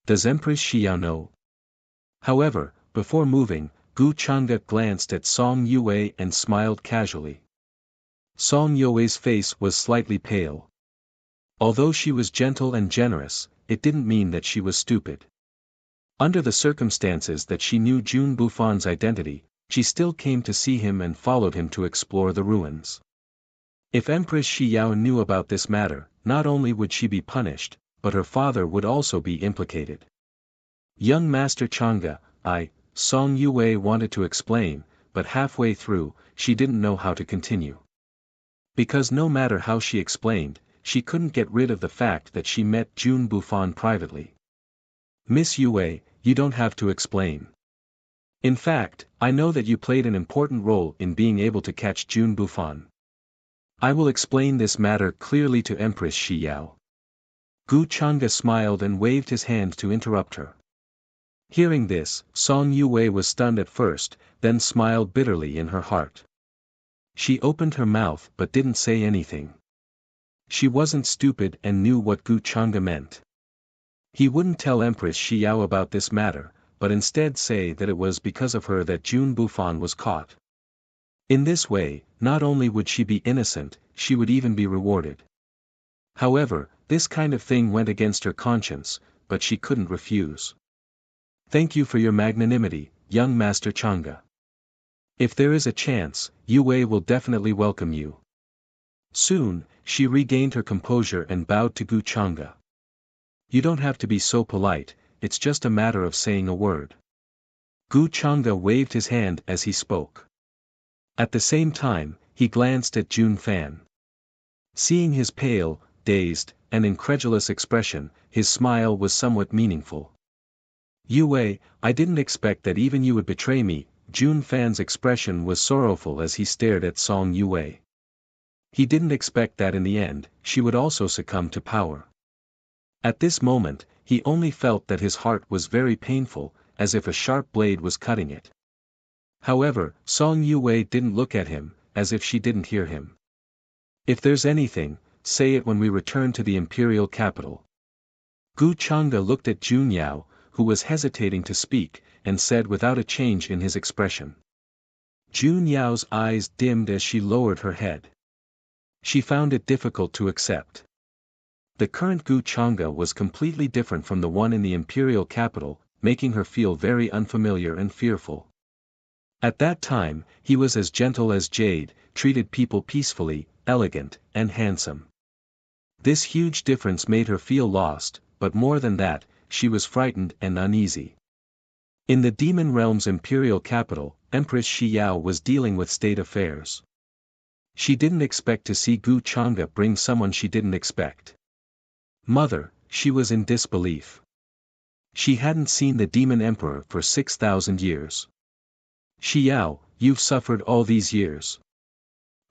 Does Empress Xiao know? However, before moving, Gu Chang'e glanced at Song Yue and smiled casually. Song Yue's face was slightly pale. Although she was gentle and generous, it didn't mean that she was stupid. Under the circumstances that she knew Jun Bufan's identity, she still came to see him and followed him to explore the ruins. If Empress Xiao knew about this matter, not only would she be punished, but her father would also be implicated. Young Master Chang'e, Song Yue wanted to explain, but halfway through, she didn't know how to continue. Because no matter how she explained, she couldn't get rid of the fact that she met Jun Bufan privately. Miss Yue, you don't have to explain. In fact, I know that you played an important role in being able to catch Jun Bufan. I will explain this matter clearly to Empress Xiao. Gu Chang'e smiled and waved his hand to interrupt her. Hearing this, Song Yue was stunned at first, then smiled bitterly in her heart. She opened her mouth but didn't say anything. She wasn't stupid and knew what Gu Chang'e meant. He wouldn't tell Empress Xiao about this matter, but instead say that it was because of her that Jun Bufan was caught. In this way, not only would she be innocent, she would even be rewarded. However, this kind of thing went against her conscience, but she couldn't refuse. Thank you for your magnanimity, young Master Chang'e. If there is a chance, Yue will definitely welcome you. Soon, she regained her composure and bowed to Gu Chang'e. You don't have to be so polite, it's just a matter of saying a word. Gu Chang'e waved his hand as he spoke. At the same time, he glanced at Jun Fan. Seeing his pale, dazed, and incredulous expression, his smile was somewhat meaningful. Yue, I didn't expect that even you would betray me. Jun Fan's expression was sorrowful as he stared at Song Yue. He didn't expect that in the end, she would also succumb to power. At this moment, he only felt that his heart was very painful, as if a sharp blade was cutting it. However, Song Yue didn't look at him, as if she didn't hear him. If there's anything, say it when we return to the imperial capital. Gu Chang'e looked at Jun Yao, who was hesitating to speak, and said without a change in his expression. Jun Yao's eyes dimmed as she lowered her head. She found it difficult to accept. The current Gu Chang'e was completely different from the one in the imperial capital, making her feel very unfamiliar and fearful. At that time, he was as gentle as jade, treated people peacefully, elegant, and handsome. This huge difference made her feel lost, but more than that, she was frightened and uneasy. In the demon realm's imperial capital, Empress Xiao was dealing with state affairs. She didn't expect to see Gu Chang'e bring someone she didn't expect. Mother, she was in disbelief. She hadn't seen the demon emperor for 6,000 years. Xiao, you've suffered all these years.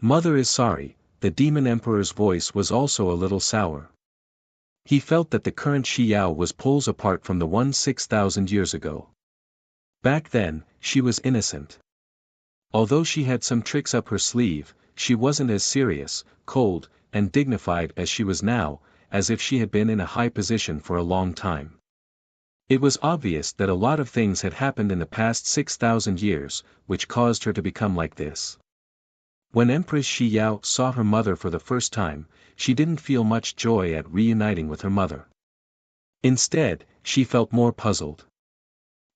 Mother is sorry. The demon emperor's voice was also a little sour. He felt that the current Xiao was poles apart from the one 6,000 years ago. Back then, she was innocent. Although she had some tricks up her sleeve, she wasn't as serious, cold, and dignified as she was now, as if she had been in a high position for a long time. It was obvious that a lot of things had happened in the past 6,000 years, which caused her to become like this. When Empress Shi Yao saw her mother for the first time, she didn't feel much joy at reuniting with her mother. Instead, she felt more puzzled.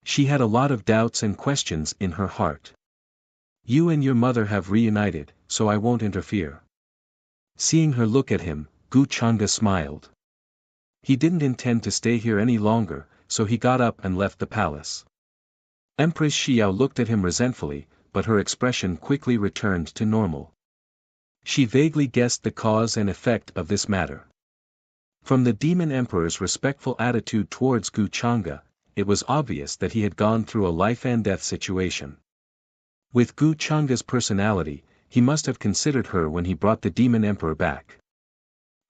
She had a lot of doubts and questions in her heart. You and your mother have reunited, so I won't interfere. Seeing her look at him, Gu Changa smiled. He didn't intend to stay here any longer, so he got up and left the palace. Empress Xiao looked at him resentfully, but her expression quickly returned to normal. She vaguely guessed the cause and effect of this matter. From the demon emperor's respectful attitude towards Gu Changa, it was obvious that he had gone through a life-and-death situation. With Gu Changa's personality, he must have considered her when he brought the demon emperor back.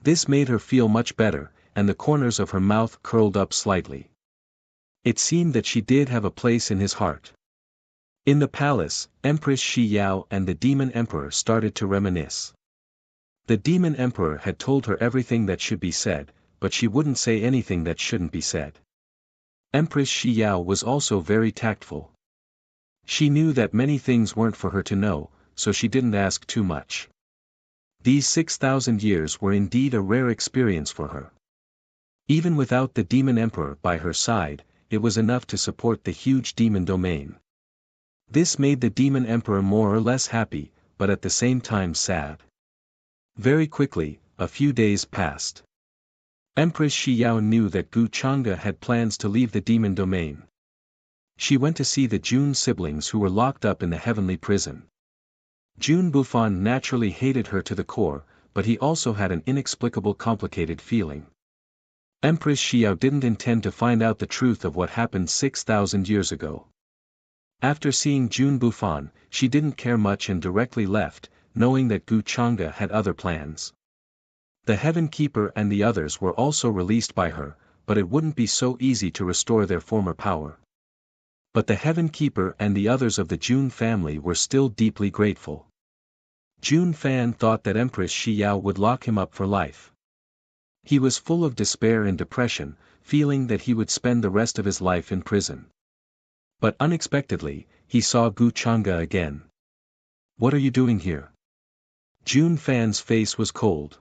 This made her feel much better, and the corners of her mouth curled up slightly. It seemed that she did have a place in his heart. In the palace, Empress Shi Yao and the demon emperor started to reminisce. The demon emperor had told her everything that should be said, but she wouldn't say anything that shouldn't be said. Empress Shi Yao was also very tactful. She knew that many things weren't for her to know, so she didn't ask too much. These 6,000 years were indeed a rare experience for her. Even without the demon emperor by her side, it was enough to support the huge demon domain. This made the demon emperor more or less happy, but at the same time sad. Very quickly, a few days passed. Empress Shi Yao knew that Gu Changa had plans to leave the demon domain. She went to see the Jun siblings who were locked up in the heavenly prison. Jun Bufan naturally hated her to the core, but he also had an inexplicable complicated feeling. Empress Xiao didn't intend to find out the truth of what happened 6,000 years ago. After seeing Jun Bufan, she didn't care much and directly left, knowing that Gu Changa had other plans. The Heaven Keeper and the others were also released by her, but it wouldn't be so easy to restore their former power. But the Heaven Keeper and the others of the Jun family were still deeply grateful. Jun Fan thought that Empress Shi Yao would lock him up for life. He was full of despair and depression, feeling that he would spend the rest of his life in prison. But unexpectedly, he saw Gu Changa again. What are you doing here? Jun Fan's face was cold.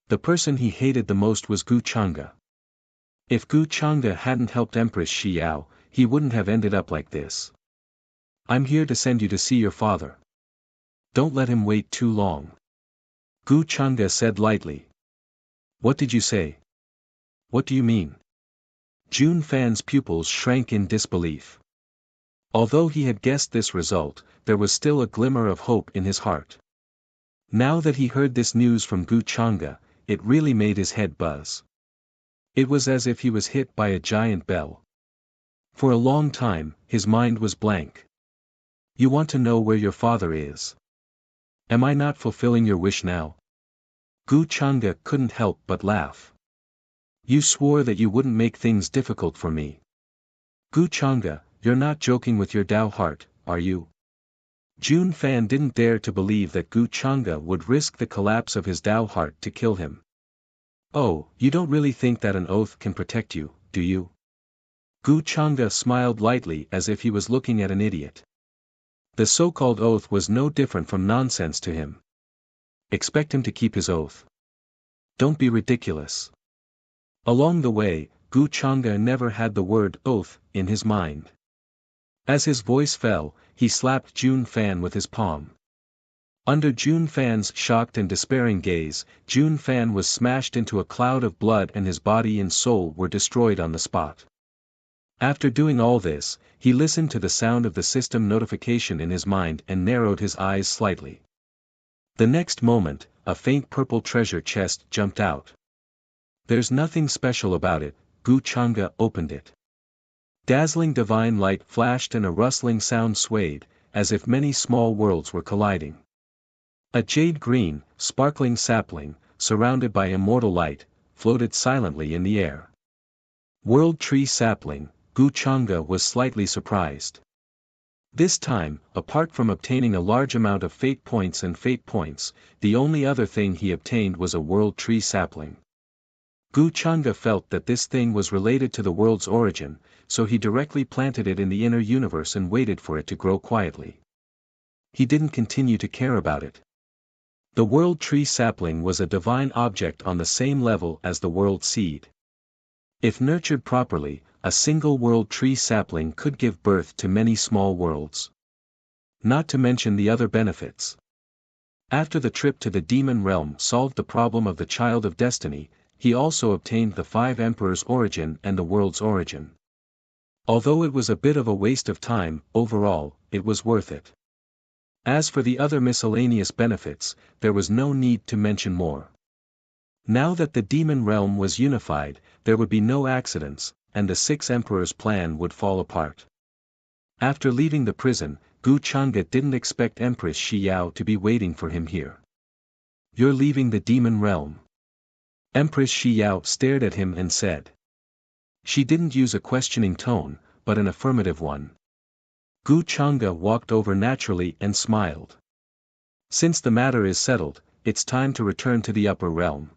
The person he hated the most was Gu Changa. If Gu Changa hadn't helped Empress Shi Yao, he wouldn't have ended up like this. I'm here to send you to see your father. Don't let him wait too long. Gu Changa said lightly. What did you say? What do you mean? Jun Fan's pupils shrank in disbelief. Although he had guessed this result, there was still a glimmer of hope in his heart. Now that he heard this news from Gu Changa, it really made his head buzz. It was as if he was hit by a giant bell. For a long time, his mind was blank. You want to know where your father is? Am I not fulfilling your wish now? Gu Changa couldn't help but laugh. You swore that you wouldn't make things difficult for me. Gu Changa, you're not joking with your Tao heart, are you? Jun Fan didn't dare to believe that Gu Changa would risk the collapse of his Tao heart to kill him. Oh, you don't really think that an oath can protect you, do you? Gu Changa smiled lightly as if he was looking at an idiot. The so-called oath was no different from nonsense to him. Expect him to keep his oath. Don't be ridiculous. Along the way, Gu Changa never had the word oath in his mind. As his voice fell, he slapped Jun Fan with his palm. Under Jun Fan's shocked and despairing gaze, Jun Fan was smashed into a cloud of blood and his body and soul were destroyed on the spot. After doing all this, he listened to the sound of the system notification in his mind and narrowed his eyes slightly. The next moment, a faint purple treasure chest jumped out. There's nothing special about it. Gu Changa opened it. Dazzling divine light flashed and a rustling sound swayed, as if many small worlds were colliding. A jade green, sparkling sapling, surrounded by immortal light, floated silently in the air. World Tree Sapling, Gu Chang'e was slightly surprised. This time, apart from obtaining a large amount of fate points, the only other thing he obtained was a world tree sapling. Gu Chang'e felt that this thing was related to the world's origin, so he directly planted it in the inner universe and waited for it to grow quietly. He didn't continue to care about it. The world tree sapling was a divine object on the same level as the world seed. If nurtured properly, a single world tree sapling could give birth to many small worlds. Not to mention the other benefits. After the trip to the demon realm solved the problem of the child of destiny, he also obtained the 5 emperors' origin and the world's origin. Although it was a bit of a waste of time, overall, it was worth it. As for the other miscellaneous benefits, there was no need to mention more. Now that the demon realm was unified, there would be no accidents, and the 6 emperors' plan would fall apart. After leaving the prison, Gu Chang'e didn't expect Empress Shi Yao to be waiting for him here. "You're leaving the demon realm?" Empress Shi Yao stared at him and said. She didn't use a questioning tone, but an affirmative one. Gu Chang'e walked over naturally and smiled. "Since the matter is settled, it's time to return to the upper realm."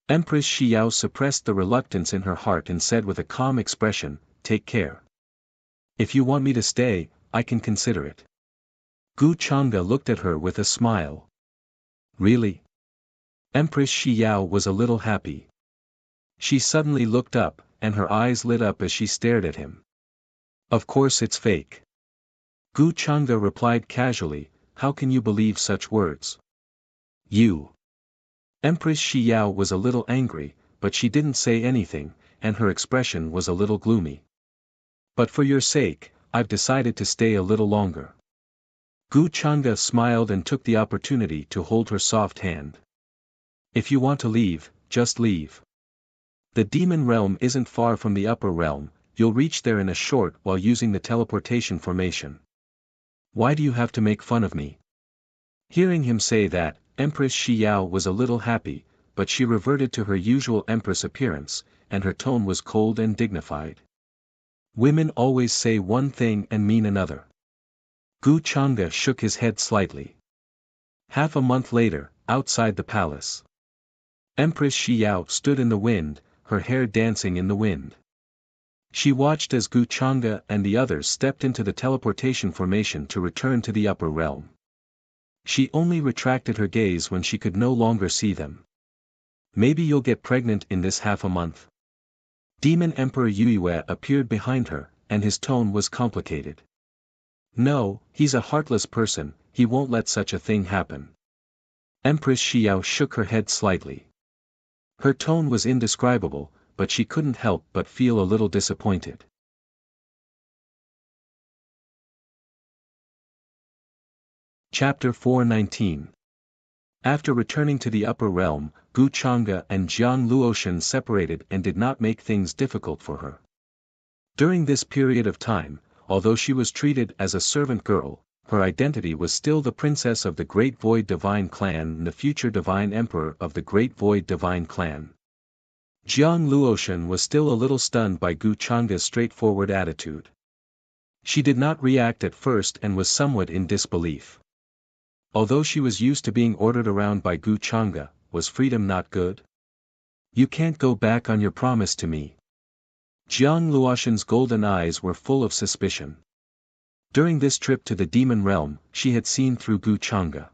Empress Shi Yao suppressed the reluctance in her heart and said with a calm expression, "Take care. If you want me to stay, I can consider it." Gu Chang'e looked at her with a smile. "Really?" Empress Shi Yao was a little happy. She suddenly looked up, and her eyes lit up as she stared at him. "Of course it's fake." Gu Chang'e replied casually, "How can you believe such words?" "You." Empress Shi Yao was a little angry, but she didn't say anything, and her expression was a little gloomy. "But for your sake, I've decided to stay a little longer." Gu Chang'e smiled and took the opportunity to hold her soft hand. "If you want to leave, just leave. The demon realm isn't far from the upper realm, you'll reach there in a short while using the teleportation formation. Why do you have to make fun of me?" Hearing him say that, Empress Shi Yao was a little happy, but she reverted to her usual empress appearance, and her tone was cold and dignified. "Women always say one thing and mean another." Gu Chang'e shook his head slightly. Half a month later, outside the palace. Empress Shi Yao stood in the wind, her hair dancing in the wind. She watched as Gu Chang'e and the others stepped into the teleportation formation to return to the upper realm. She only retracted her gaze when she could no longer see them. "Maybe you'll get pregnant in this half a month." Demon Emperor Yue appeared behind her, and his tone was complicated. "No, he's a heartless person, he won't let such a thing happen." Empress Shi Yao shook her head slightly. Her tone was indescribable, but she couldn't help but feel a little disappointed. Chapter 419. After returning to the upper realm, Gu Chang'e and Jiang Luoshan separated and did not make things difficult for her. During this period of time, although she was treated as a servant girl, her identity was still the princess of the Great Void Divine Clan and the future Divine Emperor of the Great Void Divine Clan. Jiang Luoshan was still a little stunned by Gu Chang'e's straightforward attitude. She did not react at first and was somewhat in disbelief. Although she was used to being ordered around by Gu Chang'e, was freedom not good? "You can't go back on your promise to me." Jiang Luoshan's golden eyes were full of suspicion. During this trip to the demon realm, she had seen through Gu Chang'e.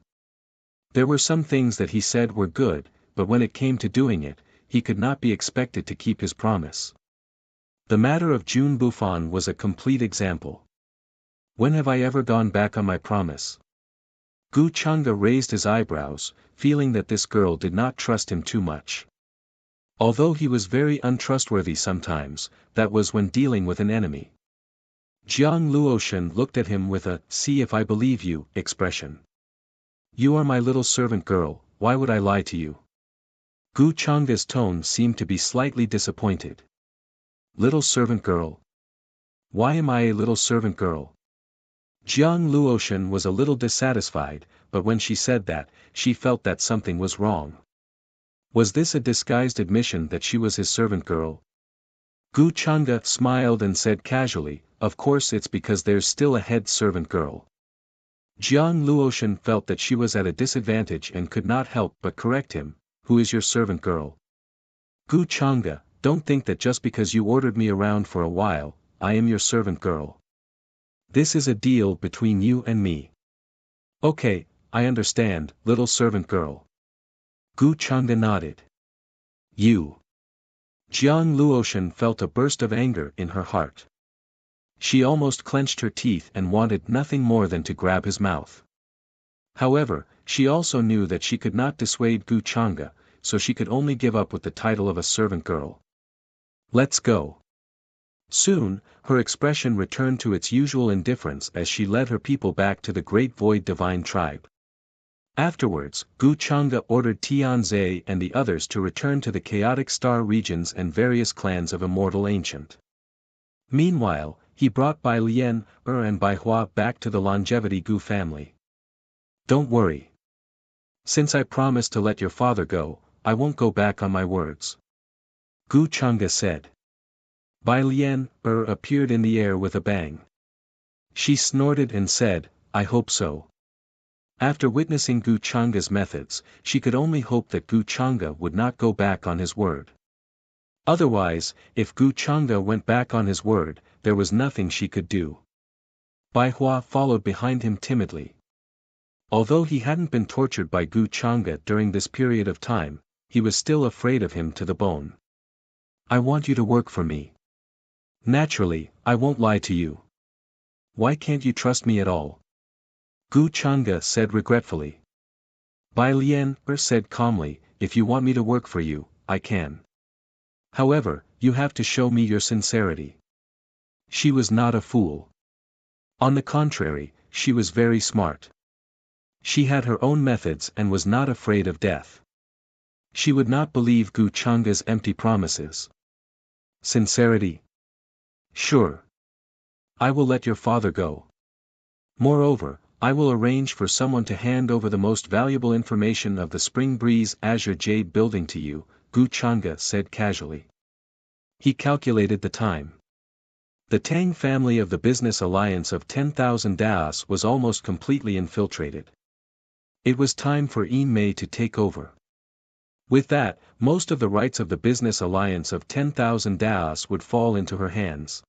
There were some things that he said were good, but when it came to doing it, he could not be expected to keep his promise. The matter of Jun Bufan was a complete example. "When have I ever gone back on my promise?" Gu Chang'e raised his eyebrows, feeling that this girl did not trust him too much. Although he was very untrustworthy sometimes, that was when dealing with an enemy. Jiang Luoshan looked at him with a "see if I believe you" expression. "You are my little servant girl, why would I lie to you?" Gu Chang'e's tone seemed to be slightly disappointed. "Little servant girl? Why am I a little servant girl?" Jiang Luoshan was a little dissatisfied, but when she said that, she felt that something was wrong. Was this a disguised admission that she was his servant girl? Gu Chang'e smiled and said casually, of course it's because there's still a head servant girl. Jiang Luoshan felt that she was at a disadvantage and could not help but correct him, who is your servant girl? Gu Chang'e, don't think that just because you ordered me around for a while, I am your servant girl. This is a deal between you and me. Okay, I understand, little servant girl. Gu Chang'e nodded. You. Jiang Luoshan felt a burst of anger in her heart. She almost clenched her teeth and wanted nothing more than to grab his mouth. However, she also knew that she could not dissuade Gu Chang'e, so she could only give up with the title of a servant girl. Let's go. Soon, her expression returned to its usual indifference as she led her people back to the Great Void Divine Tribe. Afterwards, Gu Chang'e ordered Tianze and the others to return to the chaotic star regions and various clans of Immortal Ancient. Meanwhile, he brought Bai Lian, and Bai Hua back to the Longevity Gu family. Don't worry. Since I promised to let your father go, I won't go back on my words. Gu Chang'e said. Bai Lian, appeared in the air with a bang. She snorted and said, I hope so. After witnessing Gu Chang'e's methods, she could only hope that Gu Chang'e would not go back on his word. Otherwise, if Gu Chang'e went back on his word, there was nothing she could do. Bai Hua followed behind him timidly. Although he hadn't been tortured by Gu Chang'e during this period of time, he was still afraid of him to the bone. I want you to work for me. Naturally, I won't lie to you. Why can't you trust me at all? Gu Chang'e said regretfully. Bai Lian, said calmly, if you want me to work for you, I can. However, you have to show me your sincerity. She was not a fool. On the contrary, she was very smart. She had her own methods and was not afraid of death. She would not believe Gu Chang'e's empty promises. Sincerity? Sure. I will let your father go. Moreover, I will arrange for someone to hand over the most valuable information of the Spring Breeze Azure Jade building to you, Gu Chang'e said casually. He calculated the time. The Tang family of the business alliance of 10,000 Daos was almost completely infiltrated. It was time for Yin Mei to take over. With that, most of the rights of the business alliance of 10,000 Daos would fall into her hands.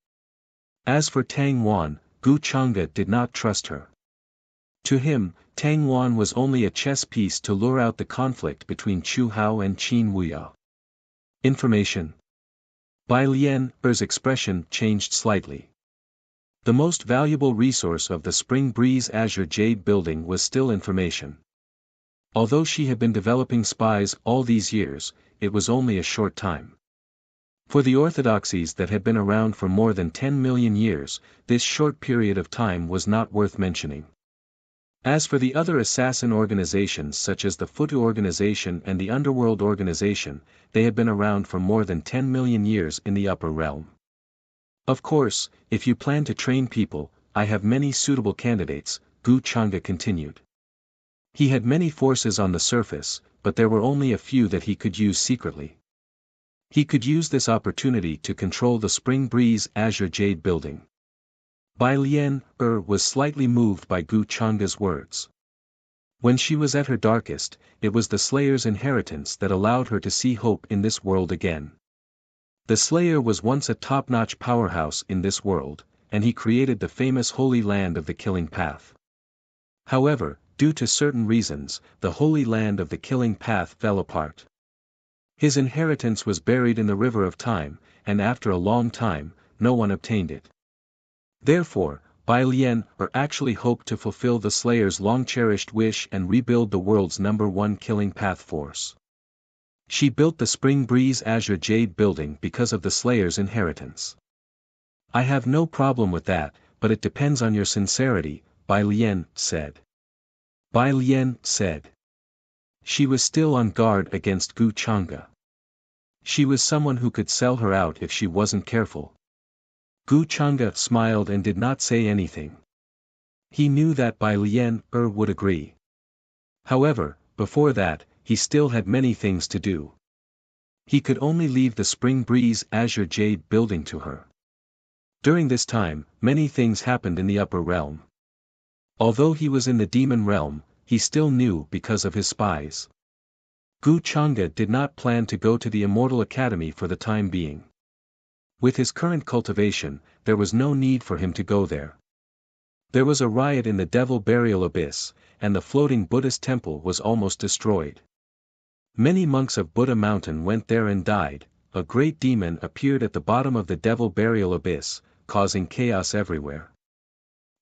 As for Tang Wan, Gu Chang'e did not trust her. To him, Tang Wan was only a chess piece to lure out the conflict between Chu Hao and Qin Wuya. Information. Bai Lian's expression changed slightly. The most valuable resource of the Spring Breeze Azure Jade building was still information. Although she had been developing spies all these years, it was only a short time. For the orthodoxies that had been around for more than 10 million years, this short period of time was not worth mentioning. As for the other assassin organizations such as the Futu organization and the Underworld organization, they had been around for more than 10 million years in the upper realm. Of course, if you plan to train people, I have many suitable candidates, Gu Chang'e continued. He had many forces on the surface, but there were only a few that he could use secretly. He could use this opportunity to control the Spring Breeze Azure Jade building. Bai Lian was slightly moved by Gu Chang'e's words. When she was at her darkest, it was the Slayer's inheritance that allowed her to see hope in this world again. The Slayer was once a top-notch powerhouse in this world, and he created the famous Holy Land of the Killing Path. However, due to certain reasons, the Holy Land of the Killing Path fell apart. His inheritance was buried in the River of Time, and after a long time, no one obtained it. Therefore, Bai Lian actually hoped to fulfill the Slayer's long-cherished wish and rebuild the world's #1 Killing Path force. She built the Spring Breeze Azure Jade building because of the Slayer's inheritance. I have no problem with that, but it depends on your sincerity, Bai Lian said. Bai Lian said. She was still on guard against Gu Chang'e. She was someone who could sell her out if she wasn't careful. Gu Chang'e smiled and did not say anything. He knew that Bai Lian would agree. However, before that, he still had many things to do. He could only leave the spring breeze azure jade building to her. During this time, many things happened in the upper realm. Although he was in the demon realm, he still knew because of his spies. Gu Chang'e did not plan to go to the Immortal Academy for the time being. With his current cultivation, there was no need for him to go there. There was a riot in the Devil Burial Abyss, and the floating Buddhist temple was almost destroyed. Many monks of Buddha Mountain went there and died. A great demon appeared at the bottom of the Devil Burial Abyss, causing chaos everywhere.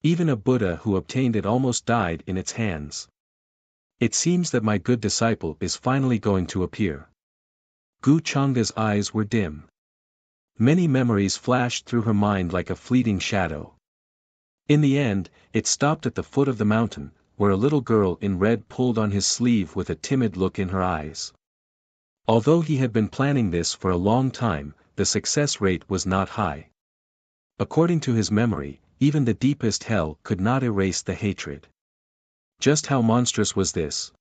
Even a Buddha who obtained it almost died in its hands. It seems that my good disciple is finally going to appear. Gu Chang'e's eyes were dim. Many memories flashed through her mind like a fleeting shadow. In the end, it stopped at the foot of the mountain, where a little girl in red pulled on his sleeve with a timid look in her eyes. Although he had been planning this for a long time, the success rate was not high. According to his memory, even the deepest hell could not erase the hatred. Just how monstrous was this?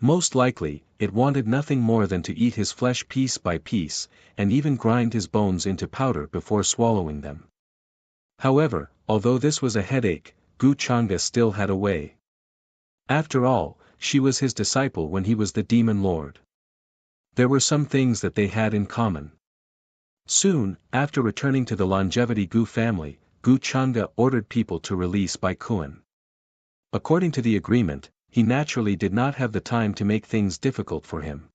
Most likely, it wanted nothing more than to eat his flesh piece by piece, and even grind his bones into powder before swallowing them. However, although this was a headache, Gu Chang'e still had a way. After all, she was his disciple when he was the demon lord. There were some things that they had in common. Soon, after returning to the Longevity Gu family, Gu Chang'e ordered people to release Bai Kuan. According to the agreement, he naturally did not have the time to make things difficult for him.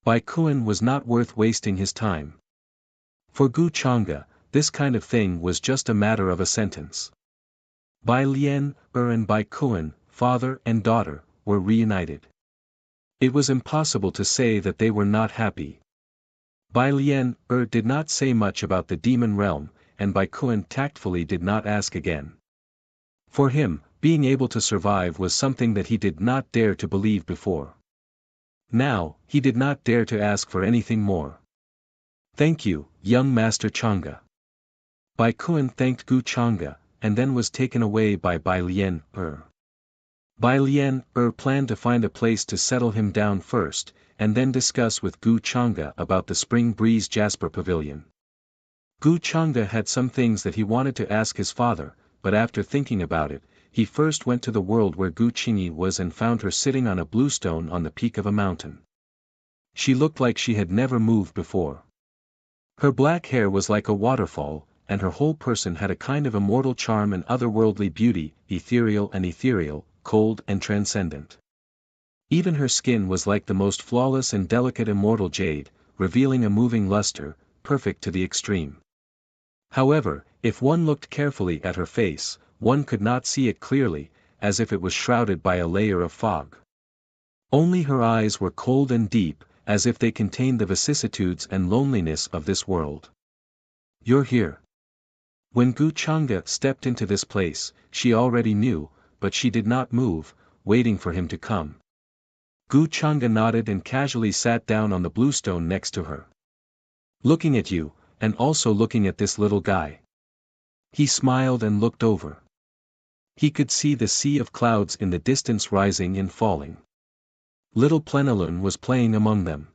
Bai Kuan was not worth wasting his time. For Gu Chang'e, this kind of thing was just a matter of a sentence. Bai Lian, and Bai Kuan, father and daughter, were reunited. It was impossible to say that they were not happy. Bai Lian, did not say much about the demon realm, and Bai Kuan tactfully did not ask again. For him, being able to survive was something that he did not dare to believe before. Now, he did not dare to ask for anything more. Thank you, young Master Chang'e. Bai Kuan thanked Gu Chang'e, and then was taken away by Bai Lian. Bai Lian planned to find a place to settle him down first, and then discuss with Gu Chang'e about the Spring Breeze Jasper Pavilion. Gu Chang'e had some things that he wanted to ask his father, but after thinking about it, he first went to the world where Gu Qingyi was and found her sitting on a bluestone on the peak of a mountain. She looked like she had never moved before. Her black hair was like a waterfall, and her whole person had a kind of immortal charm and otherworldly beauty, ethereal, cold and transcendent. Even her skin was like the most flawless and delicate immortal jade, revealing a moving luster, perfect to the extreme. However, if one looked carefully at her face, one could not see it clearly, as if it was shrouded by a layer of fog. Only her eyes were cold and deep, as if they contained the vicissitudes and loneliness of this world. You're here. When Gu Chang'e stepped into this place, she already knew, but she did not move, waiting for him to come. Gu Chang'e nodded and casually sat down on the bluestone next to her. Looking at you, and also looking at this little guy. He smiled and looked over. He could see the sea of clouds in the distance rising and falling. Little Plenilune was playing among them.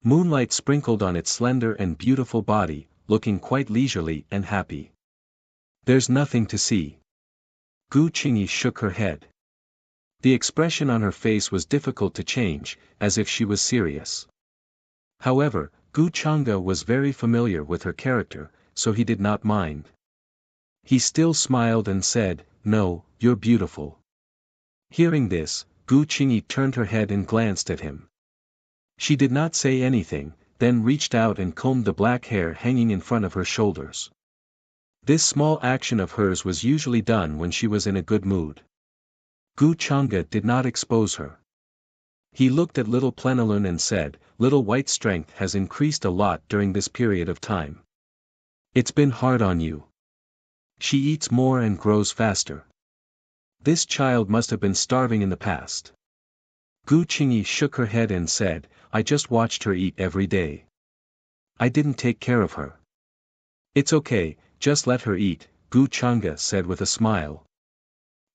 Moonlight sprinkled on its slender and beautiful body, looking quite leisurely and happy. There's nothing to see. Gu Qingyi shook her head. The expression on her face was difficult to change, as if she was serious. However, Gu Chang'e was very familiar with her character, so he did not mind. He still smiled and said, "No, you're beautiful." Hearing this, Gu Qingyi turned her head and glanced at him. She did not say anything, then reached out and combed the black hair hanging in front of her shoulders. This small action of hers was usually done when she was in a good mood. Gu Chang'e did not expose her. He looked at little Plenilune and said, "Little White's strength has increased a lot during this period of time. It's been hard on you. She eats more and grows faster. This child must have been starving in the past." Gu Qingyi shook her head and said, "I just watched her eat every day. I didn't take care of her." "It's okay, just let her eat," Gu Chang'e said with a smile.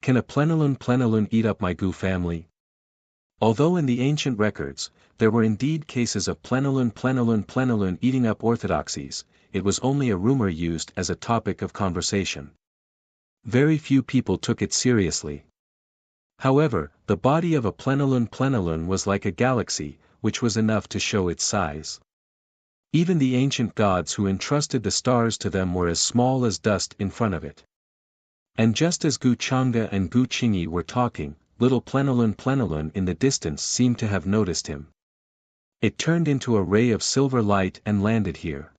"Can a Plenilune eat up my Gu family?" Although in the ancient records, there were indeed cases of plenilun eating up orthodoxies, it was only a rumor used as a topic of conversation. Very few people took it seriously. However, the body of a plenilun was like a galaxy, which was enough to show its size. Even the ancient gods who entrusted the stars to them were as small as dust in front of it. And just as Gu Changa and Gu Qingyi were talking, little plenilun in the distance seemed to have noticed him. It turned into a ray of silver light and landed here.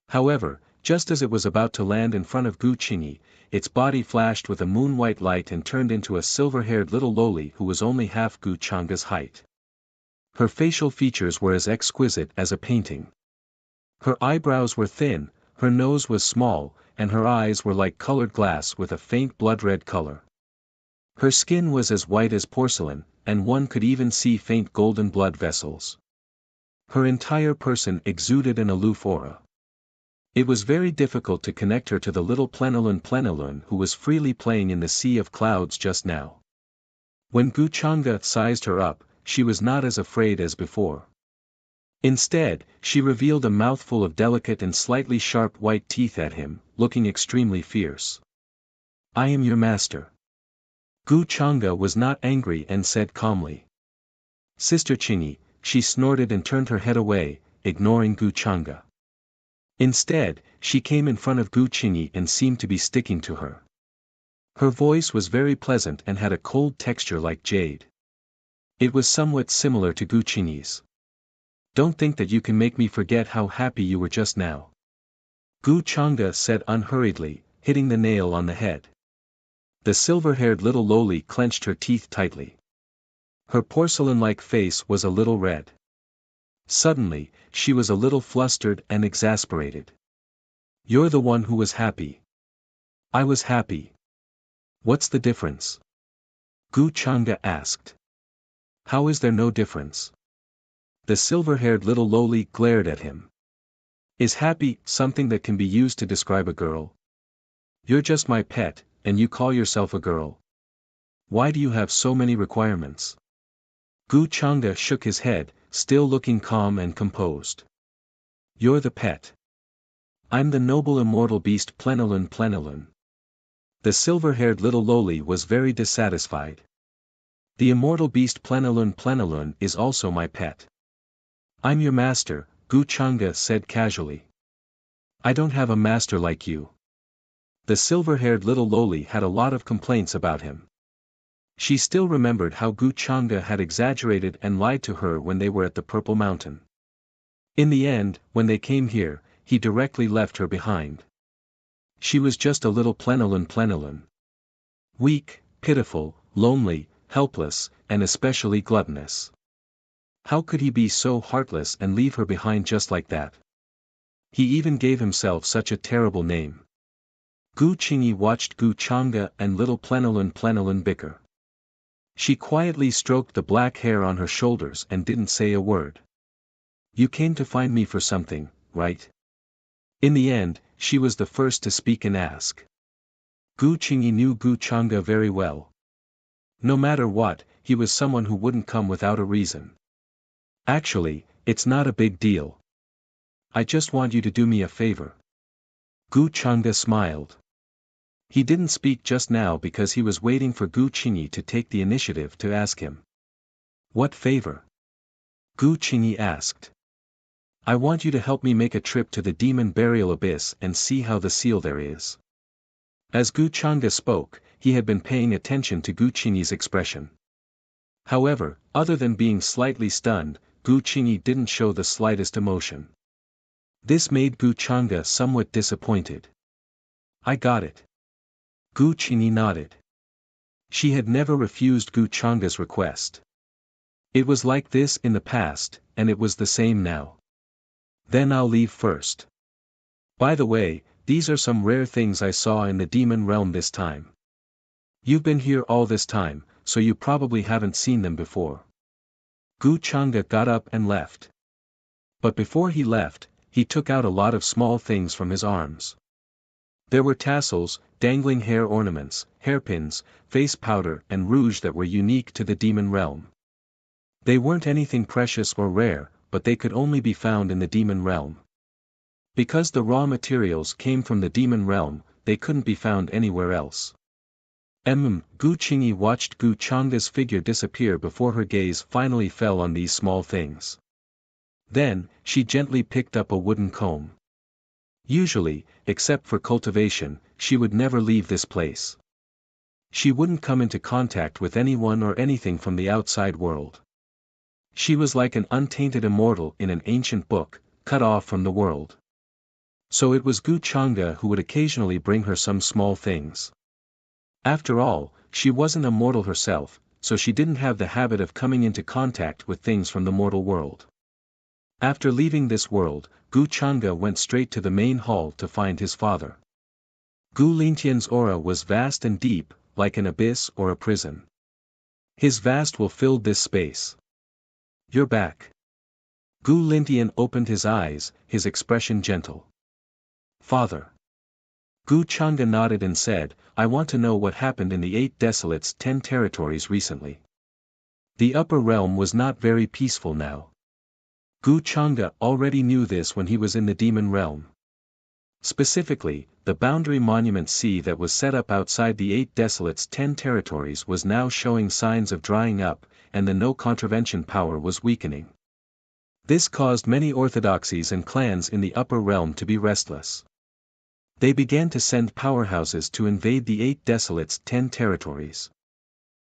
However, just as it was about to land in front of Gu Qingyi, its body flashed with a moon-white light and turned into a silver-haired little loli who was only half Gu Changa's height. Her facial features were as exquisite as a painting. Her eyebrows were thin, her nose was small, and her eyes were like colored glass with a faint blood-red color. Her skin was as white as porcelain, and one could even see faint golden blood vessels. Her entire person exuded an aloof aura. It was very difficult to connect her to the little plenilun who was freely playing in the sea of clouds just now. When Gu Changa sized her up, she was not as afraid as before. Instead, she revealed a mouthful of delicate and slightly sharp white teeth at him, looking extremely fierce. "I am your master." Gu Changa was not angry and said calmly. "Sister Qingyi," she snorted and turned her head away, ignoring Gu Changa. Instead, she came in front of Gu Qingyi and seemed to be sticking to her. Her voice was very pleasant and had a cold texture like jade. It was somewhat similar to Gu Qingyi's. "Don't think that you can make me forget how happy you were just now," Gu Changa said unhurriedly, hitting the nail on the head. The silver-haired little loli clenched her teeth tightly. Her porcelain-like face was a little red. Suddenly, she was a little flustered and exasperated. "You're the one who was happy. I was happy. What's the difference?" Gu Changa asked. "How is there no difference?" The silver-haired little loli glared at him. "Is happy something that can be used to describe a girl? You're just my pet, and you call yourself a girl. Why do you have so many requirements?" Gu Changa shook his head, still looking calm and composed. "You're the pet. I'm the noble immortal beast plenilun. The silver-haired little loli was very dissatisfied. "The immortal beast plenilun is also my pet. I'm your master," Gu Changa said casually. "I don't have a master like you." The silver-haired little loli had a lot of complaints about him. She still remembered how Gu Changa had exaggerated and lied to her when they were at the Purple Mountain. In the end, when they came here, he directly left her behind. She was just a little plenilun. Weak, pitiful, lonely, helpless, and especially gluttonous. How could he be so heartless and leave her behind just like that? He even gave himself such a terrible name. Gu Qingyi watched Gu Changa and little plenilun bicker. She quietly stroked the black hair on her shoulders and didn't say a word. "You came to find me for something, right?" In the end, she was the first to speak and ask. Gu Qingyi knew Gu Changa very well. No matter what, he was someone who wouldn't come without a reason. "Actually, it's not a big deal. I just want you to do me a favor." Gu Changa smiled. He didn't speak just now because he was waiting for Gu Qingyi to take the initiative to ask him. "What favor?" Gu Qingyi asked. "I want you to help me make a trip to the demon burial abyss and see how the seal there is." As Gu Changa spoke, he had been paying attention to Gu Qingyi's expression. However, other than being slightly stunned, Gu Qingyi didn't show the slightest emotion. This made Gu Changa somewhat disappointed. "I got it." Gu Qingyi nodded. She had never refused Gu Changa's request. It was like this in the past, and it was the same now. "Then I'll leave first. By the way, these are some rare things I saw in the demon realm this time. You've been here all this time, so you probably haven't seen them before." Gu Changa got up and left. But before he left, he took out a lot of small things from his arms. There were tassels, dangling hair ornaments, hairpins, face powder and rouge that were unique to the demon realm. They weren't anything precious or rare, but they could only be found in the demon realm. Because the raw materials came from the demon realm, they couldn't be found anywhere else. Gu Qingyi watched Gu Changda's figure disappear before her gaze finally fell on these small things. Then, she gently picked up a wooden comb. Usually, except for cultivation, she would never leave this place. She wouldn't come into contact with anyone or anything from the outside world. She was like an untainted immortal in an ancient book, cut off from the world. So it was Gu Changda who would occasionally bring her some small things. After all, she wasn't a mortal herself, so she didn't have the habit of coming into contact with things from the mortal world. After leaving this world, Gu Changda went straight to the main hall to find his father. Gu Lingtian's aura was vast and deep, like an abyss or a prison. His vast will filled this space. "You're back." Gu Lingtian opened his eyes, his expression gentle. "Father." Gu Changda nodded and said, "I want to know what happened in the 8 Desolates 10 territories recently." The upper realm was not very peaceful now. Gu Changda already knew this when he was in the demon realm. Specifically, the boundary monument C that was set up outside the 8 Desolates 10 territories was now showing signs of drying up, and the no contravention power was weakening. This caused many orthodoxies and clans in the upper realm to be restless. They began to send powerhouses to invade the 8 Desolates 10 territories.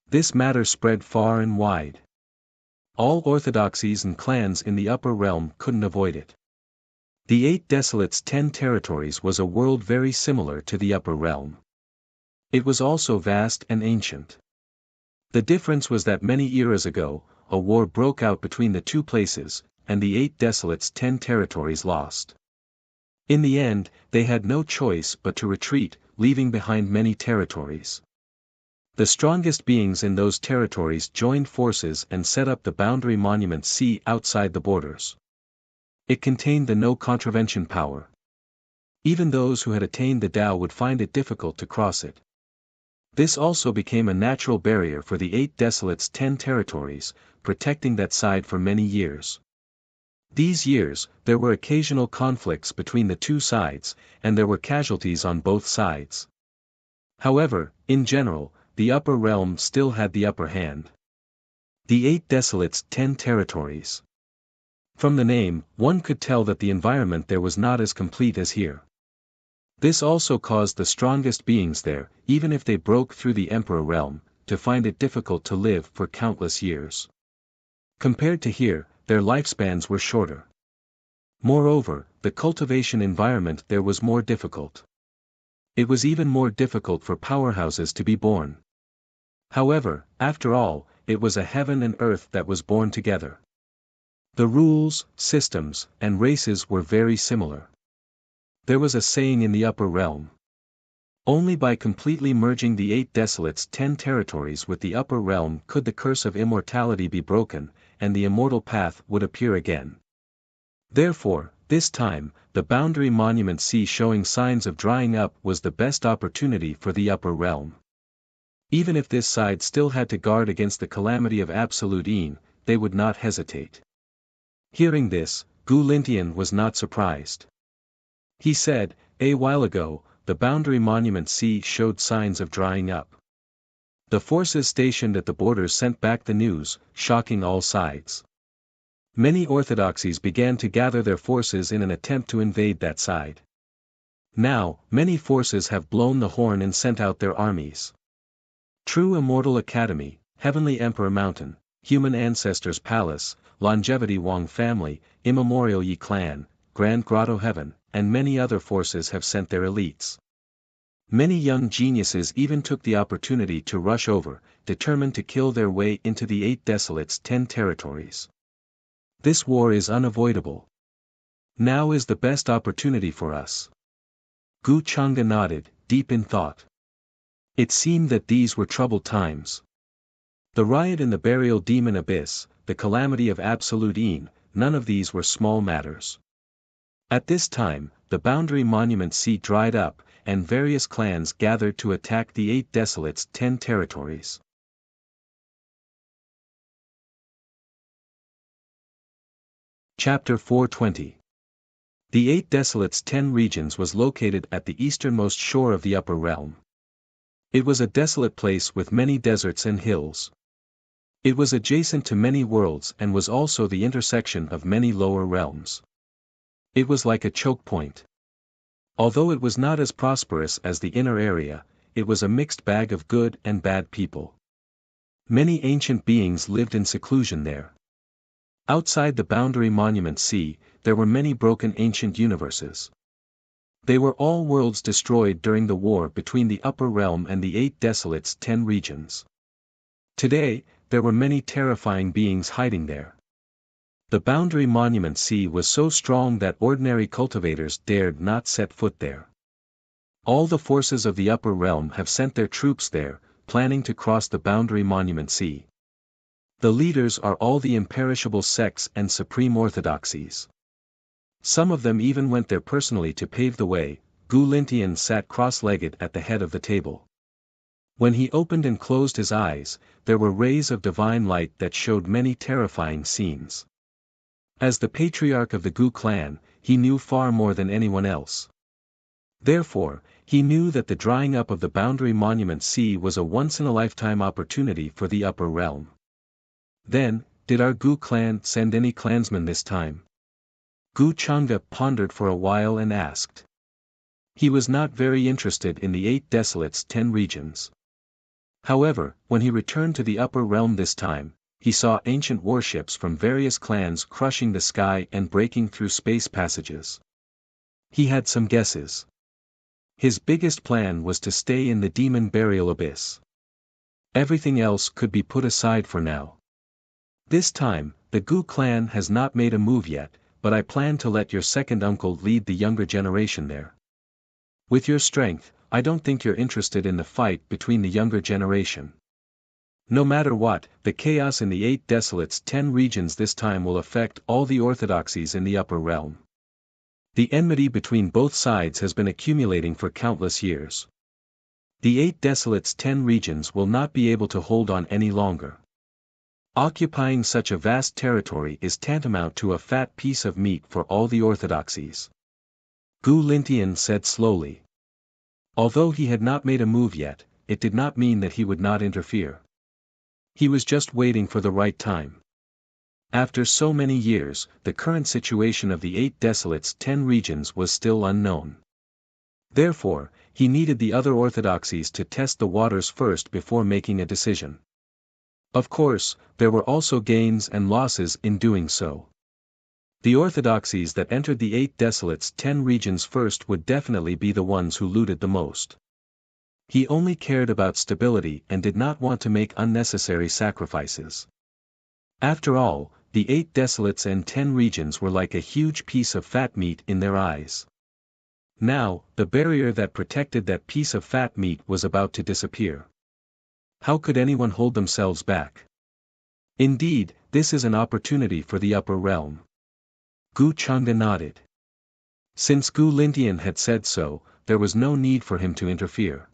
This matter spread far and wide. All orthodoxies and clans in the upper realm couldn't avoid it. The 8 Desolates 10 territories was a world very similar to the upper realm. It was also vast and ancient. The difference was that many eras ago, a war broke out between the two places, and the 8 Desolates 10 territories lost. In the end, they had no choice but to retreat, leaving behind many territories. The strongest beings in those territories joined forces and set up the boundary monument C outside the borders. It contained the no contravention power. Even those who had attained the Tao would find it difficult to cross it. This also became a natural barrier for the 8 Desolates 10 territories, protecting that side for many years. These years, there were occasional conflicts between the two sides, and there were casualties on both sides. However, in general, the upper realm still had the upper hand. The 8 Desolates 10 territories. From the name, one could tell that the environment there was not as complete as here. This also caused the strongest beings there, even if they broke through the Emperor realm, to find it difficult to live for countless years. Compared to here, their lifespans were shorter. Moreover, the cultivation environment there was more difficult. It was even more difficult for powerhouses to be born. However, after all, it was a heaven and earth that was born together. The rules, systems, and races were very similar. There was a saying in the upper realm. Only by completely merging the 8 Desolates 10 territories with the upper realm could the curse of immortality be broken, and the immortal path would appear again. Therefore, this time, the boundary monument C showing signs of drying up was the best opportunity for the upper realm. Even if this side still had to guard against the calamity of absolute Een, they would not hesitate. Hearing this, Gu Lingtian was not surprised. He said, "A while ago, the boundary monument C showed signs of drying up. The forces stationed at the borders sent back the news, shocking all sides. Many orthodoxies began to gather their forces in an attempt to invade that side. Now, many forces have blown the horn and sent out their armies. True Immortal Academy, Heavenly Emperor Mountain, Human Ancestors Palace, Longevity Wang Family, Immemorial Yi Clan, Grand Grotto Heaven, and many other forces have sent their elites. Many young geniuses even took the opportunity to rush over, determined to kill their way into the 8 Desolates 10 territories. This war is unavoidable. Now is the best opportunity for us." Gu Changda nodded, deep in thought. It seemed that these were troubled times. The riot in the burial demon abyss, the calamity of absolute Een, none of these were small matters. At this time, the boundary monument C dried up, and various clans gathered to attack the 8 Desolates 10 territories. Chapter 420. The Eight Desolates 10 Regions was located at the easternmost shore of the Upper Realm. It was a desolate place with many deserts and hills. It was adjacent to many worlds and was also the intersection of many lower realms. It was like a choke point. Although it was not as prosperous as the inner area, it was a mixed bag of good and bad people. Many ancient beings lived in seclusion there. Outside the Boundary Monument Sea, there were many broken ancient universes. They were all worlds destroyed during the war between the Upper Realm and the Eight Desolates 10 Regions. Today, there were many terrifying beings hiding there. The Boundary Monument Sea was so strong that ordinary cultivators dared not set foot there. All the forces of the Upper Realm have sent their troops there, planning to cross the Boundary Monument Sea. The leaders are all the imperishable sects and supreme orthodoxies. Some of them even went there personally to pave the way. Gu Lintian sat cross-legged at the head of the table. When he opened and closed his eyes, there were rays of divine light that showed many terrifying scenes. As the patriarch of the Gu clan, he knew far more than anyone else. Therefore, he knew that the drying up of the Boundary Monument Sea was a once-in-a-lifetime opportunity for the Upper Realm. Then, did our Gu clan send any clansmen this time? Gu Chang'e pondered for a while and asked. He was not very interested in the Eight Desolates 10 Regions. However, when he returned to the Upper Realm this time, he saw ancient warships from various clans crushing the sky and breaking through space passages. He had some guesses. His biggest plan was to stay in the demon burial abyss. Everything else could be put aside for now. This time, the Gu clan has not made a move yet, but I plan to let your second uncle lead the younger generation there. With your strength, I don't think you're interested in the fight between the younger generation. No matter what, the chaos in the Eight Desolates 10 Regions this time will affect all the orthodoxies in the Upper Realm. The enmity between both sides has been accumulating for countless years. The Eight Desolates 10 Regions will not be able to hold on any longer. Occupying such a vast territory is tantamount to a fat piece of meat for all the orthodoxies. Gu Lintian said slowly. Although he had not made a move yet, it did not mean that he would not interfere. He was just waiting for the right time. After so many years, the current situation of the Eight Desolates 10 Regions was still unknown. Therefore, he needed the other orthodoxies to test the waters first before making a decision. Of course, there were also gains and losses in doing so. The orthodoxies that entered the Eight Desolates 10 Regions first would definitely be the ones who looted the most. He only cared about stability and did not want to make unnecessary sacrifices. After all, the Eight Desolates and 10 Regions were like a huge piece of fat meat in their eyes. Now, the barrier that protected that piece of fat meat was about to disappear. How could anyone hold themselves back? Indeed, this is an opportunity for the Upper Realm. Gu Chang'e nodded. Since Gu Lintian had said so, there was no need for him to interfere.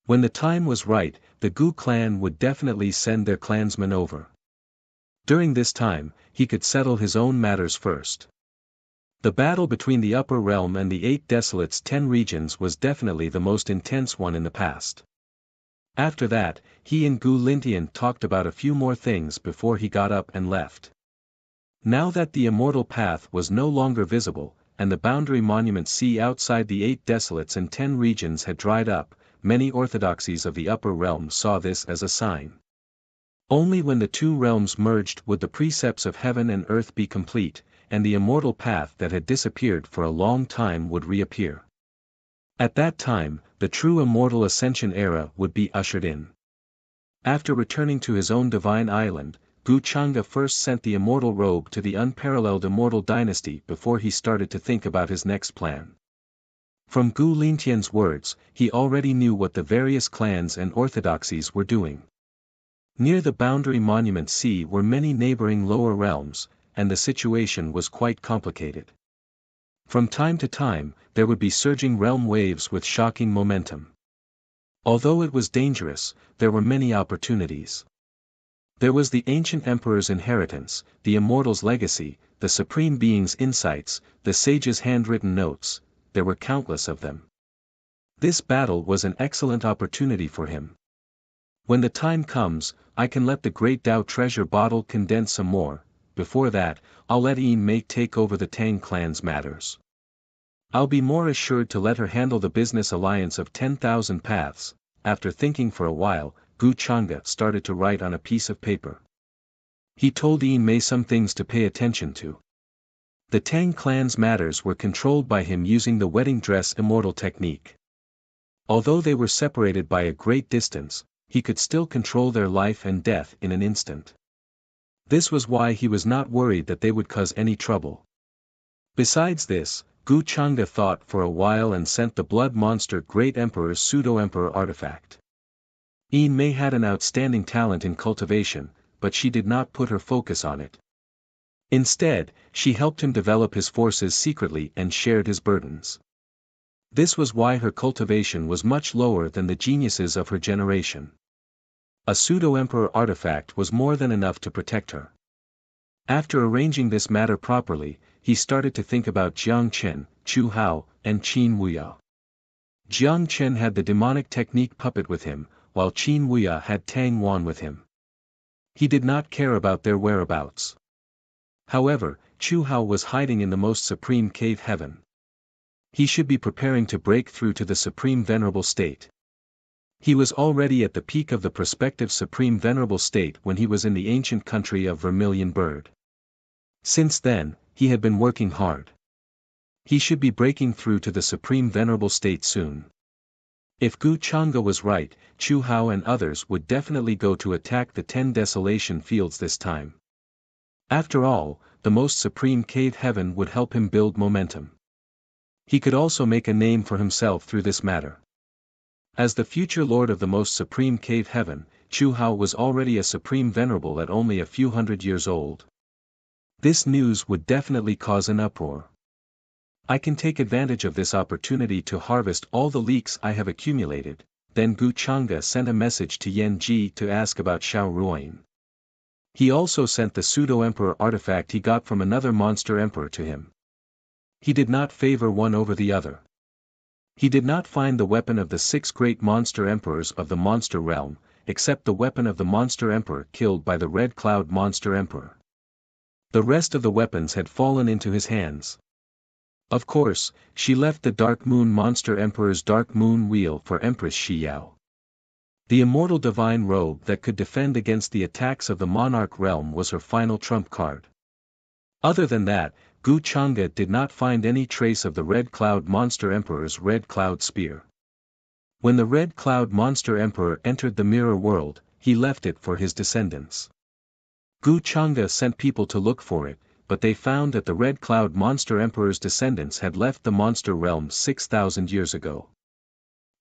When the time was right, the Gu clan would definitely send their clansmen over. During this time, he could settle his own matters first. The battle between the Upper Realm and the Eight Desolates 10 Regions was definitely the most intense one in the past. After that, he and Gu Lintian talked about a few more things before he got up and left. Now that the immortal path was no longer visible, and the Boundary Monument Sea outside the Eight Desolates and 10 Regions had dried up, many orthodoxies of the Upper Realm saw this as a sign. Only when the two realms merged would the precepts of heaven and earth be complete, and the immortal path that had disappeared for a long time would reappear. At that time, the true immortal ascension era would be ushered in. After returning to his own divine island, Gu Chang'e first sent the immortal robe to the unparalleled immortal dynasty before he started to think about his next plan. From Gu Lintian's words, he already knew what the various clans and orthodoxies were doing. Near the Boundary Monument Sea were many neighboring lower realms, and the situation was quite complicated. From time to time, there would be surging realm waves with shocking momentum. Although it was dangerous, there were many opportunities. There was the ancient emperor's inheritance, the immortal's legacy, the Supreme Being's insights, the sage's handwritten notes, there were countless of them. This battle was an excellent opportunity for him. When the time comes, I can let the great Tao treasure bottle condense some more. Before that, I'll let Mei take over the Tang clan's matters. I'll be more assured to let her handle the business alliance of 10,000 paths. After thinking for a while, Gu Chang'e started to write on a piece of paper. He told Mei some things to pay attention to. The Tang clan's matters were controlled by him using the wedding dress immortal technique. Although they were separated by a great distance, he could still control their life and death in an instant. This was why he was not worried that they would cause any trouble. Besides this, Gu Chang'e thought for a while and sent the blood monster Great Emperor's pseudo-emperor artifact. Mei had an outstanding talent in cultivation, but she did not put her focus on it. Instead, she helped him develop his forces secretly and shared his burdens. This was why her cultivation was much lower than the geniuses of her generation. A pseudo-emperor artifact was more than enough to protect her. After arranging this matter properly, he started to think about Jiang Chen, Chu Hao, and Qin Wuya. Jiang Chen had the demonic technique puppet with him, while Qin Wuya had Tang Wan with him. He did not care about their whereabouts. However, Chu Hao was hiding in the most supreme cave heaven. He should be preparing to break through to the Supreme Venerable State. He was already at the peak of the prospective Supreme Venerable State when he was in the ancient country of Vermilion Bird. Since then, he had been working hard. He should be breaking through to the Supreme Venerable State soon. If Gu Chang'e was right, Chu Hao and others would definitely go to attack the 10 Desolation Fields this time. After all, the most supreme cave heaven would help him build momentum. He could also make a name for himself through this matter. As the future lord of the most supreme cave heaven, Chu Hao was already a supreme venerable at only a few hundred years old. This news would definitely cause an uproar. I can take advantage of this opportunity to harvest all the leaks I have accumulated. Then Gu Chang'e sent a message to Yan Ji to ask about Xiao Ruoyin. He also sent the pseudo-emperor artifact he got from another monster emperor to him. He did not favor one over the other. He did not find the weapon of the 6 great monster emperors of the monster realm, except the weapon of the monster emperor killed by the Red Cloud monster emperor. The rest of the weapons had fallen into his hands. Of course, she left the Dark Moon monster emperor's Dark Moon wheel for Empress Xiyao. The immortal divine robe that could defend against the attacks of the monarch realm was her final trump card. Other than that, Gu Chang'e did not find any trace of the Red Cloud Monster Emperor's Red Cloud Spear. When the Red Cloud Monster Emperor entered the mirror world, he left it for his descendants. Gu Chang'e sent people to look for it, but they found that the Red Cloud Monster Emperor's descendants had left the monster realm 6,000 years ago.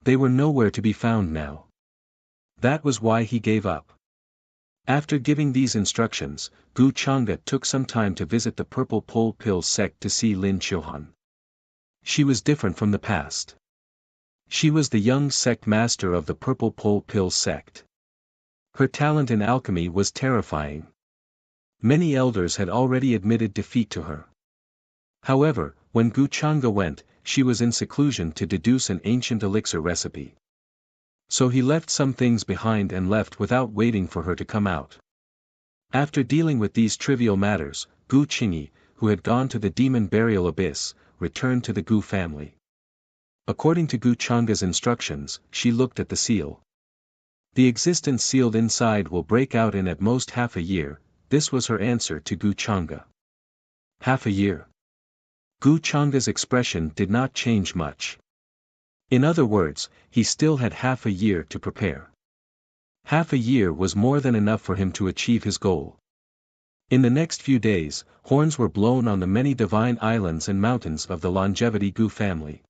They were nowhere to be found now. That was why he gave up. After giving these instructions, Gu Chang'e took some time to visit the Purple Pole Pill sect to see Lin Qiuhan. She was different from the past. She was the young sect master of the Purple Pole Pill sect. Her talent in alchemy was terrifying. Many elders had already admitted defeat to her. However, when Gu Chang'e went, she was in seclusion to deduce an ancient elixir recipe. So he left some things behind and left without waiting for her to come out. After dealing with these trivial matters, Gu Qingyi, who had gone to the demon burial abyss, returned to the Gu family. According to Gu Chang'e's instructions, she looked at the seal. The existence sealed inside will break out in at most half a year. This was her answer to Gu Chang'e. Half a year. Gu Chang'e's expression did not change much. In other words, he still had half a year to prepare. Half a year was more than enough for him to achieve his goal. In the next few days, horns were blown on the many divine islands and mountains of the Longevity Gu family.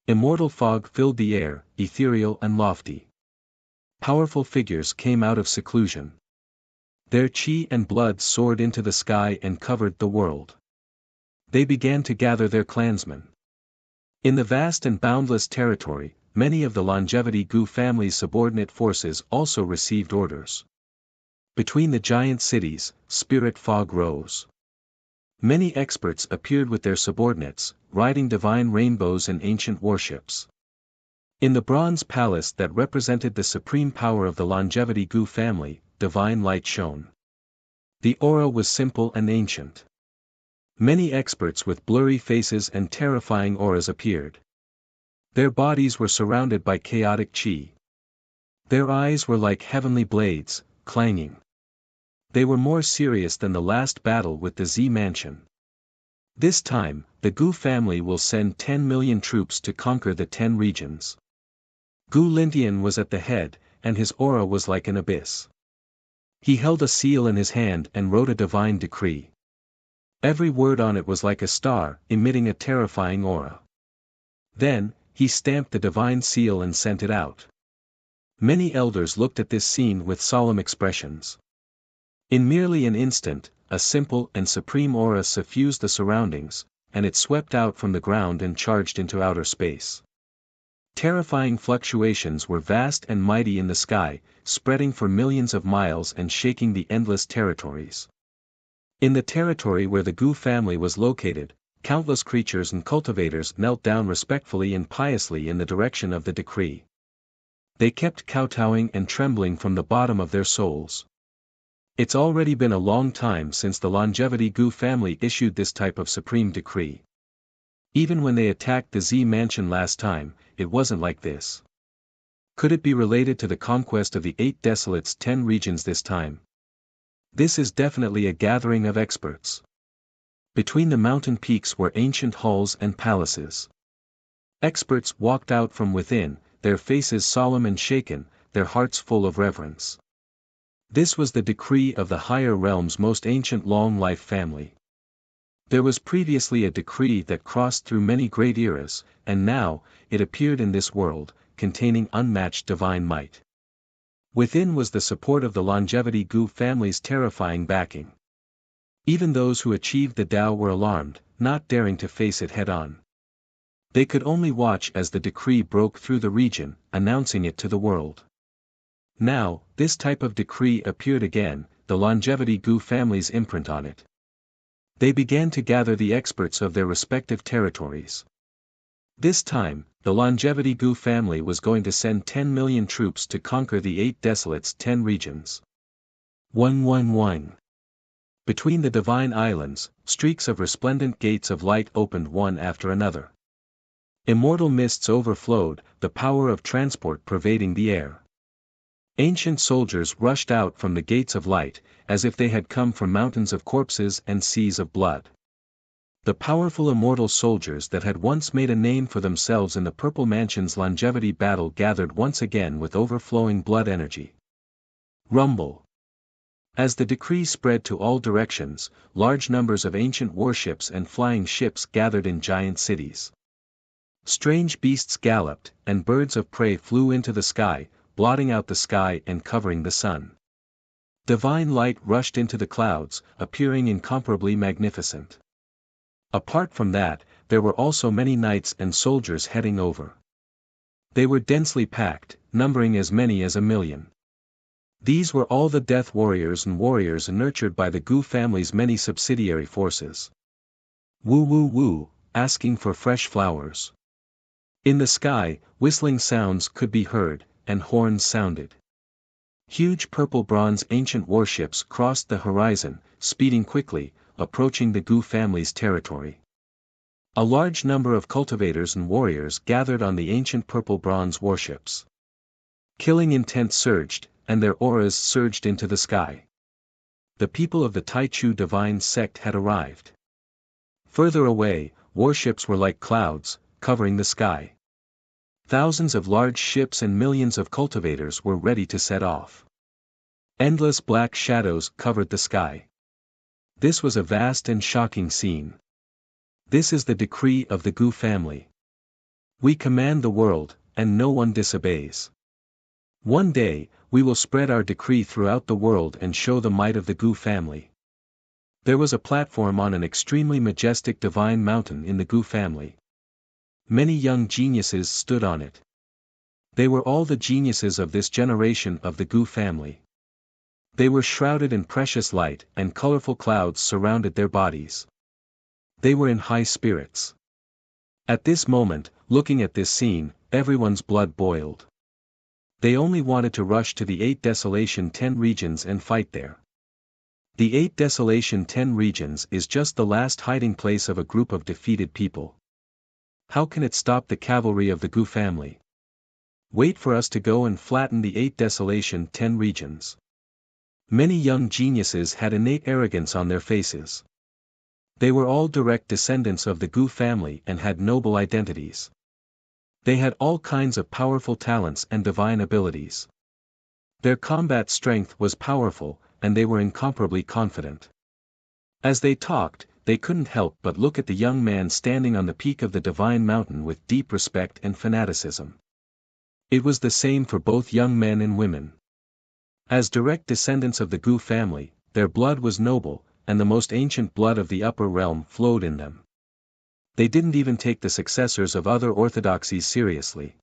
Immortal fog filled the air, ethereal and lofty. Powerful figures came out of seclusion. Their chi and blood soared into the sky and covered the world. They began to gather their clansmen. In the vast and boundless territory, many of the Longevity Gu family's subordinate forces also received orders. Between the giant cities, spirit fog rose. Many experts appeared with their subordinates, riding divine rainbows and ancient warships. In the bronze palace that represented the supreme power of the Longevity Gu family, divine light shone. The aura was simple and ancient. Many experts with blurry faces and terrifying auras appeared. Their bodies were surrounded by chaotic chi. Their eyes were like heavenly blades, clanging. They were more serious than the last battle with the Z Mansion. This time, the Gu family will send 10 million troops to conquer the 10 regions. Gu Lintian was at the head, and his aura was like an abyss. He held a seal in his hand and wrote a divine decree. Every word on it was like a star, emitting a terrifying aura. Then, he stamped the divine seal and sent it out. Many elders looked at this scene with solemn expressions. In merely an instant, a simple and supreme aura suffused the surroundings, and it swept out from the ground and charged into outer space. Terrifying fluctuations were vast and mighty in the sky, spreading for millions of miles and shaking the endless territories. In the territory where the Gu family was located, countless creatures and cultivators knelt down respectfully and piously in the direction of the decree. They kept kowtowing and trembling from the bottom of their souls. It's already been a long time since the Longevity Gu family issued this type of supreme decree. Even when they attacked the Z Mansion last time, it wasn't like this. Could it be related to the conquest of the 8 Desolates' 10 regions this time? This is definitely a gathering of experts. Between the mountain peaks were ancient halls and palaces. Experts walked out from within, their faces solemn and shaken, their hearts full of reverence. This was the decree of the higher realm's most ancient long-life family. There was previously a decree that crossed through many great eras, and now, it appeared in this world, containing unmatched divine might. Within was the support of the Longevity Gu family's terrifying backing. Even those who achieved the Tao were alarmed, not daring to face it head-on. They could only watch as the decree broke through the region, announcing it to the world. Now, this type of decree appeared again, the Longevity Gu family's imprint on it. They began to gather the experts of their respective territories. This time, the Longevity Gu family was going to send 10 million troops to conquer the 8 Desolates' 10 regions. 111. Between the divine islands, streaks of resplendent gates of light opened one after another. Immortal mists overflowed, the power of transport pervading the air. Ancient soldiers rushed out from the gates of light, as if they had come from mountains of corpses and seas of blood. The powerful immortal soldiers that had once made a name for themselves in the Purple Mansion's longevity battle gathered once again with overflowing blood energy. Rumble. As the decree spread to all directions, large numbers of ancient warships and flying ships gathered in giant cities. Strange beasts galloped, and birds of prey flew into the sky, blotting out the sky and covering the sun. Divine light rushed into the clouds, appearing incomparably magnificent. Apart from that, there were also many knights and soldiers heading over. They were densely packed, numbering as many as 1 million. These were all the death warriors and warriors nurtured by the Gu family's many subsidiary forces. Woo woo woo, asking for fresh flowers. In the sky, whistling sounds could be heard, and horns sounded. Huge purple-bronze ancient warships crossed the horizon, speeding quickly, approaching the Gu family's territory. A large number of cultivators and warriors gathered on the ancient purple-bronze warships. Killing intent surged, and their auras surged into the sky. The people of the Taichu divine sect had arrived. Further away, warships were like clouds, covering the sky. Thousands of large ships and millions of cultivators were ready to set off. Endless black shadows covered the sky. This was a vast and shocking scene. This is the decree of the Gu family. We command the world, and no one disobeys. One day, we will spread our decree throughout the world and show the might of the Gu family. There was a platform on an extremely majestic divine mountain in the Gu family. Many young geniuses stood on it. They were all the geniuses of this generation of the Gu family. They were shrouded in precious light, and colorful clouds surrounded their bodies. They were in high spirits. At this moment, looking at this scene, everyone's blood boiled. They only wanted to rush to the 8 Desolation 10 regions and fight there. The 8 Desolation 10 regions is just the last hiding place of a group of defeated people. How can it stop the cavalry of the Gu family? Wait for us to go and flatten the 8 Desolation 10 regions. Many young geniuses had innate arrogance on their faces. They were all direct descendants of the Gu family and had noble identities. They had all kinds of powerful talents and divine abilities. Their combat strength was powerful, and they were incomparably confident. As they talked, they couldn't help but look at the young man standing on the peak of the divine mountain with deep respect and fanaticism. It was the same for both young men and women. As direct descendants of the Gu family, their blood was noble, and the most ancient blood of the upper realm flowed in them. They didn't even take the successors of other orthodoxies seriously.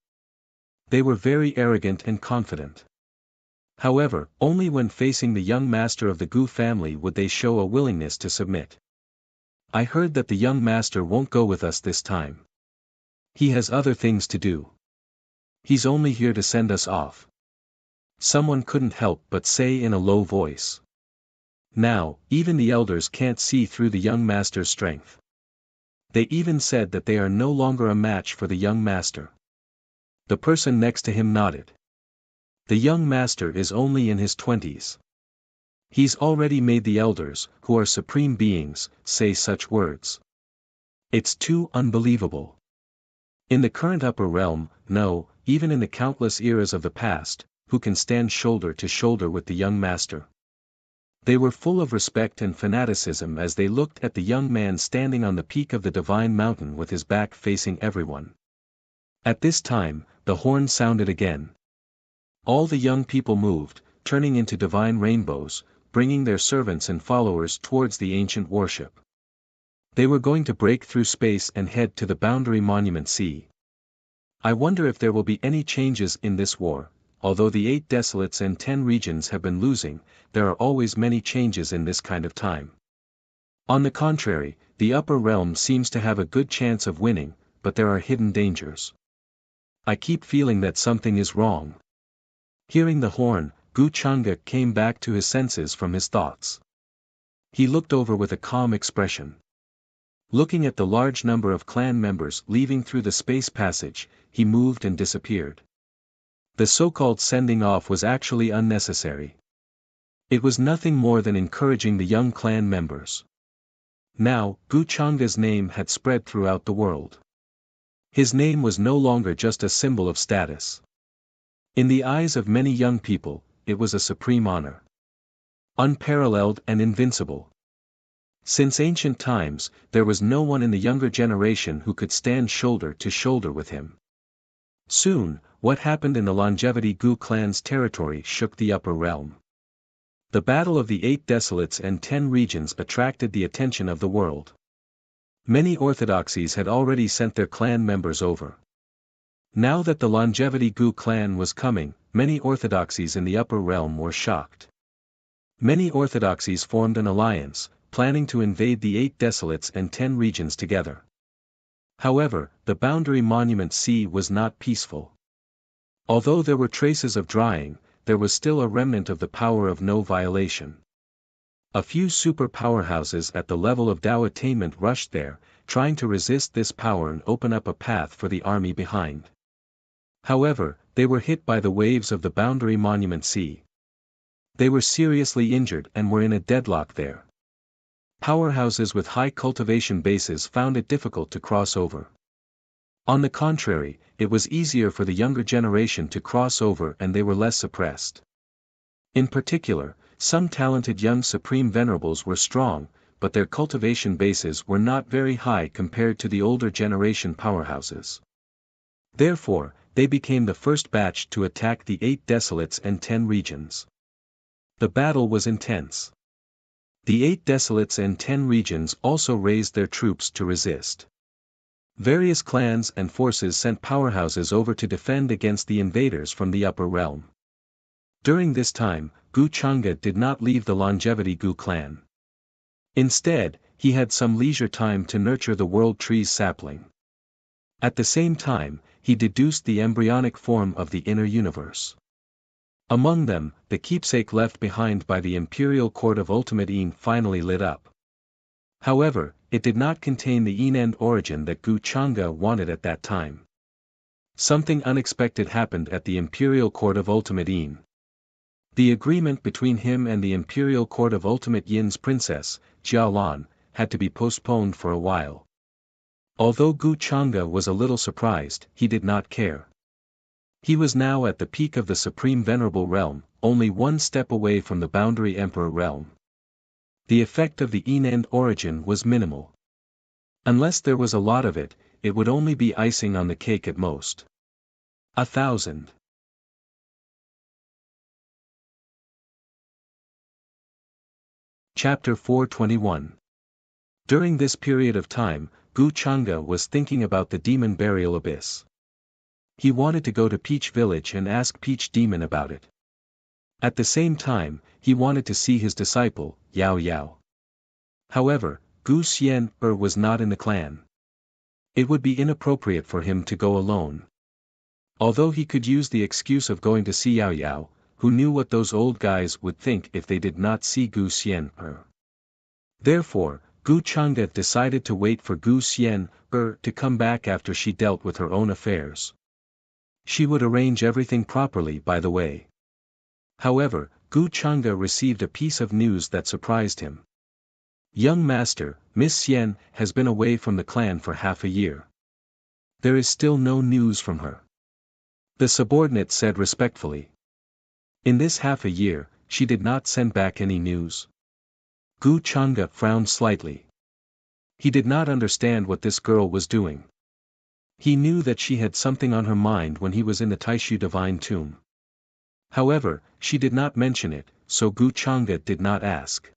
They were very arrogant and confident. However, only when facing the young master of the Gu family would they show a willingness to submit. I heard that the young master won't go with us this time. He has other things to do. He's only here to send us off. Someone couldn't help but say in a low voice. Now, even the elders can't see through the young master's strength. They even said that they are no longer a match for the young master. The person next to him nodded. The young master is only in his 20s. He's already made the elders, who are supreme beings, say such words. It's too unbelievable. In the current upper realm, no, even in the countless eras of the past, who can stand shoulder to shoulder with the young master? They were full of respect and fanaticism as they looked at the young man standing on the peak of the divine mountain with his back facing everyone. At this time, the horn sounded again. All the young people moved, turning into divine rainbows, bringing their servants and followers towards the ancient worship. They were going to break through space and head to the boundary monument sea. I wonder if there will be any changes in this war. Although the 8 desolates and 10 regions have been losing, there are always many changes in this kind of time. On the contrary, the upper realm seems to have a good chance of winning, but there are hidden dangers. I keep feeling that something is wrong. Hearing the horn, Gu Chang'e came back to his senses from his thoughts. He looked over with a calm expression. Looking at the large number of clan members leaving through the space passage, he moved and disappeared. The so-called sending off was actually unnecessary. It was nothing more than encouraging the young clan members. Now, Gu Chang'e's name had spread throughout the world. His name was no longer just a symbol of status. In the eyes of many young people, it was a supreme honor. Unparalleled and invincible. Since ancient times, there was no one in the younger generation who could stand shoulder to shoulder with him. Soon, what happened in the Longevity Gu clan's territory shook the upper realm. The battle of the 8 desolates and 10 regions attracted the attention of the world. Many orthodoxies had already sent their clan members over. Now that the Longevity Gu clan was coming, many orthodoxies in the upper realm were shocked. Many orthodoxies formed an alliance, planning to invade the 8 desolates and 10 regions together. However, the boundary monument sea was not peaceful. Although there were traces of drying, there was still a remnant of the power of no violation. A few super powerhouses at the level of Tao attainment rushed there, trying to resist this power and open up a path for the army behind. However, they were hit by the waves of the boundary monument sea. They were seriously injured and were in a deadlock there. Powerhouses with high cultivation bases found it difficult to cross over. On the contrary, it was easier for the younger generation to cross over and they were less suppressed. In particular, some talented young supreme venerables were strong, but their cultivation bases were not very high compared to the older generation powerhouses. Therefore, they became the first batch to attack the 8 desolates and 10 regions. The battle was intense. The 8 desolates and 10 regions also raised their troops to resist. Various clans and forces sent powerhouses over to defend against the invaders from the upper realm. During this time, Gu Chang'e did not leave the Longevity Gu clan. Instead, he had some leisure time to nurture the world tree's sapling. At the same time, he deduced the embryonic form of the inner universe. Among them, the keepsake left behind by the imperial court of Ultimate Een finally lit up. However, it did not contain the Een-end origin that Gu Changa wanted at that time. Something unexpected happened at the imperial court of Ultimate Een. The agreement between him and the imperial court of Ultimate Yin's princess, Jialan, had to be postponed for a while. Although Gu Changa was a little surprised, he did not care. He was now at the peak of the Supreme Venerable Realm, only one step away from the Boundary Emperor realm. The effect of the Een-end origin was minimal. Unless there was a lot of it, it would only be icing on the cake at most. 1,000. Chapter 421. During this period of time, Gu Changa was thinking about the demon burial abyss. He wanted to go to Peach Village and ask Peach Demon about it. At the same time, he wanted to see his disciple, Yao Yao. However, Gu Xian was not in the clan. It would be inappropriate for him to go alone. Although he could use the excuse of going to see Yao Yao, who knew what those old guys would think if they did not see Gu Xian. Therefore, Gu Changa decided to wait for Gu Xian to come back after she dealt with her own affairs. She would arrange everything properly, by the way. However, Gu Changa received a piece of news that surprised him. Young master, Miss Xian, has been away from the clan for half a year. There is still no news from her. The subordinate said respectfully. In this half a year, she did not send back any news. Gu Changa frowned slightly. He did not understand what this girl was doing. He knew that she had something on her mind when he was in the Taishu Divine Tomb. However, she did not mention it, so Gu Changa did not ask.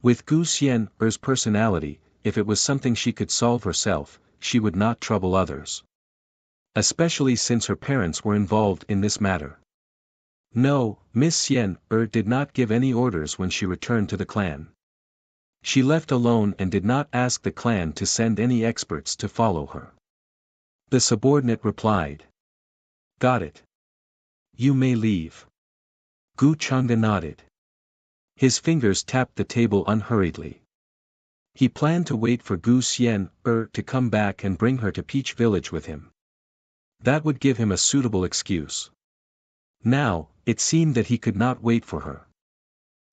With Gu Xian's personality, if it was something she could solve herself, she would not trouble others. Especially since her parents were involved in this matter. No, Miss Xian did not give any orders when she returned to the clan. She left alone and did not ask the clan to send any experts to follow her. The subordinate replied. Got it. You may leave. Gu Changa nodded. His fingers tapped the table unhurriedly. He planned to wait for Gu Xian to come back and bring her to Peach Village with him. That would give him a suitable excuse. Now, it seemed that he could not wait for her.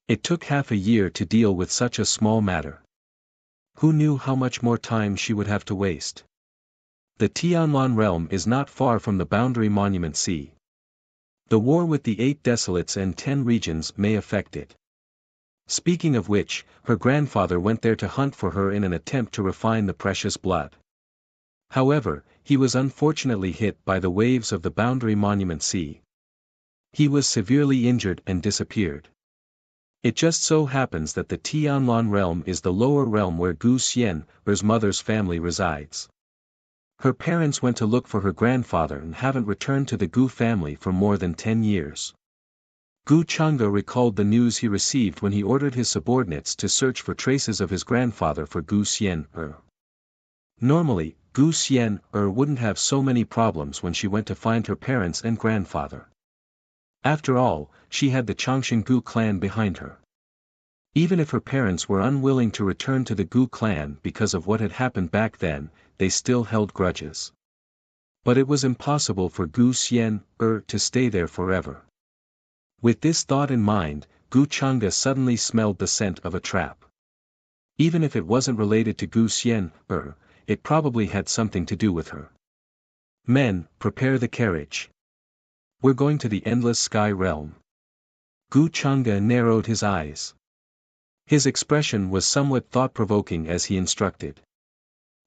It took half a year to deal with such a small matter. Who knew how much more time she would have to waste? The Tianlan realm is not far from the Boundary Monument Sea. The war with the 8 desolates and 10 regions may affect it. Speaking of which, her grandfather went there to hunt for her in an attempt to refine the precious blood. However, he was unfortunately hit by the waves of the Boundary Monument Sea. He was severely injured and disappeared. It just so happens that the Tianlan realm is the lower realm where Gu Xian's mother's family resides. Her parents went to look for her grandfather and haven't returned to the Gu family for more than 10 years. Gu Changa recalled the news he received when he ordered his subordinates to search for traces of his grandfather for Gu Xian. Normally, Gu Xian wouldn't have so many problems when she went to find her parents and grandfather. After all, she had the Changshan Gu clan behind her. Even if her parents were unwilling to return to the Gu clan because of what had happened back then, they still held grudges. But it was impossible for Gu Xian to stay there forever. With this thought in mind, Gu Changa suddenly smelled the scent of a trap. Even if it wasn't related to Gu Xian it probably had something to do with her. Men, prepare the carriage. We're going to the Endless Sky realm. Gu Changa narrowed his eyes. His expression was somewhat thought-provoking as he instructed.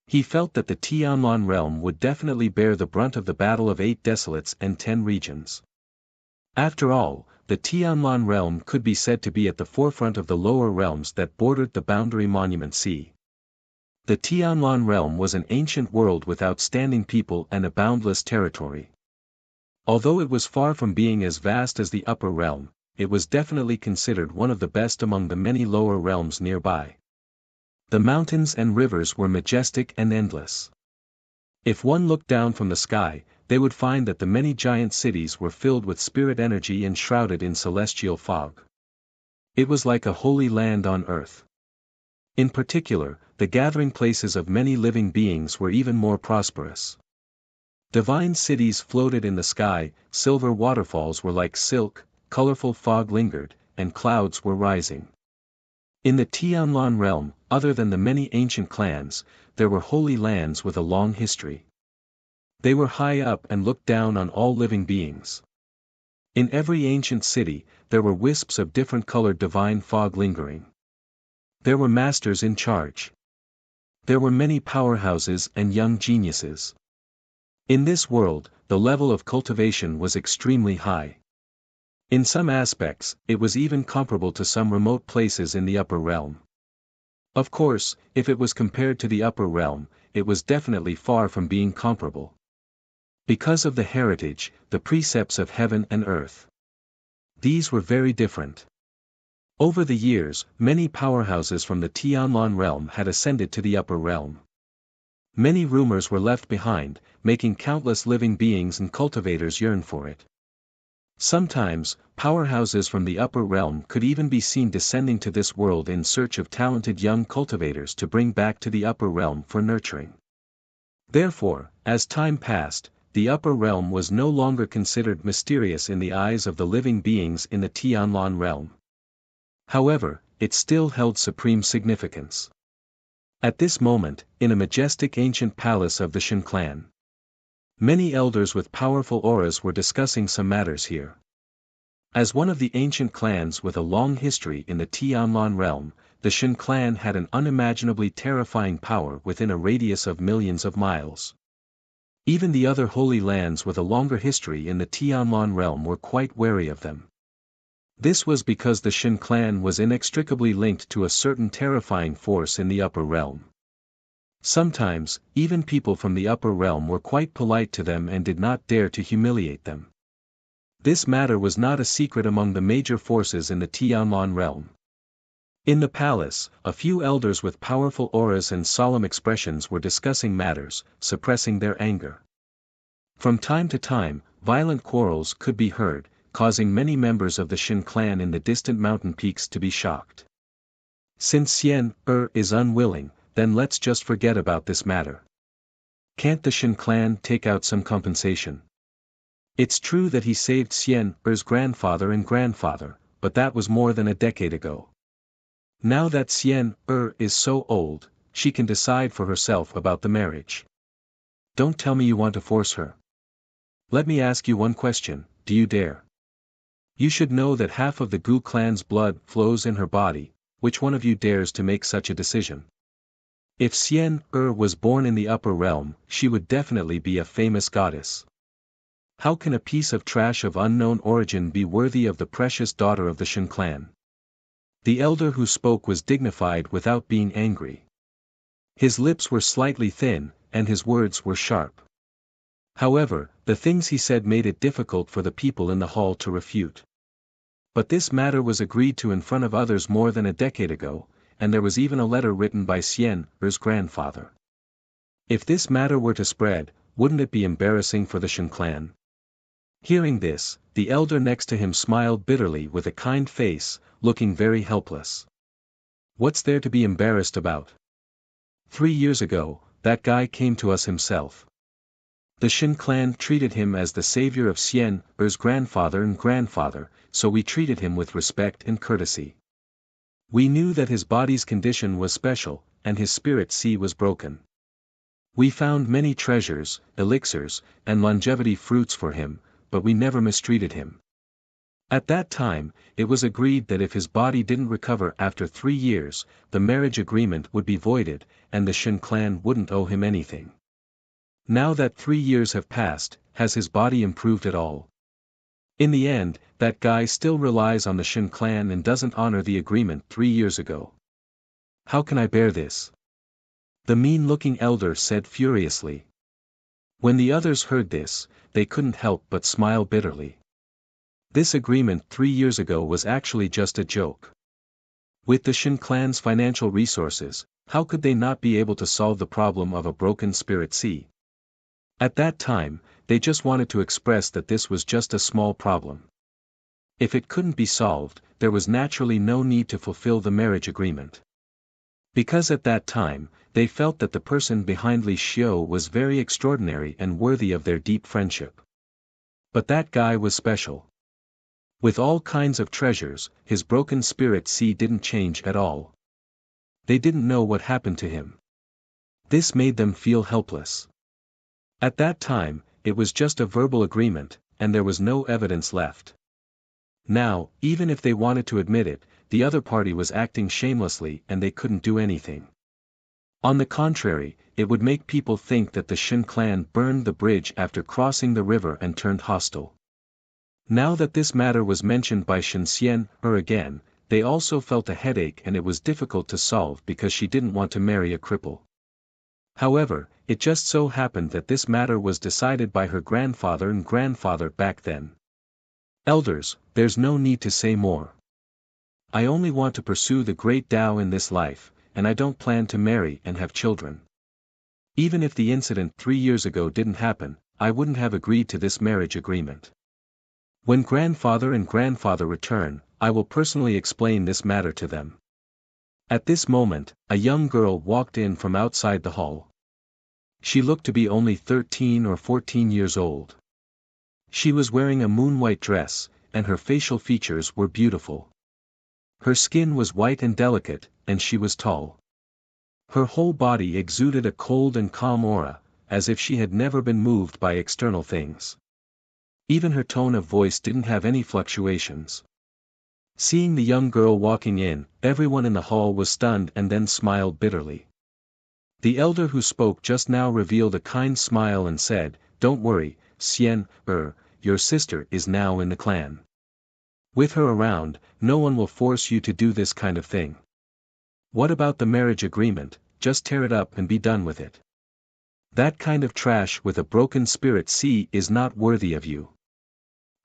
He felt that the Tianlan realm would definitely bear the brunt of the battle of 8 desolates and 10 regions. After all, the Tianlan realm could be said to be at the forefront of the lower realms that bordered the Boundary Monument Sea. The Tianlan realm was an ancient world with outstanding people and a boundless territory. Although it was far from being as vast as the upper realm, it was definitely considered one of the best among the many lower realms nearby. The mountains and rivers were majestic and endless. If one looked down from the sky, they would find that the many giant cities were filled with spirit energy and shrouded in celestial fog. It was like a holy land on earth. In particular, the gathering places of many living beings were even more prosperous. Divine cities floated in the sky, silver waterfalls were like silk, colorful fog lingered, and clouds were rising. In the Tianlan realm, other than the many ancient clans, there were holy lands with a long history. They were high up and looked down on all living beings. In every ancient city, there were wisps of different colored divine fog lingering. There were masters in charge. There were many powerhouses and young geniuses. In this world, the level of cultivation was extremely high. In some aspects, it was even comparable to some remote places in the upper realm. Of course, if it was compared to the upper realm, it was definitely far from being comparable. Because of the heritage, the precepts of heaven and earth. These were very different. Over the years, many powerhouses from the Tianlan realm had ascended to the upper realm. Many rumors were left behind, making countless living beings and cultivators yearn for it. Sometimes, powerhouses from the upper realm could even be seen descending to this world in search of talented young cultivators to bring back to the upper realm for nurturing. Therefore, as time passed, the upper realm was no longer considered mysterious in the eyes of the living beings in the Tianlan realm. However, it still held supreme significance. At this moment, in a majestic ancient palace of the Shen clan, many elders with powerful auras were discussing some matters here. As one of the ancient clans with a long history in the Tianlan realm, the Shen clan had an unimaginably terrifying power within a radius of millions of miles. Even the other holy lands with a longer history in the Tianlan realm were quite wary of them. This was because the Shen clan was inextricably linked to a certain terrifying force in the upper realm. Sometimes, even people from the upper realm were quite polite to them and did not dare to humiliate them. This matter was not a secret among the major forces in the Tianlan realm. In the palace, a few elders with powerful auras and solemn expressions were discussing matters, suppressing their anger. From time to time, violent quarrels could be heard, causing many members of the Shen clan in the distant mountain peaks to be shocked. Since Xian is unwilling, then let's just forget about this matter. Can't the Shen clan take out some compensation? It's true that he saved Xian's grandfather and grandfather, but that was more than a decade ago. Now that Xian is so old, she can decide for herself about the marriage. Don't tell me you want to force her. Let me ask you one question, do you dare? You should know that half of the Gu clan's blood flows in her body, which one of you dares to make such a decision? If Xian was born in the upper realm, she would definitely be a famous goddess. How can a piece of trash of unknown origin be worthy of the precious daughter of the Shen clan? The elder who spoke was dignified without being angry. His lips were slightly thin, and his words were sharp. However, the things he said made it difficult for the people in the hall to refute. But this matter was agreed to in front of others more than a decade ago, and there was even a letter written by Xian's grandfather. If this matter were to spread, wouldn't it be embarrassing for the Shen clan? Hearing this, the elder next to him smiled bitterly with a kind face, looking very helpless. What's there to be embarrassed about? 3 years ago, that guy came to us himself. The Shen clan treated him as the savior of Xian's grandfather and grandfather, so we treated him with respect and courtesy. We knew that his body's condition was special, and his spirit sea was broken. We found many treasures, elixirs, and longevity fruits for him, but we never mistreated him. At that time, it was agreed that if his body didn't recover after 3 years, the marriage agreement would be voided, and the Shen clan wouldn't owe him anything. Now that 3 years have passed, has his body improved at all? In the end, that guy still relies on the Shen clan and doesn't honor the agreement 3 years ago. How can I bear this? The mean-looking elder said furiously. When the others heard this, they couldn't help but smile bitterly. This agreement 3 years ago was actually just a joke. With the Shin clan's financial resources, how could they not be able to solve the problem of a broken spirit sea? At that time, they just wanted to express that this was just a small problem. If it couldn't be solved, there was naturally no need to fulfill the marriage agreement. Because at that time, they felt that the person behind Li Xiu was very extraordinary and worthy of their deep friendship. But that guy was special. With all kinds of treasures, his broken spirit sea didn't change at all. They didn't know what happened to him. This made them feel helpless. At that time, it was just a verbal agreement, and there was no evidence left. Now, even if they wanted to admit it, the other party was acting shamelessly and they couldn't do anything. On the contrary, it would make people think that the Shin clan burned the bridge after crossing the river and turned hostile. Now that this matter was mentioned by Shen Xian again, they also felt a headache, and it was difficult to solve because she didn't want to marry a cripple. However, it just so happened that this matter was decided by her grandfather and grandfather back then. Elders, there's no need to say more. I only want to pursue the great Tao in this life, and I don't plan to marry and have children. Even if the incident 3 years ago didn't happen, I wouldn't have agreed to this marriage agreement. When grandfather and grandfather return, I will personally explain this matter to them. At this moment, a young girl walked in from outside the hall. She looked to be only 13 or 14 years old. She was wearing a moon-white dress, and her facial features were beautiful. Her skin was white and delicate, and she was tall. Her whole body exuded a cold and calm aura, as if she had never been moved by external things. Even her tone of voice didn't have any fluctuations. Seeing the young girl walking in, everyone in the hall was stunned and then smiled bitterly. The elder who spoke just now revealed a kind smile and said, "Don't worry, Xian, your sister is now in the clan. With her around, no one will force you to do this kind of thing. What about the marriage agreement? Just tear it up and be done with it. That kind of trash with a broken spirit sea is not worthy of you."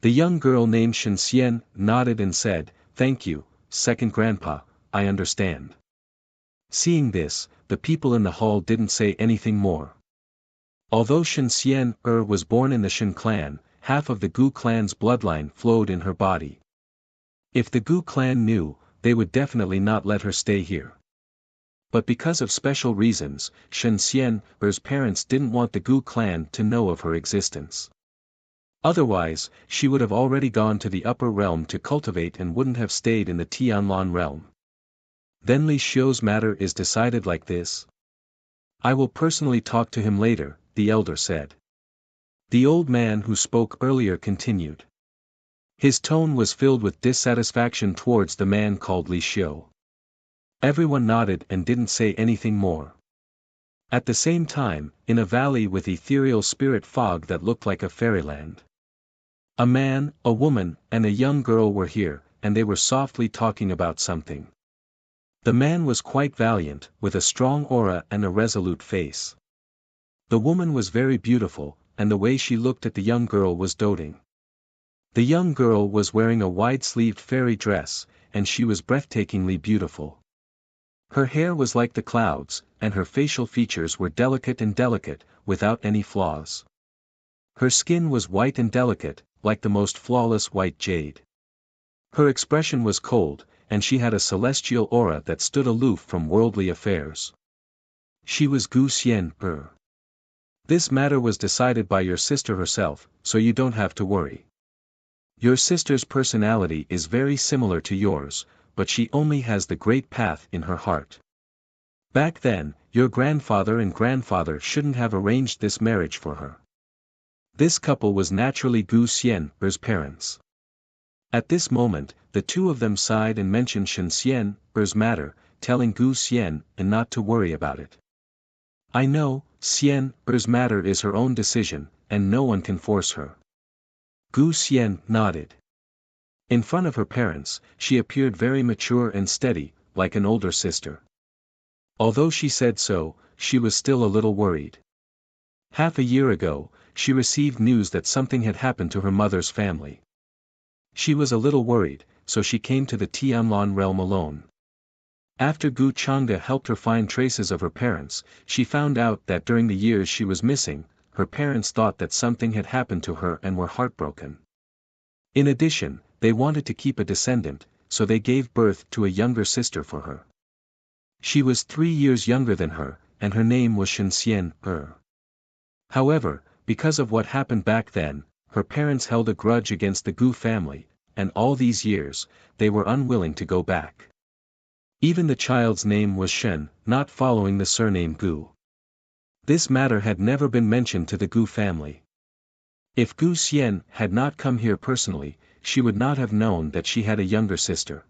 The young girl named Shen Xian nodded and said, "Thank you, second grandpa, I understand." Seeing this, the people in the hall didn't say anything more. Although Shen Xian was born in the Shen clan, half of the Gu clan's bloodline flowed in her body. If the Gu clan knew, they would definitely not let her stay here. But because of special reasons, Shen Xian's parents didn't want the Gu clan to know of her existence. Otherwise, she would have already gone to the upper realm to cultivate and wouldn't have stayed in the Tianlan realm. Then Li Xiu's matter is decided like this? I will personally talk to him later, the elder said. The old man who spoke earlier continued. His tone was filled with dissatisfaction towards the man called Li Xiu. Everyone nodded and didn't say anything more. At the same time, in a valley with ethereal spirit fog that looked like a fairyland, a man, a woman, and a young girl were here, and they were softly talking about something. The man was quite valiant, with a strong aura and a resolute face. The woman was very beautiful, and the way she looked at the young girl was doting. The young girl was wearing a wide-sleeved fairy dress, and she was breathtakingly beautiful. Her hair was like the clouds, and her facial features were delicate, without any flaws. Her skin was white and delicate, like the most flawless white jade. Her expression was cold, and she had a celestial aura that stood aloof from worldly affairs. She was Gu Xian. This matter was decided by your sister herself, so you don't have to worry. Your sister's personality is very similar to yours, but she only has the great path in her heart. Back then, your grandfather and grandfather shouldn't have arranged this marriage for her. This couple was naturally Gu Xian's parents. At this moment, the two of them sighed and mentioned Shen Xian's matter, telling Gu Xian not to worry about it. I know, Xian's matter is her own decision, and no one can force her. Gu Xian nodded. In front of her parents, she appeared very mature and steady, like an older sister. Although she said so, she was still a little worried. Half a year ago, she received news that something had happened to her mother's family. She was a little worried, so she came to the Tianlan realm alone. After Gu Changde helped her find traces of her parents, she found out that during the years she was missing, her parents thought that something had happened to her and were heartbroken. In addition, they wanted to keep a descendant, so they gave birth to a younger sister for her. She was 3 years younger than her, and her name was Shenxian. However, because of what happened back then, her parents held a grudge against the Gu family, and all these years, they were unwilling to go back. Even the child's name was Shen, not following the surname Gu. This matter had never been mentioned to the Gu family. If Gu Xian had not come here personally, she would not have known that she had a younger sister.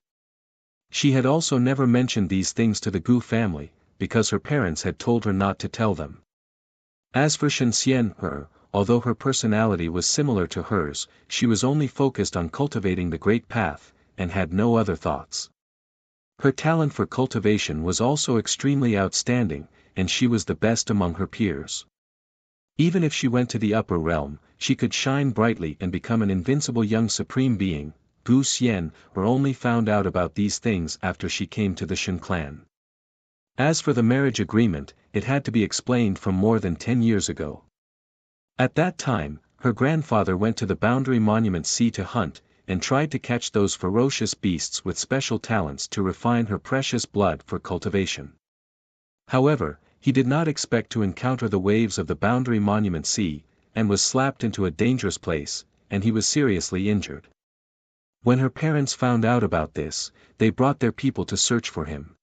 She had also never mentioned these things to the Gu family, because her parents had told her not to tell them. As for Shenxian, although her personality was similar to hers, she was only focused on cultivating the Great Path, and had no other thoughts. Her talent for cultivation was also extremely outstanding, and she was the best among her peers. Even if she went to the upper realm, she could shine brightly and become an invincible young supreme being. Gu Xian only found out about these things after she came to the Shen clan. As for the marriage agreement, it had to be explained from more than 10 years ago. At that time, her grandfather went to the Boundary Monument Sea to hunt, and tried to catch those ferocious beasts with special talents to refine her precious blood for cultivation. However, he did not expect to encounter the waves of the Boundary Monument Sea, and was slapped into a dangerous place, and he was seriously injured. When her parents found out about this, they brought their people to search for him.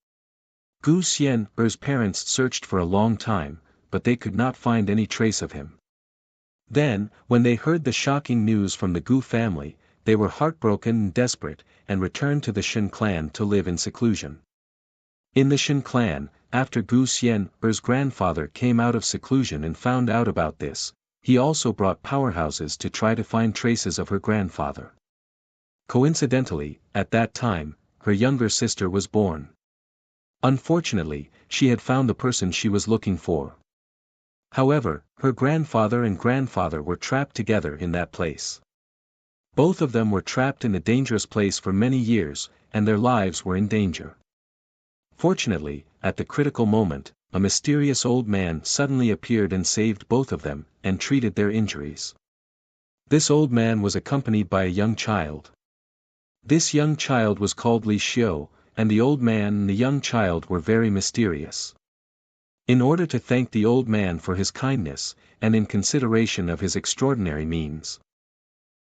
Gu Xian's parents searched for a long time, but they could not find any trace of him. Then, when they heard the shocking news from the Gu family, they were heartbroken and desperate, and returned to the Shen clan to live in seclusion. In the Shen clan, after Gu Xian's grandfather came out of seclusion and found out about this, he also brought powerhouses to try to find traces of her grandfather. Coincidentally, at that time, her younger sister was born. Unfortunately, she had found the person she was looking for. However, her grandfather and grandfather were trapped together in that place. Both of them were trapped in a dangerous place for many years, and their lives were in danger. Fortunately, at the critical moment, a mysterious old man suddenly appeared and saved both of them, and treated their injuries. This old man was accompanied by a young child. This young child was called Li Xiu, and the old man and the young child were very mysterious. In order to thank the old man for his kindness, and in consideration of his extraordinary means,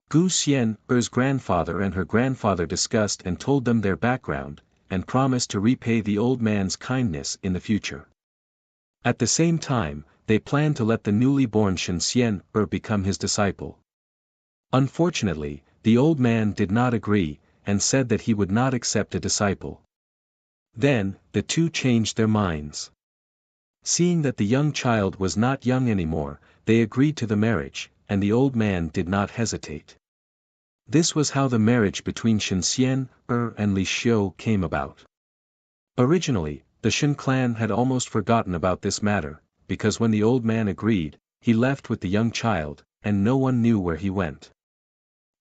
Gu Xian's grandfather and her grandfather discussed and told them their background, and promised to repay the old man's kindness in the future. At the same time, they planned to let the newly born Shenxian become his disciple. Unfortunately, the old man did not agree, and said that he would not accept a disciple. Then, the two changed their minds. Seeing that the young child was not young anymore, they agreed to the marriage, and the old man did not hesitate. This was how the marriage between Shenxian and Li Xiu came about. Originally, the Shen clan had almost forgotten about this matter, because when the old man agreed, he left with the young child, and no one knew where he went.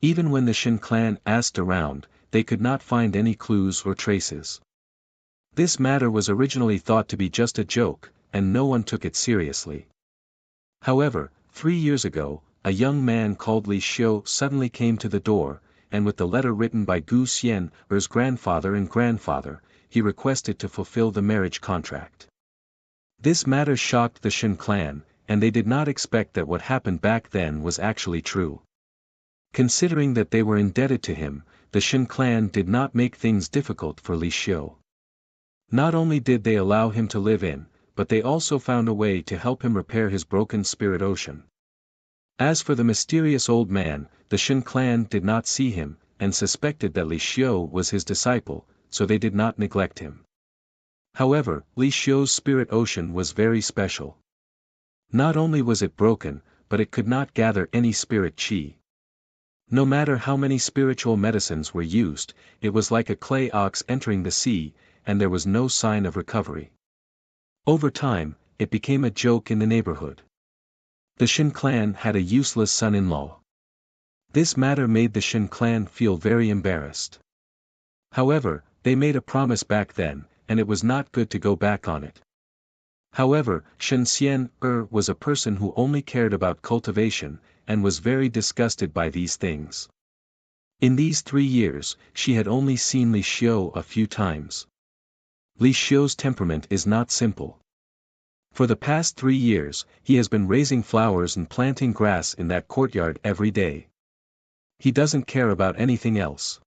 Even when the Shen clan asked around, they could not find any clues or traces. This matter was originally thought to be just a joke, and no one took it seriously. However, 3 years ago, a young man called Li Xiu suddenly came to the door, and with the letter written by Gu Xian's grandfather and grandfather, he requested to fulfill the marriage contract. This matter shocked the Shen clan, and they did not expect that what happened back then was actually true. Considering that they were indebted to him, the Shen clan did not make things difficult for Li Xiu. Not only did they allow him to live in, but they also found a way to help him repair his broken spirit ocean. As for the mysterious old man, the Shen clan did not see him, and suspected that Li Xiu was his disciple, so they did not neglect him. However, Li Xiu's spirit ocean was very special. Not only was it broken, but it could not gather any spirit qi. No matter how many spiritual medicines were used, it was like a clay ox entering the sea, and there was no sign of recovery. Over time, it became a joke in the neighborhood. The Shen clan had a useless son-in-law. This matter made the Shen clan feel very embarrassed. However, they made a promise back then, and it was not good to go back on it. However, Shen Xian was a person who only cared about cultivation, and was very disgusted by these things. In these 3 years, she had only seen Li Xiu a few times. Li Xiu's temperament is not simple. For the past 3 years, he has been raising flowers and planting grass in that courtyard every day. He doesn't care about anything else.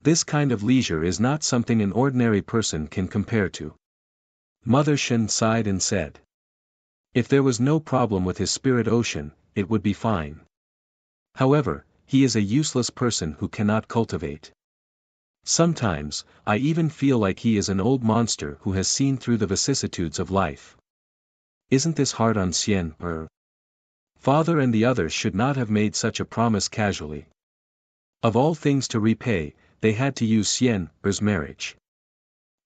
This kind of leisure is not something an ordinary person can compare to. Mother Shen sighed and said, if there was no problem with his spirit ocean, it would be fine. However, he is a useless person who cannot cultivate. Sometimes, I even feel like he is an old monster who has seen through the vicissitudes of life. Isn't this hard on Xian? Father and the others should not have made such a promise casually. Of all things to repay, they had to use Xian's marriage.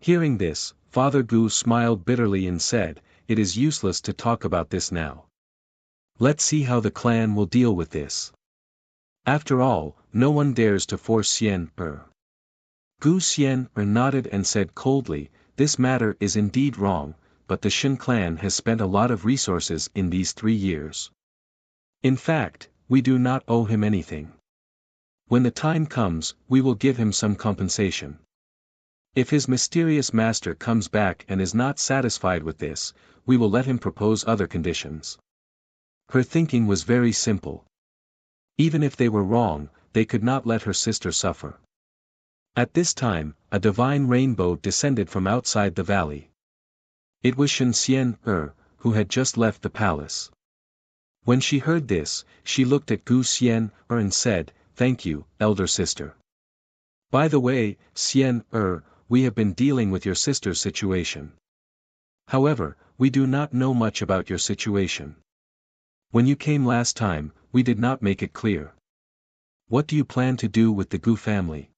Hearing this, Father Gu smiled bitterly and said, it is useless to talk about this now. Let's see how the clan will deal with this. After all, no one dares to force Xian. Gu Xian nodded and said coldly, this matter is indeed wrong, but the Shen clan has spent a lot of resources in these 3 years. In fact, we do not owe him anything. When the time comes, we will give him some compensation. If his mysterious master comes back and is not satisfied with this, we will let him propose other conditions. Her thinking was very simple. Even if they were wrong, they could not let her sister suffer. At this time, a divine rainbow descended from outside the valley. It was Shen Xian who had just left the palace. When she heard this, she looked at Gu Xian and said, thank you, elder sister. By the way, Xian we have been dealing with your sister's situation. However, we do not know much about your situation. When you came last time, we did not make it clear. What do you plan to do with the Gu family?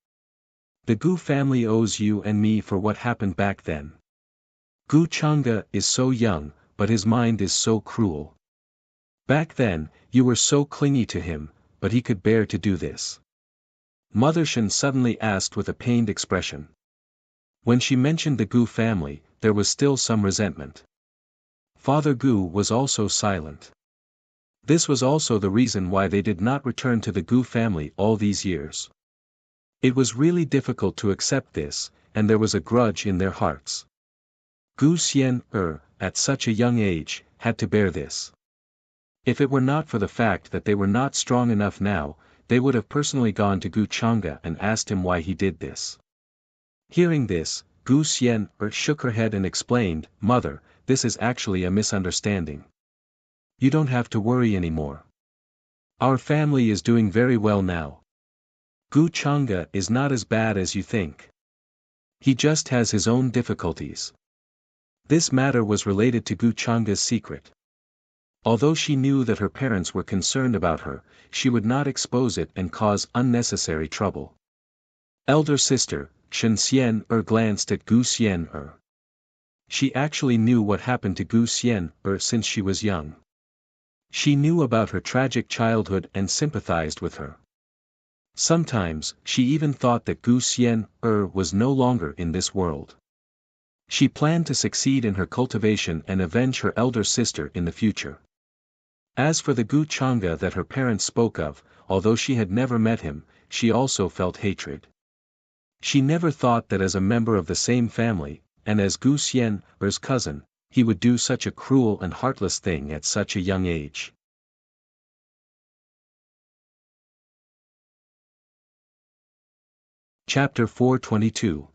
The Gu family owes you and me for what happened back then. Gu Chang'e is so young, but his mind is so cruel. Back then, you were so clingy to him, but he could bear to do this. Mother Shen suddenly asked with a pained expression. When she mentioned the Gu family, there was still some resentment. Father Gu was also silent. This was also the reason why they did not return to the Gu family all these years. It was really difficult to accept this, and there was a grudge in their hearts. Gu Xian at such a young age, had to bear this. If it were not for the fact that they were not strong enough now, they would have personally gone to Gu Chang'e and asked him why he did this. Hearing this, Gu Xian shook her head and explained, Mother, this is actually a misunderstanding. You don't have to worry anymore. Our family is doing very well now. Gu Chang'e is not as bad as you think. He just has his own difficulties. This matter was related to Gu Chang'e's secret. Although she knew that her parents were concerned about her, she would not expose it and cause unnecessary trouble. Elder sister, Shen Xian glanced at Gu Xian She actually knew what happened to Gu Xian since she was young. She knew about her tragic childhood and sympathized with her. Sometimes, she even thought that Gu Xian was no longer in this world. She planned to succeed in her cultivation and avenge her elder sister in the future. As for the Gu Chang'e that her parents spoke of, although she had never met him, she also felt hatred. She never thought that as a member of the same family, and as Gu Xian's cousin, he would do such a cruel and heartless thing at such a young age. Chapter 422.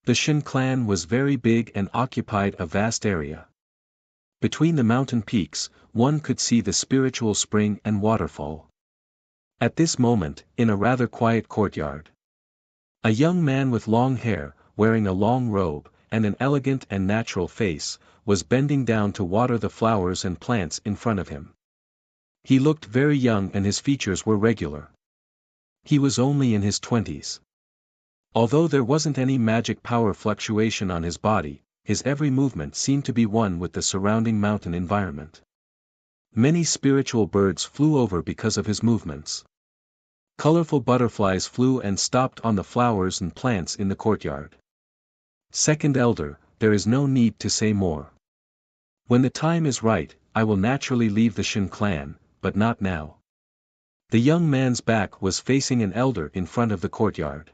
The Shen clan was very big and occupied a vast area. Between the mountain peaks, one could see the spiritual spring and waterfall. At this moment, in a rather quiet courtyard, a young man with long hair, wearing a long robe, and an elegant and natural face, was bending down to water the flowers and plants in front of him. He looked very young and his features were regular. He was only in his 20s. Although there wasn't any magic power fluctuation on his body, his every movement seemed to be one with the surrounding mountain environment. Many spiritual birds flew over because of his movements. Colorful butterflies flew and stopped on the flowers and plants in the courtyard. Second elder, there is no need to say more. When the time is right, I will naturally leave the Shin clan, but not now. The young man's back was facing an elder in front of the courtyard.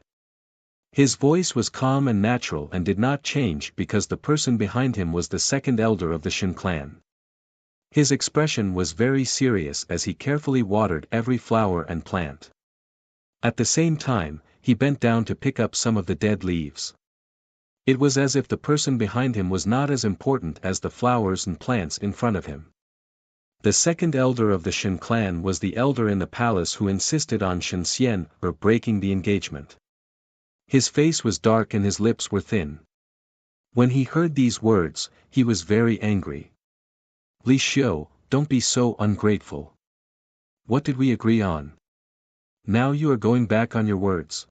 His voice was calm and natural and did not change because the person behind him was the second elder of the Shin clan. His expression was very serious as he carefully watered every flower and plant. At the same time, he bent down to pick up some of the dead leaves. It was as if the person behind him was not as important as the flowers and plants in front of him. The second elder of the Shin clan was the elder in the palace who insisted on Shen Xian breaking the engagement. His face was dark and his lips were thin. When he heard these words, he was very angry. Li Xiu, don't be so ungrateful. What did we agree on? Now you are going back on your words.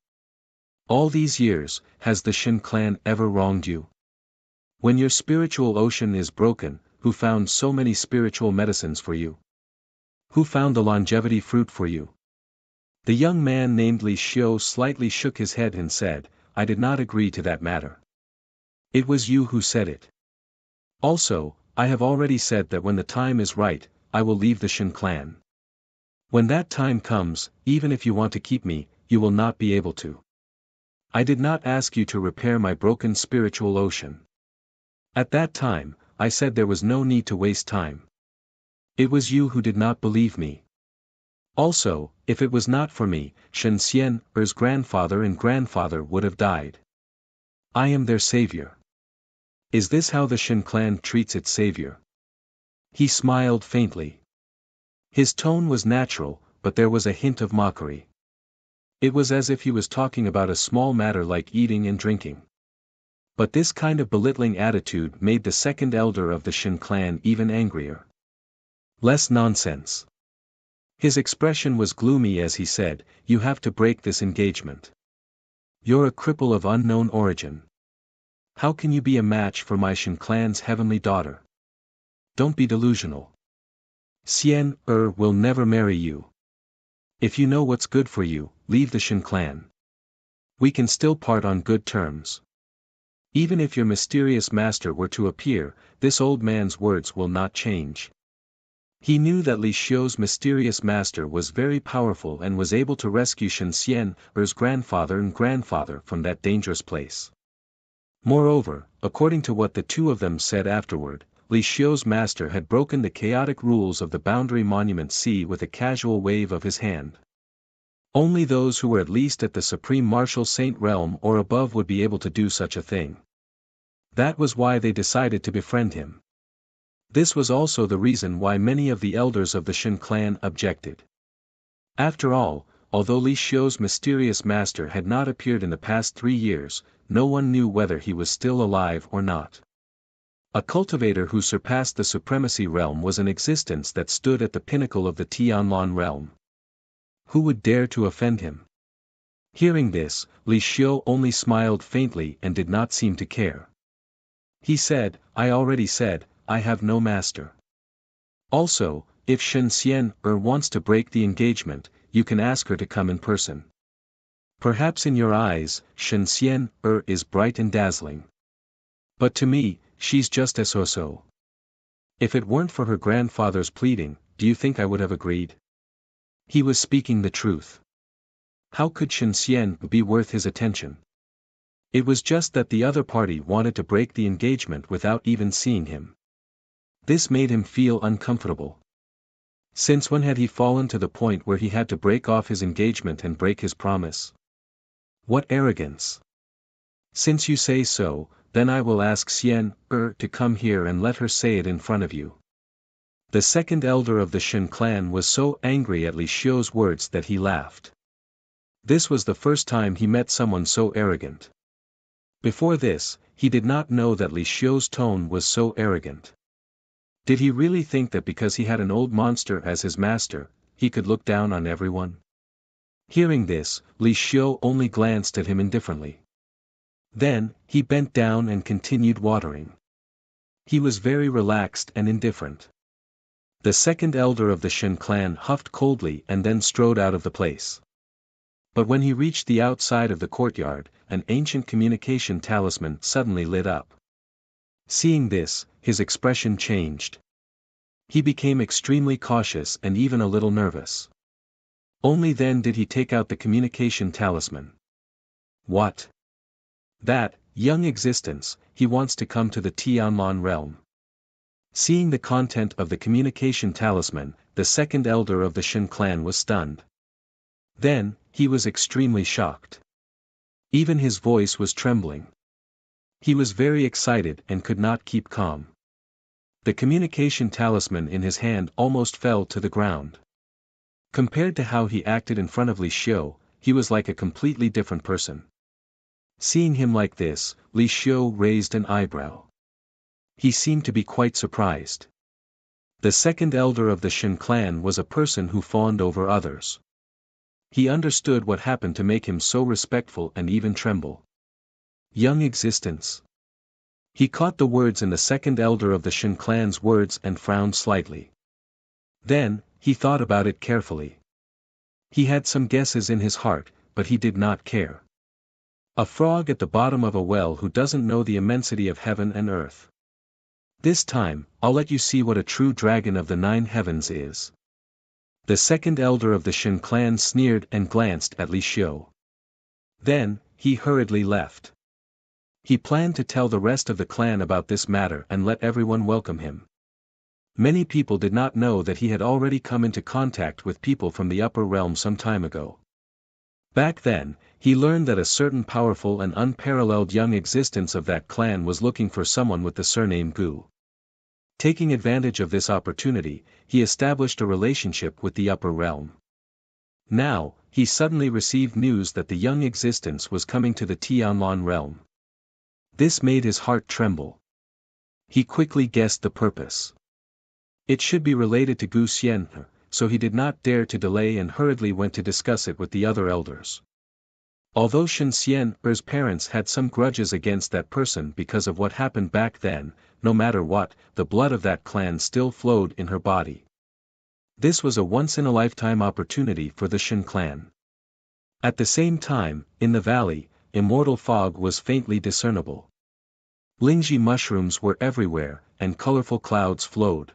All these years, has the Shin clan ever wronged you? When your spiritual ocean is broken, who found so many spiritual medicines for you? Who found the longevity fruit for you? The young man named Li Xiu slightly shook his head and said, I did not agree to that matter. It was you who said it. Also, I have already said that when the time is right, I will leave the Shin clan. When that time comes, even if you want to keep me, you will not be able to. I did not ask you to repair my broken spiritual ocean. At that time, I said there was no need to waste time. It was you who did not believe me. Also, if it was not for me, Shen Xian's grandfather and grandfather would have died. I am their savior. Is this how the Shin clan treats its savior? He smiled faintly. His tone was natural, but there was a hint of mockery. It was as if he was talking about a small matter like eating and drinking. But this kind of belittling attitude made the second elder of the Shin clan even angrier. Less nonsense. His expression was gloomy as he said, you have to break this engagement. You're a cripple of unknown origin. How can you be a match for my Shin clan's heavenly daughter? Don't be delusional. Xian will never marry you. If you know what's good for you, leave the Shin clan. We can still part on good terms. Even if your mysterious master were to appear, this old man's words will not change. He knew that Li Xiu's mysterious master was very powerful and was able to rescue Shen Xian's grandfather and grandfather from that dangerous place. Moreover, according to what the two of them said afterward, Li Xiu's master had broken the chaotic rules of the Boundary Monument Sea with a casual wave of his hand. Only those who were at least at the Supreme Martial Saint realm or above would be able to do such a thing. That was why they decided to befriend him. This was also the reason why many of the elders of the Shin clan objected. After all, although Li Xiu's mysterious master had not appeared in the past 3 years, no one knew whether he was still alive or not. A cultivator who surpassed the supremacy realm was an existence that stood at the pinnacle of the Tianlan realm. Who would dare to offend him? Hearing this, Li Xiu only smiled faintly and did not seem to care. He said, I already said, I have no master. Also, if Shen Xian wants to break the engagement, you can ask her to come in person. Perhaps in your eyes, Shen Xian is bright and dazzling. But to me, she's just as so. If it weren't for her grandfather's pleading, do you think I would have agreed? He was speaking the truth. How could Shen Xian be worth his attention? It was just that the other party wanted to break the engagement without even seeing him. This made him feel uncomfortable. Since when had he fallen to the point where he had to break off his engagement and break his promise? What arrogance! Since you say so, then I will ask Xian to come here and let her say it in front of you. The second elder of the Shin clan was so angry at Li Xiu's words that he laughed. This was the first time he met someone so arrogant. Before this, he did not know that Li Xiu's tone was so arrogant. Did he really think that because he had an old monster as his master, he could look down on everyone? Hearing this, Li Xiu only glanced at him indifferently. Then, he bent down and continued watering. He was very relaxed and indifferent. The second elder of the Shin clan huffed coldly and then strode out of the place. But when he reached the outside of the courtyard, an ancient communication talisman suddenly lit up. Seeing this, his expression changed. He became extremely cautious and even a little nervous. Only then did he take out the communication talisman. What? That, young existence, he wants to come to the Tianlan realm. Seeing the content of the communication talisman, the second elder of the Shen clan was stunned. Then, he was extremely shocked. Even his voice was trembling. He was very excited and could not keep calm. The communication talisman in his hand almost fell to the ground. Compared to how he acted in front of Li Xiu, he was like a completely different person. Seeing him like this, Li Xiu raised an eyebrow. He seemed to be quite surprised. The second elder of the Shen clan was a person who fawned over others. He understood what happened to make him so respectful and even tremble. Young existence. He caught the words in the second elder of the Shen clan's words and frowned slightly. Then, he thought about it carefully. He had some guesses in his heart, but he did not care. A frog at the bottom of a well who doesn't know the immensity of heaven and earth. This time, I'll let you see what a true dragon of the 9 heavens is. The second elder of the Shen clan sneered and glanced at Li Xiu. Then, he hurriedly left. He planned to tell the rest of the clan about this matter and let everyone welcome him. Many people did not know that he had already come into contact with people from the upper realm some time ago. Back then, he learned that a certain powerful and unparalleled young existence of that clan was looking for someone with the surname Gu. Taking advantage of this opportunity, he established a relationship with the upper realm. Now, he suddenly received news that the young existence was coming to the Tianlan realm. This made his heart tremble. He quickly guessed the purpose. It should be related to Gu Xian, so he did not dare to delay and hurriedly went to discuss it with the other elders. Although Shen Xian's parents had some grudges against that person because of what happened back then, no matter what, the blood of that clan still flowed in her body. This was a once-in-a-lifetime opportunity for the Shen clan. At the same time, in the valley, immortal fog was faintly discernible. Lingji mushrooms were everywhere, and colorful clouds flowed.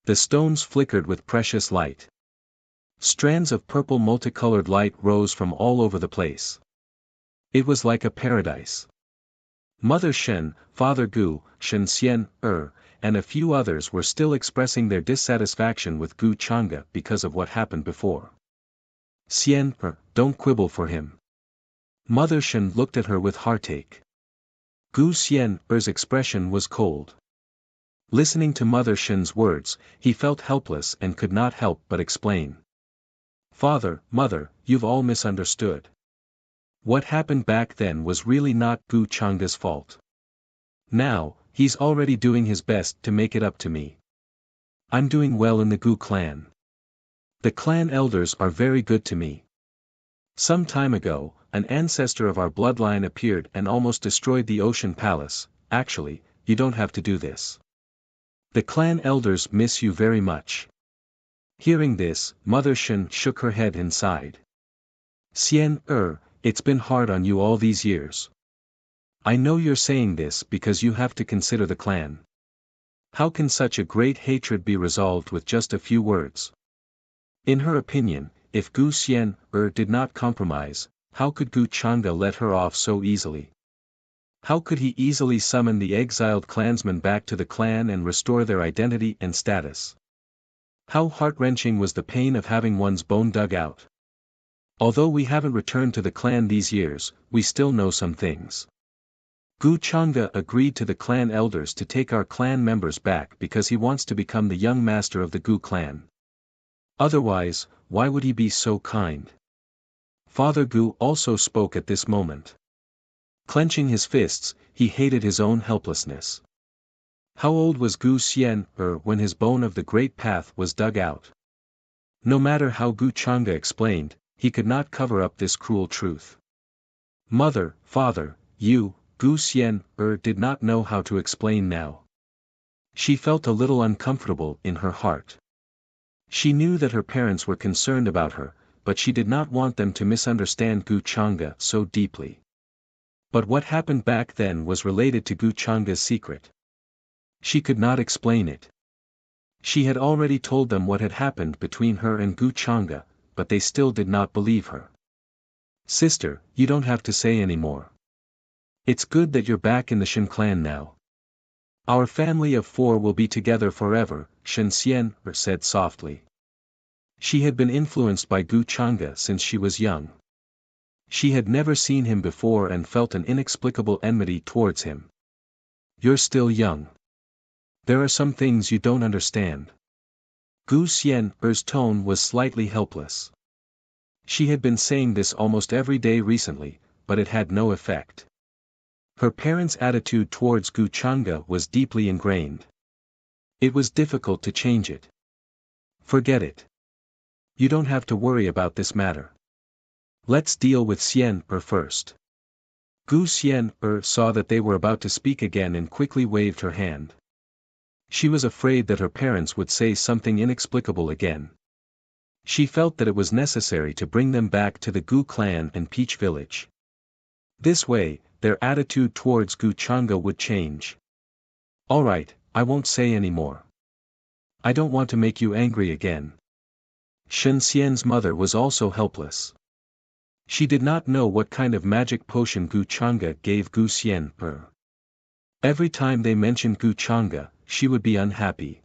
The stones flickered with precious light. Strands of purple multicolored light rose from all over the place. It was like a paradise. Mother Shen, Father Gu, Shen Xian, and a few others were still expressing their dissatisfaction with Gu Chang'e because of what happened before. Xian, don't quibble for him. Mother Shen looked at her with heartache. Gu Xian's expression was cold. Listening to Mother Shen's words, he felt helpless and could not help but explain. Father, Mother, you've all misunderstood. What happened back then was really not Gu Chang'e's fault. Now, he's already doing his best to make it up to me. I'm doing well in the Gu clan. The clan elders are very good to me. Some time ago, an ancestor of our bloodline appeared and almost destroyed the ocean palace. Actually, you don't have to do this. The clan elders miss you very much. Hearing this, Mother Shen shook her head and sighed. Xian, it's been hard on you all these years. I know you're saying this because you have to consider the clan. How can such a great hatred be resolved with just a few words? In her opinion, if Gu Xian did not compromise, how could Gu Chang'e let her off so easily? How could he easily summon the exiled clansmen back to the clan and restore their identity and status? How heart-wrenching was the pain of having one's bone dug out. Although we haven't returned to the clan these years, we still know some things. Gu Chang'e agreed to the clan elders to take our clan members back because he wants to become the young master of the Gu clan. Otherwise, why would he be so kind? Father Gu also spoke at this moment. Clenching his fists, he hated his own helplessness. How old was Gu Xian when his bone of the great path was dug out? No matter how Gu Chang'e explained, he could not cover up this cruel truth. Mother, Father, you, Gu Xian did not know how to explain now. She felt a little uncomfortable in her heart. She knew that her parents were concerned about her, but she did not want them to misunderstand Gu Chang'e so deeply. But what happened back then was related to Gu Chang'e's secret. She could not explain it. She had already told them what had happened between her and Gu Chang'e, but they still did not believe her. Sister, you don't have to say anymore. It's good that you're back in the Shen clan now. Our family of 4 will be together forever, Shen Xian said softly. She had been influenced by Gu Chang'e since she was young. She had never seen him before and felt an inexplicable enmity towards him. You're still young. There are some things you don't understand. Gu Xian's tone was slightly helpless. She had been saying this almost every day recently, but it had no effect. Her parents' attitude towards Gu Chang'e was deeply ingrained. It was difficult to change it. Forget it. You don't have to worry about this matter. Let's deal with Xian first. Gu Xian saw that they were about to speak again and quickly waved her hand. She was afraid that her parents would say something inexplicable again. She felt that it was necessary to bring them back to the Gu clan and Peach village. This way, their attitude towards Gu Chang'e would change. Alright, I won't say any more. I don't want to make you angry again. Shen Xian's mother was also helpless. She did not know what kind of magic potion Gu Chang'e gave Gu Xian. Every time they mentioned Gu Chang'e, she would be unhappy.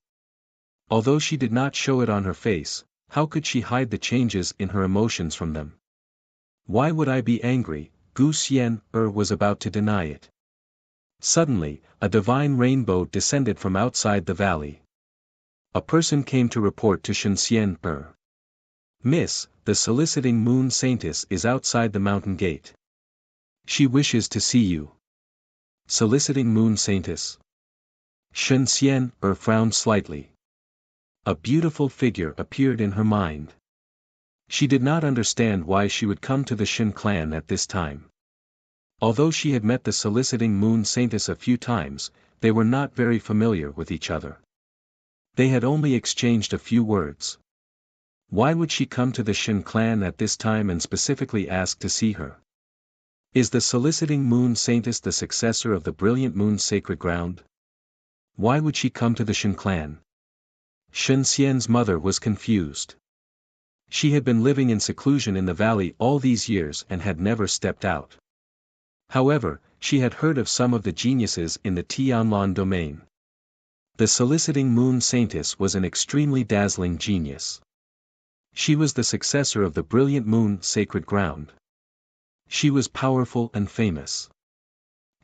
Although she did not show it on her face, how could she hide the changes in her emotions from them? Why would I be angry? Gu Xian was about to deny it. Suddenly, a divine rainbow descended from outside the valley. A person came to report to Shen Xian. Miss, the soliciting moon saintess is outside the mountain gate. She wishes to see you. Soliciting moon saintess. Shen Xian frowned slightly. A beautiful figure appeared in her mind. She did not understand why she would come to the Shen clan at this time. Although she had met the soliciting moon saintess a few times, they were not very familiar with each other. They had only exchanged a few words. Why would she come to the Shen clan at this time and specifically ask to see her? Is the soliciting moon saintess the successor of the brilliant moon sacred ground? Why would she come to the Shen clan? Shen Xian's mother was confused. She had been living in seclusion in the valley all these years and had never stepped out. However, she had heard of some of the geniuses in the Tianlan domain. The soliciting moon saintess was an extremely dazzling genius. She was the successor of the brilliant moon sacred ground. She was powerful and famous.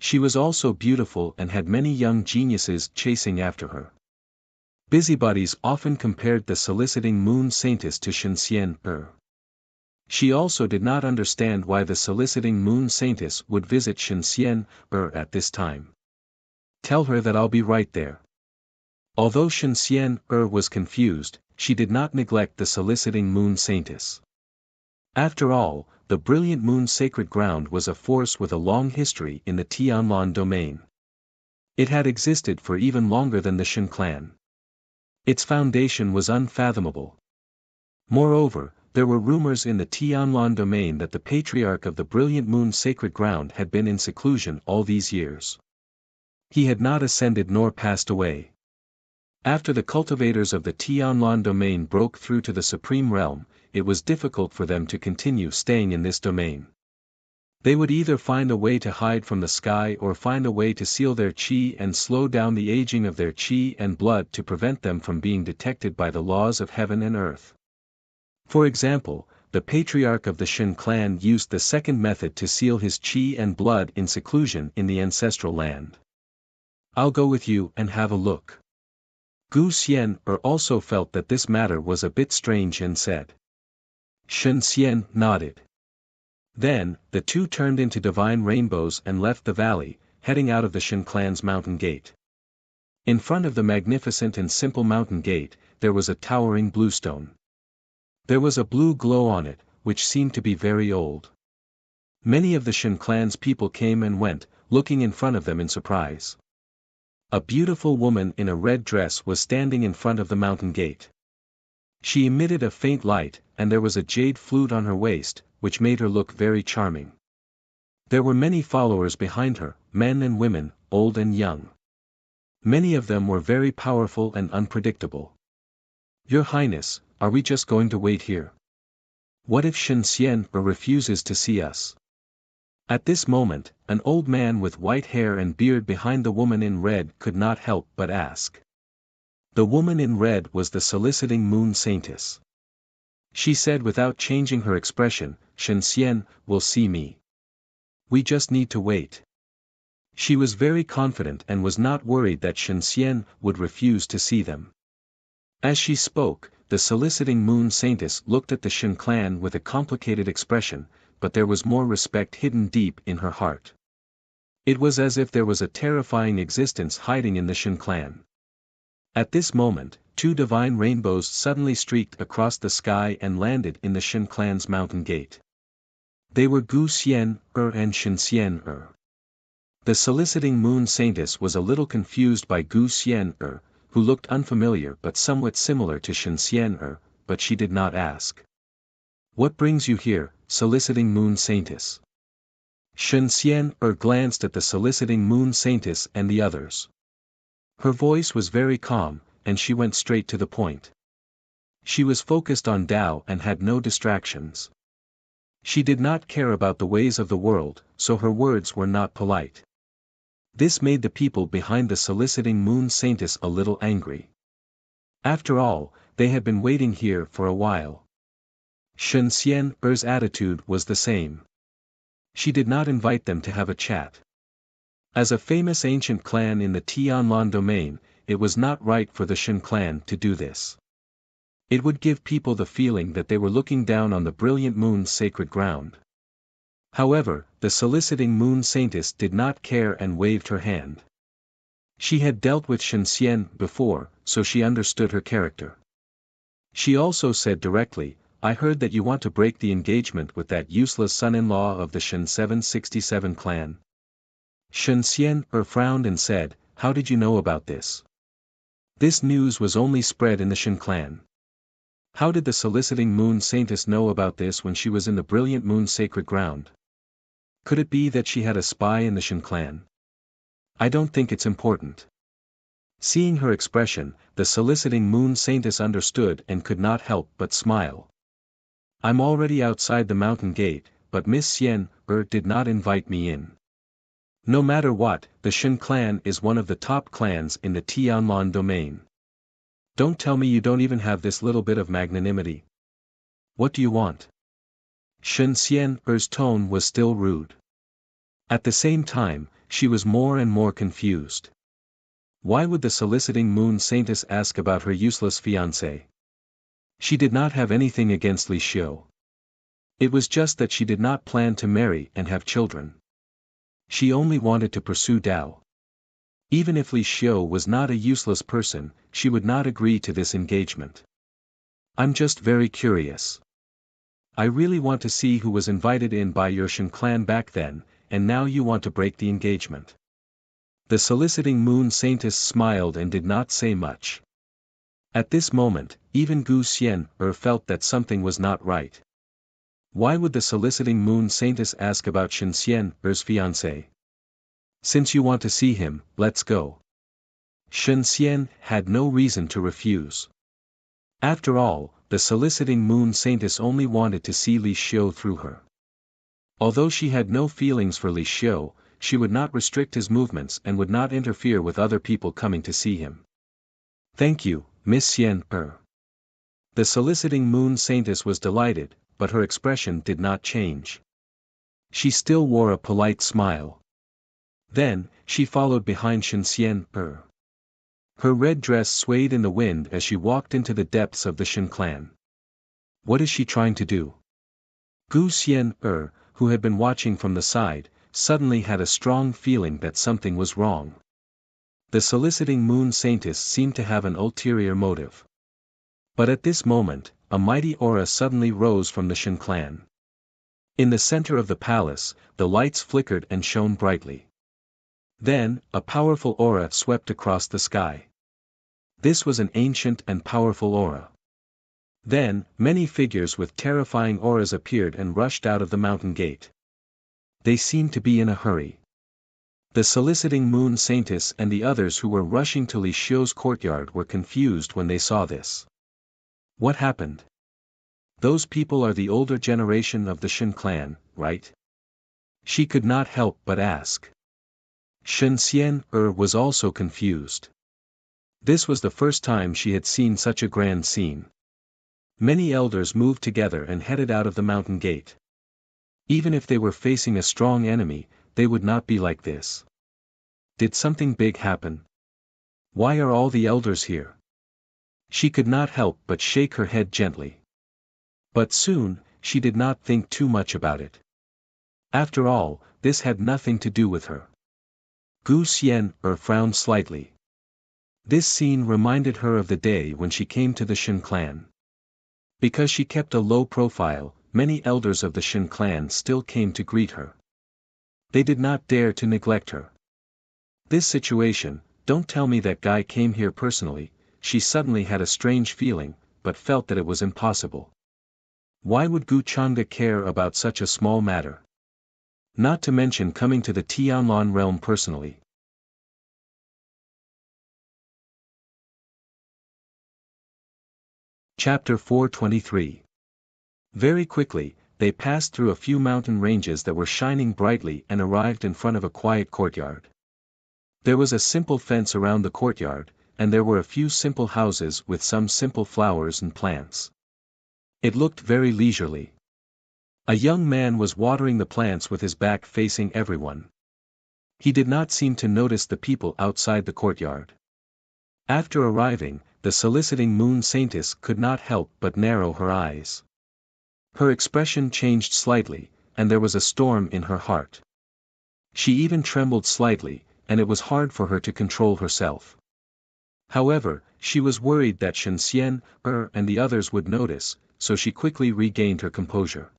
She was also beautiful and had many young geniuses chasing after her. Busybodies often compared the soliciting moon saintess to Shen Xian. She also did not understand why the soliciting moon saintess would visit Shen Xian at this time. Tell her that I'll be right there. Although Shen Xian was confused, she did not neglect the soliciting moon saintess. After all, the brilliant moon sacred ground was a force with a long history in the Tianlan domain. It had existed for even longer than the Shen clan. Its foundation was unfathomable. Moreover, there were rumors in the Tianlan domain that the patriarch of the brilliant moon sacred ground had been in seclusion all these years. He had not ascended nor passed away. After the cultivators of the Tianlan domain broke through to the supreme realm, it was difficult for them to continue staying in this domain. They would either find a way to hide from the sky or find a way to seal their qi and slow down the aging of their qi and blood to prevent them from being detected by the laws of heaven and earth. For example, the patriarch of the Shen clan used the second method to seal his qi and blood in seclusion in the ancestral land. I'll go with you and have a look. Gu Xian also felt that this matter was a bit strange and said. Shen Xian nodded. Then, the two turned into divine rainbows and left the valley, heading out of the Shen clan's mountain gate. In front of the magnificent and simple mountain gate, there was a towering bluestone. There was a blue glow on it, which seemed to be very old. Many of the Shen clan's people came and went, looking in front of them in surprise. A beautiful woman in a red dress was standing in front of the mountain gate. She emitted a faint light, and there was a jade flute on her waist, which made her look very charming. There were many followers behind her, men and women, old and young. Many of them were very powerful and unpredictable. Your Highness, are we just going to wait here? What if Shen Xian refuses to see us? At this moment, an old man with white hair and beard behind the woman in red could not help but ask. The woman in red was the soliciting moon saintess. She said without changing her expression, Shen Xian will see me. We just need to wait. She was very confident and was not worried that Shen Xian would refuse to see them. As she spoke, the soliciting moon saintess looked at the Shen clan with a complicated expression, but there was more respect hidden deep in her heart. It was as if there was a terrifying existence hiding in the Shen clan. At this moment, two divine rainbows suddenly streaked across the sky and landed in the Shen clan's mountain gate. They were Gu Xian and Shen Xian. The soliciting moon saintess was a little confused by Gu Xian who looked unfamiliar but somewhat similar to Shen Xian but she did not ask. What brings you here, soliciting moon saintess? Shen Xian glanced at the soliciting moon saintess and the others. Her voice was very calm, and she went straight to the point. She was focused on Tao and had no distractions. She did not care about the ways of the world, so her words were not polite. This made the people behind the soliciting moon saintess a little angry. After all, they had been waiting here for a while. Shen Xian's attitude was the same. She did not invite them to have a chat. As a famous ancient clan in the Tianlan domain, it was not right for the Shen clan to do this. It would give people the feeling that they were looking down on the brilliant moon's sacred ground. However, the soliciting moon saintess did not care and waved her hand. She had dealt with Shen Xian before, so she understood her character. She also said directly, I heard that you want to break the engagement with that useless son-in-law of the Shen 767 clan. Shen Xian frowned and said, how did you know about this? This news was only spread in the Shen clan. How did the soliciting moon saintess know about this when she was in the brilliant moon's sacred ground? Could it be that she had a spy in the Shen clan? I don't think it's important. Seeing her expression, the soliciting moon saintess understood and could not help but smile. I'm already outside the mountain gate, but Miss Xian did not invite me in. No matter what, the Shen clan is one of the top clans in the Tianlan domain. Don't tell me you don't even have this little bit of magnanimity. What do you want? Shen Xian's tone was still rude. At the same time, she was more and more confused. Why would the soliciting moon saintess ask about her useless fiancé? She did not have anything against Li Xiu. It was just that she did not plan to marry and have children. She only wanted to pursue Dao. Even if Li Xiu was not a useless person, she would not agree to this engagement. I'm just very curious. I really want to see who was invited in by your Shen clan back then, and now you want to break the engagement. The soliciting moon saintess smiled and did not say much. At this moment, even Gu Xian felt that something was not right. Why would the soliciting moon saintess ask about Shen Xian's fiancé? Since you want to see him, let's go. Shen Xian had no reason to refuse. After all, the soliciting moon saintess only wanted to see Li Xiu through her. Although she had no feelings for Li Xiu, she would not restrict his movements and would not interfere with other people coming to see him. Thank you, Miss Xian. The soliciting moon saintess was delighted, but her expression did not change. She still wore a polite smile. Then, she followed behind Shen Xian. Her red dress swayed in the wind as she walked into the depths of the Shen clan. What is she trying to do? Gu Xian, who had been watching from the side, suddenly had a strong feeling that something was wrong. The soliciting moon saintess seemed to have an ulterior motive. But at this moment, a mighty aura suddenly rose from the Shen clan. In the center of the palace, the lights flickered and shone brightly. Then, a powerful aura swept across the sky. This was an ancient and powerful aura. Then, many figures with terrifying auras appeared and rushed out of the mountain gate. They seemed to be in a hurry. The soliciting moon saintess and the others who were rushing to Li Xiu's courtyard were confused when they saw this. What happened? Those people are the older generation of the Shen clan, right? She could not help but ask. Shen Xian was also confused. This was the first time she had seen such a grand scene. Many elders moved together and headed out of the mountain gate. Even if they were facing a strong enemy, they would not be like this. Did something big happen? Why are all the elders here? She could not help but shake her head gently. But soon, she did not think too much about it. After all, this had nothing to do with her. Gu Xian frowned slightly. This scene reminded her of the day when she came to the Shen clan. Because she kept a low profile, many elders of the Shen clan still came to greet her. They did not dare to neglect her. This situation, don't tell me that guy came here personally, she suddenly had a strange feeling, but felt that it was impossible. Why would Gu Changde care about such a small matter? Not to mention coming to the Tianlan realm personally. Chapter 423. Very quickly, they passed through a few mountain ranges that were shining brightly and arrived in front of a quiet courtyard. There was a simple fence around the courtyard, and there were a few simple houses with some simple flowers and plants. It looked very leisurely. A young man was watering the plants with his back facing everyone. He did not seem to notice the people outside the courtyard. After arriving, the soliciting moon saintess could not help but narrow her eyes. Her expression changed slightly, and there was a storm in her heart. She even trembled slightly, and it was hard for her to control herself. However, she was worried that Shen Xian and the others would notice, so she quickly regained her composure.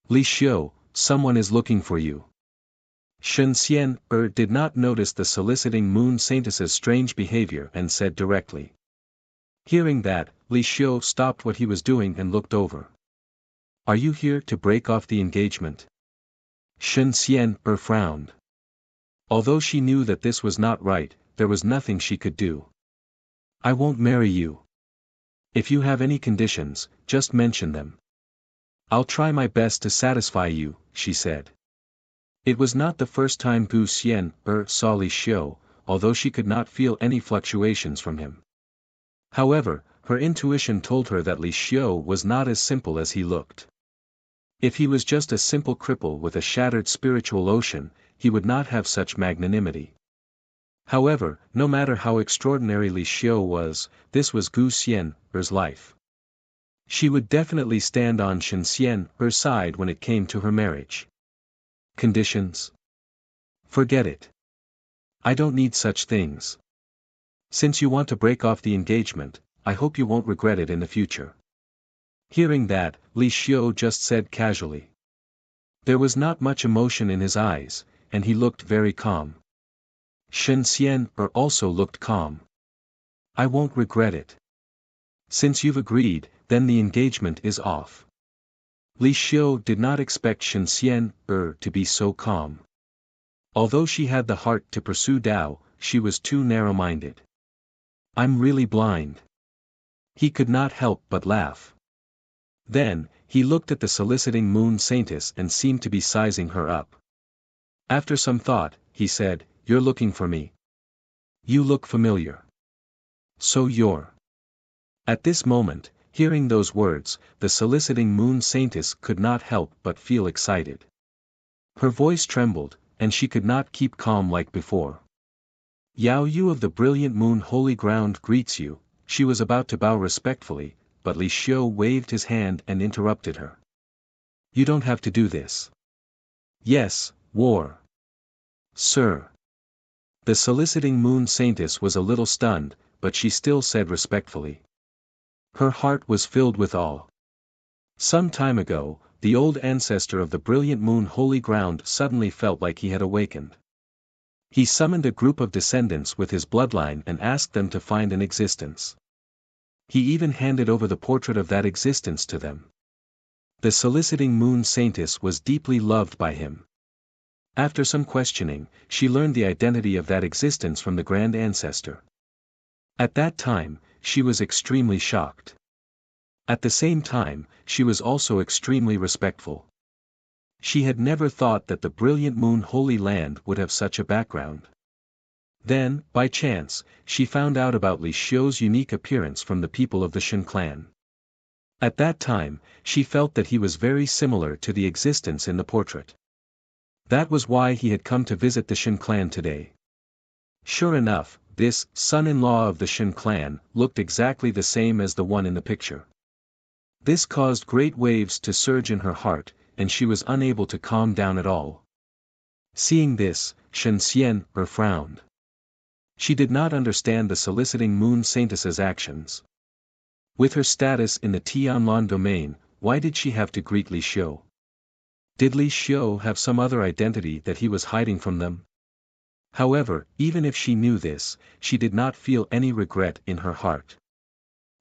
Li Xiu, someone is looking for you. Shen Xian did not notice the soliciting moon saintess's strange behavior and said directly. Hearing that, Li Xiu stopped what he was doing and looked over. Are you here to break off the engagement? Shen Xian frowned. Although she knew that this was not right, there was nothing she could do. I won't marry you. If you have any conditions, just mention them. I'll try my best to satisfy you, she said. It was not the first time Gu Xian saw Li Xiu, although she could not feel any fluctuations from him. However, her intuition told her that Li Xiu was not as simple as he looked. If he was just a simple cripple with a shattered spiritual ocean, he would not have such magnanimity. However, no matter how extraordinary Li Xiu was, this was Gu Xian's life. She would definitely stand on Shen Xian's side when it came to her marriage. Conditions? Forget it. I don't need such things. Since you want to break off the engagement, I hope you won't regret it in the future. Hearing that, Li Xiu just said casually. There was not much emotion in his eyes, and he looked very calm. Shen Xian also looked calm. I won't regret it. Since you've agreed, then the engagement is off. Li Xiu did not expect Shen Xian to be so calm. Although she had the heart to pursue Dao, she was too narrow-minded. I'm really blind. He could not help but laugh. Then, he looked at the soliciting moon saintess and seemed to be sizing her up. After some thought, he said, You're looking for me. You look familiar. So you're. At this moment, hearing those words, the soliciting moon saintess could not help but feel excited. Her voice trembled, and she could not keep calm like before. Yao Yu of the brilliant moon holy ground greets you. She was about to bow respectfully, but Li Xiu waved his hand and interrupted her. You don't have to do this. Yes, war. Sir. The soliciting moon saintess was a little stunned, but she still said respectfully. Her heart was filled with awe. Some time ago, the old ancestor of the brilliant moon holy ground suddenly felt like he had awakened. He summoned a group of descendants with his bloodline and asked them to find an existence. He even handed over the portrait of that existence to them. The soliciting moon saintess was deeply loved by him. After some questioning, she learned the identity of that existence from the grand ancestor. At that time, she was extremely shocked. At the same time, she was also extremely respectful. She had never thought that the brilliant moon holy land would have such a background. Then, by chance, she found out about Li Xiu's unique appearance from the people of the Shen clan. At that time, she felt that he was very similar to the existence in the portrait. That was why he had come to visit the Shen clan today. Sure enough, this son-in-law of the Shen clan looked exactly the same as the one in the picture. This caused great waves to surge in her heart, and she was unable to calm down at all. Seeing this, Shen Xian frowned. She did not understand the soliciting moon saintess's actions. With her status in the Tianlan domain, why did she have to greet Li Xiu? Did Li Xiu have some other identity that he was hiding from them? However, even if she knew this, she did not feel any regret in her heart.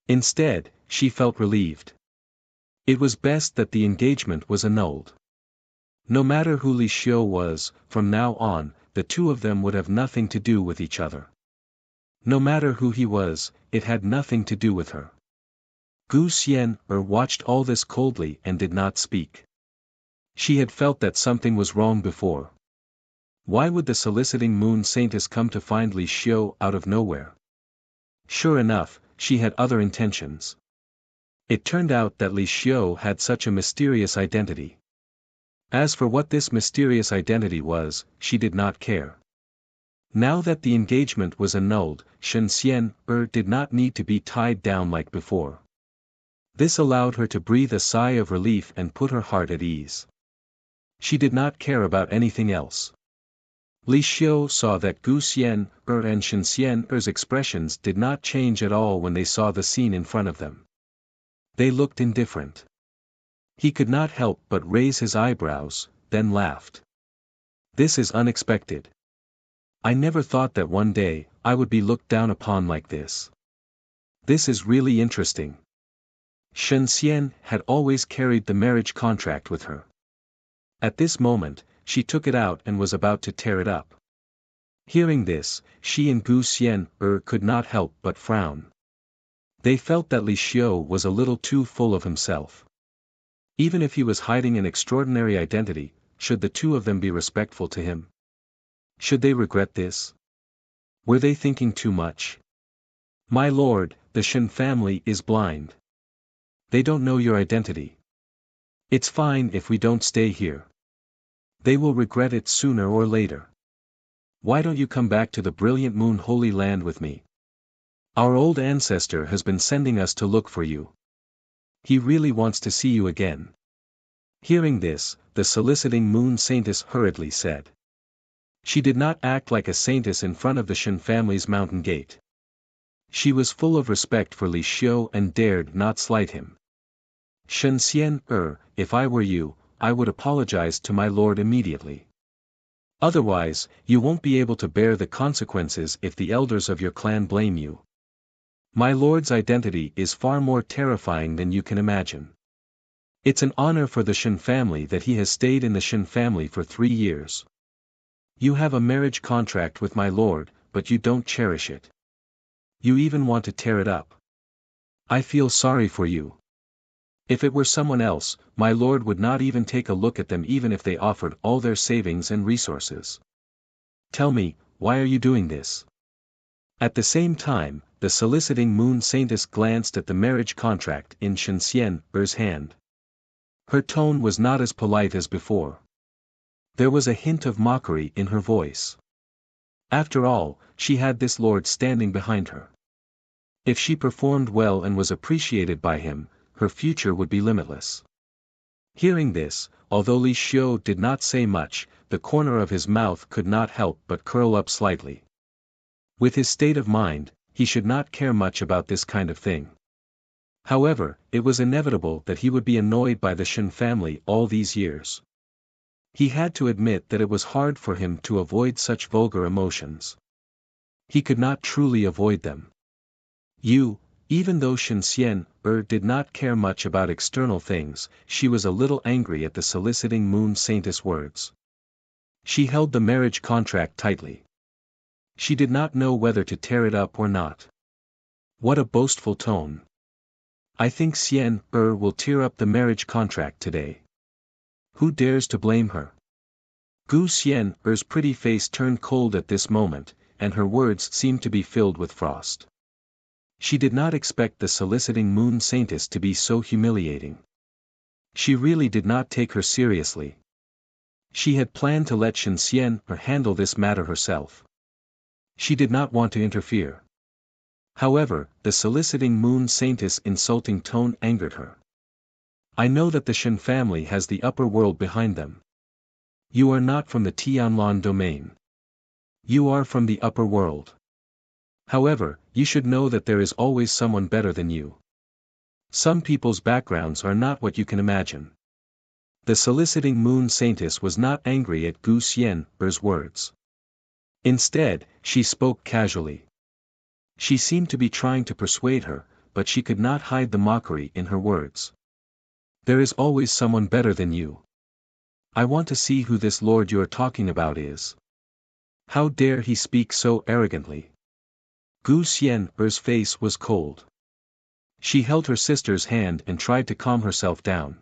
Instead, she felt relieved. It was best that the engagement was annulled. No matter who Li Xiu was, from now on, the two of them would have nothing to do with each other. No matter who he was, it had nothing to do with her. Gu Xian watched all this coldly and did not speak. She had felt that something was wrong before. Why would the soliciting moon saintess come to find Li Xiu out of nowhere? Sure enough, she had other intentions. It turned out that Li Xiu had such a mysterious identity. As for what this mysterious identity was, she did not care. Now that the engagement was annulled, Shen Xian did not need to be tied down like before. This allowed her to breathe a sigh of relief and put her heart at ease. She did not care about anything else. Li Xiu saw that Gu Xian and Shen Xian's expressions did not change at all when they saw the scene in front of them. They looked indifferent. He could not help but raise his eyebrows, then laughed. This is unexpected. I never thought that one day, I would be looked down upon like this. This is really interesting. Shen Xian had always carried the marriage contract with her. At this moment, she took it out and was about to tear it up. Hearing this, she and Gu Xian could not help but frown. They felt that Li Xiu was a little too full of himself. Even if he was hiding an extraordinary identity, should the two of them be respectful to him? Should they regret this? Were they thinking too much? My lord, the Shen family is blind. They don't know your identity. It's fine if we don't stay here. They will regret it sooner or later. Why don't you come back to the brilliant moon holy land with me? Our old ancestor has been sending us to look for you. He really wants to see you again. Hearing this, the soliciting moon saintess hurriedly said. She did not act like a saintess in front of the Shen family's mountain gate. She was full of respect for Li Xiu and dared not slight him. Shen Xian, if I were you, I would apologize to my lord immediately. Otherwise, you won't be able to bear the consequences if the elders of your clan blame you. My lord's identity is far more terrifying than you can imagine. It's an honor for the Shen family that he has stayed in the Shen family for 3 years. You have a marriage contract with my lord, but you don't cherish it. You even want to tear it up. I feel sorry for you. If it were someone else, my lord would not even take a look at them even if they offered all their savings and resources. Tell me, why are you doing this? At the same time, the soliciting moon saintess glanced at the marriage contract in Shen Xian's hand. Her tone was not as polite as before. There was a hint of mockery in her voice. After all, she had this lord standing behind her. If she performed well and was appreciated by him, her future would be limitless. Hearing this, although Li Xiu did not say much, the corner of his mouth could not help but curl up slightly. With his state of mind, he should not care much about this kind of thing. However, it was inevitable that he would be annoyed by the Shen family all these years. He had to admit that it was hard for him to avoid such vulgar emotions. He could not truly avoid them. You Even though Shen Xian did not care much about external things, she was a little angry at the soliciting moon saintess words. She held the marriage contract tightly. She did not know whether to tear it up or not. What a boastful tone. I think Xian will tear up the marriage contract today. Who dares to blame her? Gu Xian's pretty face turned cold at this moment, and her words seemed to be filled with frost. She did not expect the soliciting moon saintess to be so humiliating. She really did not take her seriously. She had planned to let Shen Xian handle this matter herself. She did not want to interfere. However, the soliciting moon saintess' insulting tone angered her. I know that the Shen family has the upper world behind them. You are not from the Tianlan domain. You are from the upper world. However, you should know that there is always someone better than you. Some people's backgrounds are not what you can imagine. The soliciting moon saintess was not angry at Gu Xian's words. Instead, she spoke casually. She seemed to be trying to persuade her, but she could not hide the mockery in her words. There is always someone better than you. I want to see who this lord you are talking about is. How dare he speak so arrogantly? Gu Xian's face was cold. She held her sister's hand and tried to calm herself down.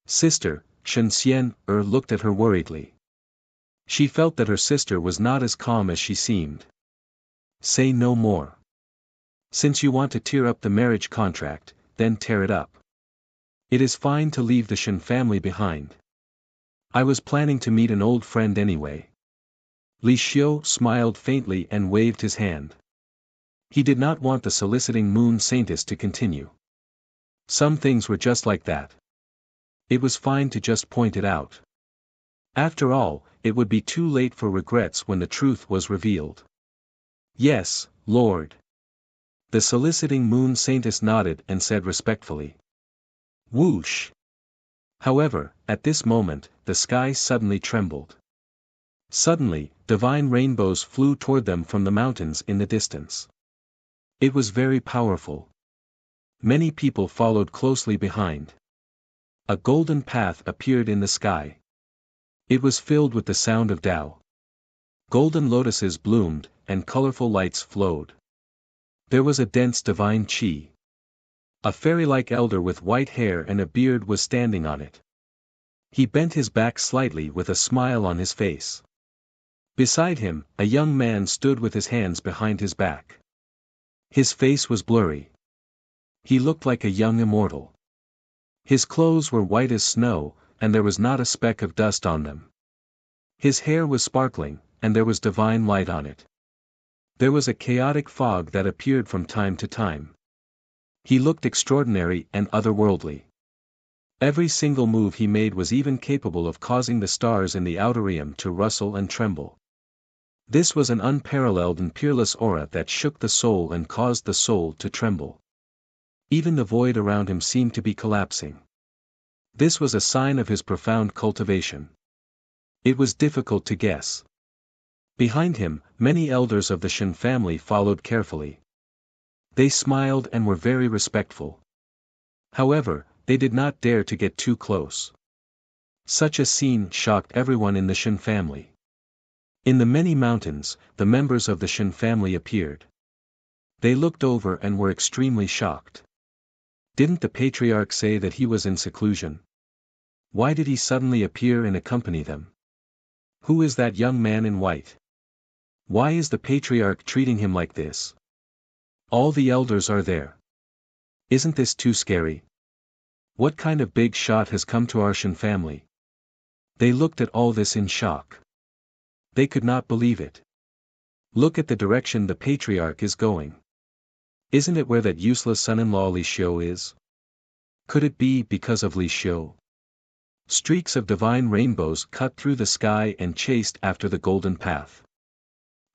Sister, Shen Xian looked at her worriedly. She felt that her sister was not as calm as she seemed. Say no more. Since you want to tear up the marriage contract, then tear it up. It is fine to leave the Shen family behind. I was planning to meet an old friend anyway. Li Xiu smiled faintly and waved his hand. He did not want the soliciting moon saintess to continue. Some things were just like that. It was fine to just point it out. After all, it would be too late for regrets when the truth was revealed. Yes, Lord. The soliciting moon saintess nodded and said respectfully. Whoosh. However, at this moment, the sky suddenly trembled. Suddenly, divine rainbows flew toward them from the mountains in the distance. It was very powerful. Many people followed closely behind. A golden path appeared in the sky. It was filled with the sound of Tao. Golden lotuses bloomed, and colorful lights flowed. There was a dense divine qi. A fairy-like elder with white hair and a beard was standing on it. He bent his back slightly with a smile on his face. Beside him, a young man stood with his hands behind his back. His face was blurry. He looked like a young immortal. His clothes were white as snow, and there was not a speck of dust on them. His hair was sparkling, and there was divine light on it. There was a chaotic fog that appeared from time to time. He looked extraordinary and otherworldly. Every single move he made was even capable of causing the stars in the outer realm to rustle and tremble. This was an unparalleled and peerless aura that shook the soul and caused the soul to tremble. Even the void around him seemed to be collapsing. This was a sign of his profound cultivation. It was difficult to guess. Behind him, many elders of the Shen family followed carefully. They smiled and were very respectful. However, they did not dare to get too close. Such a scene shocked everyone in the Shen family. In the many mountains, the members of the Shen family appeared. They looked over and were extremely shocked. Didn't the patriarch say that he was in seclusion? Why did he suddenly appear and accompany them? Who is that young man in white? Why is the patriarch treating him like this? All the elders are there. Isn't this too scary? What kind of big shot has come to our Shen family? They looked at all this in shock. They could not believe it. Look at the direction the patriarch is going. Isn't it where that useless son-in-law Li Xiu is? Could it be because of Li Xiu? Streaks of divine rainbows cut through the sky and chased after the golden path.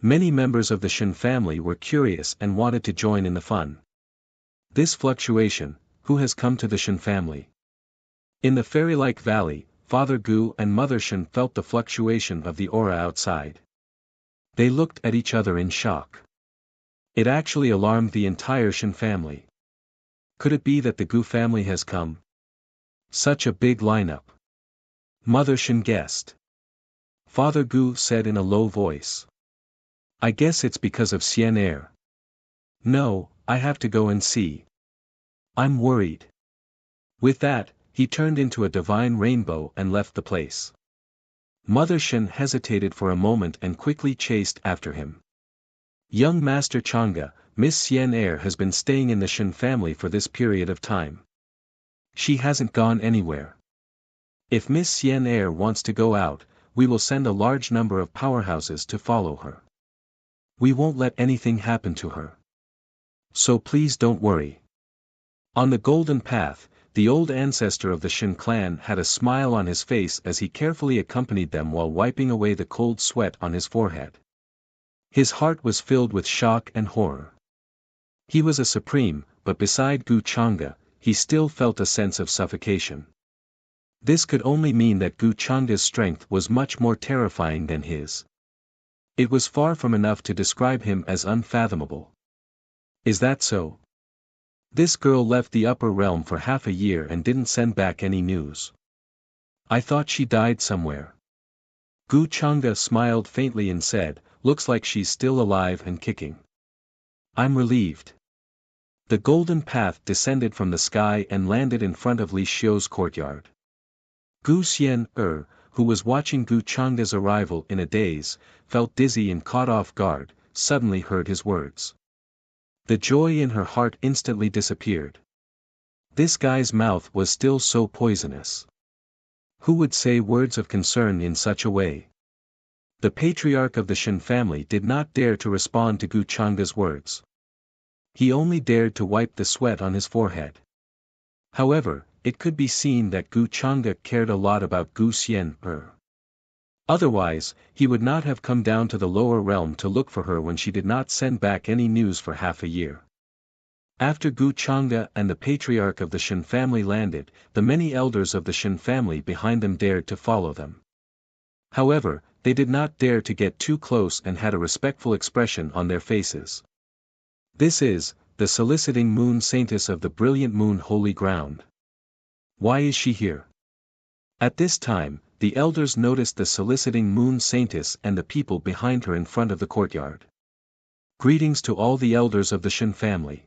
Many members of the Shen family were curious and wanted to join in the fun. This fluctuation, who has come to the Shen family? In the fairy-like valley, Father Gu and Mother Shen felt the fluctuation of the aura outside. They looked at each other in shock. It actually alarmed the entire Shen family. Could it be that the Gu family has come? Such a big lineup. Mother Shen guessed. Father Gu said in a low voice. I guess it's because of Xian Air. No, I have to go and see. I'm worried. With that, he turned into a divine rainbow and left the place. Mother Shen hesitated for a moment and quickly chased after him. Young Master Chang'e, Miss Xian Air has been staying in the Shen family for this period of time. She hasn't gone anywhere. If Miss Xian Air wants to go out, we will send a large number of powerhouses to follow her. We won't let anything happen to her. So please don't worry. On the golden path, the old ancestor of the Shen clan had a smile on his face as he carefully accompanied them while wiping away the cold sweat on his forehead. His heart was filled with shock and horror. He was a supreme, but beside Gu Chang'e, he still felt a sense of suffocation. This could only mean that Gu Chang'e's strength was much more terrifying than his. It was far from enough to describe him as unfathomable. Is that so? This girl left the upper realm for half a year and didn't send back any news. I thought she died somewhere. Gu Chang'e smiled faintly and said, looks like she's still alive and kicking. I'm relieved. The golden path descended from the sky and landed in front of Li Xiu's courtyard. Gu Xian, who was watching Gu Chang'e's arrival in a daze, felt dizzy and caught off guard, suddenly heard his words. The joy in her heart instantly disappeared. This guy's mouth was still so poisonous. Who would say words of concern in such a way? The patriarch of the Shen family did not dare to respond to Gu Chang'e's words. He only dared to wipe the sweat on his forehead. However, it could be seen that Gu Chang'e cared a lot about Gu Xian. Otherwise, he would not have come down to the lower realm to look for her when she did not send back any news for half a year. After Gu Chang'e and the patriarch of the Shen family landed, the many elders of the Shen family behind them dared to follow them. However, they did not dare to get too close and had a respectful expression on their faces. This is, the soliciting moon saintess of the brilliant moon holy ground. Why is she here? At this time, the elders noticed the soliciting moon saintess and the people behind her in front of the courtyard. Greetings to all the elders of the Shen family.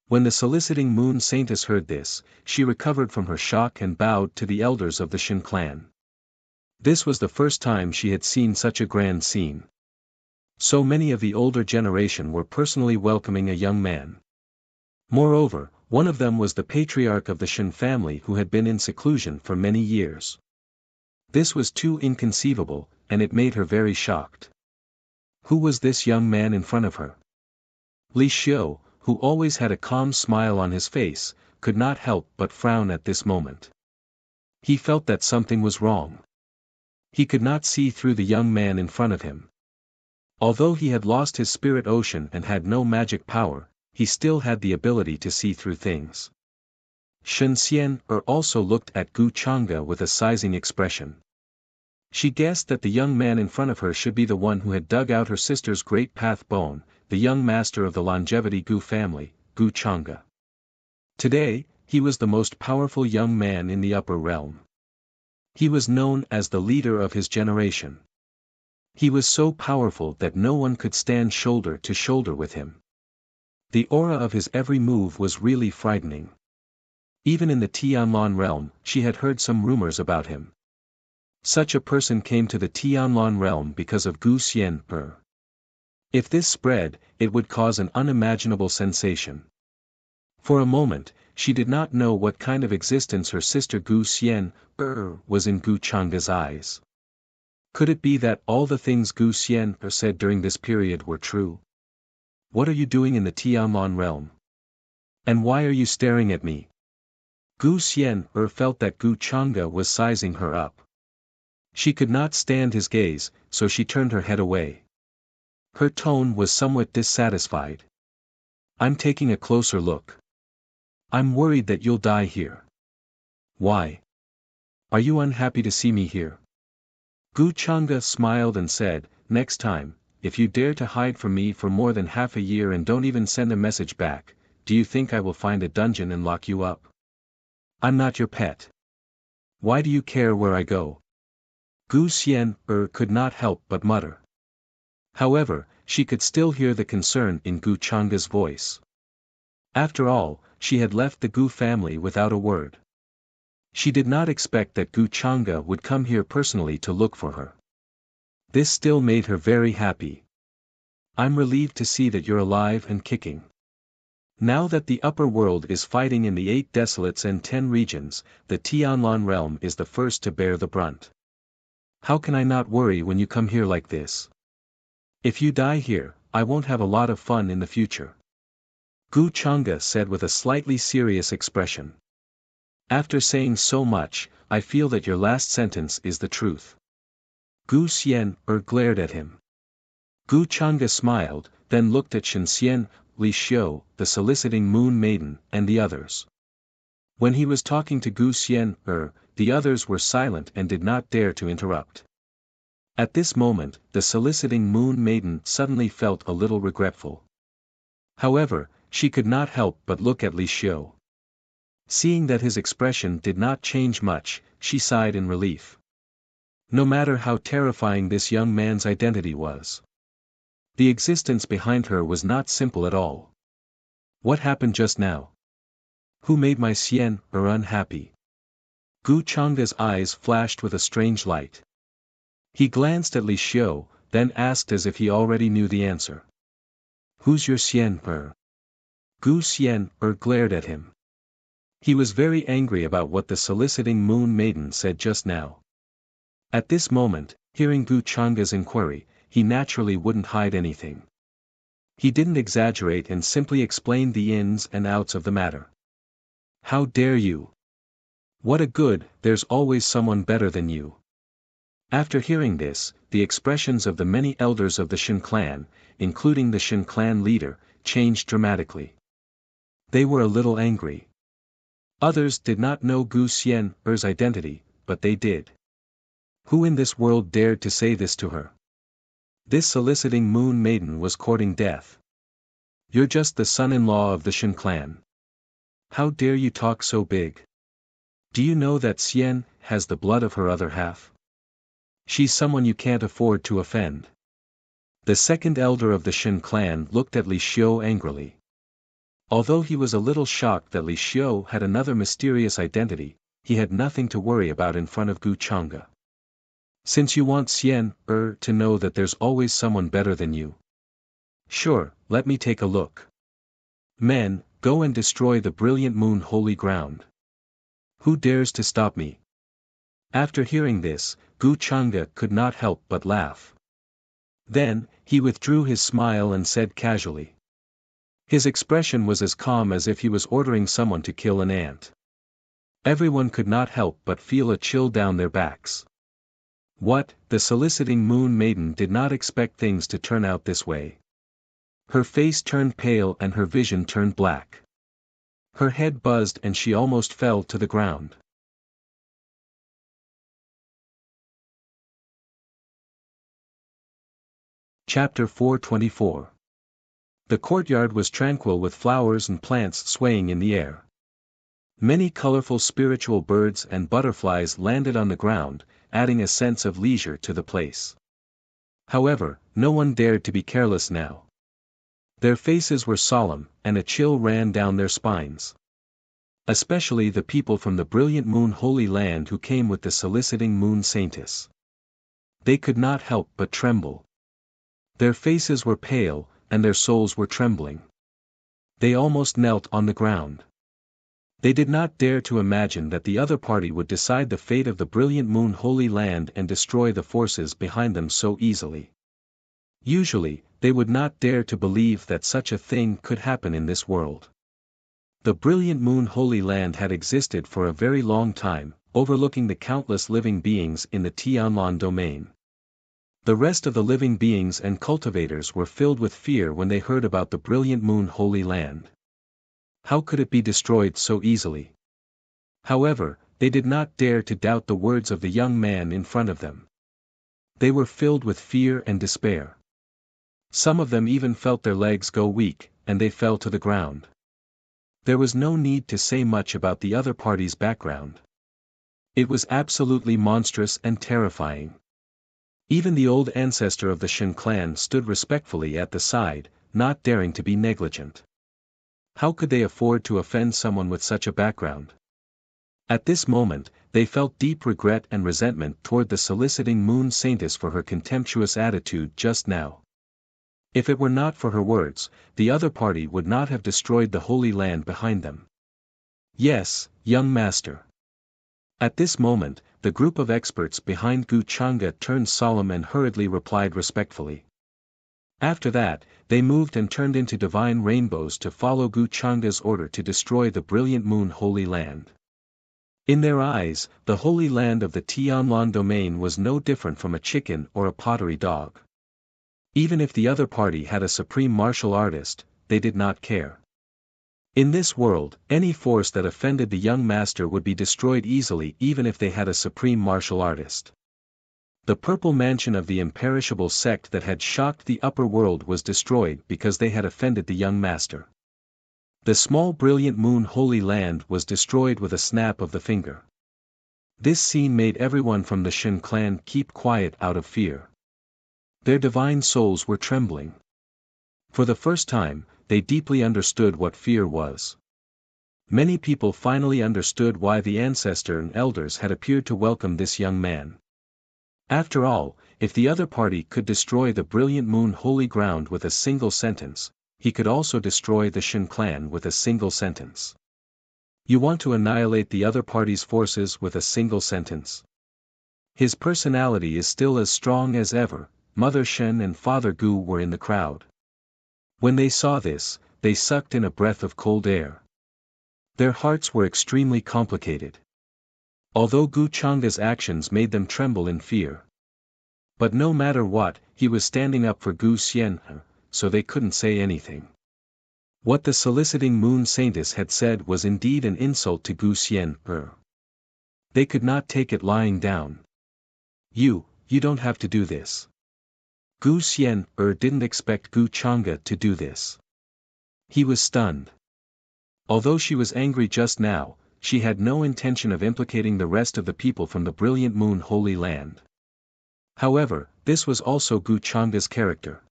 When the soliciting moon saintess heard this, she recovered from her shock and bowed to the elders of the Shen clan. This was the first time she had seen such a grand scene. So many of the older generation were personally welcoming a young man. Moreover, one of them was the patriarch of the Shen family who had been in seclusion for many years. This was too inconceivable, and it made her very shocked. Who was this young man in front of her? Li Xiu, who always had a calm smile on his face, could not help but frown at this moment. He felt that something was wrong. He could not see through the young man in front of him. Although he had lost his spirit ocean and had no magic power, he still had the ability to see through things. Shen Xian also looked at Gu Chang'e with a sizing expression. She guessed that the young man in front of her should be the one who had dug out her sister's great path bone, the young master of the longevity Gu family, Gu Chang'e. Today, he was the most powerful young man in the upper realm. He was known as the leader of his generation. He was so powerful that no one could stand shoulder to shoulder with him. The aura of his every move was really frightening. Even in the Tianlan realm, she had heard some rumors about him. Such a person came to the Tianlan realm because of Gu Xian. If this spread, it would cause an unimaginable sensation. For a moment, she did not know what kind of existence her sister Gu Xian was in Gu Chang'e's eyes. Could it be that all the things Gu Xian said during this period were true? What are you doing in the Tianlan realm? And why are you staring at me? Gu Xian felt that Gu Chang'e was sizing her up. She could not stand his gaze, so she turned her head away. Her tone was somewhat dissatisfied. I'm taking a closer look. I'm worried that you'll die here. Why? Are you unhappy to see me here? Gu Chang'e smiled and said, next time, if you dare to hide from me for more than half a year and don't even send a message back, do you think I will find a dungeon and lock you up? I'm not your pet. Why do you care where I go? Gu Xian could not help but mutter. However, she could still hear the concern in Gu Changa's voice. After all, she had left the Gu family without a word. She did not expect that Gu Changa would come here personally to look for her. This still made her very happy. I'm relieved to see that you're alive and kicking. Now that the upper world is fighting in the 8 desolates and 10 regions, the Tianlan realm is the first to bear the brunt. How can I not worry when you come here like this? If you die here, I won't have a lot of fun in the future. Gu Changa said with a slightly serious expression. After saying so much, I feel that your last sentence is the truth. Gu Xian glared at him. Gu Changa smiled, then looked at Shen Xian, Li Xiu, the soliciting moon maiden, and the others. When he was talking to Gu Xian the others were silent and did not dare to interrupt. At this moment, the soliciting moon maiden suddenly felt a little regretful. However, she could not help but look at Li Xiu. Seeing that his expression did not change much, she sighed in relief. No matter how terrifying this young man's identity was, the existence behind her was not simple at all. What happened just now? Who made my Xian unhappy? Gu Changa's eyes flashed with a strange light. He glanced at Li Xiu, then asked as if he already knew the answer. Who's your Xian Gu Xian glared at him. He was very angry about what the soliciting moon maiden said just now. At this moment, hearing Gu Changa's inquiry, he naturally wouldn't hide anything. He didn't exaggerate and simply explained the ins and outs of the matter. How dare you? What a good, there's always someone better than you. After hearing this, the expressions of the many elders of the Shen clan, including the Shen clan leader, changed dramatically. They were a little angry. Others did not know Gu Xian's identity, but they did. Who in this world dared to say this to her? This soliciting moon maiden was courting death. You're just the son-in-law of the Shen clan. How dare you talk so big? Do you know that Xian has the blood of her other half? She's someone you can't afford to offend. The second elder of the Shen clan looked at Li Xiu angrily. Although he was a little shocked that Li Xiu had another mysterious identity, he had nothing to worry about in front of Gu Changa. Since you want Xian to know that there's always someone better than you. Sure, let me take a look. Men, go and destroy the brilliant moon holy ground. Who dares to stop me? After hearing this, Gu Changa could not help but laugh. Then, he withdrew his smile and said casually. His expression was as calm as if he was ordering someone to kill an ant. Everyone could not help but feel a chill down their backs. What, the soliciting moon maiden did not expect things to turn out this way. Her face turned pale and her vision turned black. Her head buzzed and she almost fell to the ground. Chapter 424. The courtyard was tranquil with flowers and plants swaying in the air. Many colorful spiritual birds and butterflies landed on the ground, adding a sense of leisure to the place. However, no one dared to be careless now. Their faces were solemn, and a chill ran down their spines. Especially the people from the brilliant moon holy land who came with the soliciting moon saintess. They could not help but tremble. Their faces were pale, and their souls were trembling. They almost knelt on the ground. They did not dare to imagine that the other party would decide the fate of the brilliant moon holy land and destroy the forces behind them so easily. Usually, they would not dare to believe that such a thing could happen in this world. The brilliant moon holy land had existed for a very long time, overlooking the countless living beings in the Tianlan domain. The rest of the living beings and cultivators were filled with fear when they heard about the brilliant moon holy land. How could it be destroyed so easily? However, they did not dare to doubt the words of the young man in front of them. They were filled with fear and despair. Some of them even felt their legs go weak, and they fell to the ground. There was no need to say much about the other party's background. It was absolutely monstrous and terrifying. Even the old ancestor of the Shen clan stood respectfully at the side, not daring to be negligent. How could they afford to offend someone with such a background? At this moment, they felt deep regret and resentment toward the soliciting moon saintess for her contemptuous attitude just now. If it were not for her words, the other party would not have destroyed the holy land behind them. Yes, young master. At this moment, the group of experts behind Gu Changa turned solemn and hurriedly replied respectfully. After that, they moved and turned into divine rainbows to follow Gu Changa's order to destroy the brilliant moon holy land. In their eyes, the holy land of the Tianlan domain was no different from a chicken or a pottery dog. Even if the other party had a supreme martial artist, they did not care. In this world, any force that offended the young master would be destroyed easily even if they had a supreme martial artist. The purple mansion of the imperishable sect that had shocked the upper world was destroyed because they had offended the young master. The small brilliant moon holy land was destroyed with a snap of the finger. This scene made everyone from the Shen clan keep quiet out of fear. Their divine souls were trembling. For the first time, they deeply understood what fear was. Many people finally understood why the ancestor and elders had appeared to welcome this young man. After all, if the other party could destroy the brilliant moon holy ground with a single sentence, he could also destroy the Shen clan with a single sentence. You want to annihilate the other party's forces with a single sentence? His personality is still as strong as ever. Mother Shen and Father Gu were in the crowd. When they saw this, they sucked in a breath of cold air. Their hearts were extremely complicated. Although Gu Changa's actions made them tremble in fear. But no matter what, he was standing up for Gu Xian, so they couldn't say anything. What the soliciting moon saintess had said was indeed an insult to Gu Xian. They could not take it lying down. You don't have to do this. Gu Xian didn't expect Gu Changa to do this. He was stunned. Although she was angry just now, she had no intention of implicating the rest of the people from the brilliant moon holy land. However, this was also Gu Changa's character.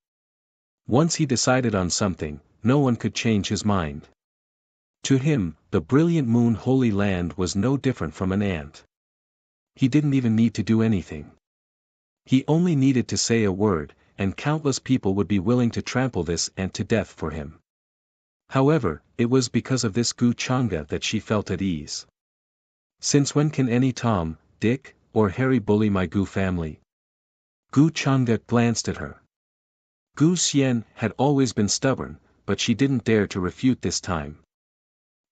Once he decided on something, no one could change his mind. To him, the brilliant moon holy land was no different from an ant. He didn't even need to do anything. He only needed to say a word, and countless people would be willing to trample this ant to death for him. However, it was because of this Gu Changa that she felt at ease. Since when can any Tom, Dick, or Harry bully my Gu family? Gu Changa glanced at her. Gu Xian had always been stubborn, but she didn't dare to refute this time.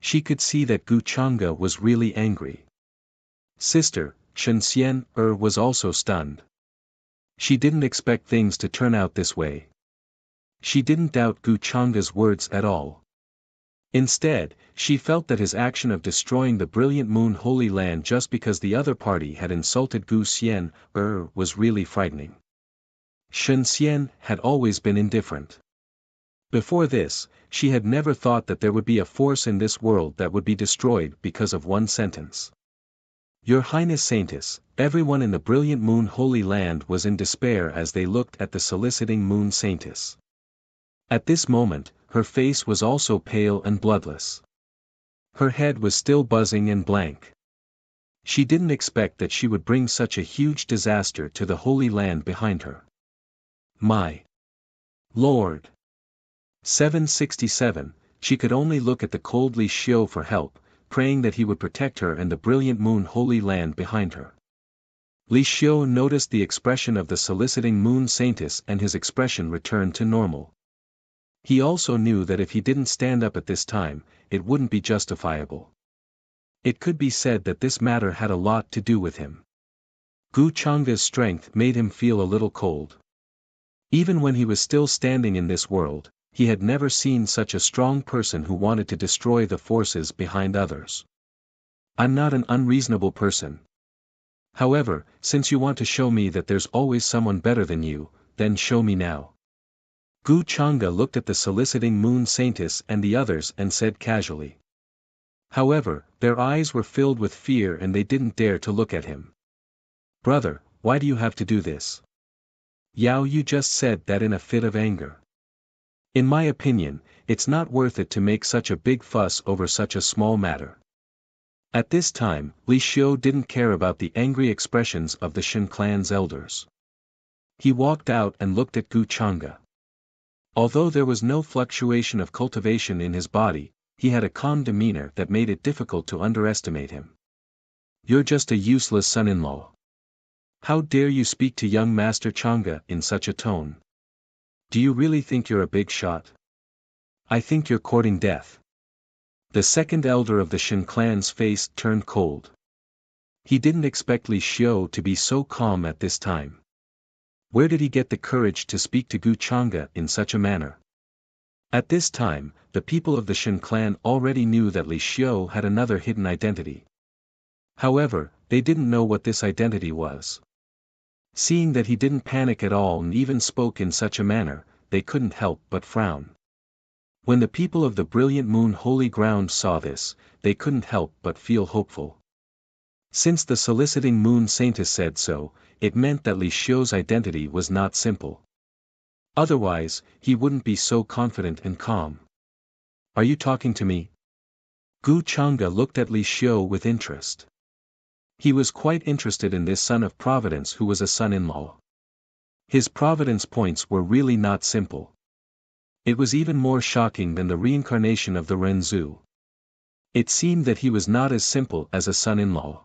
She could see that Gu Changa was really angry. Sister, Shen Xian was also stunned. She didn't expect things to turn out this way. She didn't doubt Gu Changa's words at all. Instead, she felt that his action of destroying the brilliant moon holy land just because the other party had insulted Gu Xian was really frightening. Shen Xian had always been indifferent. Before this, she had never thought that there would be a force in this world that would be destroyed because of one sentence. Your Highness Saintess, everyone in the brilliant moon holy land was in despair as they looked at the soliciting moon saintess. At this moment, her face was also pale and bloodless. Her head was still buzzing and blank. She didn't expect that she would bring such a huge disaster to the holy land behind her. My Lord! 767, she could only look at the cold Li Xiu for help, praying that he would protect her and the brilliant moon holy land behind her. Li Xiu noticed the expression of the soliciting moon saintess and his expression returned to normal. He also knew that if he didn't stand up at this time, it wouldn't be justifiable. It could be said that this matter had a lot to do with him. Gu Changa's strength made him feel a little cold. Even when he was still standing in this world, he had never seen such a strong person who wanted to destroy the forces behind others. I'm not an unreasonable person. However, since you want to show me that there's always someone better than you, then show me now. Gu Chang'e looked at the soliciting moon saintess and the others and said casually. However, their eyes were filled with fear and they didn't dare to look at him. Brother, why do you have to do this? Yao, you just said that in a fit of anger. In my opinion, it's not worth it to make such a big fuss over such a small matter. At this time, Li Xiu didn't care about the angry expressions of the Shen clan's elders. He walked out and looked at Gu Chang'e. Although there was no fluctuation of cultivation in his body, he had a calm demeanor that made it difficult to underestimate him. You're just a useless son-in-law. How dare you speak to young Master Chang'e in such a tone? Do you really think you're a big shot? I think you're courting death. The second elder of the Shen clan's face turned cold. He didn't expect Li Xiu to be so calm at this time. Where did he get the courage to speak to Gu Chang'e in such a manner? At this time, the people of the Shen clan already knew that Li Xiu had another hidden identity. However, they didn't know what this identity was. Seeing that he didn't panic at all and even spoke in such a manner, they couldn't help but frown. When the people of the Brilliant Moon Holy Ground saw this, they couldn't help but feel hopeful. Since the soliciting moon saintess said so, it meant that Li Xiu's identity was not simple. Otherwise, he wouldn't be so confident and calm. Are you talking to me? Gu Chang'e looked at Li Xiu with interest. He was quite interested in this son of Providence who was a son-in-law. His Providence points were really not simple. It was even more shocking than the reincarnation of the Renzu. It seemed that he was not as simple as a son-in-law.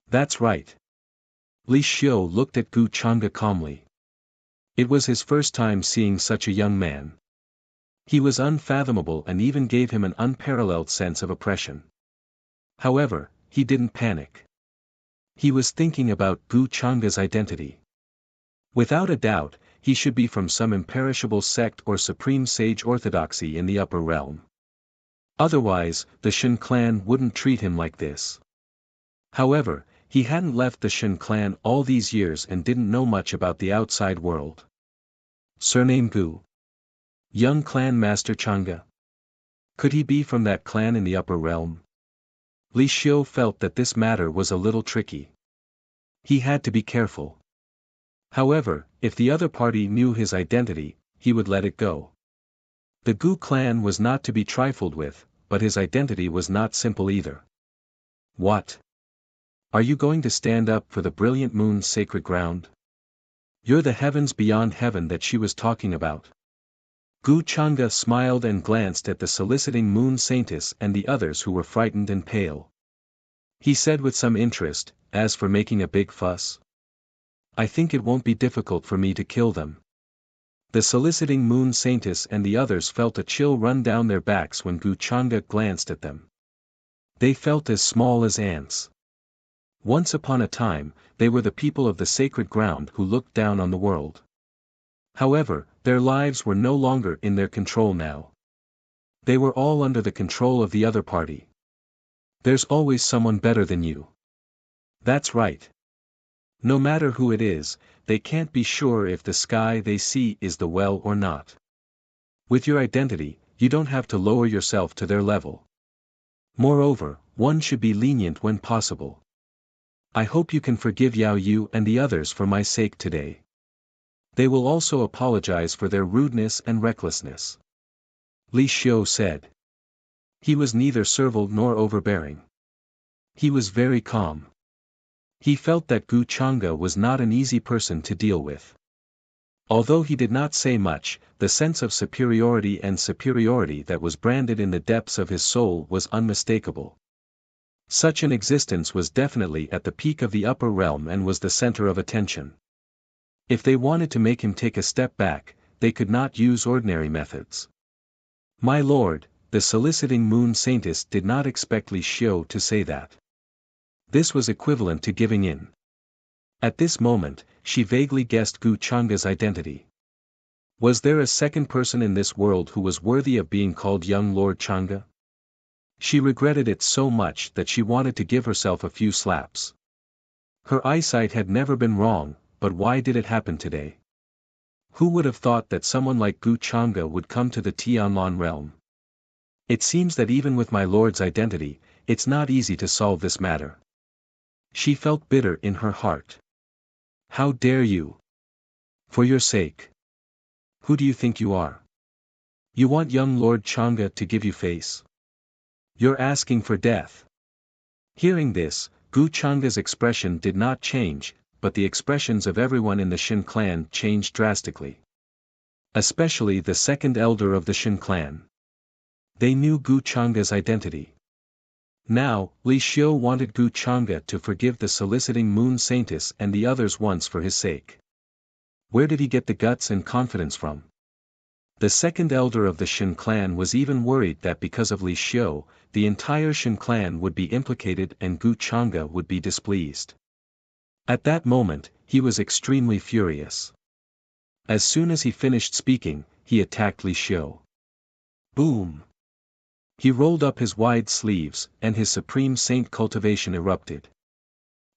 That's right. Li Xiu looked at Gu Chang'e calmly. It was his first time seeing such a young man. He was unfathomable and even gave him an unparalleled sense of oppression. However, he didn't panic. He was thinking about Gu Chang'e's identity. Without a doubt, he should be from some imperishable sect or supreme sage orthodoxy in the upper realm. Otherwise, the Shen clan wouldn't treat him like this. However, he hadn't left the Shen clan all these years and didn't know much about the outside world. Surname Gu. Young clan master Chang'e. Could he be from that clan in the upper realm? Li Xiu felt that this matter was a little tricky. He had to be careful. However, if the other party knew his identity, he would let it go. The Gu clan was not to be trifled with, but his identity was not simple either. What? Are you going to stand up for the Brilliant Moon's sacred ground? You're the heavens beyond heaven that she was talking about. Gu Chang'e smiled and glanced at the soliciting moon saintess and the others who were frightened and pale. He said with some interest, as for making a big fuss, I think it won't be difficult for me to kill them. The soliciting moon saintess and the others felt a chill run down their backs when Gu Chang'e glanced at them. They felt as small as ants. Once upon a time, they were the people of the sacred ground who looked down on the world. However, their lives were no longer in their control now. They were all under the control of the other party. There's always someone better than you. That's right. No matter who it is, they can't be sure if the sky they see is the well or not. With your identity, you don't have to lower yourself to their level. Moreover, one should be lenient when possible. I hope you can forgive Yao Yu and the others for my sake today. They will also apologize for their rudeness and recklessness. Li Xiu said. He was neither servile nor overbearing. He was very calm. He felt that Gu Chang'e was not an easy person to deal with. Although he did not say much, the sense of superiority that was branded in the depths of his soul was unmistakable. Such an existence was definitely at the peak of the upper realm and was the center of attention. If they wanted to make him take a step back, they could not use ordinary methods. My lord, the soliciting moon saintess did not expect Li Xiu to say that. This was equivalent to giving in. At this moment, she vaguely guessed Gu Chang'e's identity. Was there a second person in this world who was worthy of being called young Lord Chang'e? She regretted it so much that she wanted to give herself a few slaps. Her eyesight had never been wrong, but why did it happen today? Who would have thought that someone like Gu Chang'e would come to the Tianlan realm? It seems that even with my lord's identity, it's not easy to solve this matter. She felt bitter in her heart. How dare you? For your sake. Who do you think you are? You want young Lord Chang'e to give you face? You're asking for death. Hearing this, Gu Chang'e's expression did not change, but the expressions of everyone in the Shin clan changed drastically. Especially the second elder of the Shin clan. They knew Gu Chang'e's identity. Now, Li Xiu wanted Gu Chang'e to forgive the soliciting moon saintess and the others once for his sake. Where did he get the guts and confidence from? The second elder of the Shin clan was even worried that because of Li Xiu, the entire Shin clan would be implicated and Gu Chang'e would be displeased. At that moment, he was extremely furious. As soon as he finished speaking, he attacked Li Xiu. Boom! He rolled up his wide sleeves, and his supreme saint cultivation erupted.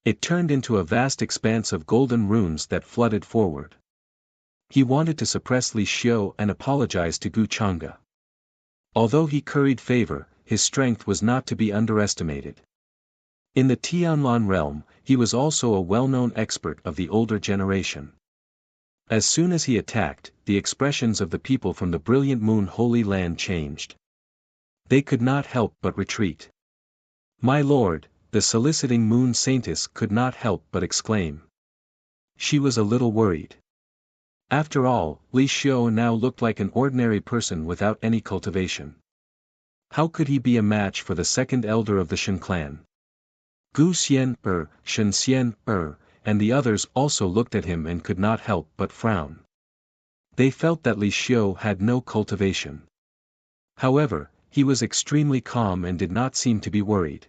It turned into a vast expanse of golden runes that flooded forward. He wanted to suppress Li Xiu and apologize to Gu Chang'e. Although he curried favor, his strength was not to be underestimated. In the Tianlan realm, he was also a well-known expert of the older generation. As soon as he attacked, the expressions of the people from the brilliant moon Holy Land changed. They could not help but retreat. My lord, the soliciting moon saintess could not help but exclaim. She was a little worried. After all, Li Xiu now looked like an ordinary person without any cultivation. How could he be a match for the second elder of the Shin clan? Gu Xian, Shen Xian, and the others also looked at him and could not help but frown. They felt that Li Xiu had no cultivation. However, he was extremely calm and did not seem to be worried.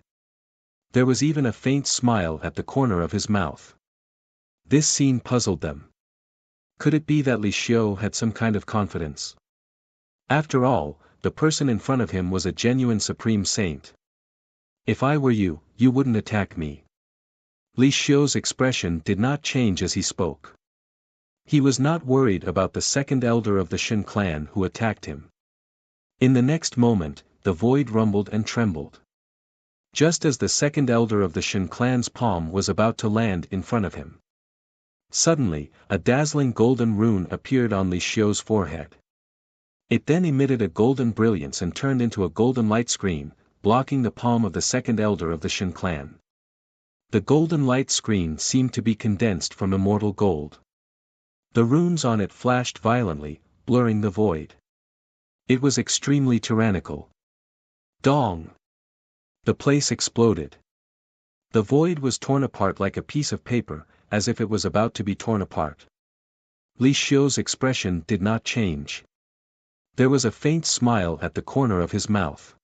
There was even a faint smile at the corner of his mouth. This scene puzzled them. Could it be that Li Xiu had some kind of confidence? After all, the person in front of him was a genuine supreme saint. If I were you, you wouldn't attack me. Li Xiu's expression did not change as he spoke. He was not worried about the second elder of the Shin clan who attacked him. In the next moment, the void rumbled and trembled. Just as the second elder of the Shin clan's palm was about to land in front of him. Suddenly, a dazzling golden rune appeared on Li Xiu's forehead. It then emitted a golden brilliance and turned into a golden light screen, blocking the palm of the second elder of the Shin clan. The golden light screen seemed to be condensed from immortal gold. The runes on it flashed violently, blurring the void. It was extremely tyrannical. Dong! The place exploded. The void was torn apart like a piece of paper, as if it was about to be torn apart. Li Xiu's expression did not change. There was a faint smile at the corner of his mouth.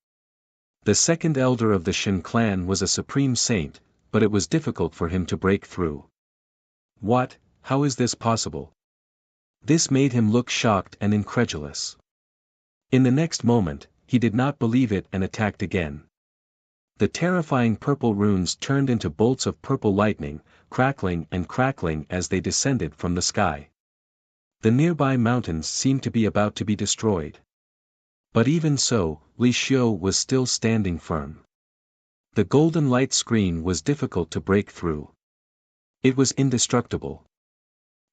The second elder of the Shin clan was a supreme saint, but it was difficult for him to break through. What? How is this possible? This made him look shocked and incredulous. In the next moment, he did not believe it and attacked again. The terrifying purple runes turned into bolts of purple lightning, crackling as they descended from the sky. The nearby mountains seemed to be about to be destroyed. But even so, Li Xiu was still standing firm. The golden light screen was difficult to break through. It was indestructible.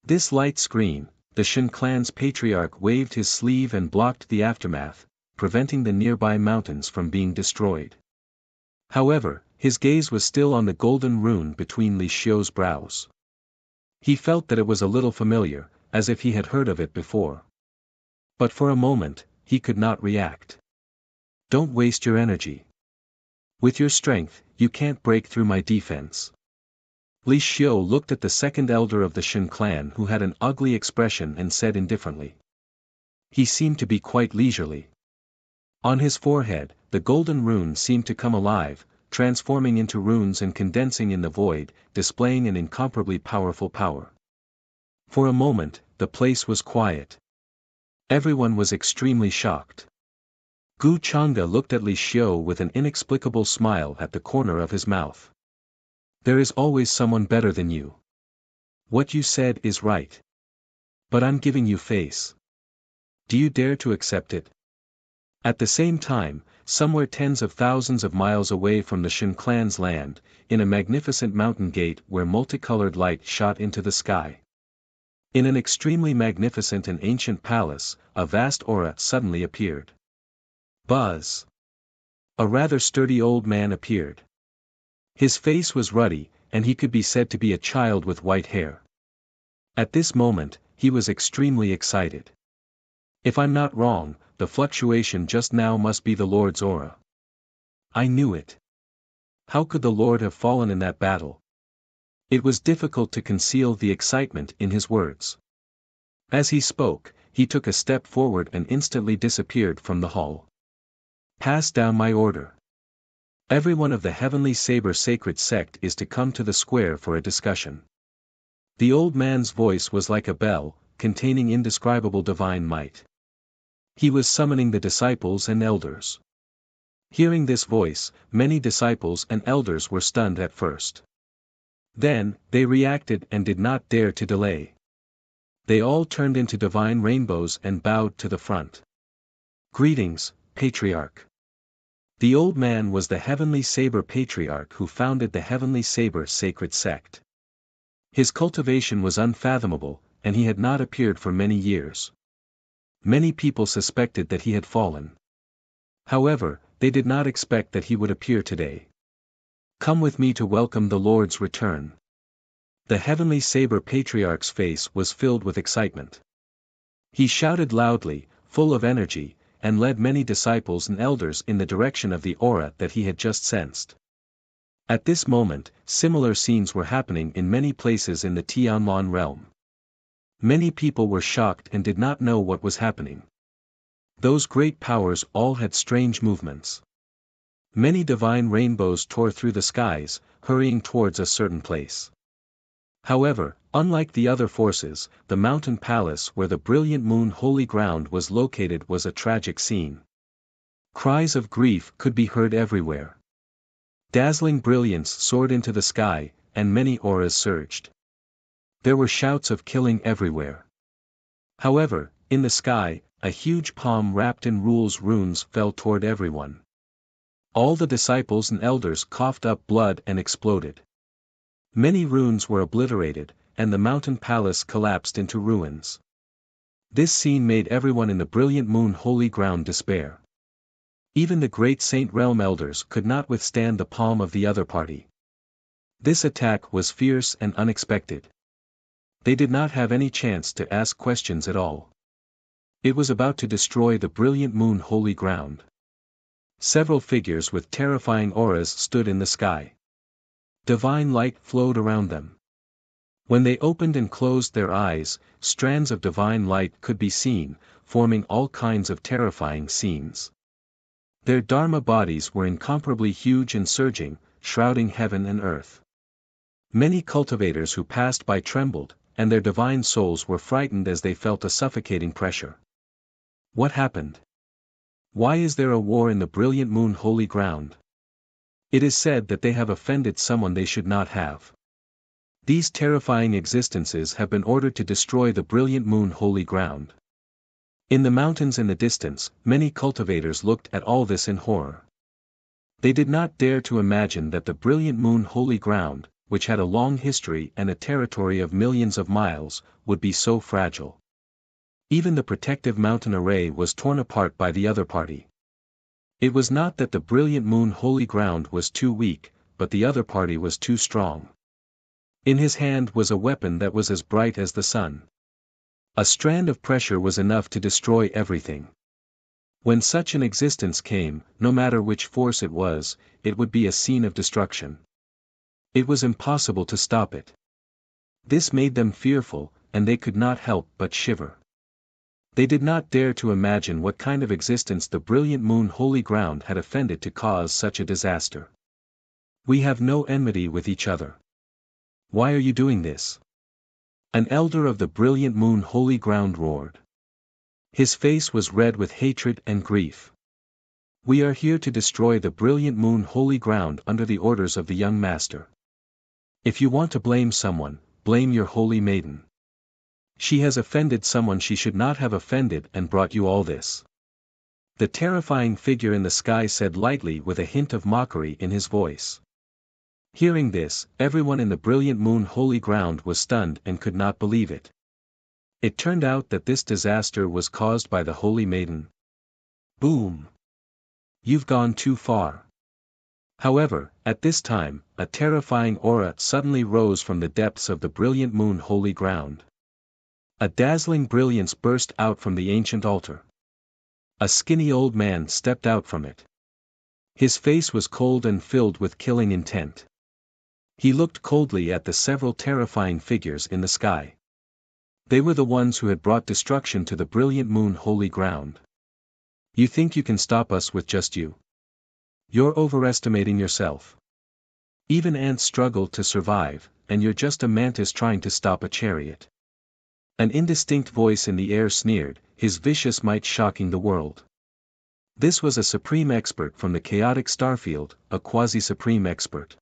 This light screen, the Shin clan's patriarch waved his sleeve and blocked the aftermath, preventing the nearby mountains from being destroyed. However, his gaze was still on the golden rune between Li Xiu's brows. He felt that it was a little familiar, as if he had heard of it before. But for a moment, he could not react. Don't waste your energy. With your strength, you can't break through my defense. Li Xiu looked at the second elder of the Shin clan who had an ugly expression and said indifferently. He seemed to be quite leisurely. On his forehead, the golden rune seemed to come alive, transforming into runes and condensing in the void, displaying an incomparably powerful power. For a moment, the place was quiet. Everyone was extremely shocked. Gu Chang'e looked at Li Xiu with an inexplicable smile at the corner of his mouth. There is always someone better than you. What you said is right. But I'm giving you face. Do you dare to accept it? At the same time, somewhere tens of thousands of miles away from the Shin clan's land, in a magnificent mountain gate where multicolored light shot into the sky. In an extremely magnificent and ancient palace, a vast aura suddenly appeared. Buzz! A rather sturdy old man appeared. His face was ruddy, and he could be said to be a child with white hair. At this moment, he was extremely excited. If I'm not wrong, the fluctuation just now must be the Lord's aura. I knew it. How could the Lord have fallen in that battle? It was difficult to conceal the excitement in his words. As he spoke, he took a step forward and instantly disappeared from the hall. Pass down my order. Everyone of the Heavenly Saber Sacred Sect is to come to the square for a discussion. The old man's voice was like a bell, containing indescribable divine might. He was summoning the disciples and elders. Hearing this voice, many disciples and elders were stunned at first. Then, they reacted and did not dare to delay. They all turned into divine rainbows and bowed to the front. Greetings, Patriarch. The old man was the Heavenly Saber Patriarch who founded the Heavenly Saber Sacred Sect. His cultivation was unfathomable, and he had not appeared for many years. Many people suspected that he had fallen. However, they did not expect that he would appear today. Come with me to welcome the Lord's return. The Heavenly Saber Patriarch's face was filled with excitement. He shouted loudly, full of energy, and led many disciples and elders in the direction of the aura that he had just sensed. At this moment, similar scenes were happening in many places in the Tianlong realm. Many people were shocked and did not know what was happening. Those great powers all had strange movements. Many divine rainbows tore through the skies, hurrying towards a certain place. However, unlike the other forces, the mountain palace where the brilliant moon holy ground was located was a tragic scene. Cries of grief could be heard everywhere. Dazzling brilliance soared into the sky, and many auras surged. There were shouts of killing everywhere. However, in the sky, a huge palm wrapped in runes fell toward everyone. All the disciples and elders coughed up blood and exploded. Many runes were obliterated, and the mountain palace collapsed into ruins. This scene made everyone in the brilliant moon holy ground despair. Even the great Saint Realm elders could not withstand the palm of the other party. This attack was fierce and unexpected. They did not have any chance to ask questions at all. It was about to destroy the brilliant moon holy ground. Several figures with terrifying auras stood in the sky. Divine light flowed around them. When they opened and closed their eyes, strands of divine light could be seen, forming all kinds of terrifying scenes. Their Dharma bodies were incomparably huge and surging, shrouding heaven and earth. Many cultivators who passed by trembled, and their divine souls were frightened as they felt a suffocating pressure. What happened? Why is there a war in the brilliant moon holy ground? It is said that they have offended someone they should not have. These terrifying existences have been ordered to destroy the brilliant moon holy ground. In the mountains in the distance, many cultivators looked at all this in horror. They did not dare to imagine that the brilliant moon holy ground, which had a long history and a territory of millions of miles, would be so fragile. Even the protective mountain array was torn apart by the other party. It was not that the brilliant moon holy ground was too weak, but the other party was too strong. In his hand was a weapon that was as bright as the sun. A strand of pressure was enough to destroy everything. When such an existence came, no matter which force it would be a scene of destruction. It was impossible to stop it. This made them fearful, and they could not help but shiver. They did not dare to imagine what kind of existence the brilliant moon holy ground had offended to cause such a disaster. We have no enmity with each other. Why are you doing this? An elder of the brilliant moon holy ground roared. His face was red with hatred and grief. We are here to destroy the brilliant moon holy ground under the orders of the young master. If you want to blame someone, blame your holy maiden. She has offended someone she should not have offended and brought you all this. The terrifying figure in the sky said lightly with a hint of mockery in his voice. Hearing this, everyone in the brilliant moon holy ground was stunned and could not believe it. It turned out that this disaster was caused by the holy maiden. Boom! You've gone too far. However, at this time, a terrifying aura suddenly rose from the depths of the brilliant moon holy ground. A dazzling brilliance burst out from the ancient altar. A skinny old man stepped out from it. His face was cold and filled with killing intent. He looked coldly at the several terrifying figures in the sky. They were the ones who had brought destruction to the brilliant moon holy ground. You think you can stop us with just you? You're overestimating yourself. Even ants struggle to survive, and you're just a mantis trying to stop a chariot. An indistinct voice in the air sneered, his vicious might shocking the world. This was a supreme expert from the chaotic starfield, a quasi-supreme expert.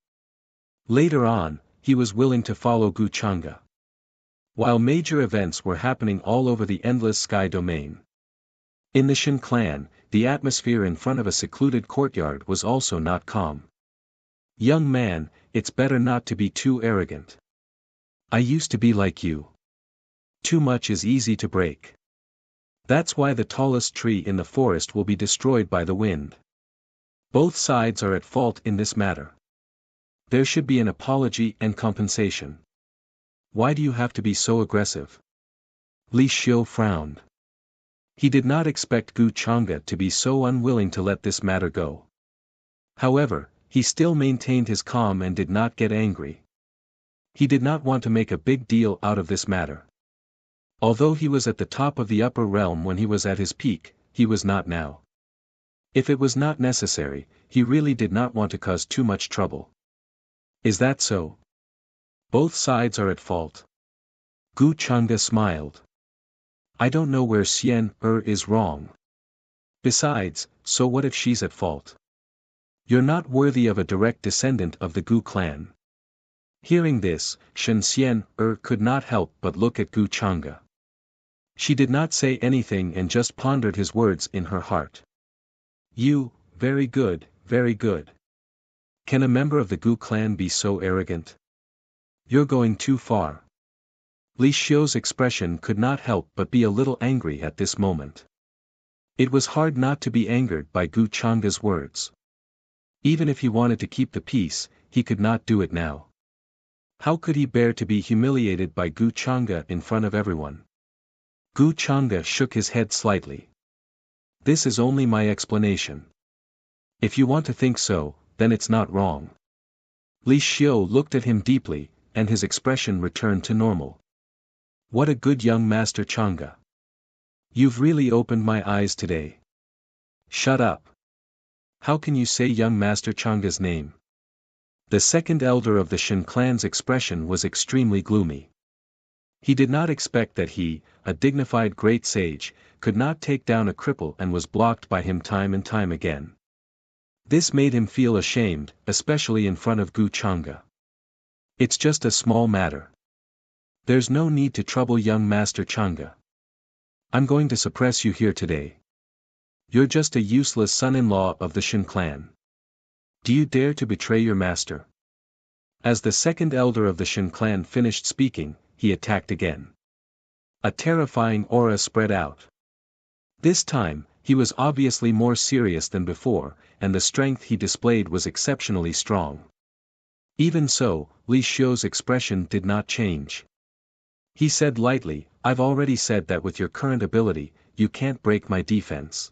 Later on, he was willing to follow Guchanga. While major events were happening all over the endless sky domain. In the Shin clan, the atmosphere in front of a secluded courtyard was also not calm. Young man, it's better not to be too arrogant. I used to be like you. Too much is easy to break. That's why the tallest tree in the forest will be destroyed by the wind. Both sides are at fault in this matter. There should be an apology and compensation. Why do you have to be so aggressive? Li Xiu frowned. He did not expect Gu Chang'e to be so unwilling to let this matter go. However, he still maintained his calm and did not get angry. He did not want to make a big deal out of this matter. Although he was at the top of the upper realm when he was at his peak, he was not now. If it was not necessary, he really did not want to cause too much trouble. Is that so? Both sides are at fault. Gu Chang'e smiled. I don't know where Xian is wrong. Besides, so what if she's at fault? You're not worthy of a direct descendant of the Gu clan. Hearing this, Shen Xian could not help but look at Gu Chang'e. She did not say anything and just pondered his words in her heart. You, very good, very good. Can a member of the Gu clan be so arrogant? You're going too far. Li Xiu's expression could not help but be a little angry at this moment. It was hard not to be angered by Gu Chang'e's words. Even if he wanted to keep the peace, he could not do it now. How could he bear to be humiliated by Gu Chang'e in front of everyone? Gu Chang'e shook his head slightly. This is only my explanation. If you want to think so, then it's not wrong. Li Xiu looked at him deeply, and his expression returned to normal. What a good young master Chang'e. You've really opened my eyes today. Shut up. How can you say young master Chang'e's name? The second elder of the Shin clan's expression was extremely gloomy. He did not expect that he, a dignified great sage, could not take down a cripple and was blocked by him time and time again. This made him feel ashamed, especially in front of Gu Chang'e. It's just a small matter. There's no need to trouble young Master Chang'e. I'm going to suppress you here today. You're just a useless son-in-law of the Shin clan. Do you dare to betray your master? As the second elder of the Shin clan finished speaking, he attacked again. A terrifying aura spread out. This time, he was obviously more serious than before, and the strength he displayed was exceptionally strong. Even so, Li Xiu's expression did not change. He said lightly, I've already said that with your current ability, you can't break my defense.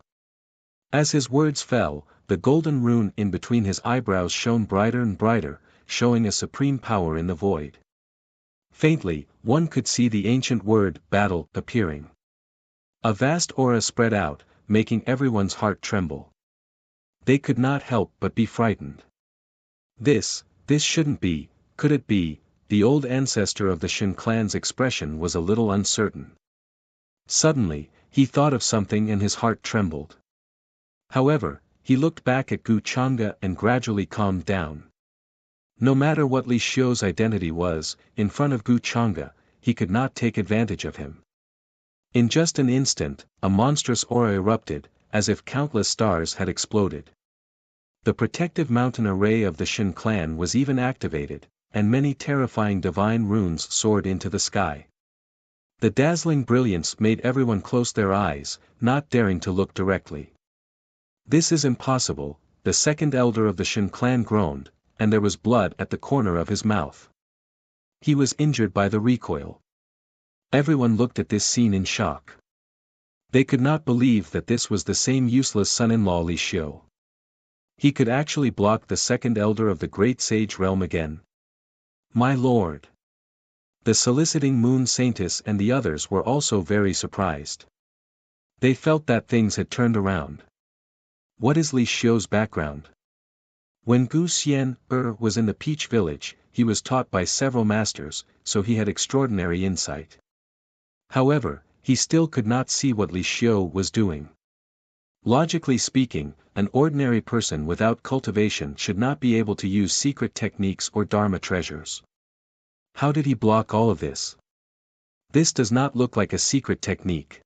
As his words fell, the golden rune in between his eyebrows shone brighter and brighter, showing a supreme power in the void. Faintly, one could see the ancient word, battle, appearing. A vast aura spread out, making everyone's heart tremble. They could not help but be frightened. This shouldn't be, could it be? The old ancestor of the Shin clan's expression was a little uncertain. Suddenly, he thought of something and his heart trembled. However, he looked back at Gu Chang'e and gradually calmed down. No matter what Li Xiu's identity was, in front of Gu Chang'e, he could not take advantage of him. In just an instant, a monstrous aura erupted, as if countless stars had exploded. The protective mountain array of the Shen clan was even activated, and many terrifying divine runes soared into the sky. The dazzling brilliance made everyone close their eyes, not daring to look directly. "This is impossible," the second elder of the Shen clan groaned, and there was blood at the corner of his mouth. He was injured by the recoil. Everyone looked at this scene in shock. They could not believe that this was the same useless son-in-law Li Xiu. He could actually block the second elder of the great sage realm again. "My lord!" The soliciting moon saintess and the others were also very surprised. They felt that things had turned around. What is Li Xiu's background? When Gu Xian was in the Peach Village, he was taught by several masters, so he had extraordinary insight. However, he still could not see what Li Xiu was doing. Logically speaking, an ordinary person without cultivation should not be able to use secret techniques or Dharma treasures. How did he block all of this? This does not look like a secret technique.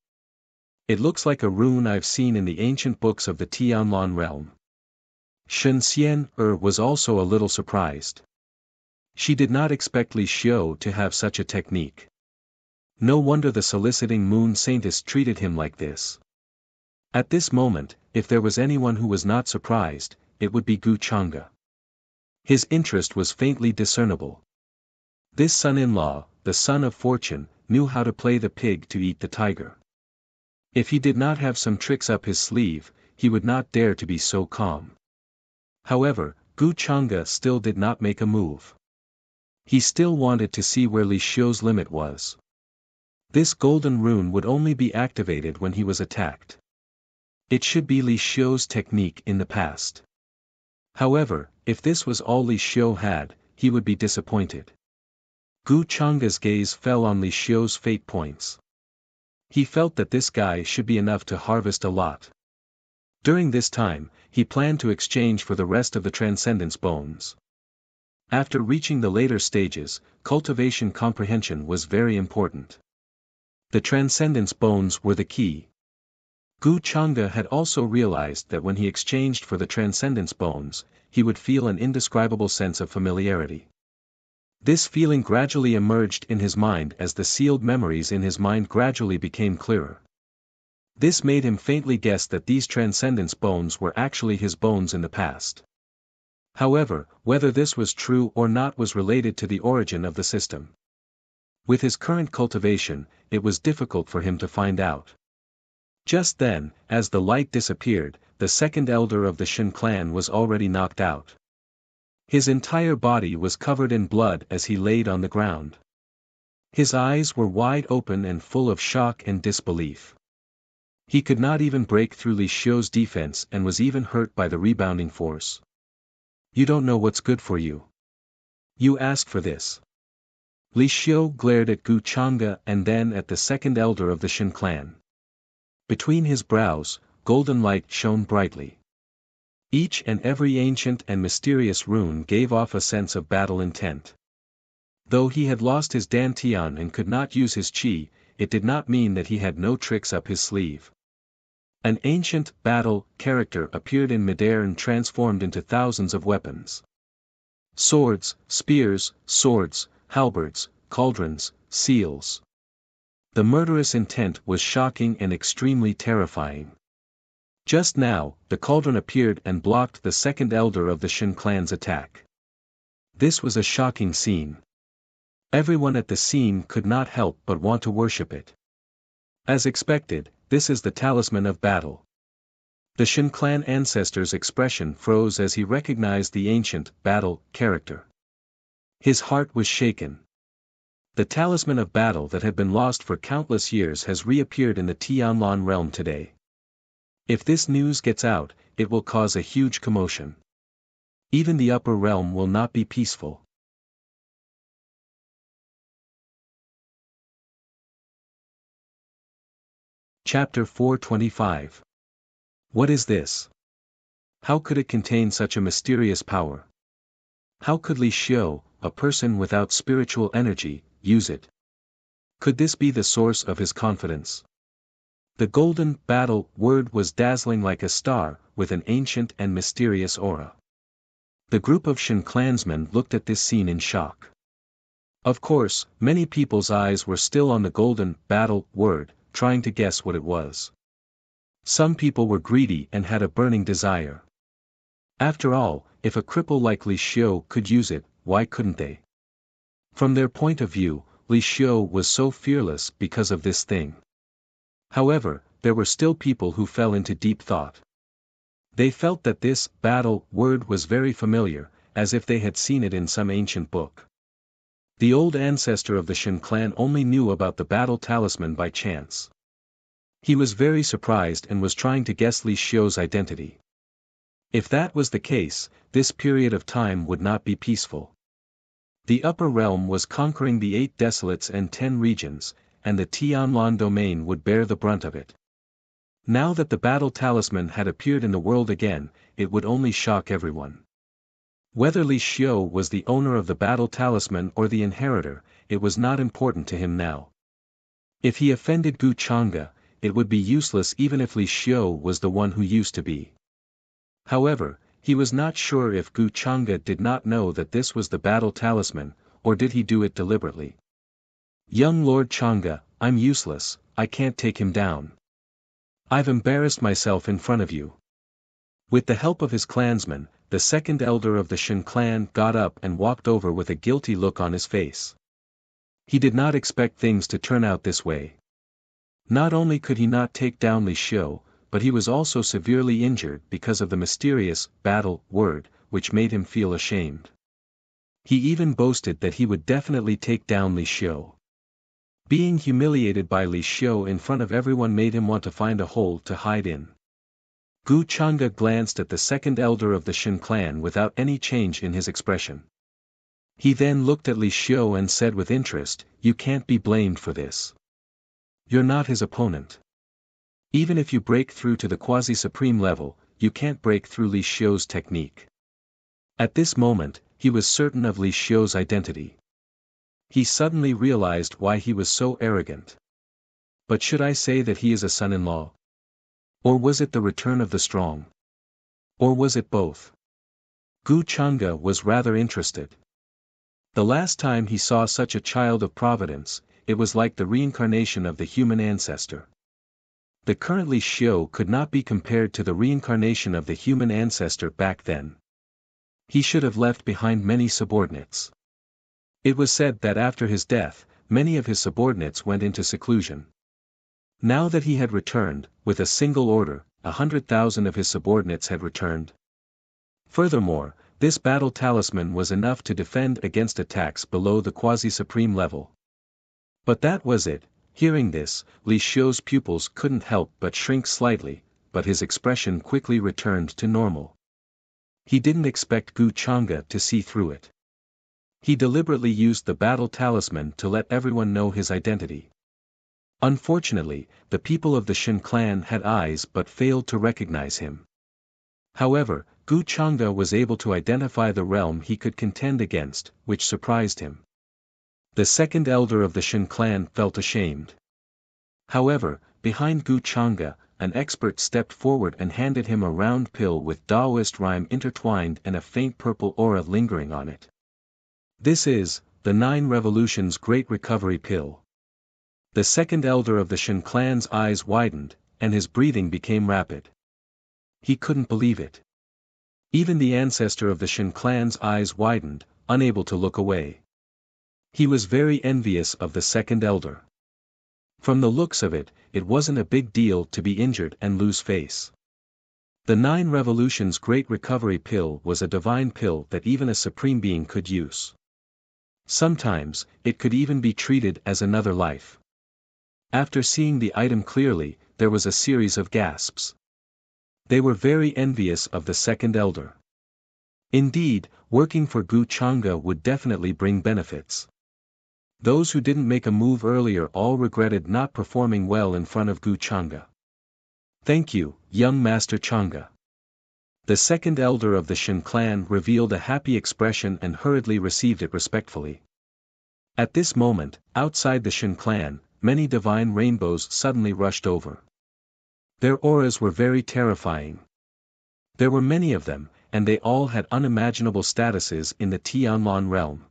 It looks like a rune I've seen in the ancient books of the Tianlan realm. Shen Xian was also a little surprised. She did not expect Li Xiu to have such a technique. No wonder the soliciting moon saintess treated him like this. At this moment, if there was anyone who was not surprised, it would be Gu Chang'e. His interest was faintly discernible. This son-in-law, the son of fortune, knew how to play the pig to eat the tiger. If he did not have some tricks up his sleeve, he would not dare to be so calm. However, Gu Chang'e still did not make a move. He still wanted to see where Li Xiu's limit was. This golden rune would only be activated when he was attacked. It should be Li Xiu's technique in the past. However, if this was all Li Xiu had, he would be disappointed. Gu Chang'e's gaze fell on Li Xiu's fate points. He felt that this guy should be enough to harvest a lot. During this time, he planned to exchange for the rest of the Transcendence bones. After reaching the later stages, cultivation comprehension was very important. The Transcendence bones were the key. Gu Chang'e had also realized that when he exchanged for the Transcendence bones, he would feel an indescribable sense of familiarity. This feeling gradually emerged in his mind as the sealed memories in his mind gradually became clearer. This made him faintly guess that these Transcendence bones were actually his bones in the past. However, whether this was true or not was related to the origin of the system. With his current cultivation, it was difficult for him to find out. Just then, as the light disappeared, the second elder of the Shen clan was already knocked out. His entire body was covered in blood as he laid on the ground. His eyes were wide open and full of shock and disbelief. He could not even break through Li Xiu's defense and was even hurt by the rebounding force. "You don't know what's good for you. You asked for this." Li Xiu glared at Gu Chang'e and then at the second elder of the Shen clan. Between his brows, golden light shone brightly. Each and every ancient and mysterious rune gave off a sense of battle intent. Though he had lost his dantian and could not use his qi, it did not mean that he had no tricks up his sleeve. An ancient battle character appeared in midair and transformed into thousands of weapons. Swords, spears, swords, halberds, cauldrons, seals. The murderous intent was shocking and extremely terrifying. Just now, the cauldron appeared and blocked the second elder of the Shen clan's attack. This was a shocking scene. Everyone at the scene could not help but want to worship it. As expected, this is the talisman of battle. The Shen clan ancestor's expression froze as he recognized the ancient battle character. His heart was shaken. The talisman of battle that had been lost for countless years has reappeared in the Tianlan realm today. If this news gets out, it will cause a huge commotion. Even the upper realm will not be peaceful. Chapter 425. What is this? How could it contain such a mysterious power? How could Li Xiu, a person without spiritual energy, use it? Could this be the source of his confidence? The golden battle word was dazzling like a star, with an ancient and mysterious aura. The group of Shin clansmen looked at this scene in shock. Of course, many people's eyes were still on the golden battle word, trying to guess what it was. Some people were greedy and had a burning desire. After all, if a cripple like Li Xiu could use it, why couldn't they? From their point of view, Li Xiu was so fearless because of this thing. However, there were still people who fell into deep thought. They felt that this battle word was very familiar, as if they had seen it in some ancient book. The old ancestor of the Shin clan only knew about the battle talisman by chance. He was very surprised and was trying to guess Li Xiu's identity. If that was the case, this period of time would not be peaceful. The upper realm was conquering the 8 desolates and 10 regions, and the Tianlan domain would bear the brunt of it. Now that the battle talisman had appeared in the world again, it would only shock everyone. Whether Li Xiu was the owner of the battle talisman or the inheritor, it was not important to him now. If he offended Gu Chang'e, it would be useless even if Li Xiu was the one who used to be. However, he was not sure if Gu Chang'e did not know that this was the battle talisman, or did he do it deliberately. Young Lord Chang'e, I'm useless, I can't take him down. I've embarrassed myself in front of you. With the help of his clansmen, the second elder of the Shin clan got up and walked over with a guilty look on his face. He did not expect things to turn out this way. Not only could he not take down Li Xiu, but he was also severely injured because of the mysterious battle word, which made him feel ashamed. He even boasted that he would definitely take down Li Xiu. Being humiliated by Li Xiu in front of everyone made him want to find a hole to hide in. Gu Chang'e glanced at the second elder of the Shin clan without any change in his expression. He then looked at Li Xiu and said with interest, "You can't be blamed for this. You're not his opponent. Even if you break through to the quasi-supreme level, you can't break through Li Xiu's technique." At this moment, he was certain of Li Xiu's identity. He suddenly realized why he was so arrogant. But should I say that he is a son-in-law? Or was it the return of the strong? Or was it both? Gu Chang'e was rather interested. The last time he saw such a child of providence, it was like the reincarnation of the human ancestor. The current Li Xiu could not be compared to the reincarnation of the human ancestor back then. He should have left behind many subordinates. It was said that after his death, many of his subordinates went into seclusion. Now that he had returned, with a single order, 100,000 of his subordinates had returned. Furthermore, this battle talisman was enough to defend against attacks below the quasi-supreme level. But that was it. Hearing this, Li Xiu's pupils couldn't help but shrink slightly, but his expression quickly returned to normal. He didn't expect Gu Chang'e to see through it. He deliberately used the battle talisman to let everyone know his identity. Unfortunately, the people of the Shin clan had eyes but failed to recognize him. However, Gu Chang'e was able to identify the realm he could contend against, which surprised him. The second elder of the Shin clan felt ashamed. However, behind Gu Chang'e, an expert stepped forward and handed him a round pill with Taoist rhyme intertwined and a faint purple aura lingering on it. This is the 9 Revolutions Great Recovery Pill. The second elder of the Shin clan's eyes widened, and his breathing became rapid. He couldn't believe it. Even the ancestor of the Shin clan's eyes widened, unable to look away. He was very envious of the second elder. From the looks of it, it wasn't a big deal to be injured and lose face. The 9 Revolutions Great Recovery Pill was a divine pill that even a supreme being could use. Sometimes, it could even be treated as another life. After seeing the item clearly, there was a series of gasps. They were very envious of the second elder. Indeed, working for Gu Chang'e would definitely bring benefits. Those who didn't make a move earlier all regretted not performing well in front of Gu Chang'e. "Thank you, young Master Chang'e." The second elder of the Shin clan revealed a happy expression and hurriedly received it respectfully. At this moment, outside the Shin clan, many divine rainbows suddenly rushed over. Their auras were very terrifying. There were many of them, and they all had unimaginable statuses in the Tianlong realm.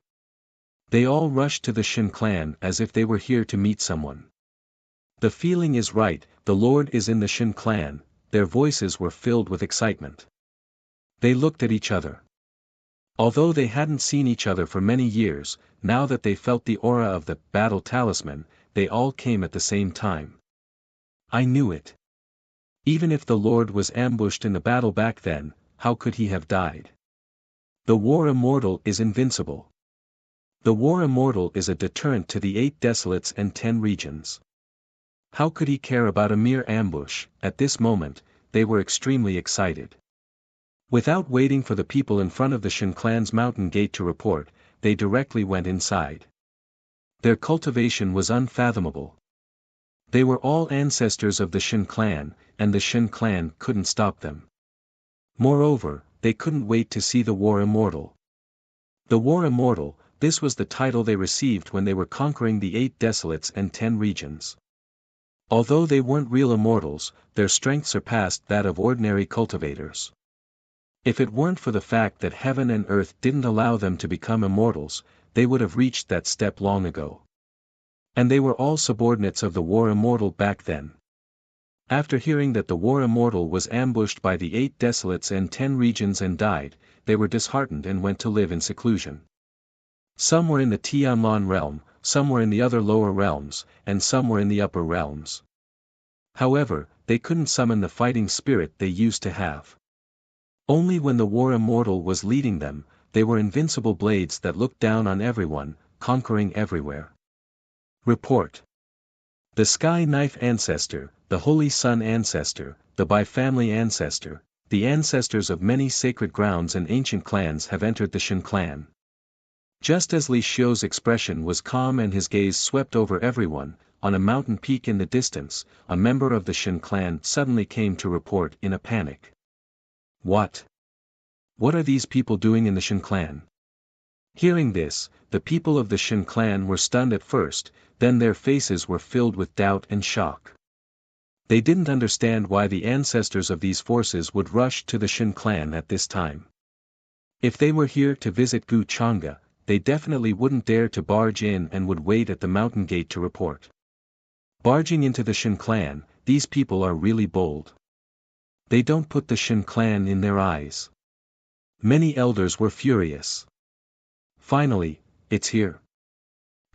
They all rushed to the Shin clan as if they were here to meet someone. The feeling is right, the Lord is in the Shin clan. Their voices were filled with excitement. They looked at each other. Although they hadn't seen each other for many years, now that they felt the aura of the battle talisman, they all came at the same time. I knew it. Even if the Lord was ambushed in the battle back then, how could he have died? The War Immortal is invincible. The War Immortal is a deterrent to the 8 desolates and 10 regions. How could he care about a mere ambush? At this moment, they were extremely excited. Without waiting for the people in front of the Shin clan's mountain gate to report, they directly went inside. Their cultivation was unfathomable. They were all ancestors of the Shin clan, and the Shin clan couldn't stop them. Moreover, they couldn't wait to see the War Immortal. The War Immortal, this was the title they received when they were conquering the 8 desolates and 10 regions. Although they weren't real immortals, their strength surpassed that of ordinary cultivators. If it weren't for the fact that heaven and earth didn't allow them to become immortals, they would have reached that step long ago. And they were all subordinates of the War Immortal back then. After hearing that the War Immortal was ambushed by the 8 desolates and 10 regions and died, they were disheartened and went to live in seclusion. Some were in the Tianlong realm, some were in the other lower realms, and some were in the upper realms. However, they couldn't summon the fighting spirit they used to have. Only when the War Immortal was leading them, they were invincible blades that looked down on everyone, conquering everywhere. Report. The Sky Knife Ancestor, the Holy Sun Ancestor, the Bi-Family Ancestor, the ancestors of many sacred grounds and ancient clans have entered the Shin clan. Just as Li Xiu's expression was calm and his gaze swept over everyone, on a mountain peak in the distance, a member of the Shin clan suddenly came to report in a panic. What? What are these people doing in the Shin clan? Hearing this, the people of the Shin clan were stunned at first, then their faces were filled with doubt and shock. They didn't understand why the ancestors of these forces would rush to the Shin clan at this time. If they were here to visit Gu Chang'e, they definitely wouldn't dare to barge in and would wait at the mountain gate to report. Barging into the Shin clan, these people are really bold. They don't put the Shin clan in their eyes. Many elders were furious. Finally, it's here.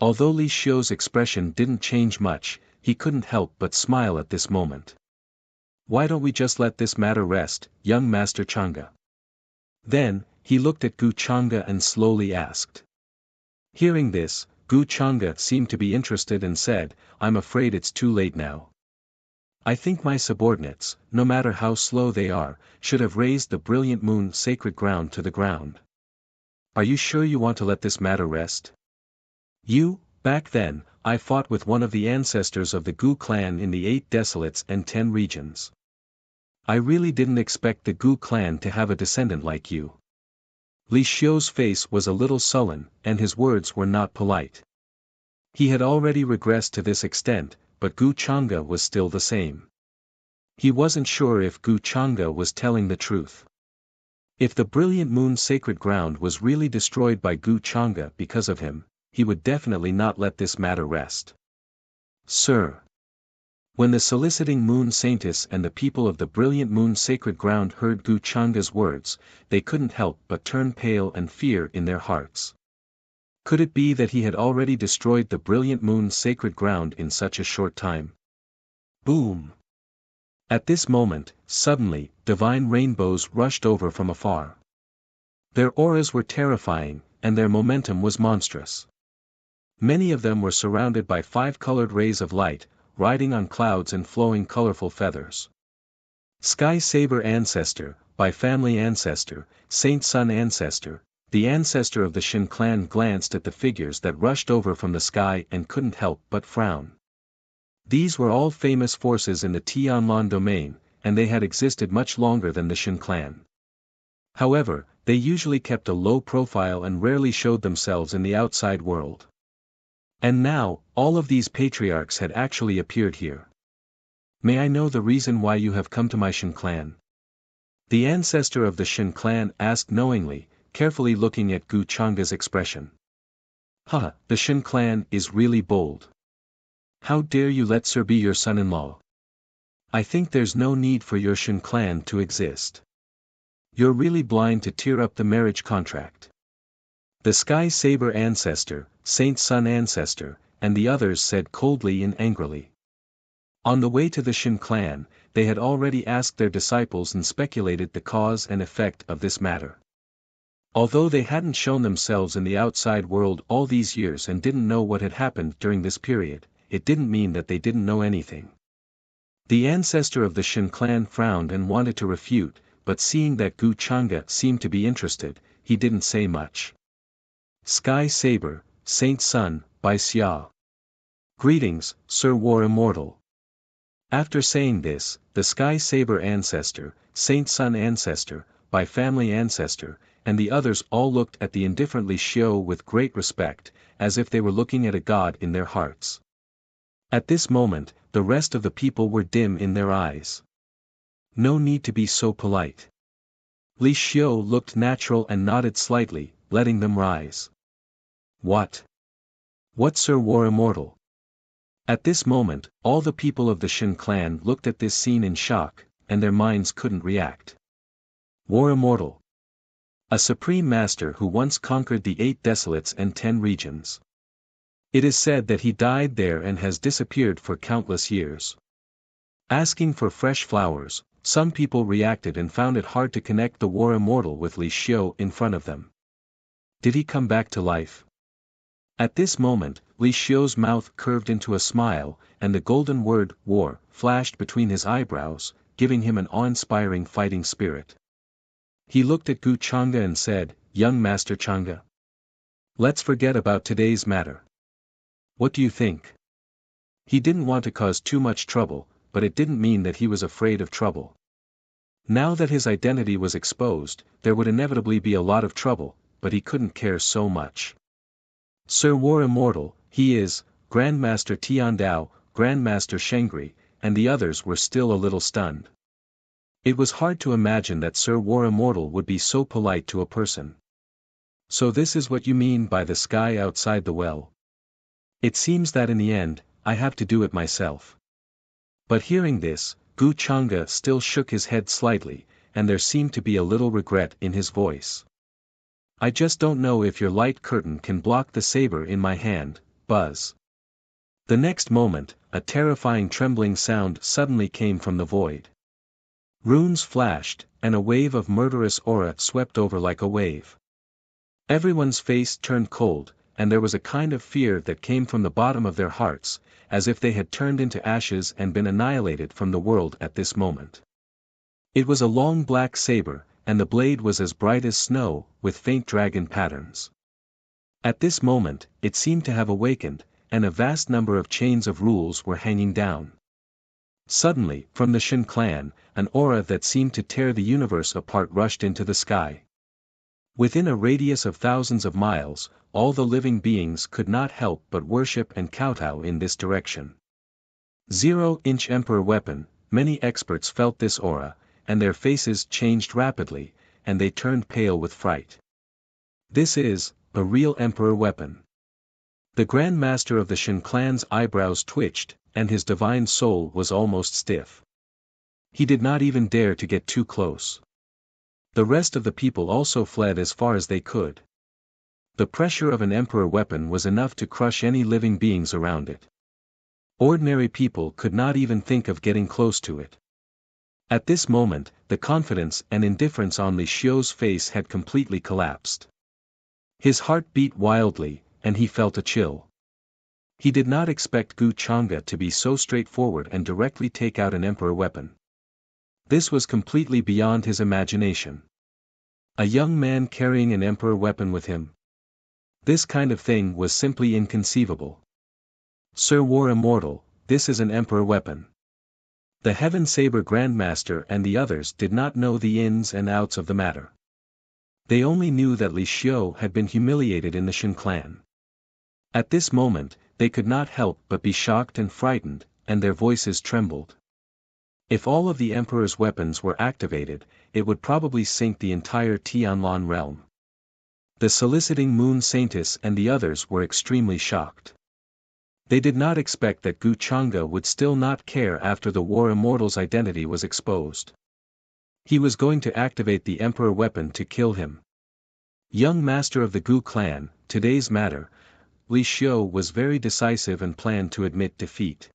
Although Li Xiu's expression didn't change much, he couldn't help but smile at this moment. Why don't we just let this matter rest, young Master Chang'e? Then, he looked at Gu Chang'e and slowly asked. Hearing this, Gu Chang'e seemed to be interested and said, I'm afraid it's too late now. I think my subordinates, no matter how slow they are, should have raised the brilliant moon sacred ground to the ground. Are you sure you want to let this matter rest? Back then, I fought with one of the ancestors of the Gu clan in the 8 desolates and 10 regions. I really didn't expect the Gu clan to have a descendant like you. Li Xiu's face was a little sullen, and his words were not polite. He had already regressed to this extent, but Gu Chang'e was still the same. He wasn't sure if Gu Chang'e was telling the truth. If the brilliant moon sacred ground was really destroyed by Gu Chang'e because of him, he would definitely not let this matter rest. Sir. When the soliciting moon saintess and the people of the brilliant moon sacred ground heard Gu Chang'e's words, they couldn't help but turn pale and fear in their hearts. Could it be that he had already destroyed the brilliant moon sacred ground in such a short time? Boom! At this moment, suddenly, divine rainbows rushed over from afar. Their auras were terrifying, and their momentum was monstrous. Many of them were surrounded by 5-colored rays of light, riding on clouds and flowing colorful feathers. Sky Saber Ancestor, Bi-Family Ancestor, Saint Sun Ancestor, the ancestor of the Shin clan glanced at the figures that rushed over from the sky and couldn't help but frown. These were all famous forces in the Tianlong domain, and they had existed much longer than the Shin clan. However, they usually kept a low profile and rarely showed themselves in the outside world. And now, all of these patriarchs had actually appeared here. May I know the reason why you have come to my Shin clan? The ancestor of the Shin clan asked knowingly, carefully looking at Gu Changa's expression. Haha, the Shin clan is really bold. How dare you let Sir be your son-in-law? I think there's no need for your Shin clan to exist. You're really blind to tear up the marriage contract. The Sky Saber ancestor, Saint Sun ancestor, and the others said coldly and angrily. On the way to the Shin clan, they had already asked their disciples and speculated the cause and effect of this matter. Although they hadn't shown themselves in the outside world all these years and didn't know what had happened during this period, it didn't mean that they didn't know anything. The ancestor of the Shin clan frowned and wanted to refute, but seeing that Gu Changa seemed to be interested, he didn't say much. Sky Saber, Saint Sun, by Xia. Greetings, Sir War Immortal. After saying this, the Sky Saber ancestor, Saint Sun ancestor, by family ancestor, and the others all looked at the indifferently Xiao with great respect, as if they were looking at a god in their hearts. At this moment, the rest of the people were dim in their eyes. No need to be so polite. Li Xiao looked natural and nodded slightly, letting them rise. What? What, Sir War Immortal? At this moment, all the people of the Shin clan looked at this scene in shock, and their minds couldn't react. War Immortal. A supreme master who once conquered the 8 desolates and 10 regions. It is said that he died there and has disappeared for countless years. Asking for fresh flowers, some people reacted and found it hard to connect the War Immortal with Li Xiao in front of them. Did he come back to life? At this moment, Li Xiao's mouth curved into a smile, and the golden word, war, flashed between his eyebrows, giving him an awe-inspiring fighting spirit. He looked at Gu Changa and said, Young Master Changa. Let's forget about today's matter. What do you think? He didn't want to cause too much trouble, but it didn't mean that he was afraid of trouble. Now that his identity was exposed, there would inevitably be a lot of trouble, but he couldn't care so much. Sir War Immortal, he is, Grandmaster Tiandao, Grandmaster Shengri, and the others were still a little stunned. It was hard to imagine that Sir War Immortal would be so polite to a person. So this is what you mean by the sky outside the well. It seems that in the end, I have to do it myself. But hearing this, Gu Changa still shook his head slightly, and there seemed to be a little regret in his voice. I just don't know if your light curtain can block the saber in my hand, Buzz. The next moment, a terrifying trembling sound suddenly came from the void. Runes flashed, and a wave of murderous aura swept over like a wave. Everyone's face turned cold, and there was a kind of fear that came from the bottom of their hearts, as if they had turned into ashes and been annihilated from the world at this moment. It was a long black saber, and the blade was as bright as snow, with faint dragon patterns. At this moment, it seemed to have awakened, and a vast number of chains of rules were hanging down. Suddenly, from the Shin clan, an aura that seemed to tear the universe apart rushed into the sky. Within a radius of thousands of miles, all the living beings could not help but worship and kowtow in this direction. 0-inch Emperor weapon, many experts felt this aura, and their faces changed rapidly, and they turned pale with fright. This is a real Emperor weapon. The Grand Master of the Shin clan's eyebrows twitched, and his divine soul was almost stiff. He did not even dare to get too close. The rest of the people also fled as far as they could. The pressure of an Emperor weapon was enough to crush any living beings around it. Ordinary people could not even think of getting close to it. At this moment, the confidence and indifference on Li Xiao's face had completely collapsed. His heart beat wildly, and he felt a chill. He did not expect Gu Changa to be so straightforward and directly take out an Emperor weapon. This was completely beyond his imagination. A young man carrying an Emperor weapon with him. This kind of thing was simply inconceivable. Sir War Immortal, this is an Emperor weapon. The Heaven Saber Grandmaster and the others did not know the ins and outs of the matter. They only knew that Li Xiao had been humiliated in the Shin clan. At this moment, they could not help but be shocked and frightened, and their voices trembled. If all of the Emperor's weapons were activated, it would probably sink the entire Tianlan realm. The soliciting Moon Saintess and the others were extremely shocked. They did not expect that Gu Chang'e would still not care after the War Immortal's identity was exposed. He was going to activate the Emperor weapon to kill him. Young master of the Gu clan, today's matter, Li Xiu was very decisive and planned to admit defeat.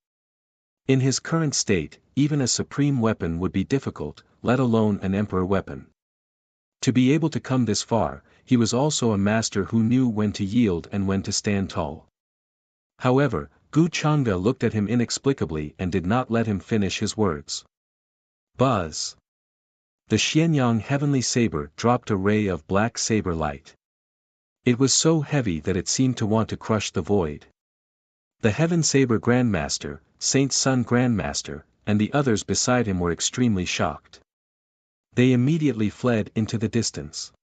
In his current state, even a supreme weapon would be difficult, let alone an Emperor weapon. To be able to come this far, he was also a master who knew when to yield and when to stand tall. However, Gu Chang'e looked at him inexplicably and did not let him finish his words. Buzz! The Xianyang heavenly saber dropped a ray of black saber light. It was so heavy that it seemed to want to crush the void. The Heaven Saber Grandmaster, Saint Sun Grandmaster, and the others beside him were extremely shocked. They immediately fled into the distance.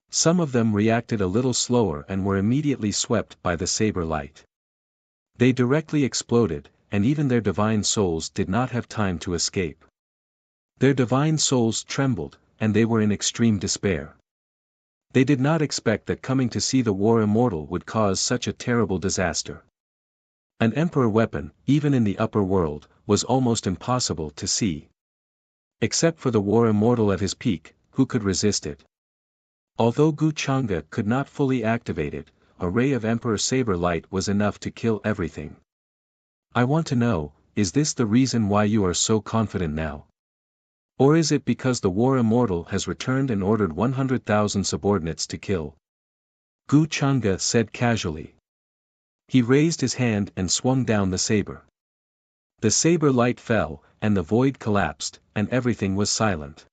Some of them reacted a little slower and were immediately swept by the saber light. They directly exploded, and even their divine souls did not have time to escape. Their divine souls trembled, and they were in extreme despair. They did not expect that coming to see the War Immortal would cause such a terrible disaster. An Emperor weapon, even in the upper world, was almost impossible to see. Except for the War Immortal at his peak, who could resist it? Although Gu Chang'e could not fully activate it, a ray of Emperor Saber Light was enough to kill everything. I want to know, is this the reason why you are so confident now? Or is it because the War Immortal has returned and ordered 100,000 subordinates to kill? Gu Chang'e said casually. He raised his hand and swung down the saber. The saber light fell, and the void collapsed, and everything was silent.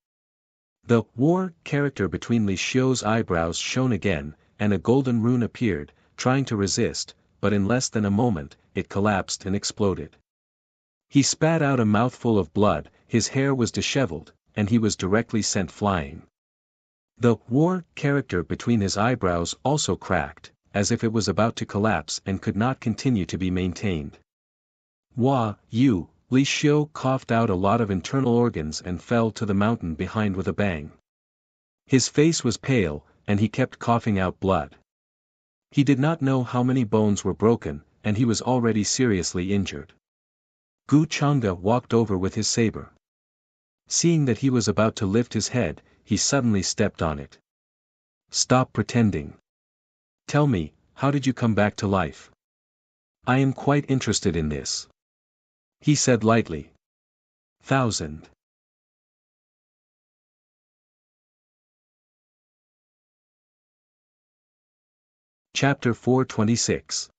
The war character between Li Xiu's eyebrows shone again, and a golden rune appeared, trying to resist, but in less than a moment, it collapsed and exploded. He spat out a mouthful of blood, his hair was disheveled, and he was directly sent flying. The war character between his eyebrows also cracked, as if it was about to collapse and could not continue to be maintained. Wah, you, Li Xiu coughed out a lot of internal organs and fell to the mountain behind with a bang. His face was pale, and he kept coughing out blood. He did not know how many bones were broken, and he was already seriously injured. Gu Chang'e walked over with his saber. Seeing that he was about to lift his head, he suddenly stepped on it. Stop pretending. Tell me, how did you come back to life? I am quite interested in this. He said lightly. 1,000. Chapter 426.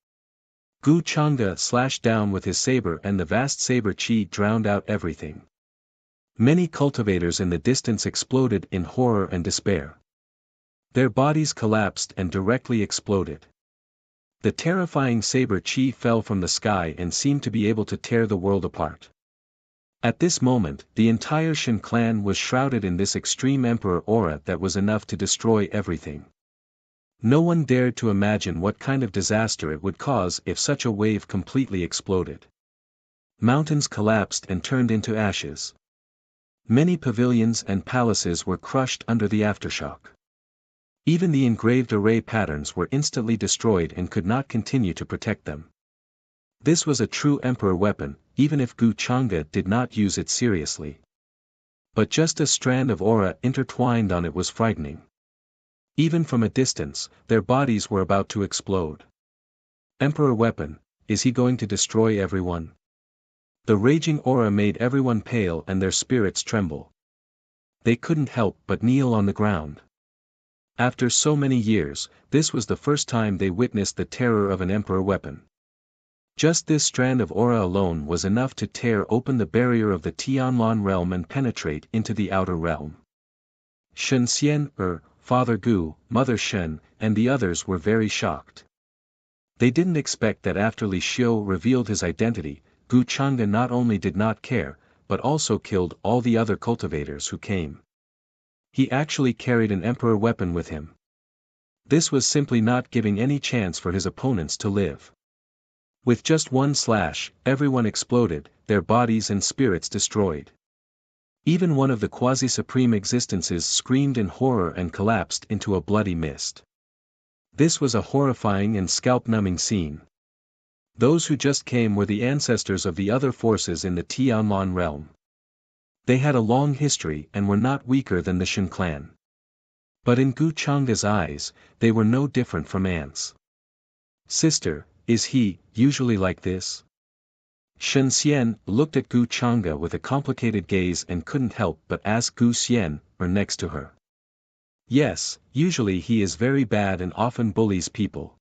Gu Chang'e slashed down with his saber and the vast saber chi drowned out everything. Many cultivators in the distance exploded in horror and despair. Their bodies collapsed and directly exploded. The terrifying saber chi fell from the sky and seemed to be able to tear the world apart. At this moment, the entire Shen clan was shrouded in this extreme emperor aura that was enough to destroy everything. No one dared to imagine what kind of disaster it would cause if such a wave completely exploded. Mountains collapsed and turned into ashes. Many pavilions and palaces were crushed under the aftershock. Even the engraved array patterns were instantly destroyed and could not continue to protect them. This was a true emperor weapon, even if Gu Chang'e did not use it seriously. But just a strand of aura intertwined on it was frightening. Even from a distance, their bodies were about to explode. Emperor weapon, is he going to destroy everyone? The raging aura made everyone pale and their spirits tremble. They couldn't help but kneel on the ground. After so many years, this was the first time they witnessed the terror of an emperor weapon. Just this strand of aura alone was enough to tear open the barrier of the Tianlan realm and penetrate into the outer realm. Shen Xian, Father Gu, Mother Shen, and the others were very shocked. They didn't expect that after Li Xiu revealed his identity, Gu Chang'e not only did not care, but also killed all the other cultivators who came. He actually carried an emperor weapon with him. This was simply not giving any chance for his opponents to live. With just one slash, everyone exploded, their bodies and spirits destroyed. Even one of the quasi-supreme existences screamed in horror and collapsed into a bloody mist. This was a horrifying and scalp-numbing scene. Those who just came were the ancestors of the other forces in the Tianlan realm. They had a long history and were not weaker than the Shen clan. But in Gu Changa's eyes, they were no different from ants. Sister, is he usually like this? Shen Xian looked at Gu Changa with a complicated gaze and couldn't help but ask Gu Xian, next to her. Yes, usually he is very bad and often bullies people.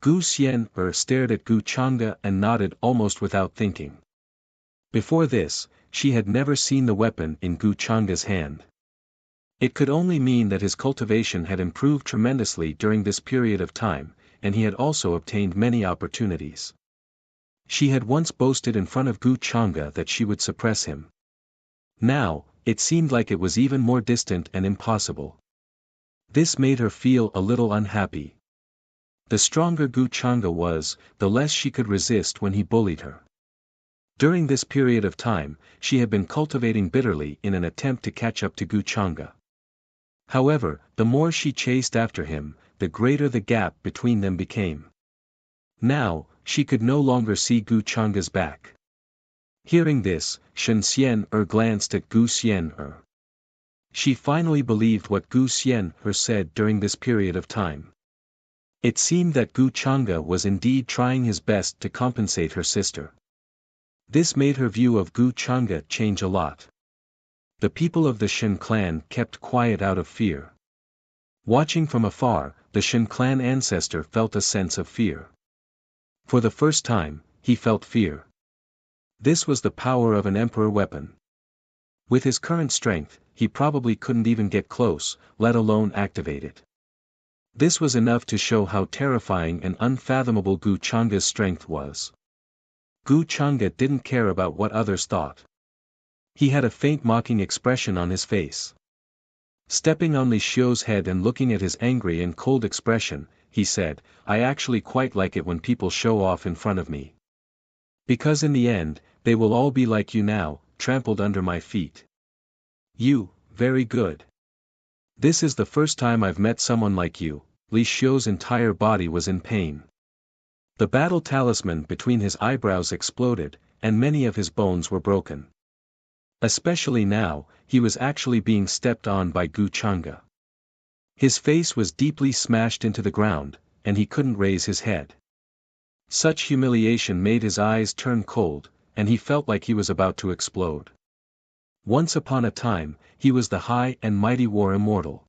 Gu Xian stared at Gu Changa and nodded almost without thinking. Before this, she had never seen the weapon in Gu Changa's hand. It could only mean that his cultivation had improved tremendously during this period of time, and he had also obtained many opportunities. She had once boasted in front of Gu Changa that she would suppress him. Now, it seemed like it was even more distant and impossible. This made her feel a little unhappy. The stronger Gu Changa was, the less she could resist when he bullied her. During this period of time, she had been cultivating bitterly in an attempt to catch up to Gu Changa. However, the more she chased after him, the greater the gap between them became. Now, she could no longer see Gu Changa's back. Hearing this, Shen Xian glanced at Gu Xian. She finally believed what Gu Xian said during this period of time. It seemed that Gu Changa was indeed trying his best to compensate her sister. This made her view of Gu Changa change a lot. The people of the Shen clan kept quiet out of fear. Watching from afar, the Shen clan ancestor felt a sense of fear. For the first time, he felt fear. This was the power of an emperor weapon. With his current strength, he probably couldn't even get close, let alone activate it. This was enough to show how terrifying and unfathomable Gu Changa's strength was. Gu Changa didn't care about what others thought. He had a faint mocking expression on his face. Stepping on Li Xiu's head and looking at his angry and cold expression, he said, I actually quite like it when people show off in front of me. Because in the end, they will all be like you now, trampled under my feet. You, very good. This is the first time I've met someone like you. Li Xiu's entire body was in pain. The battle talisman between his eyebrows exploded, and many of his bones were broken. Especially now, he was actually being stepped on by Gu Changa. His face was deeply smashed into the ground, and he couldn't raise his head. Such humiliation made his eyes turn cold, and he felt like he was about to explode. Once upon a time, he was the high and mighty war immortal.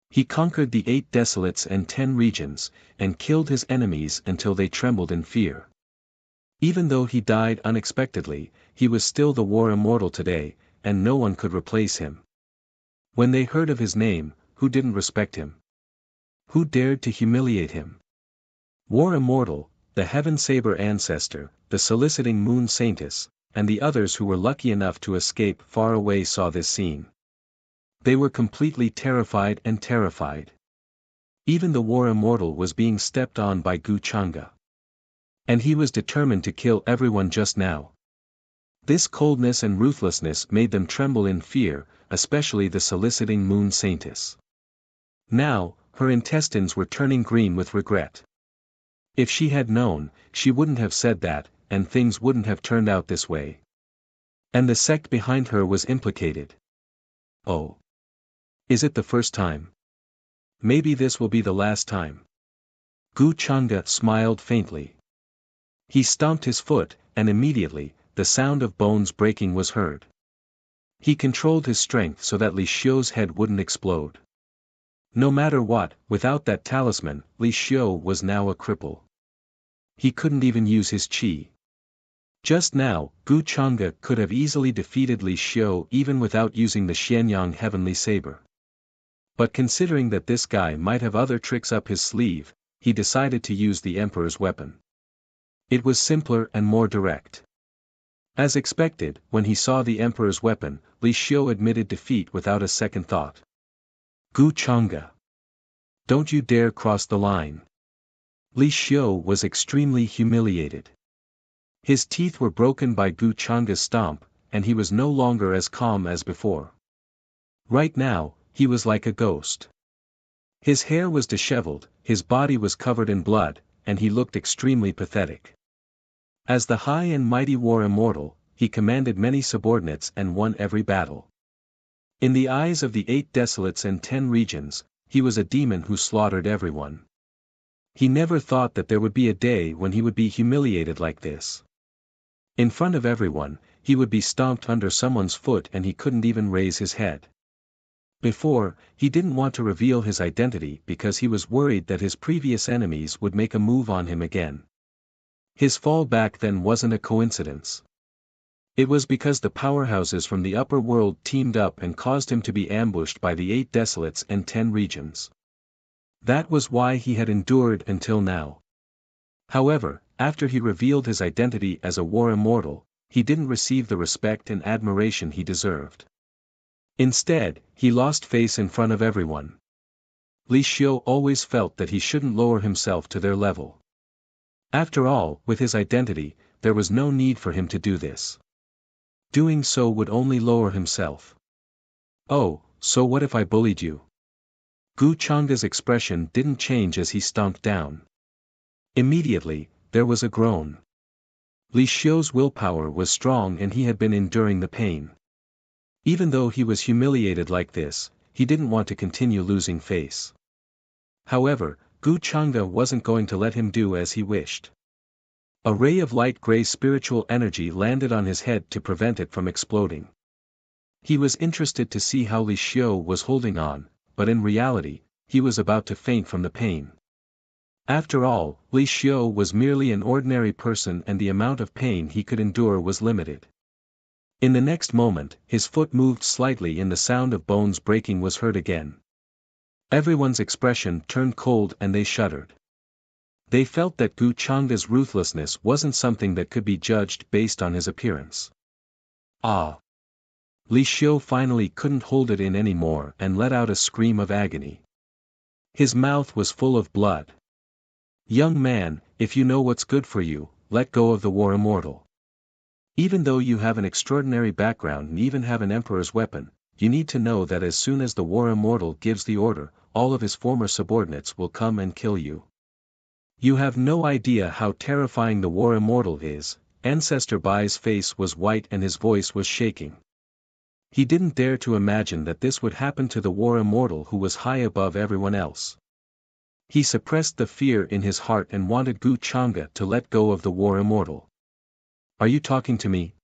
He conquered the 8 desolates and 10 regions, and killed his enemies until they trembled in fear. Even though he died unexpectedly, he was still the war immortal today, and no one could replace him. When they heard of his name, who didn't respect him? Who dared to humiliate him? War immortal, the Heaven Saber ancestor, the soliciting moon saintess, and the others who were lucky enough to escape far away saw this scene. They were completely terrified and terrified. Even the war immortal was being stepped on by Gu Changa. And he was determined to kill everyone just now. This coldness and ruthlessness made them tremble in fear, especially the soliciting moon saintess. Now, her intestines were turning green with regret. If she had known, she wouldn't have said that, and things wouldn't have turned out this way. And the sect behind her was implicated. Oh. Is it the first time? Maybe this will be the last time. Gu Changa smiled faintly. He stomped his foot, and immediately, the sound of bones breaking was heard. He controlled his strength so that Li Xiu's head wouldn't explode. No matter what, without that talisman, Li Xiu was now a cripple. He couldn't even use his qi. Just now, Gu Changa could have easily defeated Li Xiu even without using the Xianyang Heavenly Saber. But considering that this guy might have other tricks up his sleeve, he decided to use the Emperor's weapon. It was simpler and more direct. As expected, when he saw the Emperor's weapon, Li Xiu admitted defeat without a second thought. Gu Changa. Don't you dare cross the line. Li Xiu was extremely humiliated. His teeth were broken by Gu Changa's stomp, and he was no longer as calm as before. Right now, he was like a ghost. His hair was disheveled, his body was covered in blood, and he looked extremely pathetic. As the high and mighty war immortal, he commanded many subordinates and won every battle. In the eyes of the 8 desolates and 10 regions, he was a demon who slaughtered everyone. He never thought that there would be a day when he would be humiliated like this. In front of everyone, he would be stomped under someone's foot and he couldn't even raise his head. Before, he didn't want to reveal his identity because he was worried that his previous enemies would make a move on him again. His fall back then wasn't a coincidence. It was because the powerhouses from the upper world teamed up and caused him to be ambushed by the 8 desolates and 10 regions. That was why he had endured until now. However, after he revealed his identity as a war immortal, he didn't receive the respect and admiration he deserved. Instead, he lost face in front of everyone. Li Xiu always felt that he shouldn't lower himself to their level. After all, with his identity, there was no need for him to do this. Doing so would only lower himself. Oh, so what if I bullied you? Gu Changa's expression didn't change as he stomped down. Immediately, there was a groan. Li Xiu's willpower was strong and he had been enduring the pain. Even though he was humiliated like this, he didn't want to continue losing face. However, Gu Changa wasn't going to let him do as he wished. A ray of light gray spiritual energy landed on his head to prevent it from exploding. He was interested to see how Li Xiu was holding on, but in reality, he was about to faint from the pain. After all, Li Xiu was merely an ordinary person and the amount of pain he could endure was limited. In the next moment, his foot moved slightly and the sound of bones breaking was heard again. Everyone's expression turned cold and they shuddered. They felt that Gu Changa's ruthlessness wasn't something that could be judged based on his appearance. Ah! Li Xiu finally couldn't hold it in anymore and let out a scream of agony. His mouth was full of blood. Young man, if you know what's good for you, let go of the war immortal. Even though you have an extraordinary background and even have an emperor's weapon, you need to know that as soon as the war immortal gives the order, all of his former subordinates will come and kill you. You have no idea how terrifying the war immortal is. Ancestor Bai's face was white and his voice was shaking. He didn't dare to imagine that this would happen to the war immortal who was high above everyone else. He suppressed the fear in his heart and wanted Gu Changa to let go of the war immortal. Are you talking to me?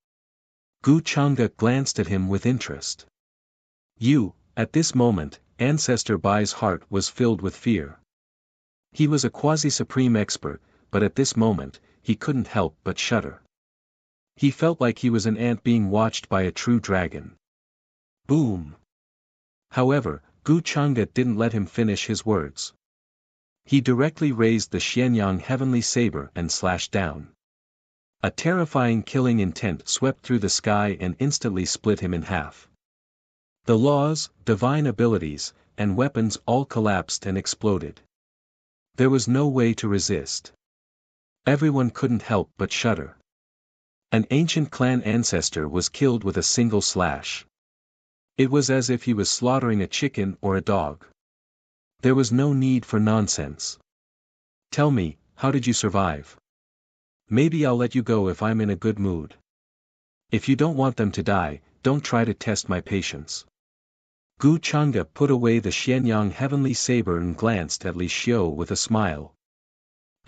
Gu Changa glanced at him with interest. At this moment, Ancestor Bai's heart was filled with fear. He was a quasi-supreme expert, but at this moment, he couldn't help but shudder. He felt like he was an ant being watched by a true dragon. Boom! However, Gu Changa didn't let him finish his words. He directly raised the Xianyang heavenly saber and slashed down. A terrifying killing intent swept through the sky and instantly split him in half. The laws, divine abilities, and weapons all collapsed and exploded. There was no way to resist. Everyone couldn't help but shudder. An ancient clan ancestor was killed with a single slash. It was as if he was slaughtering a chicken or a dog. There was no need for nonsense. Tell me, how did you survive? Maybe I'll let you go if I'm in a good mood. If you don't want them to die, don't try to test my patience. Gu Changa put away the Xianyang heavenly saber and glanced at Li Xiu with a smile.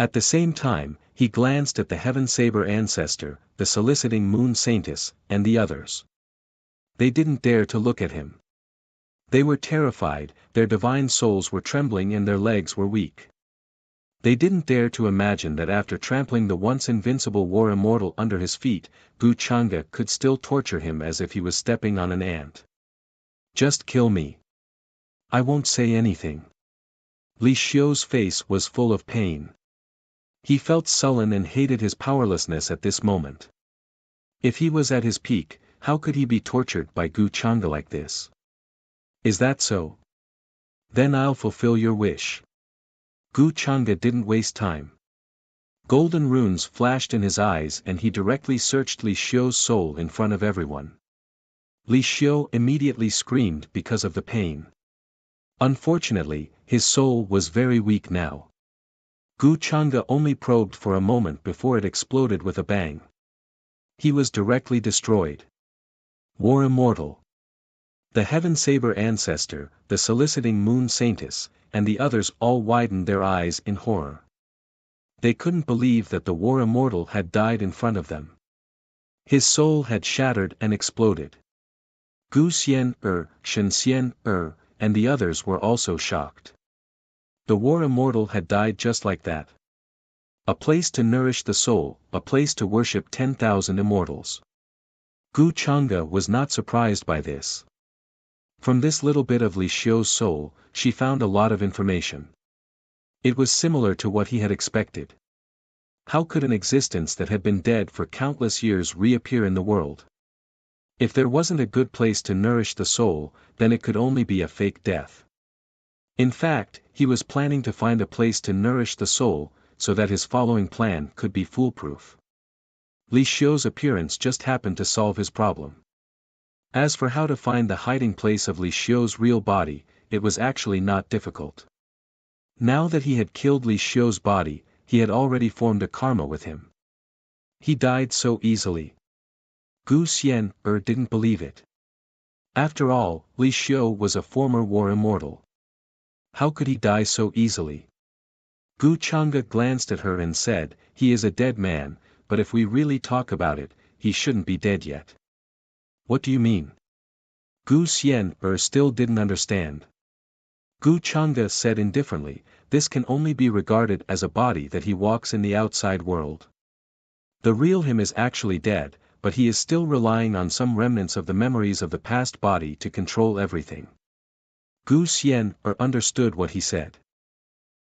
At the same time, he glanced at the heaven saber ancestor, the soliciting moon saintess, and the others. They didn't dare to look at him. They were terrified, their divine souls were trembling and their legs were weak. They didn't dare to imagine that after trampling the once invincible war immortal under his feet, Gu Changa could still torture him as if he was stepping on an ant. Just kill me. I won't say anything. Li Xiu's face was full of pain. He felt sullen and hated his powerlessness at this moment. If he was at his peak, how could he be tortured by Gu Changa like this? Is that so? Then I'll fulfill your wish. Gu Chang'e didn't waste time. Golden runes flashed in his eyes and he directly searched Li Xiu's soul in front of everyone. Li Xiu immediately screamed because of the pain. Unfortunately, his soul was very weak now. Gu Chang'e only probed for a moment before it exploded with a bang. He was directly destroyed. War Immortal. The Heaven Saber ancestor, the soliciting moon saintess, and the others all widened their eyes in horror. They couldn't believe that the War Immortal had died in front of them. His soul had shattered and exploded. Gu Xian, Shen Xian, and the others were also shocked. The War Immortal had died just like that. A place to nourish the soul, a place to worship 10,000 immortals. Gu Chang'e was not surprised by this. From this little bit of Li Xiu's soul, she found a lot of information. It was similar to what he had expected. How could an existence that had been dead for countless years reappear in the world? If there wasn't a good place to nourish the soul, then it could only be a fake death. In fact, he was planning to find a place to nourish the soul, so that his following plan could be foolproof. Li Xiu's appearance just happened to solve his problem. As for how to find the hiding place of Li Xiu's real body, it was actually not difficult. Now that he had killed Li Xiu's body, he had already formed a karma with him. He died so easily. Gu Xian, didn't believe it. After all, Li Xiu was a former war immortal. How could he die so easily? Gu Chang'e glanced at her and said, "He is a dead man, but if we really talk about it, he shouldn't be dead yet." "What do you mean?" Gu Xian, still didn't understand. Gu Chang'e said indifferently, "This can only be regarded as a body that he walks in the outside world. The real him is actually dead, but he is still relying on some remnants of the memories of the past body to control everything." Gu Xian, understood what he said.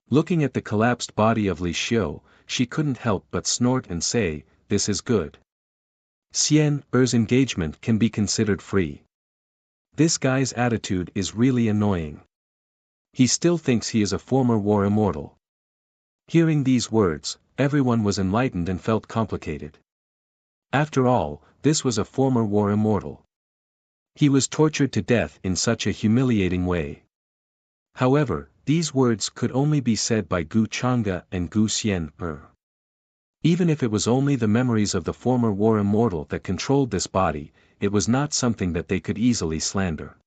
Looking at the collapsed body of Li Xiu, she couldn't help but snort and say, "This is good. Xian, engagement can be considered free. This guy's attitude is really annoying. He still thinks he is a former war immortal." Hearing these words, everyone was enlightened and felt complicated. After all, this was a former war immortal. He was tortured to death in such a humiliating way. However, these words could only be said by Gu Chang'e and Gu Xian. Even if it was only the memories of the former war immortal that controlled this body, it was not something that they could easily slander.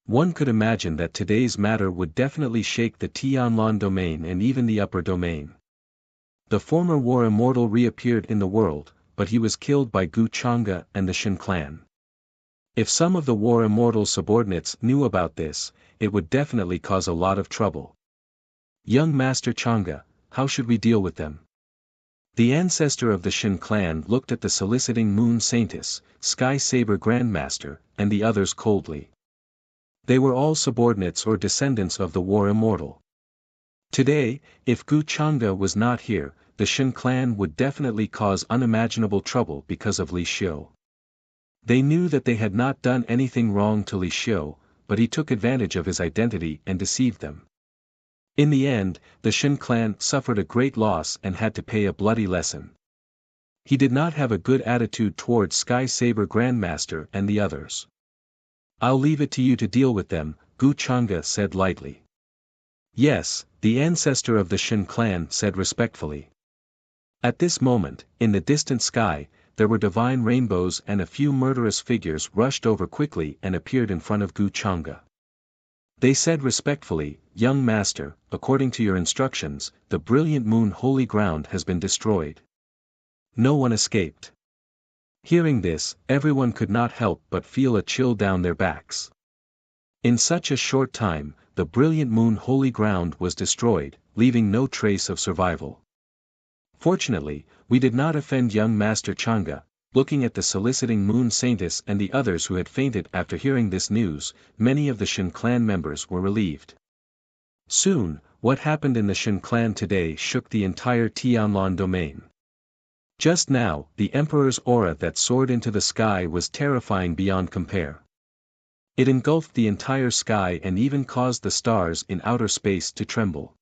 One could imagine that today's matter would definitely shake the Tianlan domain and even the upper domain. The former war immortal reappeared in the world, but he was killed by Gu Chang'e and the Shen clan. If some of the war immortal's subordinates knew about this, it would definitely cause a lot of trouble. "Young Master Chang'e, how should we deal with them?" The ancestor of the Shen clan looked at the soliciting moon saintess, Sky Saber Grandmaster, and the others coldly. They were all subordinates or descendants of the war immortal. Today, if Gu Chang'e was not here, the Shen clan would definitely cause unimaginable trouble because of Li Xiu. They knew that they had not done anything wrong to Li Xiu, but he took advantage of his identity and deceived them. In the end, the Shen clan suffered a great loss and had to pay a bloody lesson. He did not have a good attitude towards Sky Saber Grandmaster and the others. "I'll leave it to you to deal with them," Gu Chang'e said lightly. "Yes," the ancestor of the Shen clan said respectfully. At this moment, in the distant sky, there were divine rainbows and a few murderous figures rushed over quickly and appeared in front of Gu Chang'e. They said respectfully, "Young master, according to your instructions, the brilliant moon holy ground has been destroyed. No one escaped." Hearing this, everyone could not help but feel a chill down their backs. In such a short time, the brilliant moon holy ground was destroyed, leaving no trace of survival. Fortunately, we did not offend young Master Chang'e. Looking at the soliciting moon saintess and the others who had fainted after hearing this news, many of the Shen clan members were relieved. Soon, what happened in the Shen clan today shook the entire Tianlan domain. Just now, the Emperor's aura that soared into the sky was terrifying beyond compare. It engulfed the entire sky and even caused the stars in outer space to tremble.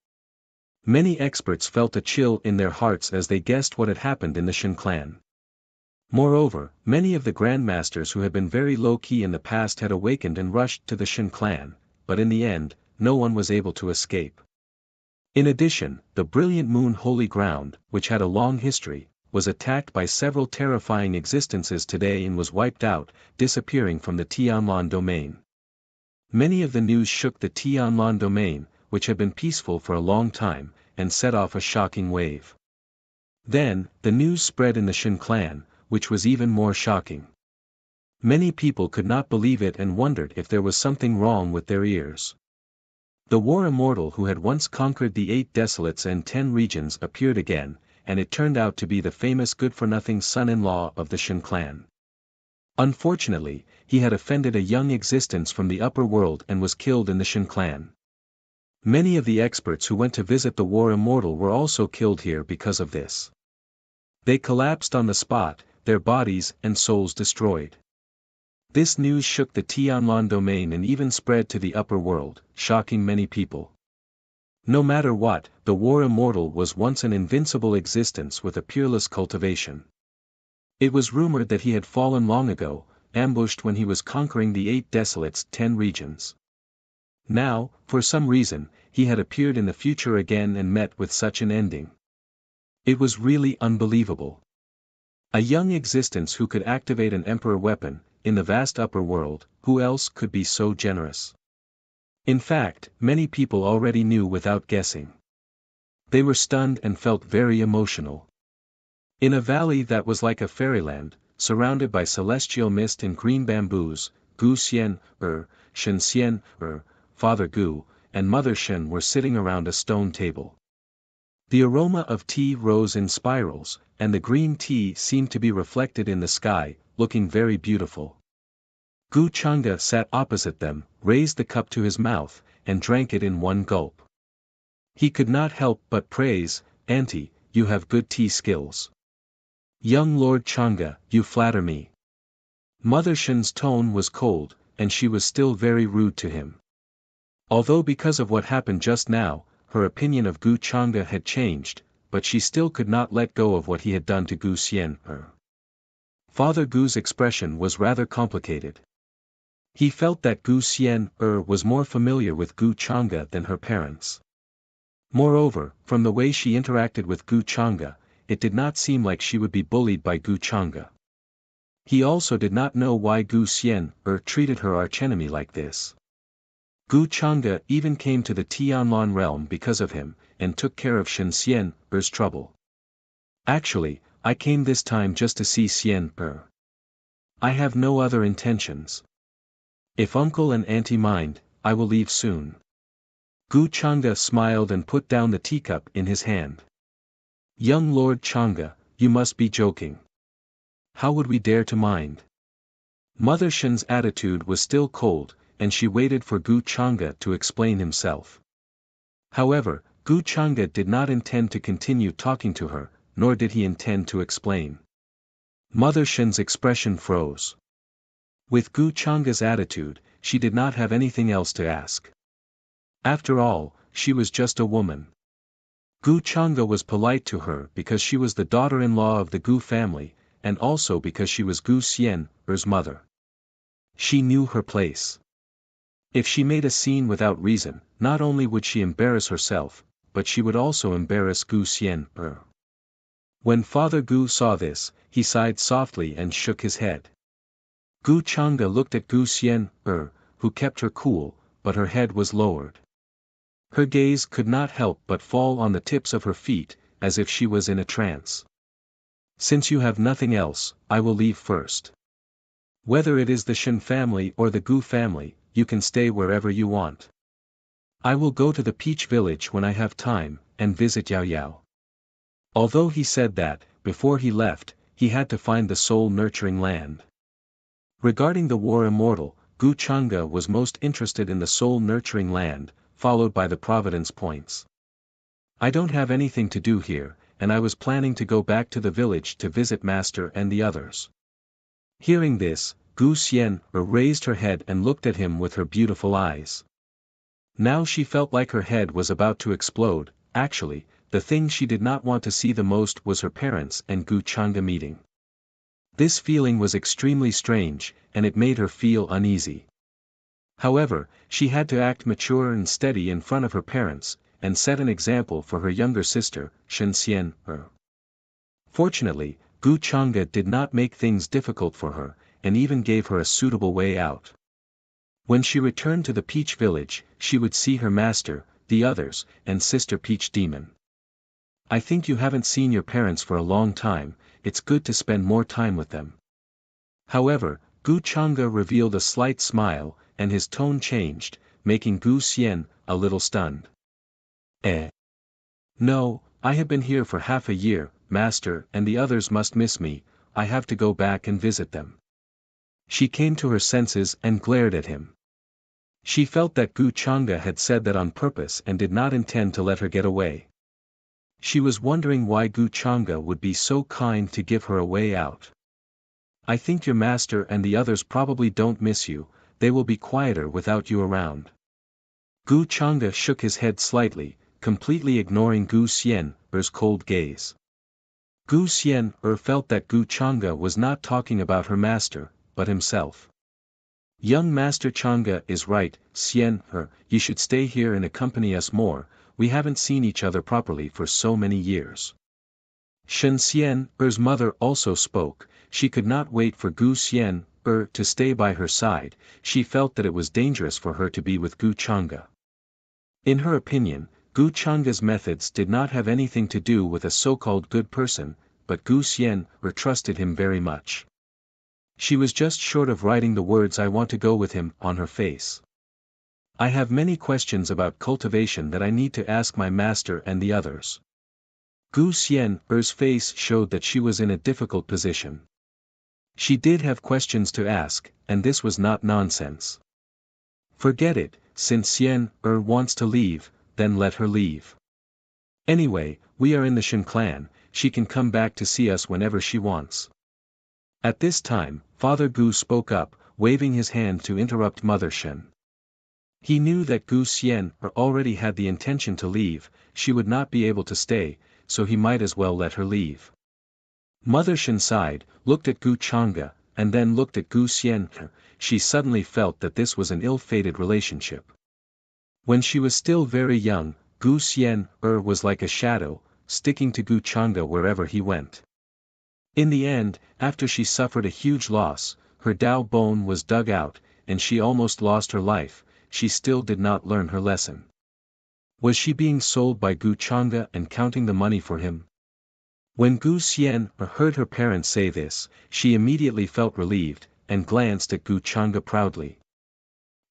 Many experts felt a chill in their hearts as they guessed what had happened in the Shin clan. Moreover, many of the grandmasters who had been very low-key in the past had awakened and rushed to the Shin clan, but in the end, no one was able to escape. In addition, the brilliant moon holy ground, which had a long history, was attacked by several terrifying existences today and was wiped out, disappearing from the Tianlan domain. Many of the news shook the Tianlan domain, which had been peaceful for a long time, and set off a shocking wave. Then, the news spread in the Shin clan, which was even more shocking. Many people could not believe it and wondered if there was something wrong with their ears. The war immortal who had once conquered the 8 desolates and 10 regions appeared again, and it turned out to be the famous good-for-nothing son-in-law of the Shin clan. Unfortunately, he had offended a young existence from the upper world and was killed in the Shin clan. Many of the experts who went to visit the war immortal were also killed here because of this. They collapsed on the spot, their bodies and souls destroyed. This news shook the Tianlan domain and even spread to the upper world, shocking many people. No matter what, the war immortal was once an invincible existence with a peerless cultivation. It was rumored that he had fallen long ago, ambushed when he was conquering the 8 desolates' 10 regions. Now, for some reason, he had appeared in the future again and met with such an ending. It was really unbelievable. A young existence who could activate an emperor weapon, in the vast upper world, who else could be so generous? In fact, many people already knew without guessing. They were stunned and felt very emotional. In a valley that was like a fairyland, surrounded by celestial mist and green bamboos, Gu Xian, Shen Xian, Father Gu, and Mother Shen were sitting around a stone table. The aroma of tea rose in spirals, and the green tea seemed to be reflected in the sky, looking very beautiful. Gu Chang'e sat opposite them, raised the cup to his mouth, and drank it in one gulp. He could not help but praise, "Auntie, you have good tea skills. Young Lord Chang'e, you flatter me." Mother Shen's tone was cold, and she was still very rude to him. Although because of what happened just now, her opinion of Gu Chang'e had changed, but she still could not let go of what he had done to Gu Xian. Father Gu's expression was rather complicated. He felt that Gu Xian was more familiar with Gu Chang'e than her parents. Moreover, from the way she interacted with Gu Chang'e, it did not seem like she would be bullied by Gu Chang'e. He also did not know why Gu Xian treated her archenemy like this. Gu Chang'e even came to the Tianlan realm because of him, and took care of Shen Xian's trouble. "Actually, I came this time just to see Xian. I have no other intentions. If uncle and auntie mind, I will leave soon." Gu Chang'e smiled and put down the teacup in his hand. "Young Lord Chang'e, you must be joking. How would we dare to mind?" Mother Shen's attitude was still cold, and she waited for Gu Chang'e to explain himself. However, Gu Chang'e did not intend to continue talking to her, nor did he intend to explain. Mother Shen's expression froze. With Gu Chang'e's attitude, she did not have anything else to ask. After all, she was just a woman. Gu Chang'e was polite to her because she was the daughter-in-law of the Gu family, and also because she was Gu Xian's mother. She knew her place. If she made a scene without reason, not only would she embarrass herself, but she would also embarrass Gu Xian. When Father Gu saw this, he sighed softly and shook his head. Gu Chang'e looked at Gu Xian, who kept her cool, but her head was lowered. Her gaze could not help but fall on the tips of her feet, as if she was in a trance. "Since you have nothing else, I will leave first. Whether it is the Shen family or the Gu family, you can stay wherever you want. I will go to the Peach Village when I have time, and visit Yao Yao." Although he said that, before he left, he had to find the soul-nurturing land. Regarding the war immortal, Gu Chang'e was most interested in the soul-nurturing land, followed by the Providence points. "I don't have anything to do here, and I was planning to go back to the village to visit Master and the others." Hearing this, Gu Xian raised her head and looked at him with her beautiful eyes. Now she felt like her head was about to explode, Actually, the thing she did not want to see the most was her parents and Gu Changa meeting. This feeling was extremely strange, and it made her feel uneasy. However, she had to act mature and steady in front of her parents, and set an example for her younger sister, Shenxian. Fortunately, Gu Changa did not make things difficult for her, and even gave her a suitable way out. When she returned to the Peach Village, she would see her master, the others, and Sister Peach Demon. I think you haven't seen your parents for a long time, it's good to spend more time with them. However, Gu Changa revealed a slight smile, and his tone changed, making Gu Xian a little stunned. No, I have been here for half a year, master, and the others must miss me, I have to go back and visit them. She came to her senses and glared at him. She felt that Gu Changa had said that on purpose and did not intend to let her get away. She was wondering why Gu Changa would be so kind to give her a way out. I think your master and the others probably don't miss you, they will be quieter without you around. Gu Changa shook his head slightly, completely ignoring Gu Xian's cold gaze. Gu Xian felt that Gu Changa was not talking about her master, but himself. Young Master Changa is right, Xian, you should stay here and accompany us more, we haven't seen each other properly for so many years. Shen Xian's mother also spoke, she could not wait for Gu Xian to stay by her side, she felt that it was dangerous for her to be with Gu Changa. In her opinion, Gu Changa's methods did not have anything to do with a so-called good person, but Gu Xian trusted him very much. She was just short of writing the words "I want to go with him" on her face. I have many questions about cultivation that I need to ask my master and the others. Gu Xian's face showed that she was in a difficult position. She did have questions to ask, and this was not nonsense. Forget it, since Xian wants to leave, then let her leave. Anyway, we are in the Shen clan, she can come back to see us whenever she wants. At this time, Father Gu spoke up, waving his hand to interrupt Mother Shen. He knew that Gu Xian already had the intention to leave, she would not be able to stay, so he might as well let her leave. Mother Shen sighed, looked at Gu Changa, and then looked at Gu Xian. She suddenly felt that this was an ill-fated relationship. When she was still very young, Gu Xian was like a shadow, sticking to Gu Changa wherever he went. In the end, after she suffered a huge loss, her Dao bone was dug out, and she almost lost her life, she still did not learn her lesson. Was she being sold by Gu Changa and counting the money for him? When Gu Xian heard her parents say this, she immediately felt relieved, and glanced at Gu Changa proudly.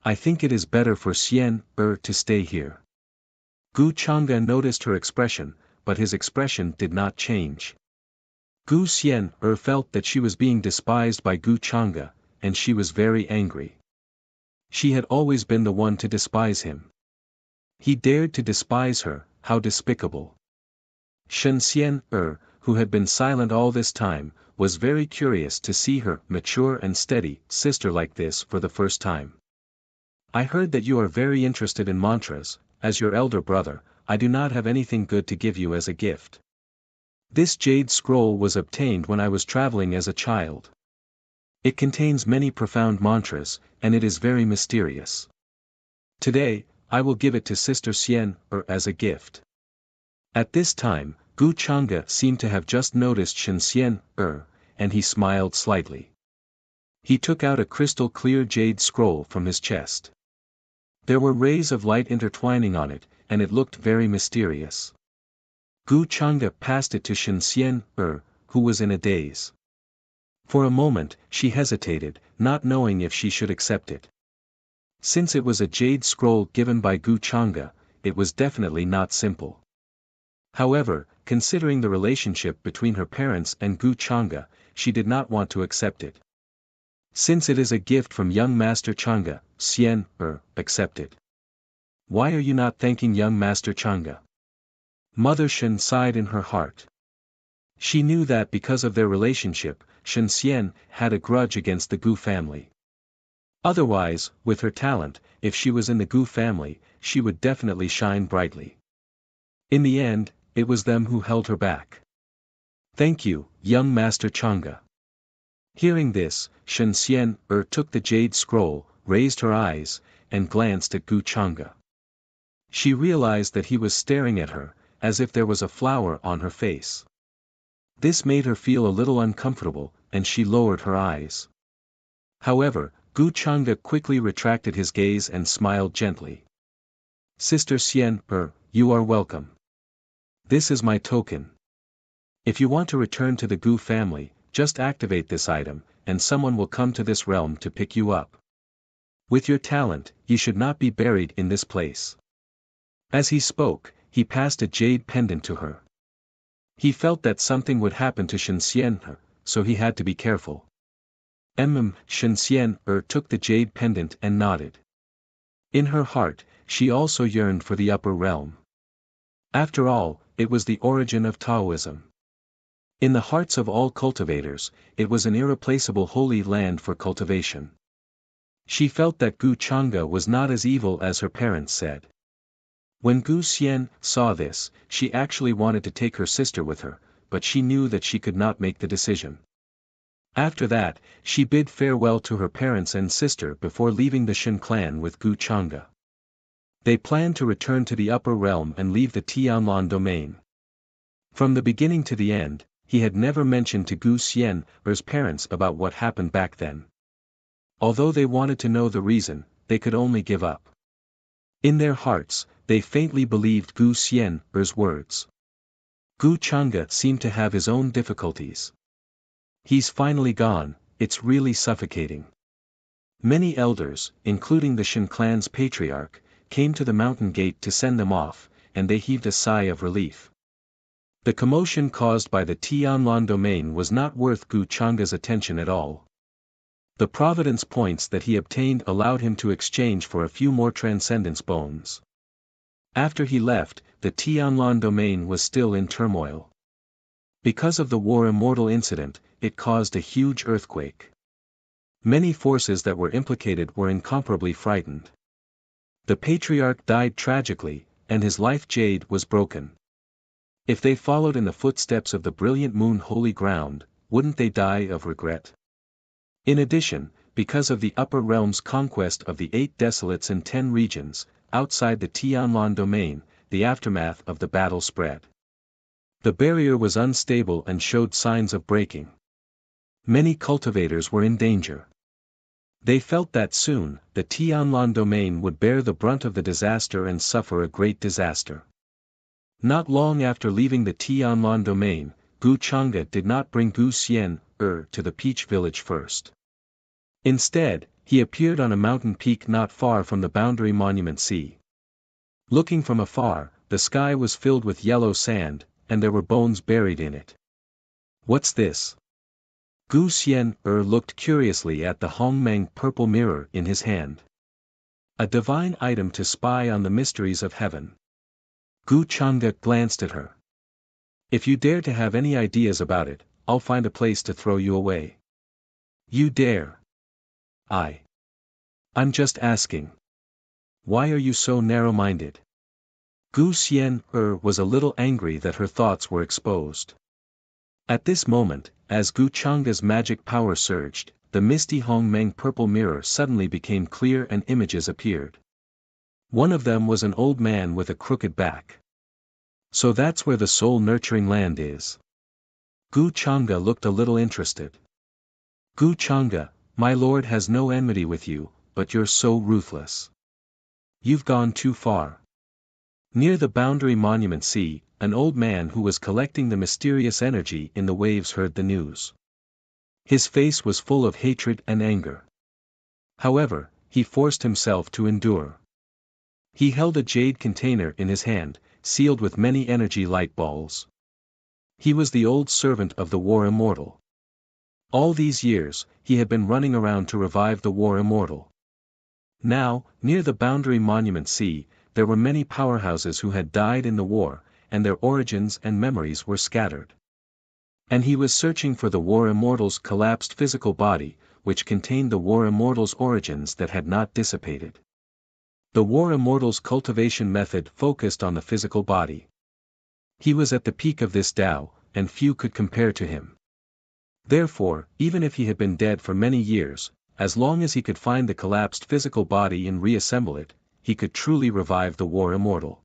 I think it is better for Xian to stay here. Gu Changa noticed her expression, but his expression did not change. Gu Xian felt that she was being despised by Gu Changa, and she was very angry. She had always been the one to despise him. He dared to despise her, how despicable. Shen Xian who had been silent all this time, was very curious to see her mature and steady sister like this for the first time. I heard that you are very interested in mantras, as your elder brother, I do not have anything good to give you as a gift. This jade scroll was obtained when I was traveling as a child. It contains many profound mantras, and it is very mysterious. Today, I will give it to Sister Xian as a gift. At this time, Gu Changa seemed to have just noticed Shen Xian and he smiled slightly. He took out a crystal clear jade scroll from his chest. There were rays of light intertwining on it, and it looked very mysterious. Gu Changa passed it to Shen Xian who was in a daze. For a moment, she hesitated, not knowing if she should accept it. Since it was a jade scroll given by Gu Changa, it was definitely not simple. However, considering the relationship between her parents and Gu Changa, she did not want to accept it. Since it is a gift from young Master Changa, Xian accept it. Why are you not thanking young Master Changa? Mother Shen sighed in her heart. She knew that because of their relationship, Shen Xian had a grudge against the Gu family. Otherwise, with her talent, if she was in the Gu family, she would definitely shine brightly. In the end, it was them who held her back. Thank you, young Master Chang'e. Hearing this, Shen Xian took the jade scroll, raised her eyes, and glanced at Gu Chang'e. She realized that he was staring at her, as if there was a flower on her face. This made her feel a little uncomfortable, and she lowered her eyes. However, Gu Chang'e quickly retracted his gaze and smiled gently. Sister Xian, you are welcome. This is my token. If you want to return to the Gu family, just activate this item, and someone will come to this realm to pick you up. With your talent, you should not be buried in this place. As he spoke, he passed a jade pendant to her. He felt that something would happen to Shen Xian, so he had to be careful. Shen Xian took the jade pendant and nodded. In her heart, she also yearned for the upper realm. After all, it was the origin of Taoism. In the hearts of all cultivators, it was an irreplaceable holy land for cultivation. She felt that Gu Chang'e was not as evil as her parents said. When Gu Xian saw this, she actually wanted to take her sister with her, but she knew that she could not make the decision. After that, she bid farewell to her parents and sister before leaving the Shen clan with Gu Chang'e. They planned to return to the upper realm and leave the Tianlan domain. From the beginning to the end, he had never mentioned to Gu Xian's parents about what happened back then. Although they wanted to know the reason, they could only give up. In their hearts, they faintly believed Gu Xian's words. Gu Chang'e seemed to have his own difficulties. He's finally gone, it's really suffocating. Many elders, including the Shen clan's patriarch, came to the mountain gate to send them off, and they heaved a sigh of relief. The commotion caused by the Tianlan domain was not worth Gu Chang'e's attention at all. The providence points that he obtained allowed him to exchange for a few more transcendence bones. After he left, the Tianlan domain was still in turmoil. Because of the War Immortal incident, it caused a huge earthquake. Many forces that were implicated were incomparably frightened. The patriarch died tragically, and his life jade was broken. If they followed in the footsteps of the brilliant moon holy ground, wouldn't they die of regret? In addition, because of the upper realm's conquest of the 8 desolates and 10 regions, outside the Tianlan domain, the aftermath of the battle spread. The barrier was unstable and showed signs of breaking. Many cultivators were in danger. They felt that soon, the Tianlan domain would bear the brunt of the disaster and suffer a great disaster. Not long after leaving the Tianlan domain, Gu Chang'e did not bring Gu Xian to the Peach village first. Instead, he appeared on a mountain peak not far from the boundary monument sea. Looking from afar, the sky was filled with yellow sand, and there were bones buried in it. What's this? Gu Xian looked curiously at the Hongmeng purple mirror in his hand. A divine item to spy on the mysteries of heaven. Gu Chang'e glanced at her. If you dare to have any ideas about it, I'll find a place to throw you away. You dare? I'm just asking. Why are you so narrow-minded? Gu Xian was a little angry that her thoughts were exposed. At this moment, as Gu Chang'e's magic power surged, the misty Hongmeng purple mirror suddenly became clear and images appeared. One of them was an old man with a crooked back. So that's where the soul-nurturing land is. Gu Chang'e looked a little interested. Gu Chang'e, my lord has no enmity with you, but you're so ruthless. You've gone too far. Near the boundary monument sea, an old man who was collecting the mysterious energy in the waves heard the news. His face was full of hatred and anger. However, he forced himself to endure. He held a jade container in his hand, sealed with many energy light balls. He was the old servant of the War Immortal. All these years, he had been running around to revive the War Immortal. Now, near the boundary monument sea, there were many powerhouses who had died in the war, and their origins and memories were scattered. And he was searching for the War Immortal's collapsed physical body, which contained the War Immortal's origins that had not dissipated. The War Immortal's cultivation method focused on the physical body. He was at the peak of this Tao, and few could compare to him. Therefore, even if he had been dead for many years, as long as he could find the collapsed physical body and reassemble it, he could truly revive the war immortal.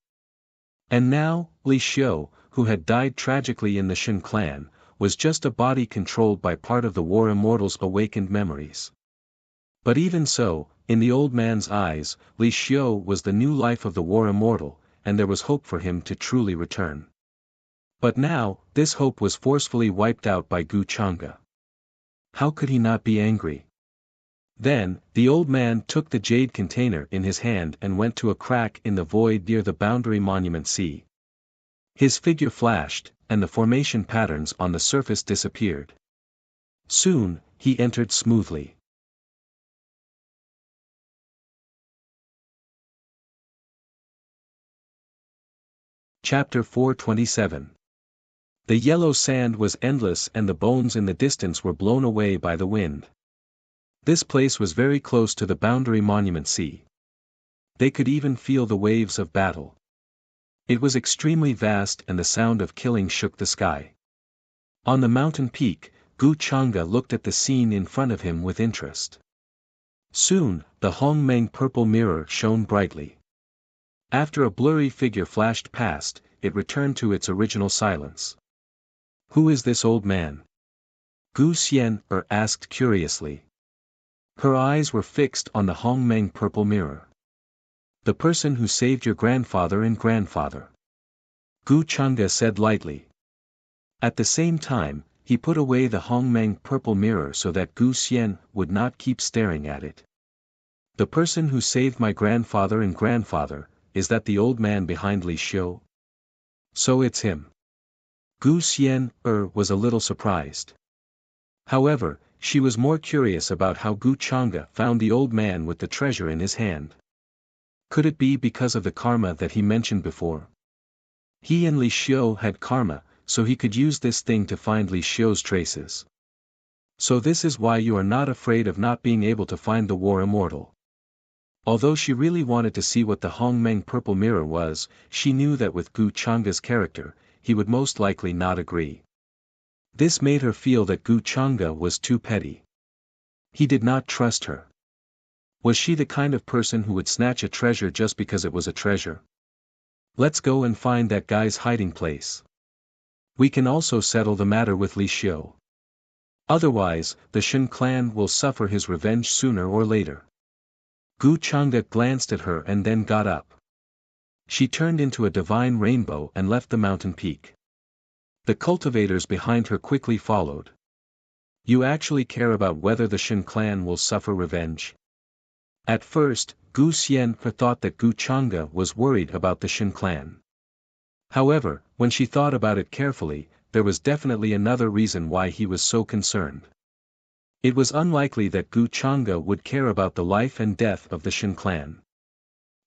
And now, Li Xiu, who had died tragically in the Shen clan, was just a body controlled by part of the war immortal's awakened memories. But even so, in the old man's eyes, Li Xiu was the new life of the war immortal, and there was hope for him to truly return. But now, this hope was forcefully wiped out by Gu Chang'e. How could he not be angry? Then, the old man took the jade container in his hand and went to a crack in the void near the boundary monument sea. His figure flashed, and the formation patterns on the surface disappeared. Soon, he entered smoothly. Chapter 427. The yellow sand was endless and the bones in the distance were blown away by the wind. This place was very close to the boundary monument sea. They could even feel the waves of battle. It was extremely vast and the sound of killing shook the sky. On the mountain peak, Gu Chang'e looked at the scene in front of him with interest. Soon, the Hongmeng purple mirror shone brightly. After a blurry figure flashed past, it returned to its original silence. Who is this old man? Gu Xian asked curiously. Her eyes were fixed on the Hongmeng purple mirror. The person who saved your grandfather and grandfather. Gu Chang'e said lightly. At the same time, he put away the Hongmeng purple mirror so that Gu Xian would not keep staring at it. The person who saved my grandfather and grandfather, is that the old man behind Li Xiu? So it's him. Gu Xian was a little surprised. However, she was more curious about how Gu Chang'e found the old man with the treasure in his hand. Could it be because of the karma that he mentioned before? He and Li Xiu had karma, so he could use this thing to find Li Xiu's traces. So this is why you are not afraid of not being able to find the war immortal. Although she really wanted to see what the Hongmeng purple mirror was, she knew that with Gu Chang'e's character, he would most likely not agree. This made her feel that Gu Chang'e was too petty. He did not trust her. Was she the kind of person who would snatch a treasure just because it was a treasure? Let's go and find that guy's hiding place. We can also settle the matter with Li Xiu. Otherwise, the Shen clan will suffer his revenge sooner or later. Gu Chang'e glanced at her and then got up. She turned into a divine rainbow and left the mountain peak. The cultivators behind her quickly followed. You actually care about whether the Shen clan will suffer revenge? At first, Gu Xian thought that Gu Chang'e was worried about the Shen clan. However, when she thought about it carefully, there was definitely another reason why he was so concerned. It was unlikely that Gu Chang'e would care about the life and death of the Shen clan.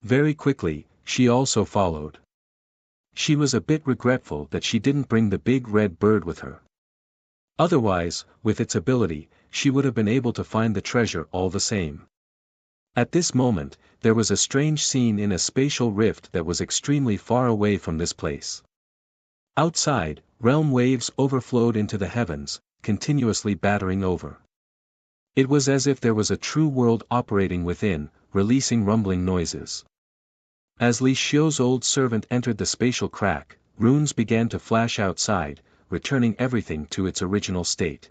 Very quickly, she also followed. She was a bit regretful that she didn't bring the big red bird with her. Otherwise, with its ability, she would have been able to find the treasure all the same. At this moment, there was a strange scene in a spatial rift that was extremely far away from this place. Outside, realm waves overflowed into the heavens, continuously battering over. It was as if there was a true world operating within, releasing rumbling noises. As Li Xiu's old servant entered the spatial crack, runes began to flash outside, returning everything to its original state.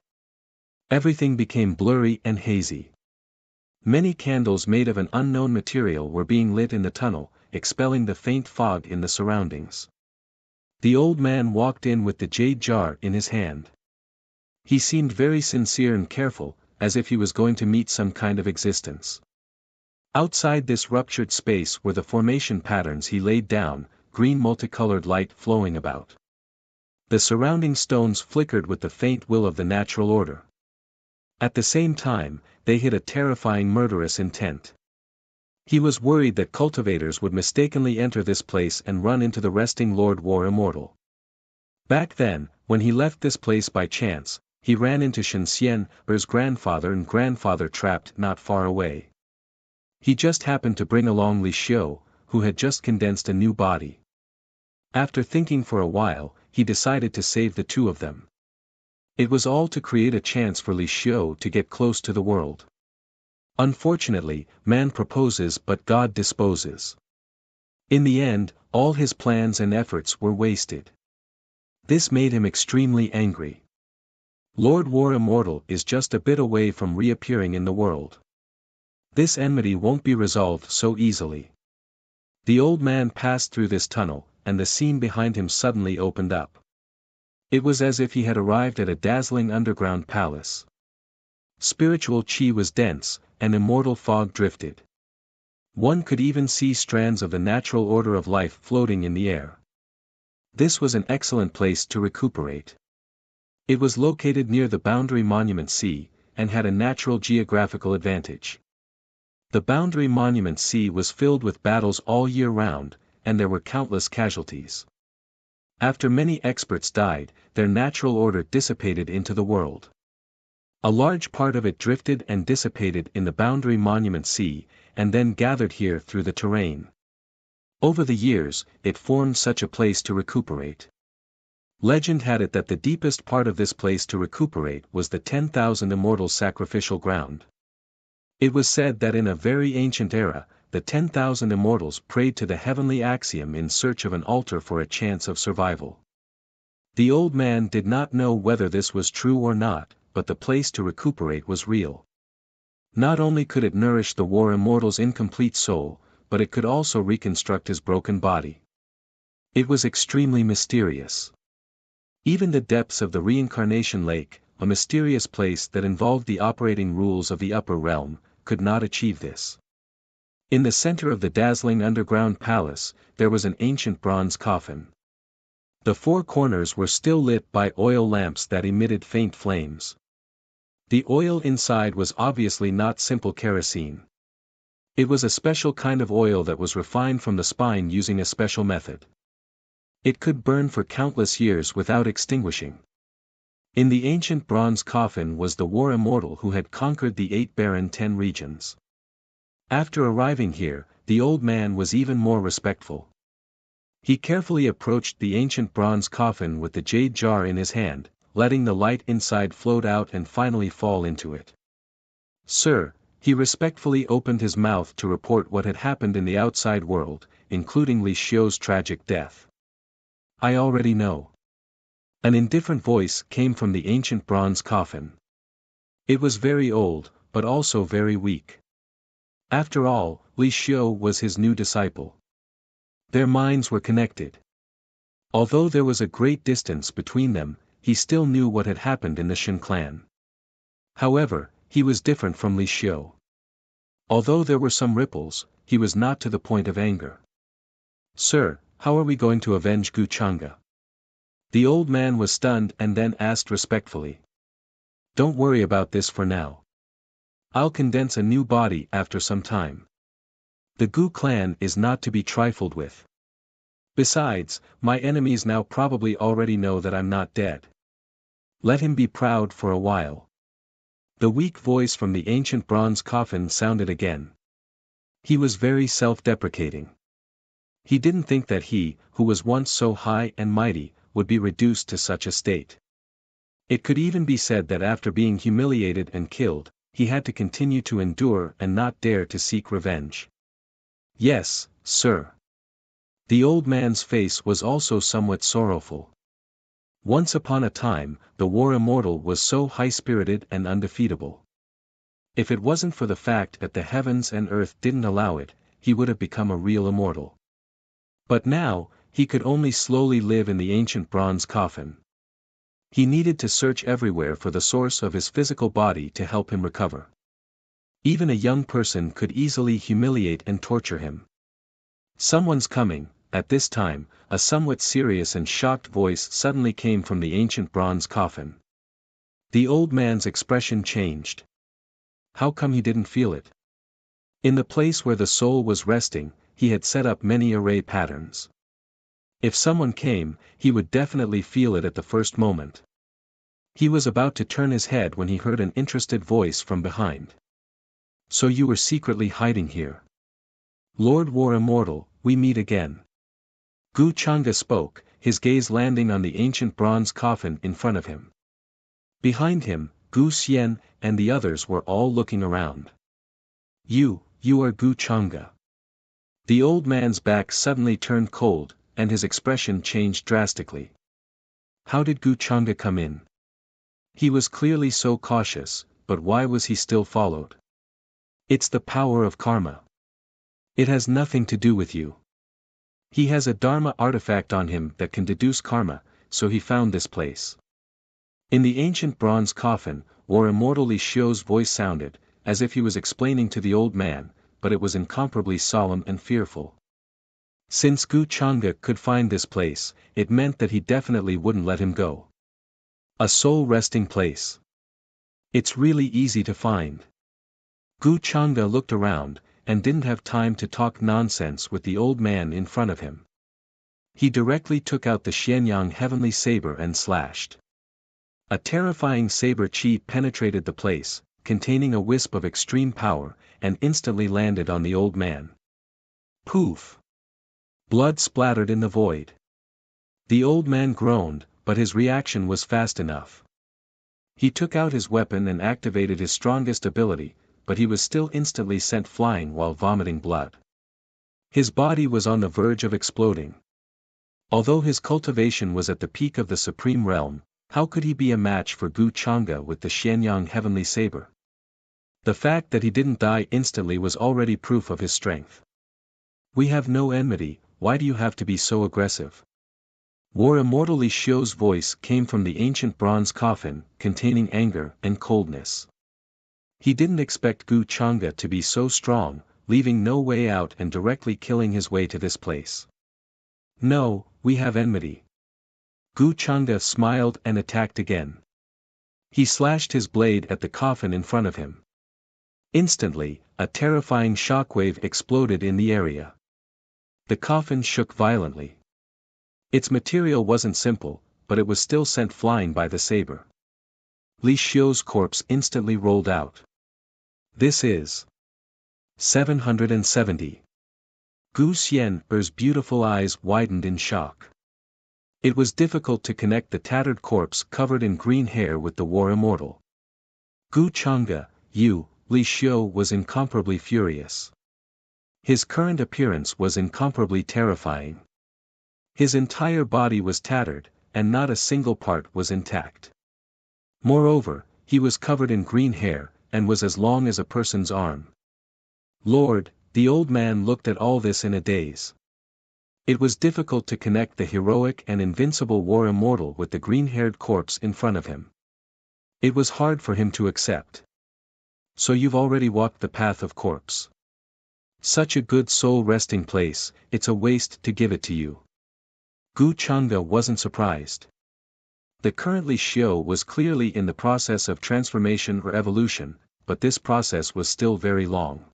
Everything became blurry and hazy. Many candles made of an unknown material were being lit in the tunnel, expelling the faint fog in the surroundings. The old man walked in with the jade jar in his hand. He seemed very sincere and careful, as if he was going to meet some kind of existence. Outside this ruptured space were the formation patterns he laid down, green multicolored light flowing about. The surrounding stones flickered with the faint will of the natural order. At the same time, they hid a terrifying murderous intent. He was worried that cultivators would mistakenly enter this place and run into the resting Lord War Immortal. Back then, when he left this place by chance, he ran into Shen Xian's grandfather and grandfather trapped not far away. He just happened to bring along Li Xiu, who had just condensed a new body. After thinking for a while, he decided to save the two of them. It was all to create a chance for Li Xiu to get close to the world. Unfortunately, man proposes but God disposes. In the end, all his plans and efforts were wasted. This made him extremely angry. Lord War Immortal is just a bit away from reappearing in the world. This enmity won't be resolved so easily. The old man passed through this tunnel, and the scene behind him suddenly opened up. It was as if he had arrived at a dazzling underground palace. Spiritual chi was dense, and immortal fog drifted. One could even see strands of the natural order of life floating in the air. This was an excellent place to recuperate. It was located near the Boundary Monument Sea, and had a natural geographical advantage. The Boundary Monument Sea was filled with battles all year round, and there were countless casualties. After many experts died, their natural order dissipated into the world. A large part of it drifted and dissipated in the Boundary Monument Sea, and then gathered here through the terrain. Over the years, it formed such a place to recuperate. Legend had it that the deepest part of this place to recuperate was the 10,000 Immortals' sacrificial ground. It was said that in a very ancient era, the 10,000 Immortals prayed to the heavenly axiom in search of an altar for a chance of survival. The old man did not know whether this was true or not, but the place to recuperate was real. Not only could it nourish the War Immortal's incomplete soul, but it could also reconstruct his broken body. It was extremely mysterious. Even the depths of the Reincarnation Lake, a mysterious place that involved the operating rules of the upper realm, could not achieve this. In the center of the dazzling underground palace, there was an ancient bronze coffin. The four corners were still lit by oil lamps that emitted faint flames. The oil inside was obviously not simple kerosene. It was a special kind of oil that was refined from the spine using a special method. It could burn for countless years without extinguishing. In the ancient bronze coffin was the War Immortal who had conquered the 8 barren 10 regions. After arriving here, the old man was even more respectful. He carefully approached the ancient bronze coffin with the jade jar in his hand, letting the light inside float out and finally fall into it. "Sir," he respectfully opened his mouth to report what had happened in the outside world, including Li Xiu's tragic death. "I already know." An indifferent voice came from the ancient bronze coffin. It was very old, but also very weak. After all, Li Xiu was his new disciple. Their minds were connected. Although there was a great distance between them, he still knew what had happened in the Shen clan. However, he was different from Li Xiu. Although there were some ripples, he was not to the point of anger. "Sir, how are we going to avenge Gu Chang'e?" The old man was stunned and then asked respectfully. "Don't worry about this for now. I'll condense a new body after some time. The Gu clan is not to be trifled with. Besides, my enemies now probably already know that I'm not dead. Let him be proud for a while." The weak voice from the ancient bronze coffin sounded again. He was very self-deprecating. He didn't think that he, who was once so high and mighty, would be reduced to such a state. It could even be said that after being humiliated and killed, he had to continue to endure and not dare to seek revenge. "Yes, sir." The old man's face was also somewhat sorrowful. Once upon a time, the War Immortal was so high-spirited and undefeatable. If it wasn't for the fact that the heavens and earth didn't allow it, he would have become a real immortal. But now, he could only slowly live in the ancient bronze coffin. He needed to search everywhere for the source of his physical body to help him recover. Even a young person could easily humiliate and torture him. "Someone's coming." At this time, a somewhat serious and shocked voice suddenly came from the ancient bronze coffin. The old man's expression changed. How come he didn't feel it? In the place where the soul was resting, he had set up many array patterns. If someone came, he would definitely feel it at the first moment. He was about to turn his head when he heard an interested voice from behind. "So you were secretly hiding here. Lord War Immortal, we meet again. Gu Changa spoke, his gaze landing on the ancient bronze coffin in front of him. Behind him, Gu Xian and the others were all looking around. You are Gu Changa. The old man's back suddenly turned cold, and his expression changed drastically. How did Gu Changa come in? He was clearly so cautious, but why was he still followed? It's the power of karma. It has nothing to do with you. He has a Dharma artifact on him that can deduce karma, so he found this place. In the ancient bronze coffin, War Immortal Li Xiu's voice sounded, as if he was explaining to the old man, but it was incomparably solemn and fearful. Since Gu Changa could find this place, it meant that he definitely wouldn't let him go. A soul resting place. It's really easy to find. Gu Changa looked around, and didn't have time to talk nonsense with the old man in front of him. He directly took out the Xianyang heavenly saber and slashed. A terrifying saber chi penetrated the place, containing a wisp of extreme power, and instantly landed on the old man. Poof! Blood splattered in the void. The old man groaned, but his reaction was fast enough. He took out his weapon and activated his strongest ability, but he was still instantly sent flying while vomiting blood. His body was on the verge of exploding. Although his cultivation was at the peak of the supreme realm, how could he be a match for Gu Changa with the Xianyang heavenly saber? The fact that he didn't die instantly was already proof of his strength. We have no enmity, why do you have to be so aggressive? War Immortal Li Xiu's voice came from the ancient bronze coffin, containing anger and coldness. He didn't expect Gu Changa to be so strong, leaving no way out and directly killing his way to this place. No, we have enmity. Gu Changa smiled and attacked again. He slashed his blade at the coffin in front of him. Instantly, a terrifying shockwave exploded in the area. The coffin shook violently. Its material wasn't simple, but it was still sent flying by the saber. Li Xiu's corpse instantly rolled out. This is 770. Gu Xian's beautiful eyes widened in shock. It was difficult to connect the tattered corpse covered in green hair with the War Immortal. Gu Changa, you, Li Xiu was incomparably furious. His current appearance was incomparably terrifying. His entire body was tattered, and not a single part was intact. Moreover, he was covered in green hair, and was as long as a person's arm. Lord, the old man looked at all this in a daze. It was difficult to connect the heroic and invincible War Immortal with the green-haired corpse in front of him. It was hard for him to accept. So you've already walked the path of corpse. Such a good soul resting place, it's a waste to give it to you. Gu Changa wasn't surprised. The current Li Xiu was clearly in the process of transformation or evolution, but this process was still very long.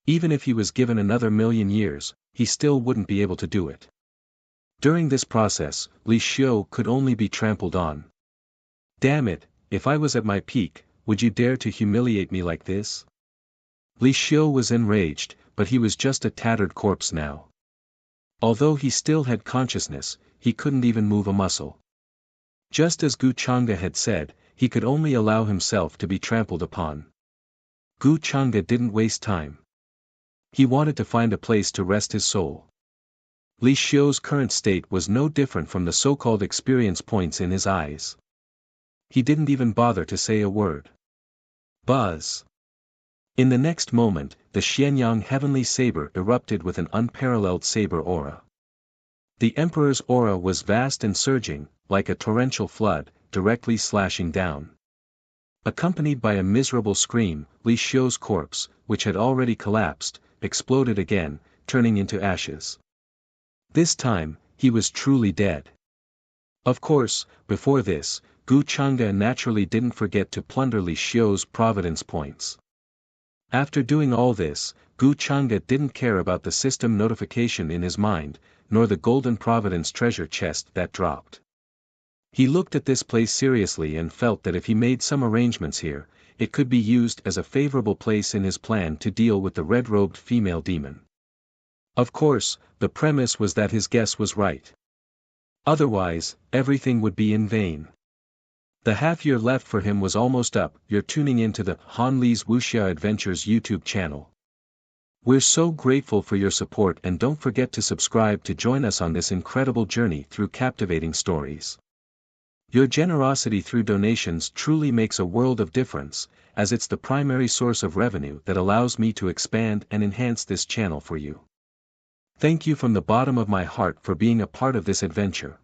Even if he was given another 1,000,000 years, he still wouldn't be able to do it. During this process, Li Xiu could only be trampled on. Damn it, if I was at my peak, would you dare to humiliate me like this? Li Xiu was enraged, but he was just a tattered corpse now. Although he still had consciousness, he couldn't even move a muscle. Just as Gu Changa had said, he could only allow himself to be trampled upon. Gu Changa didn't waste time. He wanted to find a place to rest his soul. Li Xiu's current state was no different from the so-called experience points in his eyes. He didn't even bother to say a word. Buzz! In the next moment, the Xianyang heavenly saber erupted with an unparalleled saber aura. The Emperor's aura was vast and surging, like a torrential flood, directly slashing down. Accompanied by a miserable scream, Li Xiu's corpse, which had already collapsed, exploded again, turning into ashes. This time, he was truly dead. Of course, before this, Gu Changa naturally didn't forget to plunder Li Xiu's providence points. After doing all this, Gu Changa didn't care about the system notification in his mind, nor the golden providence treasure chest that dropped. He looked at this place seriously and felt that if he made some arrangements here, it could be used as a favorable place in his plan to deal with the red-robed female demon. Of course, the premise was that his guess was right. Otherwise, everything would be in vain. The half year left for him was almost up. You're tuning into the Han Lee's Wuxia Adventures YouTube channel. We're so grateful for your support, and don't forget to subscribe to join us on this incredible journey through captivating stories. Your generosity through donations truly makes a world of difference, as it's the primary source of revenue that allows me to expand and enhance this channel for you. Thank you from the bottom of my heart for being a part of this adventure.